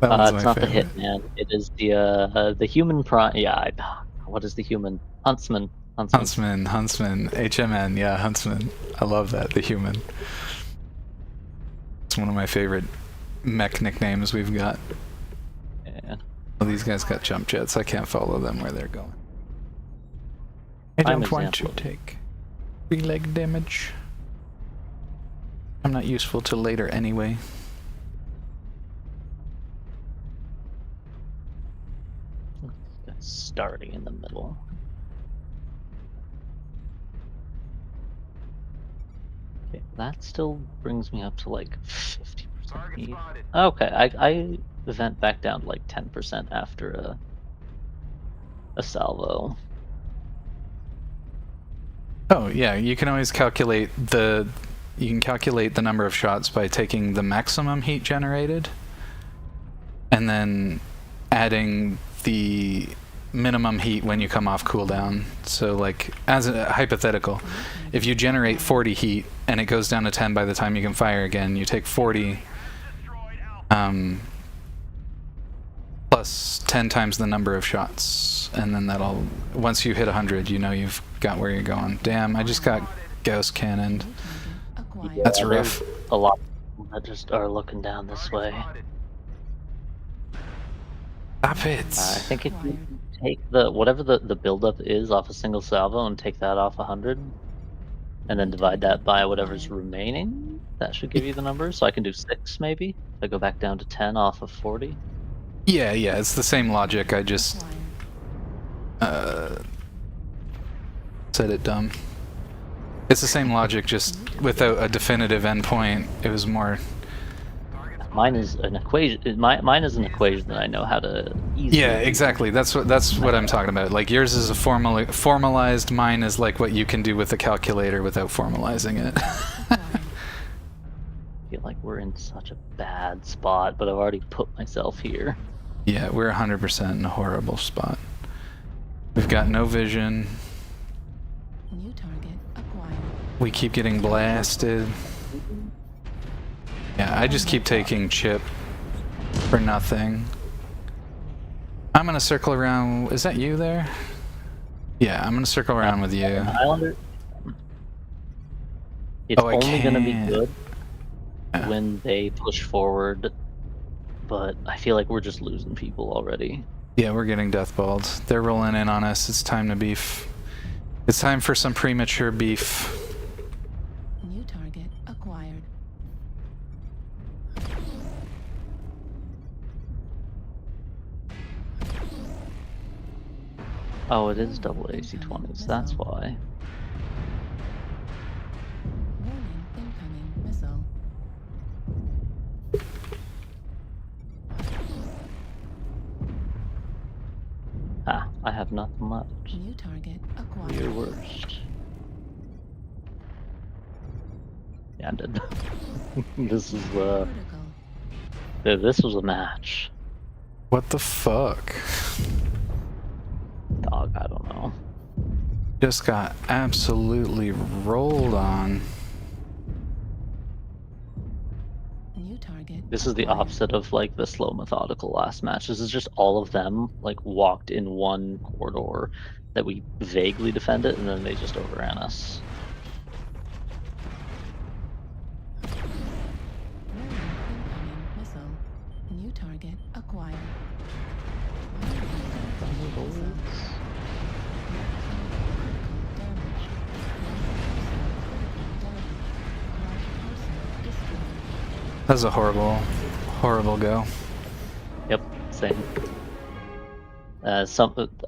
S17: not
S3: favorite.
S17: the Hitman. It is the human prime. Yeah, what is the human? Huntsman.
S3: Huntsman, HMN, yeah, Huntsman. I love that, the human. It's one of my favorite mech nicknames we've got.
S17: Yeah.
S3: Well, these guys got jump jets. I can't follow them where they're going. I don't want to take 3 leg damage. I'm not useful till later anyway.
S17: Starting in the middle. Okay, that still brings me up to like 50% heat. Okay, I vent back down to like 10% after a salvo.
S3: Oh yeah, you can always calculate the number of shots by taking the maximum heat generated and then adding the minimum heat when you come off cooldown. So like, as a hypothetical, if you generate 40 heat and it goes down to 10 by the time you can fire again, you take 40 plus 10 times the number of shots, and then that'll, once you hit 100, you know you've got where you're going. Damn, I just got Gauss cannoned. That's rough.
S17: A lot of people that just are looking down this way.
S3: Stop it!
S17: I think if you take whatever the buildup is off a single salvo and take that off 100, and then divide that by whatever's remaining, that should give you the number. So I can do 6 maybe. If I go back down to 10 off of 40.
S3: Yeah, it's the same logic. I just said it dumb. It's the same logic, just without a definitive endpoint. It was more.
S17: Mine is an equation. Mine is an equation that I know how to easily.
S3: Yeah, exactly. That's what I'm talking about. Like yours is a formalized. Mine is like what you can do with a calculator without formalizing it.
S17: I feel like we're in such a bad spot, but I've already put myself here.
S3: Yeah, we're 100% in a horrible spot. We've got no vision.
S19: New target acquired.
S3: We keep getting blasted. Yeah, I just keep taking chip for nothing. I'm gonna circle around. Is that you there? Yeah, I'm gonna circle around with you.
S17: Highlander. It's only gonna be good when they push forward, but I feel like we're just losing people already.
S3: Yeah, we're getting deathballed. They're rolling in on us. It's time to beef. It's time for some premature beef.
S19: New target acquired.
S17: Oh, it is double AC-20s, that's why.
S19: Warning, incoming missile.
S17: I have nothing much.
S19: New target acquired.
S17: Your worst. Yeah, I'm dead. This is this was a match.
S3: What the fuck?
S17: Dog, I don't know.
S3: Just got absolutely rolled on.
S19: New target.
S17: This is the opposite of like the slow methodical last match. This is just all of them like walked in one corridor that we vaguely defended, and then they just overran us.
S19: Target acquired.
S3: That was a horrible, horrible go.
S17: Yep, same. A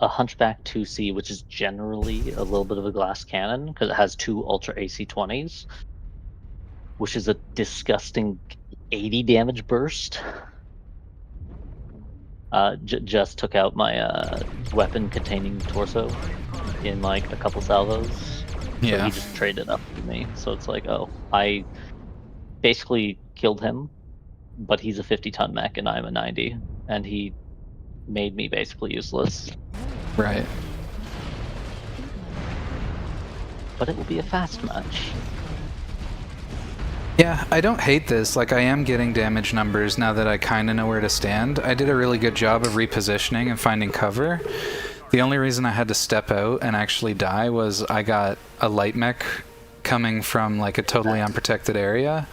S17: Hunchback 2C, which is generally a little bit of a glass cannon because it has two Ultra AC-20s, which is a disgusting 80 damage burst. Just took out my weapon containing torso in like a couple salvos. So
S3: Yeah.
S17: he just traded up with me. So it's like, oh, I basically killed him, but he's a 50-ton mech and I'm a 90, and he made me basically useless.
S3: Right.
S17: But it will be a fast match.
S3: Yeah, I don't hate this. Like, I am getting damage numbers now that I kind of know where to stand. I did a really good job of repositioning and finding cover. The only reason I had to step out and actually die was I got a light mech coming from, like, a totally unprotected area.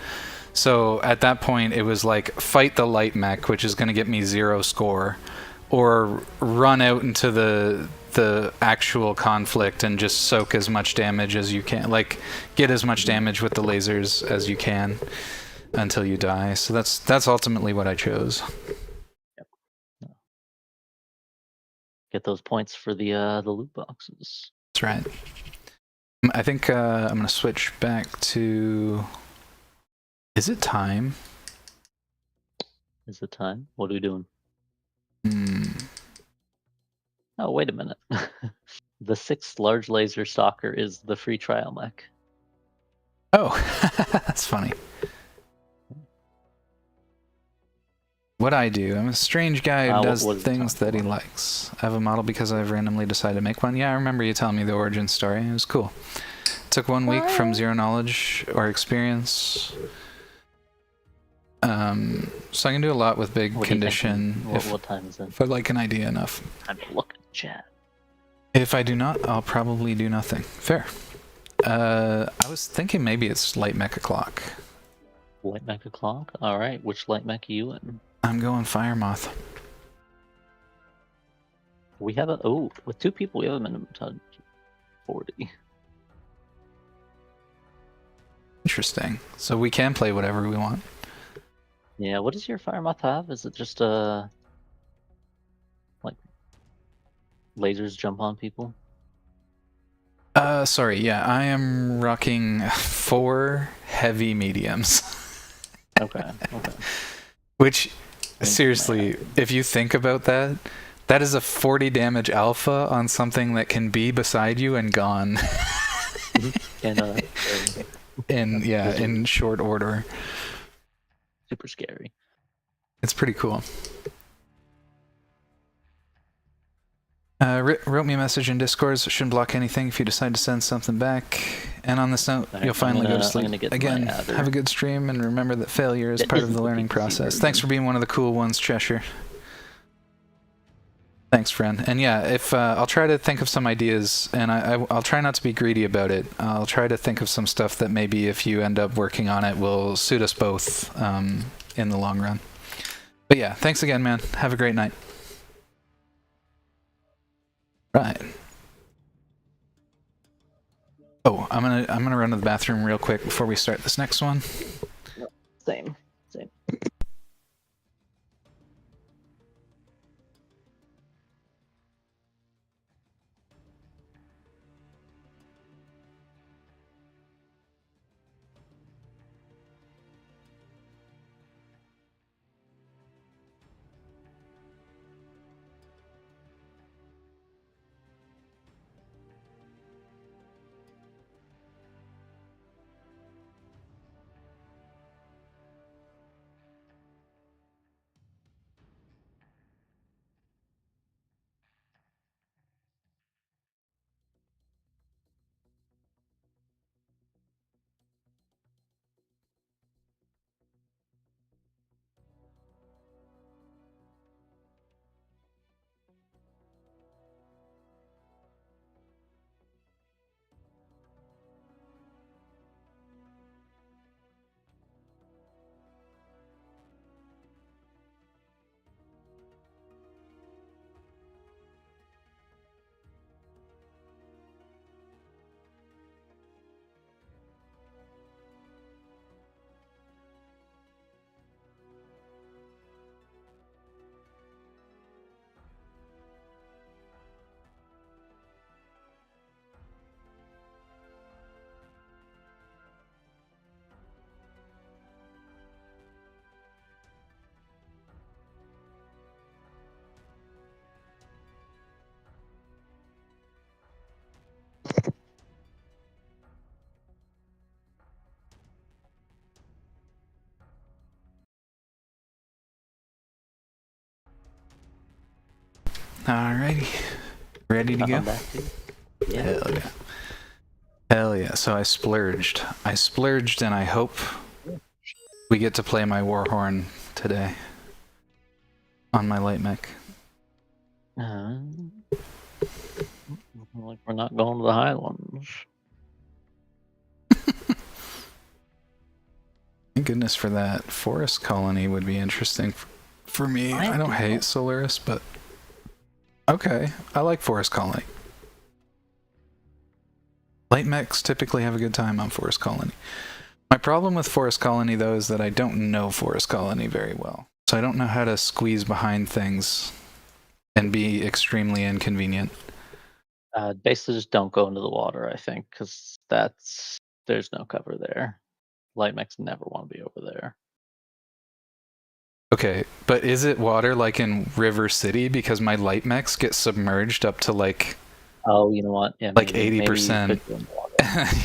S3: So at that point, it was like, fight the light mech, which is going to get me 0 score, or run out into the actual conflict and just soak as much damage as you can, like get as much damage with the lasers as you can until you die. So that's ultimately what I chose.
S17: Yep. Get those points for the loot boxes.
S3: That's right. I think I'm gonna switch back to. Is it time?
S17: Is it time? What are we doing?
S3: Hmm.
S17: Oh, wait a minute. The 6th large laser stalker is the free trial mech.
S3: Oh, that's funny. What I do, I'm a strange guy who does things that he likes. I have a model because I've randomly decided to make one. Yeah, I remember you telling me the origin story. It was cool. It took 1 week from 0 knowledge or experience. So I can do a lot with big condition.
S17: What time is it?
S3: If I like an idea enough.
S17: Time to look at the chat.
S3: If I do not, I'll probably do nothing. Fair. I was thinking maybe it's light mecha clock.
S17: Light mecha clock? Alright, which light mech are you in?
S3: I'm going Fire Moth.
S17: We have with 2 people, we have a minimum touch 40.
S3: Interesting. So we can play whatever we want.
S17: Yeah, what does your Fire Moth have? Is it just like lasers jump on people?
S3: Sorry, yeah, I am rocking 4 heavy mediums.
S17: Okay.
S3: Which, seriously, if you think about that, that is a 40 damage alpha on something that can be beside you and gone. In short order.
S17: Super scary.
S3: It's pretty cool. Wrote me a message in Discord, so shouldn't block anything if you decide to send something back. And on this note, you'll finally go to sleep. Again, have a good stream, and remember that failure is part of the learning process. Thanks for being one of the cool ones, Cheshire. Thanks, friend. And yeah, if I'll try to think of some ideas, and I'll try not to be greedy about it. I'll try to think of some stuff that maybe if you end up working on it will suit us both in the long run. But yeah, thanks again, man. Have a great night. Right. Oh, I'm gonna run to the bathroom real quick before we start this next one.
S17: Same.
S3: Alrighty. Ready to go?
S17: Yeah.
S3: Hell yeah. Hell yeah. So I splurged. And I hope we get to play my Warhorn today. On my light mech.
S17: Like we're not going to the Highlands.
S3: Thank goodness for that. Forest Colony would be interesting for me. I don't hate Solaris, but... Okay, I like Forest Colony. Light mechs typically have a good time on Forest Colony. My problem with Forest Colony, though, is that I don't know Forest Colony very well. So I don't know how to squeeze behind things and be extremely inconvenient.
S17: Basically just don't go into the water, I think, because there's no cover there. Light mechs never want to be over there.
S3: Okay, but is it water like in River City? Because my light mechs get submerged up to like...
S17: Oh, you know what? Yeah,
S3: like 80%.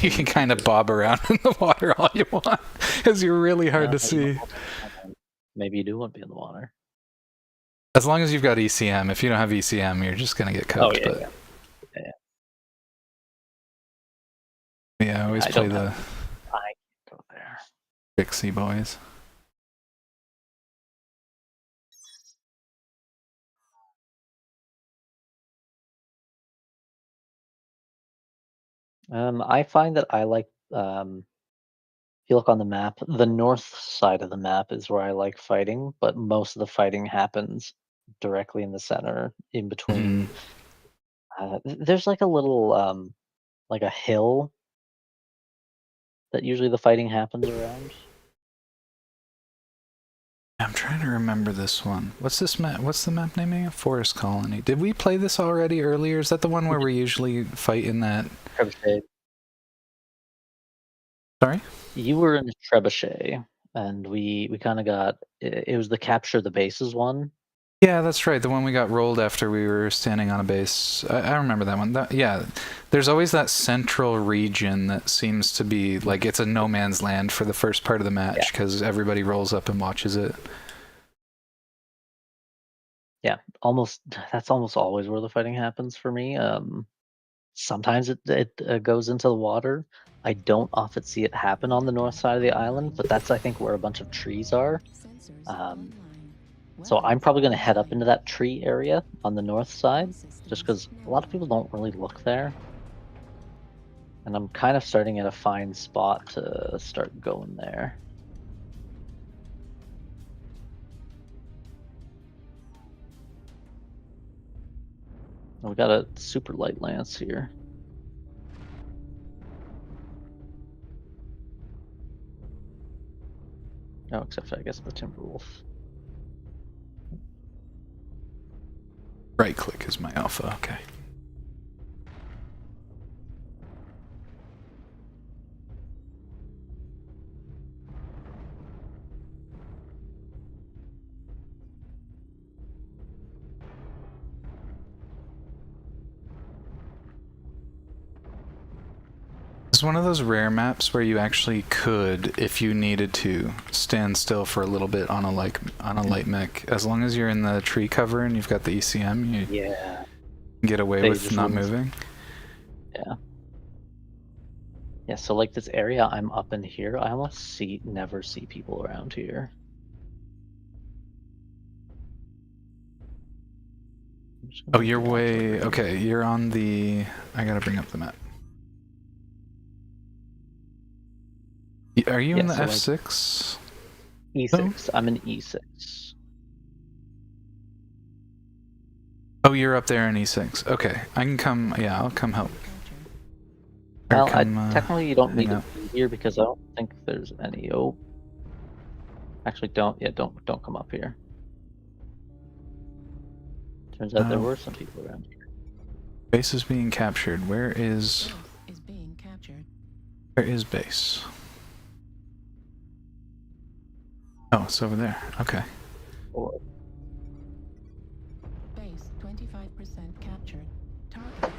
S3: You can kind of bob around in the water all you want, because you're really hard to see.
S17: Maybe you do want to be in the water.
S3: As long as you've got ECM. If you don't have ECM, you're just going to get cooked. Yeah, I always play the
S17: I go there.
S3: Pixie boys.
S17: I find that I like, if you look on the map, the north side of the map is where I like fighting, but most of the fighting happens directly in the center, in between. There's like a little, like a hill that usually the fighting happens around.
S3: I'm trying to remember this one. What's this map? What's the map name again? Forest Colony. Did we play this already earlier? Is that the one where we usually fight in that?
S17: Trebuchet.
S3: Sorry?
S17: You were in Trebuchet, and we kind of got... It was the capture the bases one.
S3: Yeah, that's right. The one we got rolled after we were standing on a base. I remember that one. Yeah, there's always that central region that seems to be like it's a no man's land for the first part of the match because everybody rolls up and watches it.
S17: Yeah, that's almost always where the fighting happens for me. Sometimes it goes into the water. I don't often see it happen on the north side of the island, but that's, I think, where a bunch of trees are. So I'm probably going to head up into that tree area on the north side, just because a lot of people don't really look there. And I'm kind of starting at a fine spot to start going there. We got a super light lance here. Oh, except for, I guess, the Timberwolf.
S3: Right click is my alpha, okay. It's one of those rare maps where you actually could, if you needed to, stand still for a little bit on a light mech. As long as you're in the tree cover and you've got the ECM, you get away with not moving.
S17: Yeah. Yeah, so like this area I'm up in here, I almost never see people around here.
S3: Oh, you're way... Okay, you're on the... I gotta bring up the map. Are you in the F6?
S17: E6. I'm in E6.
S3: Oh, you're up there in E6. Okay, I can come... Yeah, I'll come help.
S17: Well, technically you don't need to be here because I don't think there's any... Oh. Actually, don't come up here. Turns out there were some people around here.
S3: Base is being captured. Where is base? Oh, it's over there. Okay.
S19: Base 25% captured. Target.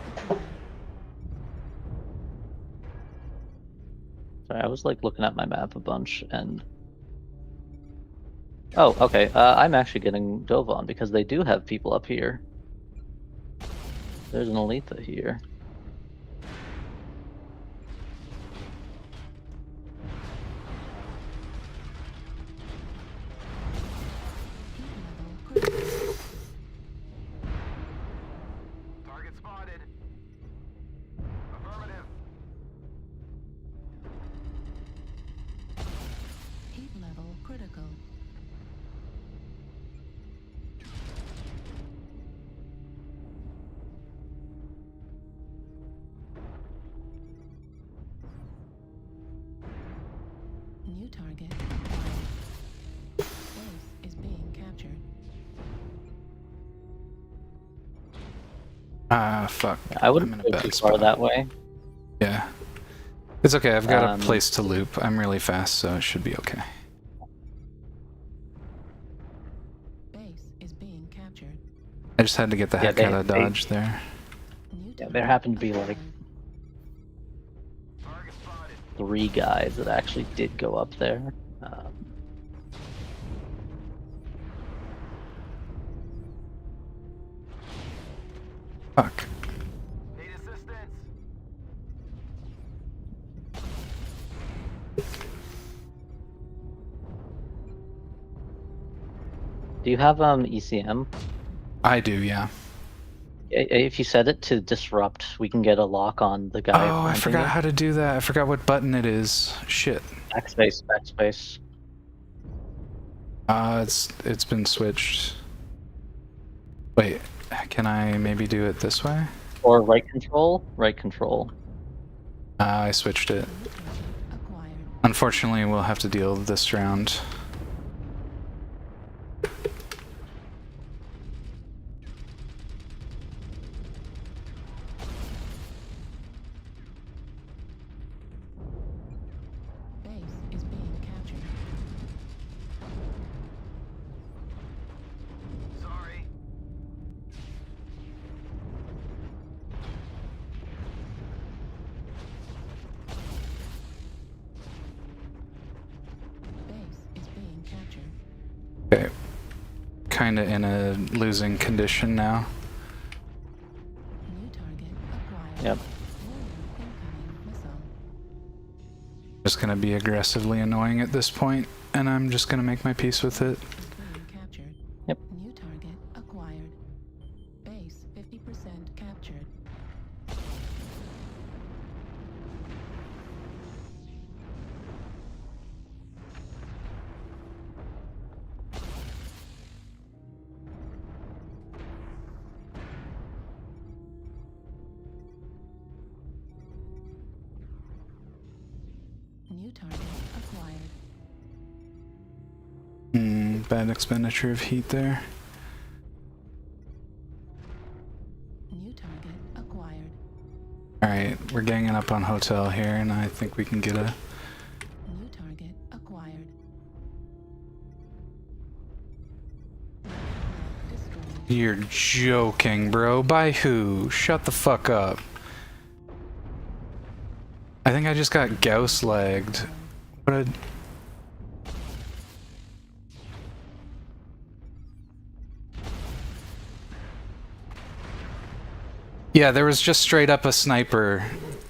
S17: Sorry, I was like looking at my map a bunch and... Oh, okay. I'm actually getting dove on because they do have people up here. There's an Aletha here.
S20: Target spotted. Affirmative.
S19: Heat level critical. New target acquired. Base is being captured.
S3: Ah, fuck.
S17: I
S3: I'm
S17: wouldn't
S3: in a
S17: go
S3: bad
S17: too
S3: spot.
S17: far that way.
S3: Yeah. It's okay, I've got a
S17: Um,
S3: place to loop. I'm really fast, so it should be okay.
S19: Base is being captured.
S3: I just had to get the heck out of dodge there.
S17: Yeah, there happened to be like 3 guys that actually did go up there.
S3: Fuck.
S20: Need assistance.
S17: Do you have ECM?
S3: I do, yeah.
S17: If you set it to disrupt, we can get a lock on the guy.
S3: Oh, I forgot how to do that. I forgot what button it is. Shit.
S17: Backspace, backspace.
S3: It's been switched. Wait, can I maybe do it this way?
S17: Or right control? Right control.
S3: I switched it. Unfortunately, we'll have to deal with this round.
S19: Base is being captured.
S20: Sorry.
S19: Base is being captured.
S3: Okay. Kinda in a losing condition now.
S19: New target acquired.
S17: Yep.
S19: Incoming missile.
S3: Just gonna be aggressively annoying at this point, and I'm just gonna make my peace with it.
S19: Being captured.
S17: Yep.
S19: New target acquired. Base 50% captured. New target acquired.
S3: Bad expenditure of heat there.
S19: New target acquired.
S3: Alright, we're ganging up on hotel here, and I think we can get a...
S19: New target acquired. Destroyed.
S3: You're joking, bro. By who? Shut the fuck up. I think I just got Gauss lagged. What a... Yeah, there was just straight up a sniper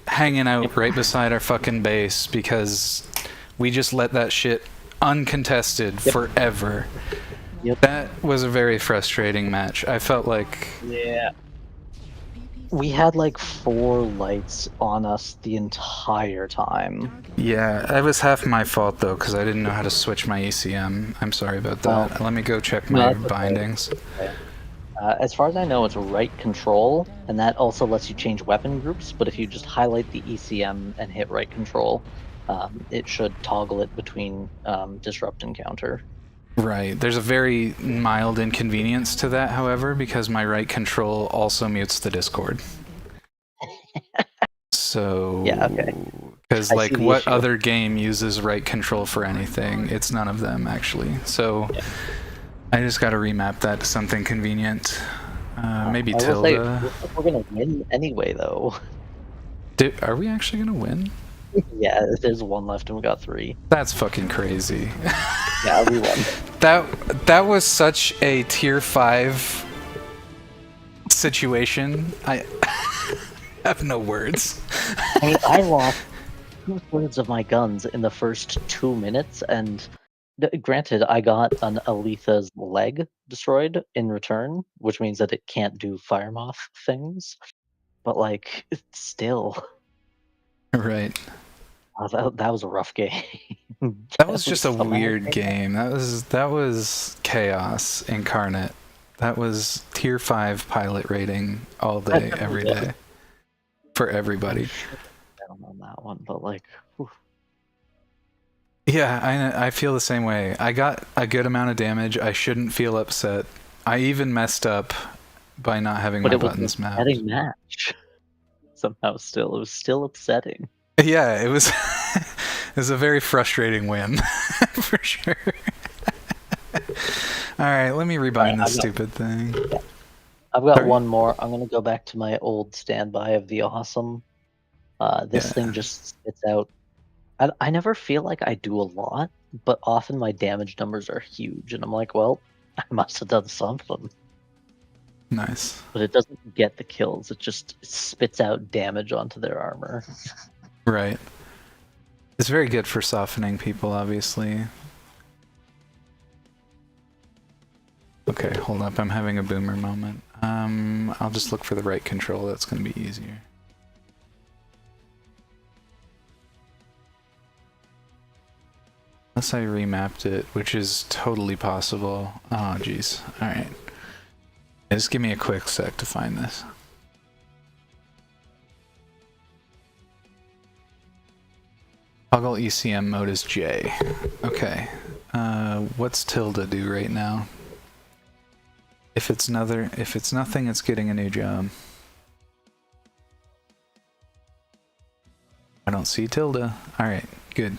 S3: hanging out right beside our fucking base because we just let that shit uncontested forever.
S17: Yep.
S3: That was a very frustrating match. I felt like...
S17: Yeah. We had like 4 lights on us the entire time.
S3: Yeah, that was half my fault though, because I didn't know how to switch my ECM. I'm sorry about that. Let me go check my
S17: that's okay.
S3: bindings.
S17: As far as I know, it's right control, and that also lets you change weapon groups, but if you just highlight the ECM and hit right control, it should toggle it between disrupt and counter.
S3: Right. There's a very mild inconvenience to that, however, because my right control also mutes the Discord. So...
S17: Yeah, okay.
S3: Because,
S17: I
S3: like,
S17: see the
S3: what
S17: issue.
S3: other game uses right control for anything? It's none of them, actually. So...
S17: Yeah.
S3: I just gotta remap that to something convenient. Maybe
S17: I will say,
S3: Tilda.
S17: we're gonna win anyway, though.
S3: Are we actually gonna win?
S17: Yeah, there's 1 left and we got 3.
S3: That's fucking crazy.
S17: Yeah, we won.
S3: That was such a tier 5 situation. I have no words.
S17: I mean, I lost 2/3 of my guns in the first 2 minutes, and granted, I got an Aletha's leg destroyed in return, which means that it can't do fire moth things. But like, it's still,
S3: Right.
S17: that was a rough game.
S3: That was just a weird game. That was chaos incarnate. That was tier 5 pilot rating all day, every day. For everybody.
S17: Down on that one, but like, whew.
S3: Yeah, I feel the same way. I got a good amount of damage. I shouldn't feel upset. I even messed up by not having my buttons mapped.
S17: But it was an upsetting match. Somehow still. It was still upsetting.
S3: Yeah, it was it was a very frustrating win. For sure. Alright, let me rebind this stupid thing.
S17: I've got one more. I'm gonna go back to my old standby of the awesome. This thing just spits out. I never feel like I do a lot, but often my damage numbers are huge, and I'm like, well, I must have done something.
S3: Nice.
S17: But it doesn't get the kills, it just spits out damage onto their armor.
S3: Right. It's very good for softening people, obviously. Okay, hold up, I'm having a boomer moment. I'll just look for the right control, that's gonna be easier. Unless I remapped it, which is totally possible. Oh, jeez. Alright. Just give me a quick sec to find this. Toggle ECM mode is J. Okay. What's tilde do right now? If it's nothing, it's getting a new job. I don't see tilde. Alright, good.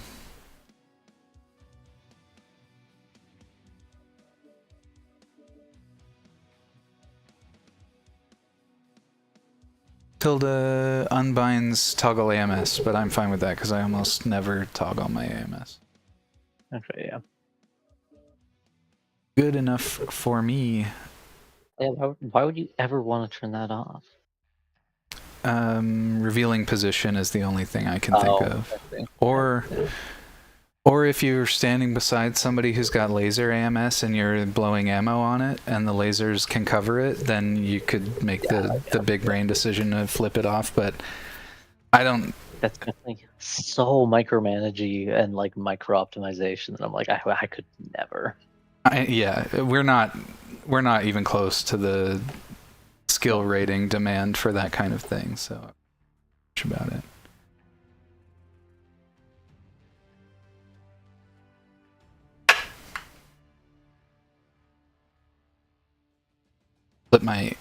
S3: Tilde unbinds toggle AMS, but I'm fine with that because I almost never toggle my AMS.
S17: Okay, yeah.
S3: Good enough for me.
S17: Yeah, why would you ever want to turn that off?
S3: Revealing position is the only thing I can think of. Or if you're standing beside somebody who's got laser AMS and you're blowing ammo on it and the lasers can cover it, then you could make the big brain decision to flip it off, but I don't...
S17: That's definitely so micromanagey and like micro optimization that I'm like, I could never.
S3: Yeah, we're not even close to the skill rating demand for that kind of thing, so much about it. Flip my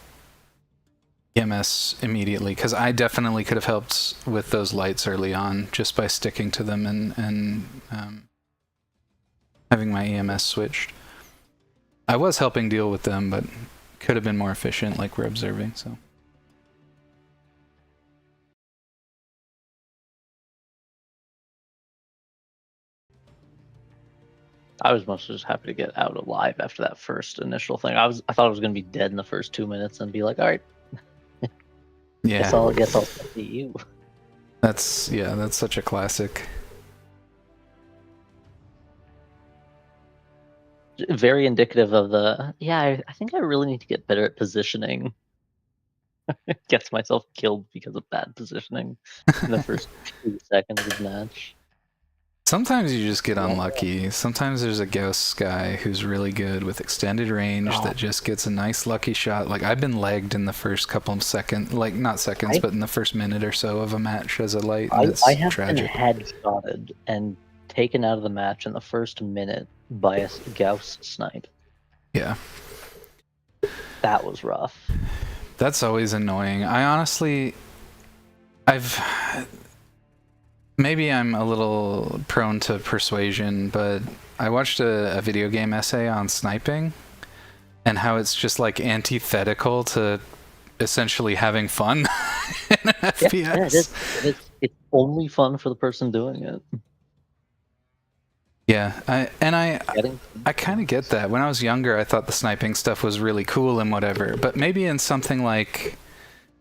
S3: EMS immediately, because I definitely could have helped with those lights early on just by sticking to them and having my EMS switched. I was helping deal with them, but could have been more efficient, like we're observing, so.
S17: I was mostly just happy to get out alive after that first initial thing. I thought I was gonna be dead in the first 2 minutes and be like, all right.
S3: Yeah.
S17: Guess I'll see you.
S3: That's such a classic.
S17: Very indicative of the, I think I really need to get better at positioning. Gets myself killed because of bad positioning in the first 2 seconds of the match.
S3: Sometimes you just get unlucky. Sometimes there's a ghost guy who's really good with extended range that just gets a nice lucky shot. Like, I've been lagged in the first couple of seconds, like not seconds, but in the first minute or so of a match as a light.
S17: I have tragic. Been headshotted and taken out of the match in the first minute by a Gauss snipe.
S3: Yeah.
S17: That was rough.
S3: That's always annoying. Maybe I'm a little prone to persuasion, but I watched a video game essay on sniping and how it's just like antithetical to essentially having fun in an FPS.
S17: Yeah, it's only fun for the person doing it.
S3: Yeah, I
S17: Getting
S3: kind of get that. When I was younger, I thought the sniping stuff was really cool and whatever. But maybe in something like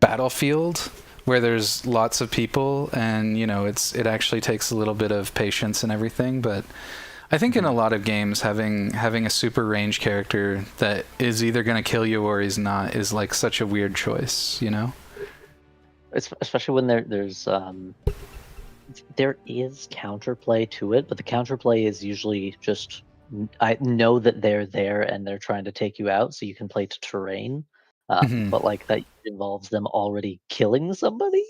S3: Battlefield, where there's lots of people and it actually takes a little bit of patience and everything. But I think in a lot of games, having a super range character that is either going to kill you or he's not is like such a weird choice,
S17: especially when there is counterplay to it, but the counterplay is usually just I know that they're there and they're trying to take you out, so you can play to terrain. But like that involves them already killing somebody,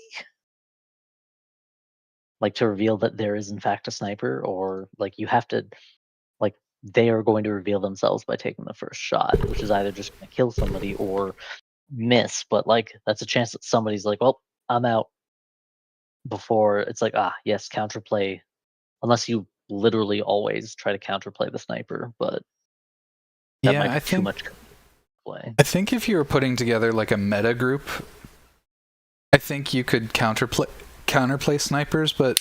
S17: like to reveal that there is in fact a sniper, or like you have to like they are going to reveal themselves by taking the first shot, which is either just going to kill somebody or miss. But like that's a chance that somebody's like, "Well, I'm out." Before it's like, yes, counterplay, unless you literally always try to counterplay the sniper, but that might be too much play.
S3: I think if you were putting together like a meta group, I think you could counterplay snipers, but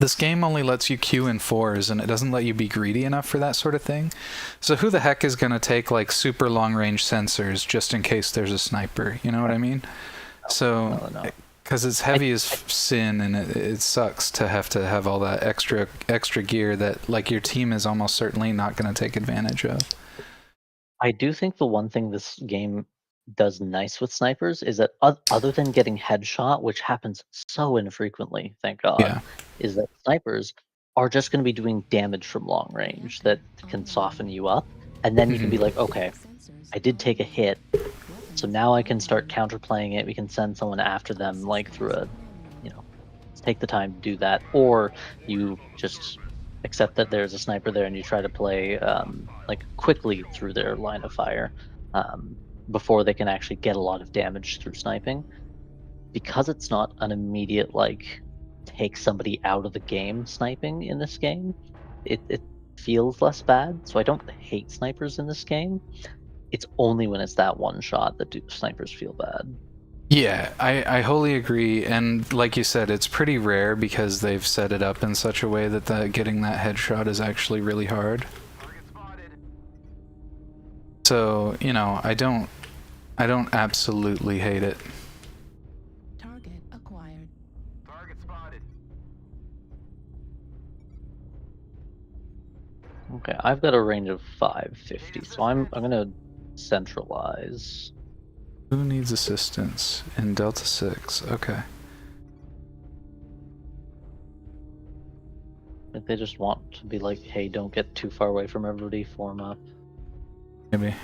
S3: this game only lets you queue in 4s, and it doesn't let you be greedy enough for that sort of thing. So who the heck is going to take like super long range sensors just in case there's a sniper? You know what I mean? So because it's heavy as sin, and it sucks to have all that extra gear that like your team is almost certainly not going to take advantage of.
S17: I do think the one thing this game does nice with snipers is that other than getting headshot, which happens so infrequently, thank God, is that snipers are just going to be doing damage from long range that can soften you up, and then you can be like, okay, I did take a hit, so now I can start counterplaying it. We can send someone after them, like through a, take the time to do that, or you just accept that there's a sniper there and you try to play like quickly through their line of fire before they can actually get a lot of damage through sniping. Because it's not an immediate like take somebody out of the game sniping in this game, it feels less bad. So I don't hate snipers in this game. It's only when it's that one shot that snipers feel bad.
S3: Yeah, I wholly agree, and like you said, it's pretty rare because they've set it up in such a way that getting that headshot is actually really hard. So, I don't absolutely hate it.
S19: Target acquired.
S20: Target spotted.
S17: Okay, I've got a range of 550, so I'm gonna centralize.
S3: Who needs assistance in Delta 6? Okay.
S17: Like they just want to be like, hey, don't get too far away from everybody, form up.
S3: Maybe.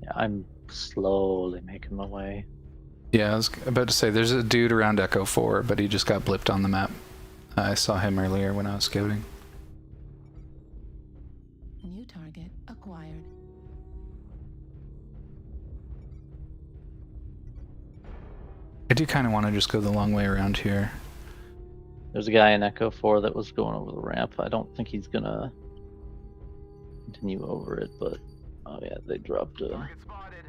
S17: Yeah, I'm slowly making my way.
S3: Yeah, I was about to say, there's a dude around Echo 4, but he just got blipped on the map. I saw him earlier when I was scouting.
S19: New target acquired.
S3: I do kind of want to just go the long way around here.
S17: There's a guy in Echo 4 that was going over the ramp. I don't think he's gonna continue over it, but oh yeah, they dropped a...
S20: Target spotted.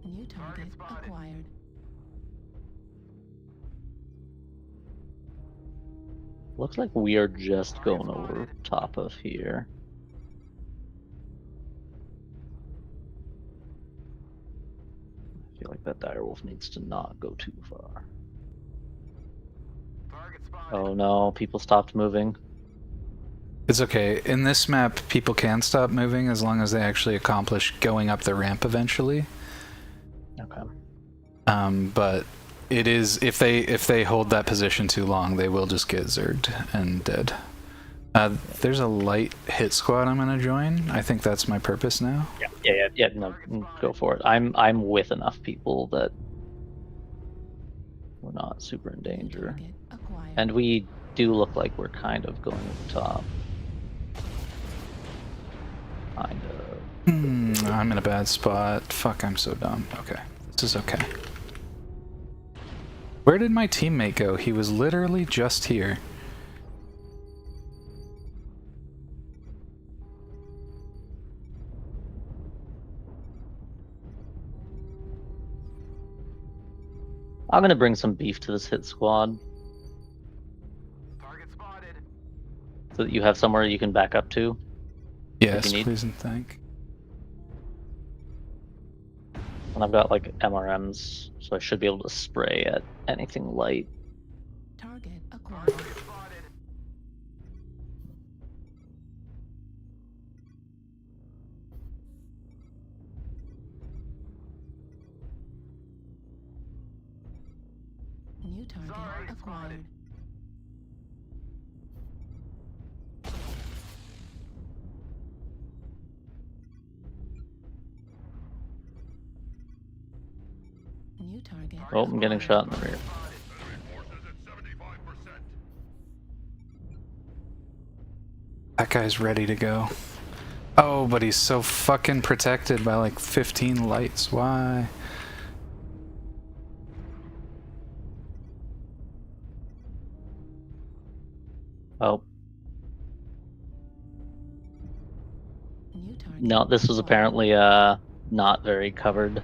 S19: New target acquired.
S17: Looks like we are just going over top of here. I feel like that direwolf needs to not go too far. Oh no, people stopped moving.
S3: It's okay. In this map, people can stop moving as long as they actually accomplish going up the ramp eventually.
S17: Okay.
S3: But it is, if they hold that position too long, they will just get zerged and dead. There's a light hit squad I'm gonna join. I think that's my purpose now.
S17: Yeah. No, go for it. I'm with enough people that we're not super in danger, and we do look like we're kind of going at the top. Kind of.
S3: I'm in a bad spot. Fuck, I'm so dumb. Okay, this is okay. Where did my teammate go? He was literally just here.
S17: I'm gonna bring some beef to this hit squad. So that you have somewhere you can back up to.
S3: Yes,
S17: if you need.
S3: please and thank.
S17: And I've got like MRMs, so I should be able to spray at anything light.
S19: Target acquired. New target acquired. New target.
S17: Oh, I'm getting shot in the rear.
S3: That guy's ready to go. Oh, but he's so fucking protected by like 15 lights. Why?
S17: Oh. No, this was apparently not very covered.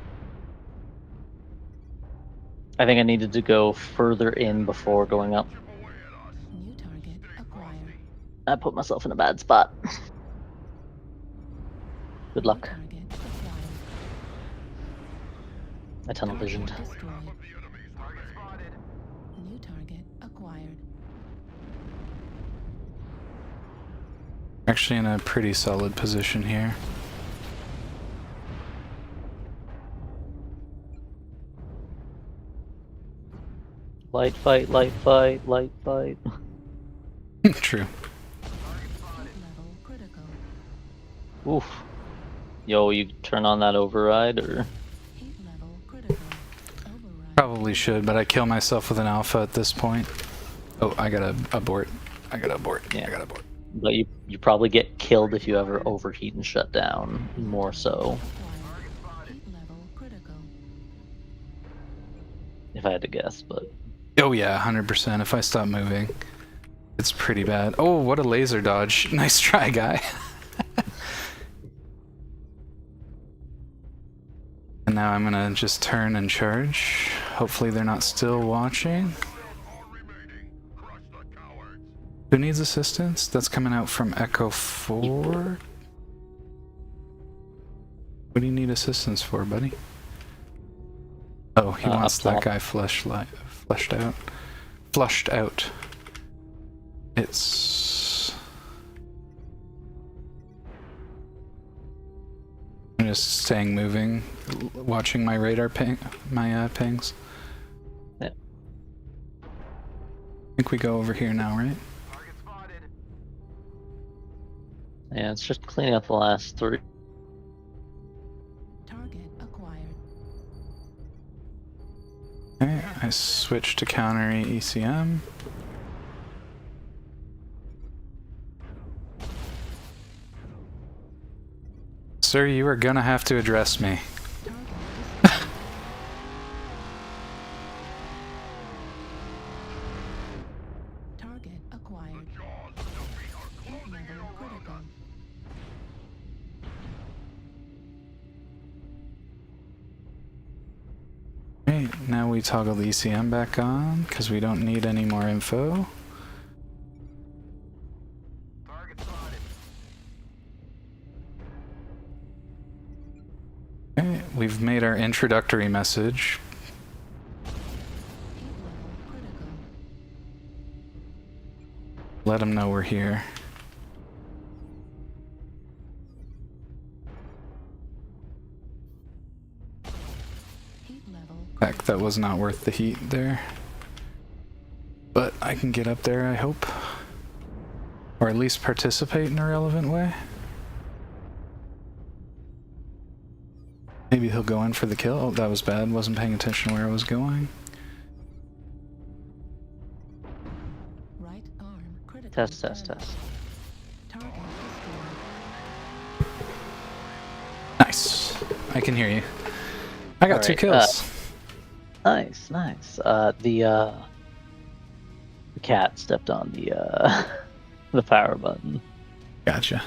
S17: I think I needed to go further in before going up.
S19: New target acquired.
S17: I put myself in a bad spot. Good luck. I tunnel visioned.
S19: New target acquired.
S3: Actually in a pretty solid position here.
S17: Light fight, light fight, light fight.
S3: True.
S17: Oof. Yo, you turn on that override or?
S3: Probably should, but I kill myself with an alpha at this point. Oh, I gotta abort. I gotta abort.
S17: Yeah.
S3: I gotta abort.
S17: But you probably get killed if you ever overheat and shut down, more so. If I had to guess, but...
S3: Oh yeah, 100%. If I stop moving, it's pretty bad. Oh, what a laser dodge. Nice try, guy. And now I'm gonna just turn and charge. Hopefully they're not still watching. Who needs assistance? That's coming out from Echo 4. What do you need assistance for, buddy? Oh, he wants that guy fleshed out. Flushed out. It's... I'm just staying moving, watching my radar ping, my pings.
S17: Yeah.
S3: I think we go over here now, right?
S17: Yeah, it's just cleaning up the last 3.
S19: Target acquired.
S3: Okay, I switch to counter ECM. Sir, you are gonna have to address me.
S19: Target acquired. Hit level critical.
S3: Okay, now we toggle the ECM back on because we don't need any more info. Okay, we've made our introductory message. Let them know we're here. Heck, that was not worth the heat there. But I can get up there, I hope. Or at least participate in a relevant way. Maybe he'll go in for the kill. Oh, that was bad. Wasn't paying attention where I was going.
S19: Right arm critical.
S17: Test.
S19: Target
S3: Nice. I can hear you. I got 2 kills.
S17: Nice. The cat stepped on the the power button.
S3: Gotcha.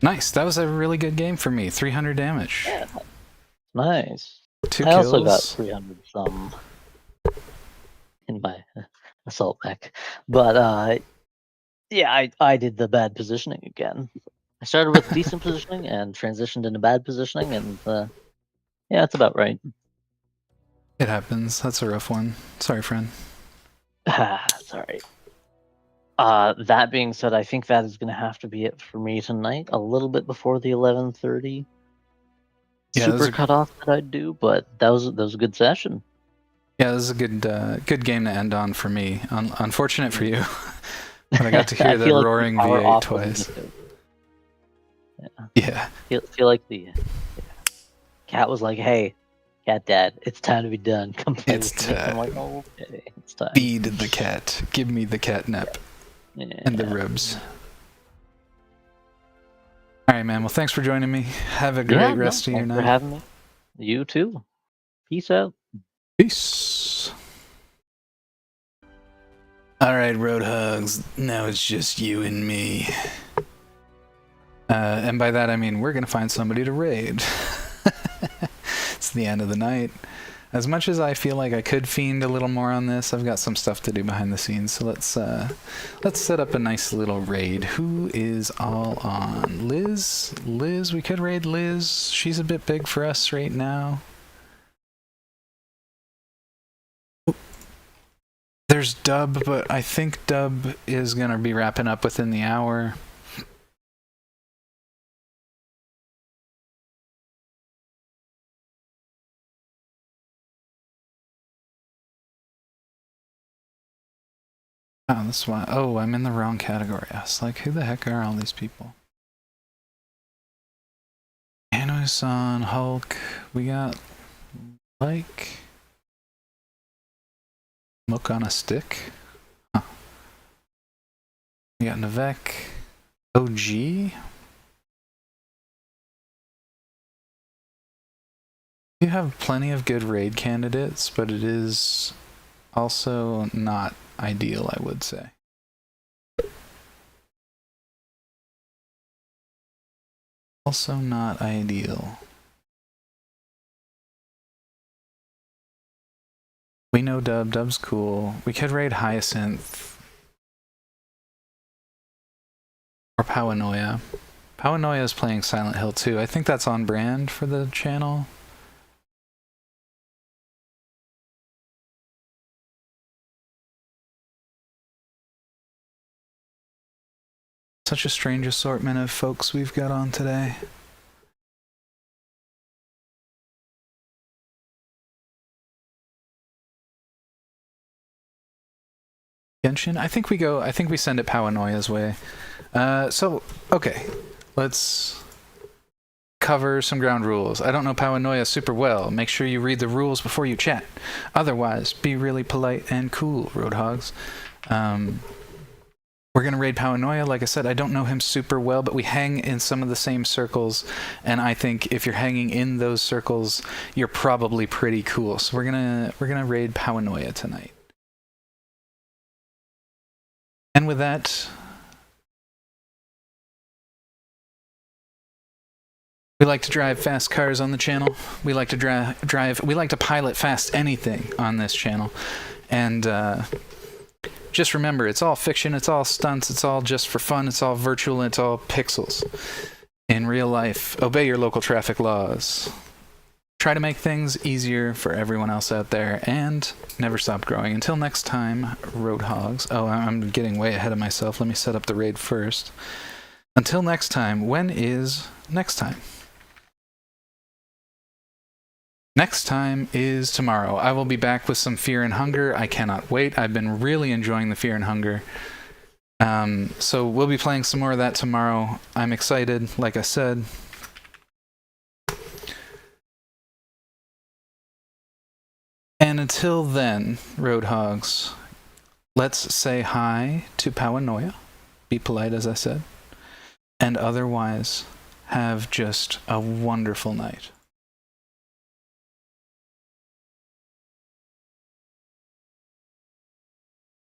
S3: Nice. That was a really good game for me. 300 damage.
S17: Yeah. Nice.
S3: 2
S17: I
S3: kills.
S17: also got 300 some in my assault mech. But yeah, I did the bad positioning again. I started with decent positioning and transitioned into bad positioning, and yeah, it's about right.
S3: It happens. That's a rough one. Sorry, friend.
S17: It's alright. That being said, I think that is going to have to be it for me tonight. A little bit before the 11:30 super cutoff that I'd do, but that was a good session.
S3: Yeah, this is a good game to end on for me. Unfortunate for you, but I got to hear the roaring V8 twice. Yeah.
S17: Feel like the cat was like, "Hey, cat dad, it's time to be done. Come play with me." I'm like, "Oh, okay, it's time."
S3: Feed the cat. Give me the catnip. And the ribs. Alright, man. Well, thanks for joining me. Have a great rest of your night.
S17: Thanks for having me. You too. Peace out.
S3: Peace. Alright, Roadhogs. Now it's just you and me. And by that I mean we're gonna find somebody to raid. It's the end of the night. As much as I feel like I could fiend a little more on this, I've got some stuff to do behind the scenes. So let's set up a nice little raid. Who is all on? Liz? Liz, we could raid Liz. She's a bit big for us right now. There's Dub, but I think Dub is gonna be wrapping up within the hour. Oh, that's why. Oh, I'm in the wrong category. I was like, who the heck are all these people? Anosan, Hulk. We got like Mook on a stick. Huh. We got Navek. OG. You have plenty of good raid candidates, but it is also not ideal, I would say. Also not ideal. We know Dub. Dub's cool. We could raid Hyacinth. Or Powanoia. Powanoia is playing Silent Hill 2. I think that's on brand for the channel. Such a strange assortment of folks we've got on today. Genshin? I think we send it Powanoia's way. So, okay. Let's cover some ground rules. I don't know Powanoia super well. Make sure you read the rules before you chat. Otherwise, be really polite and cool, Roadhogs. We're going to raid Powanoia. Like I said, I don't know him super well, but we hang in some of the same circles, and I think if you're hanging in those circles, you're probably pretty cool. So we're gonna raid Powanoia tonight. And with that, we like to drive fast cars on the channel. We like to we like to pilot fast anything on this channel. And just remember, it's all fiction, it's all stunts, it's all just for fun, it's all virtual, it's all pixels. In real life, obey your local traffic laws. Try to make things easier for everyone else out there, and never stop growing. Until next time, Roadhogs. Oh, I'm getting way ahead of myself. Let me set up the raid first. Until next time, when is next time? Next time is tomorrow. I will be back with some Fear and Hunger. I cannot wait. I've been really enjoying the Fear and Hunger. So we'll be playing some more of that tomorrow. I'm excited, like I said. And until then, Roadhogs, let's say hi to Powanoia. Be polite, as I said. And otherwise, have just a wonderful night.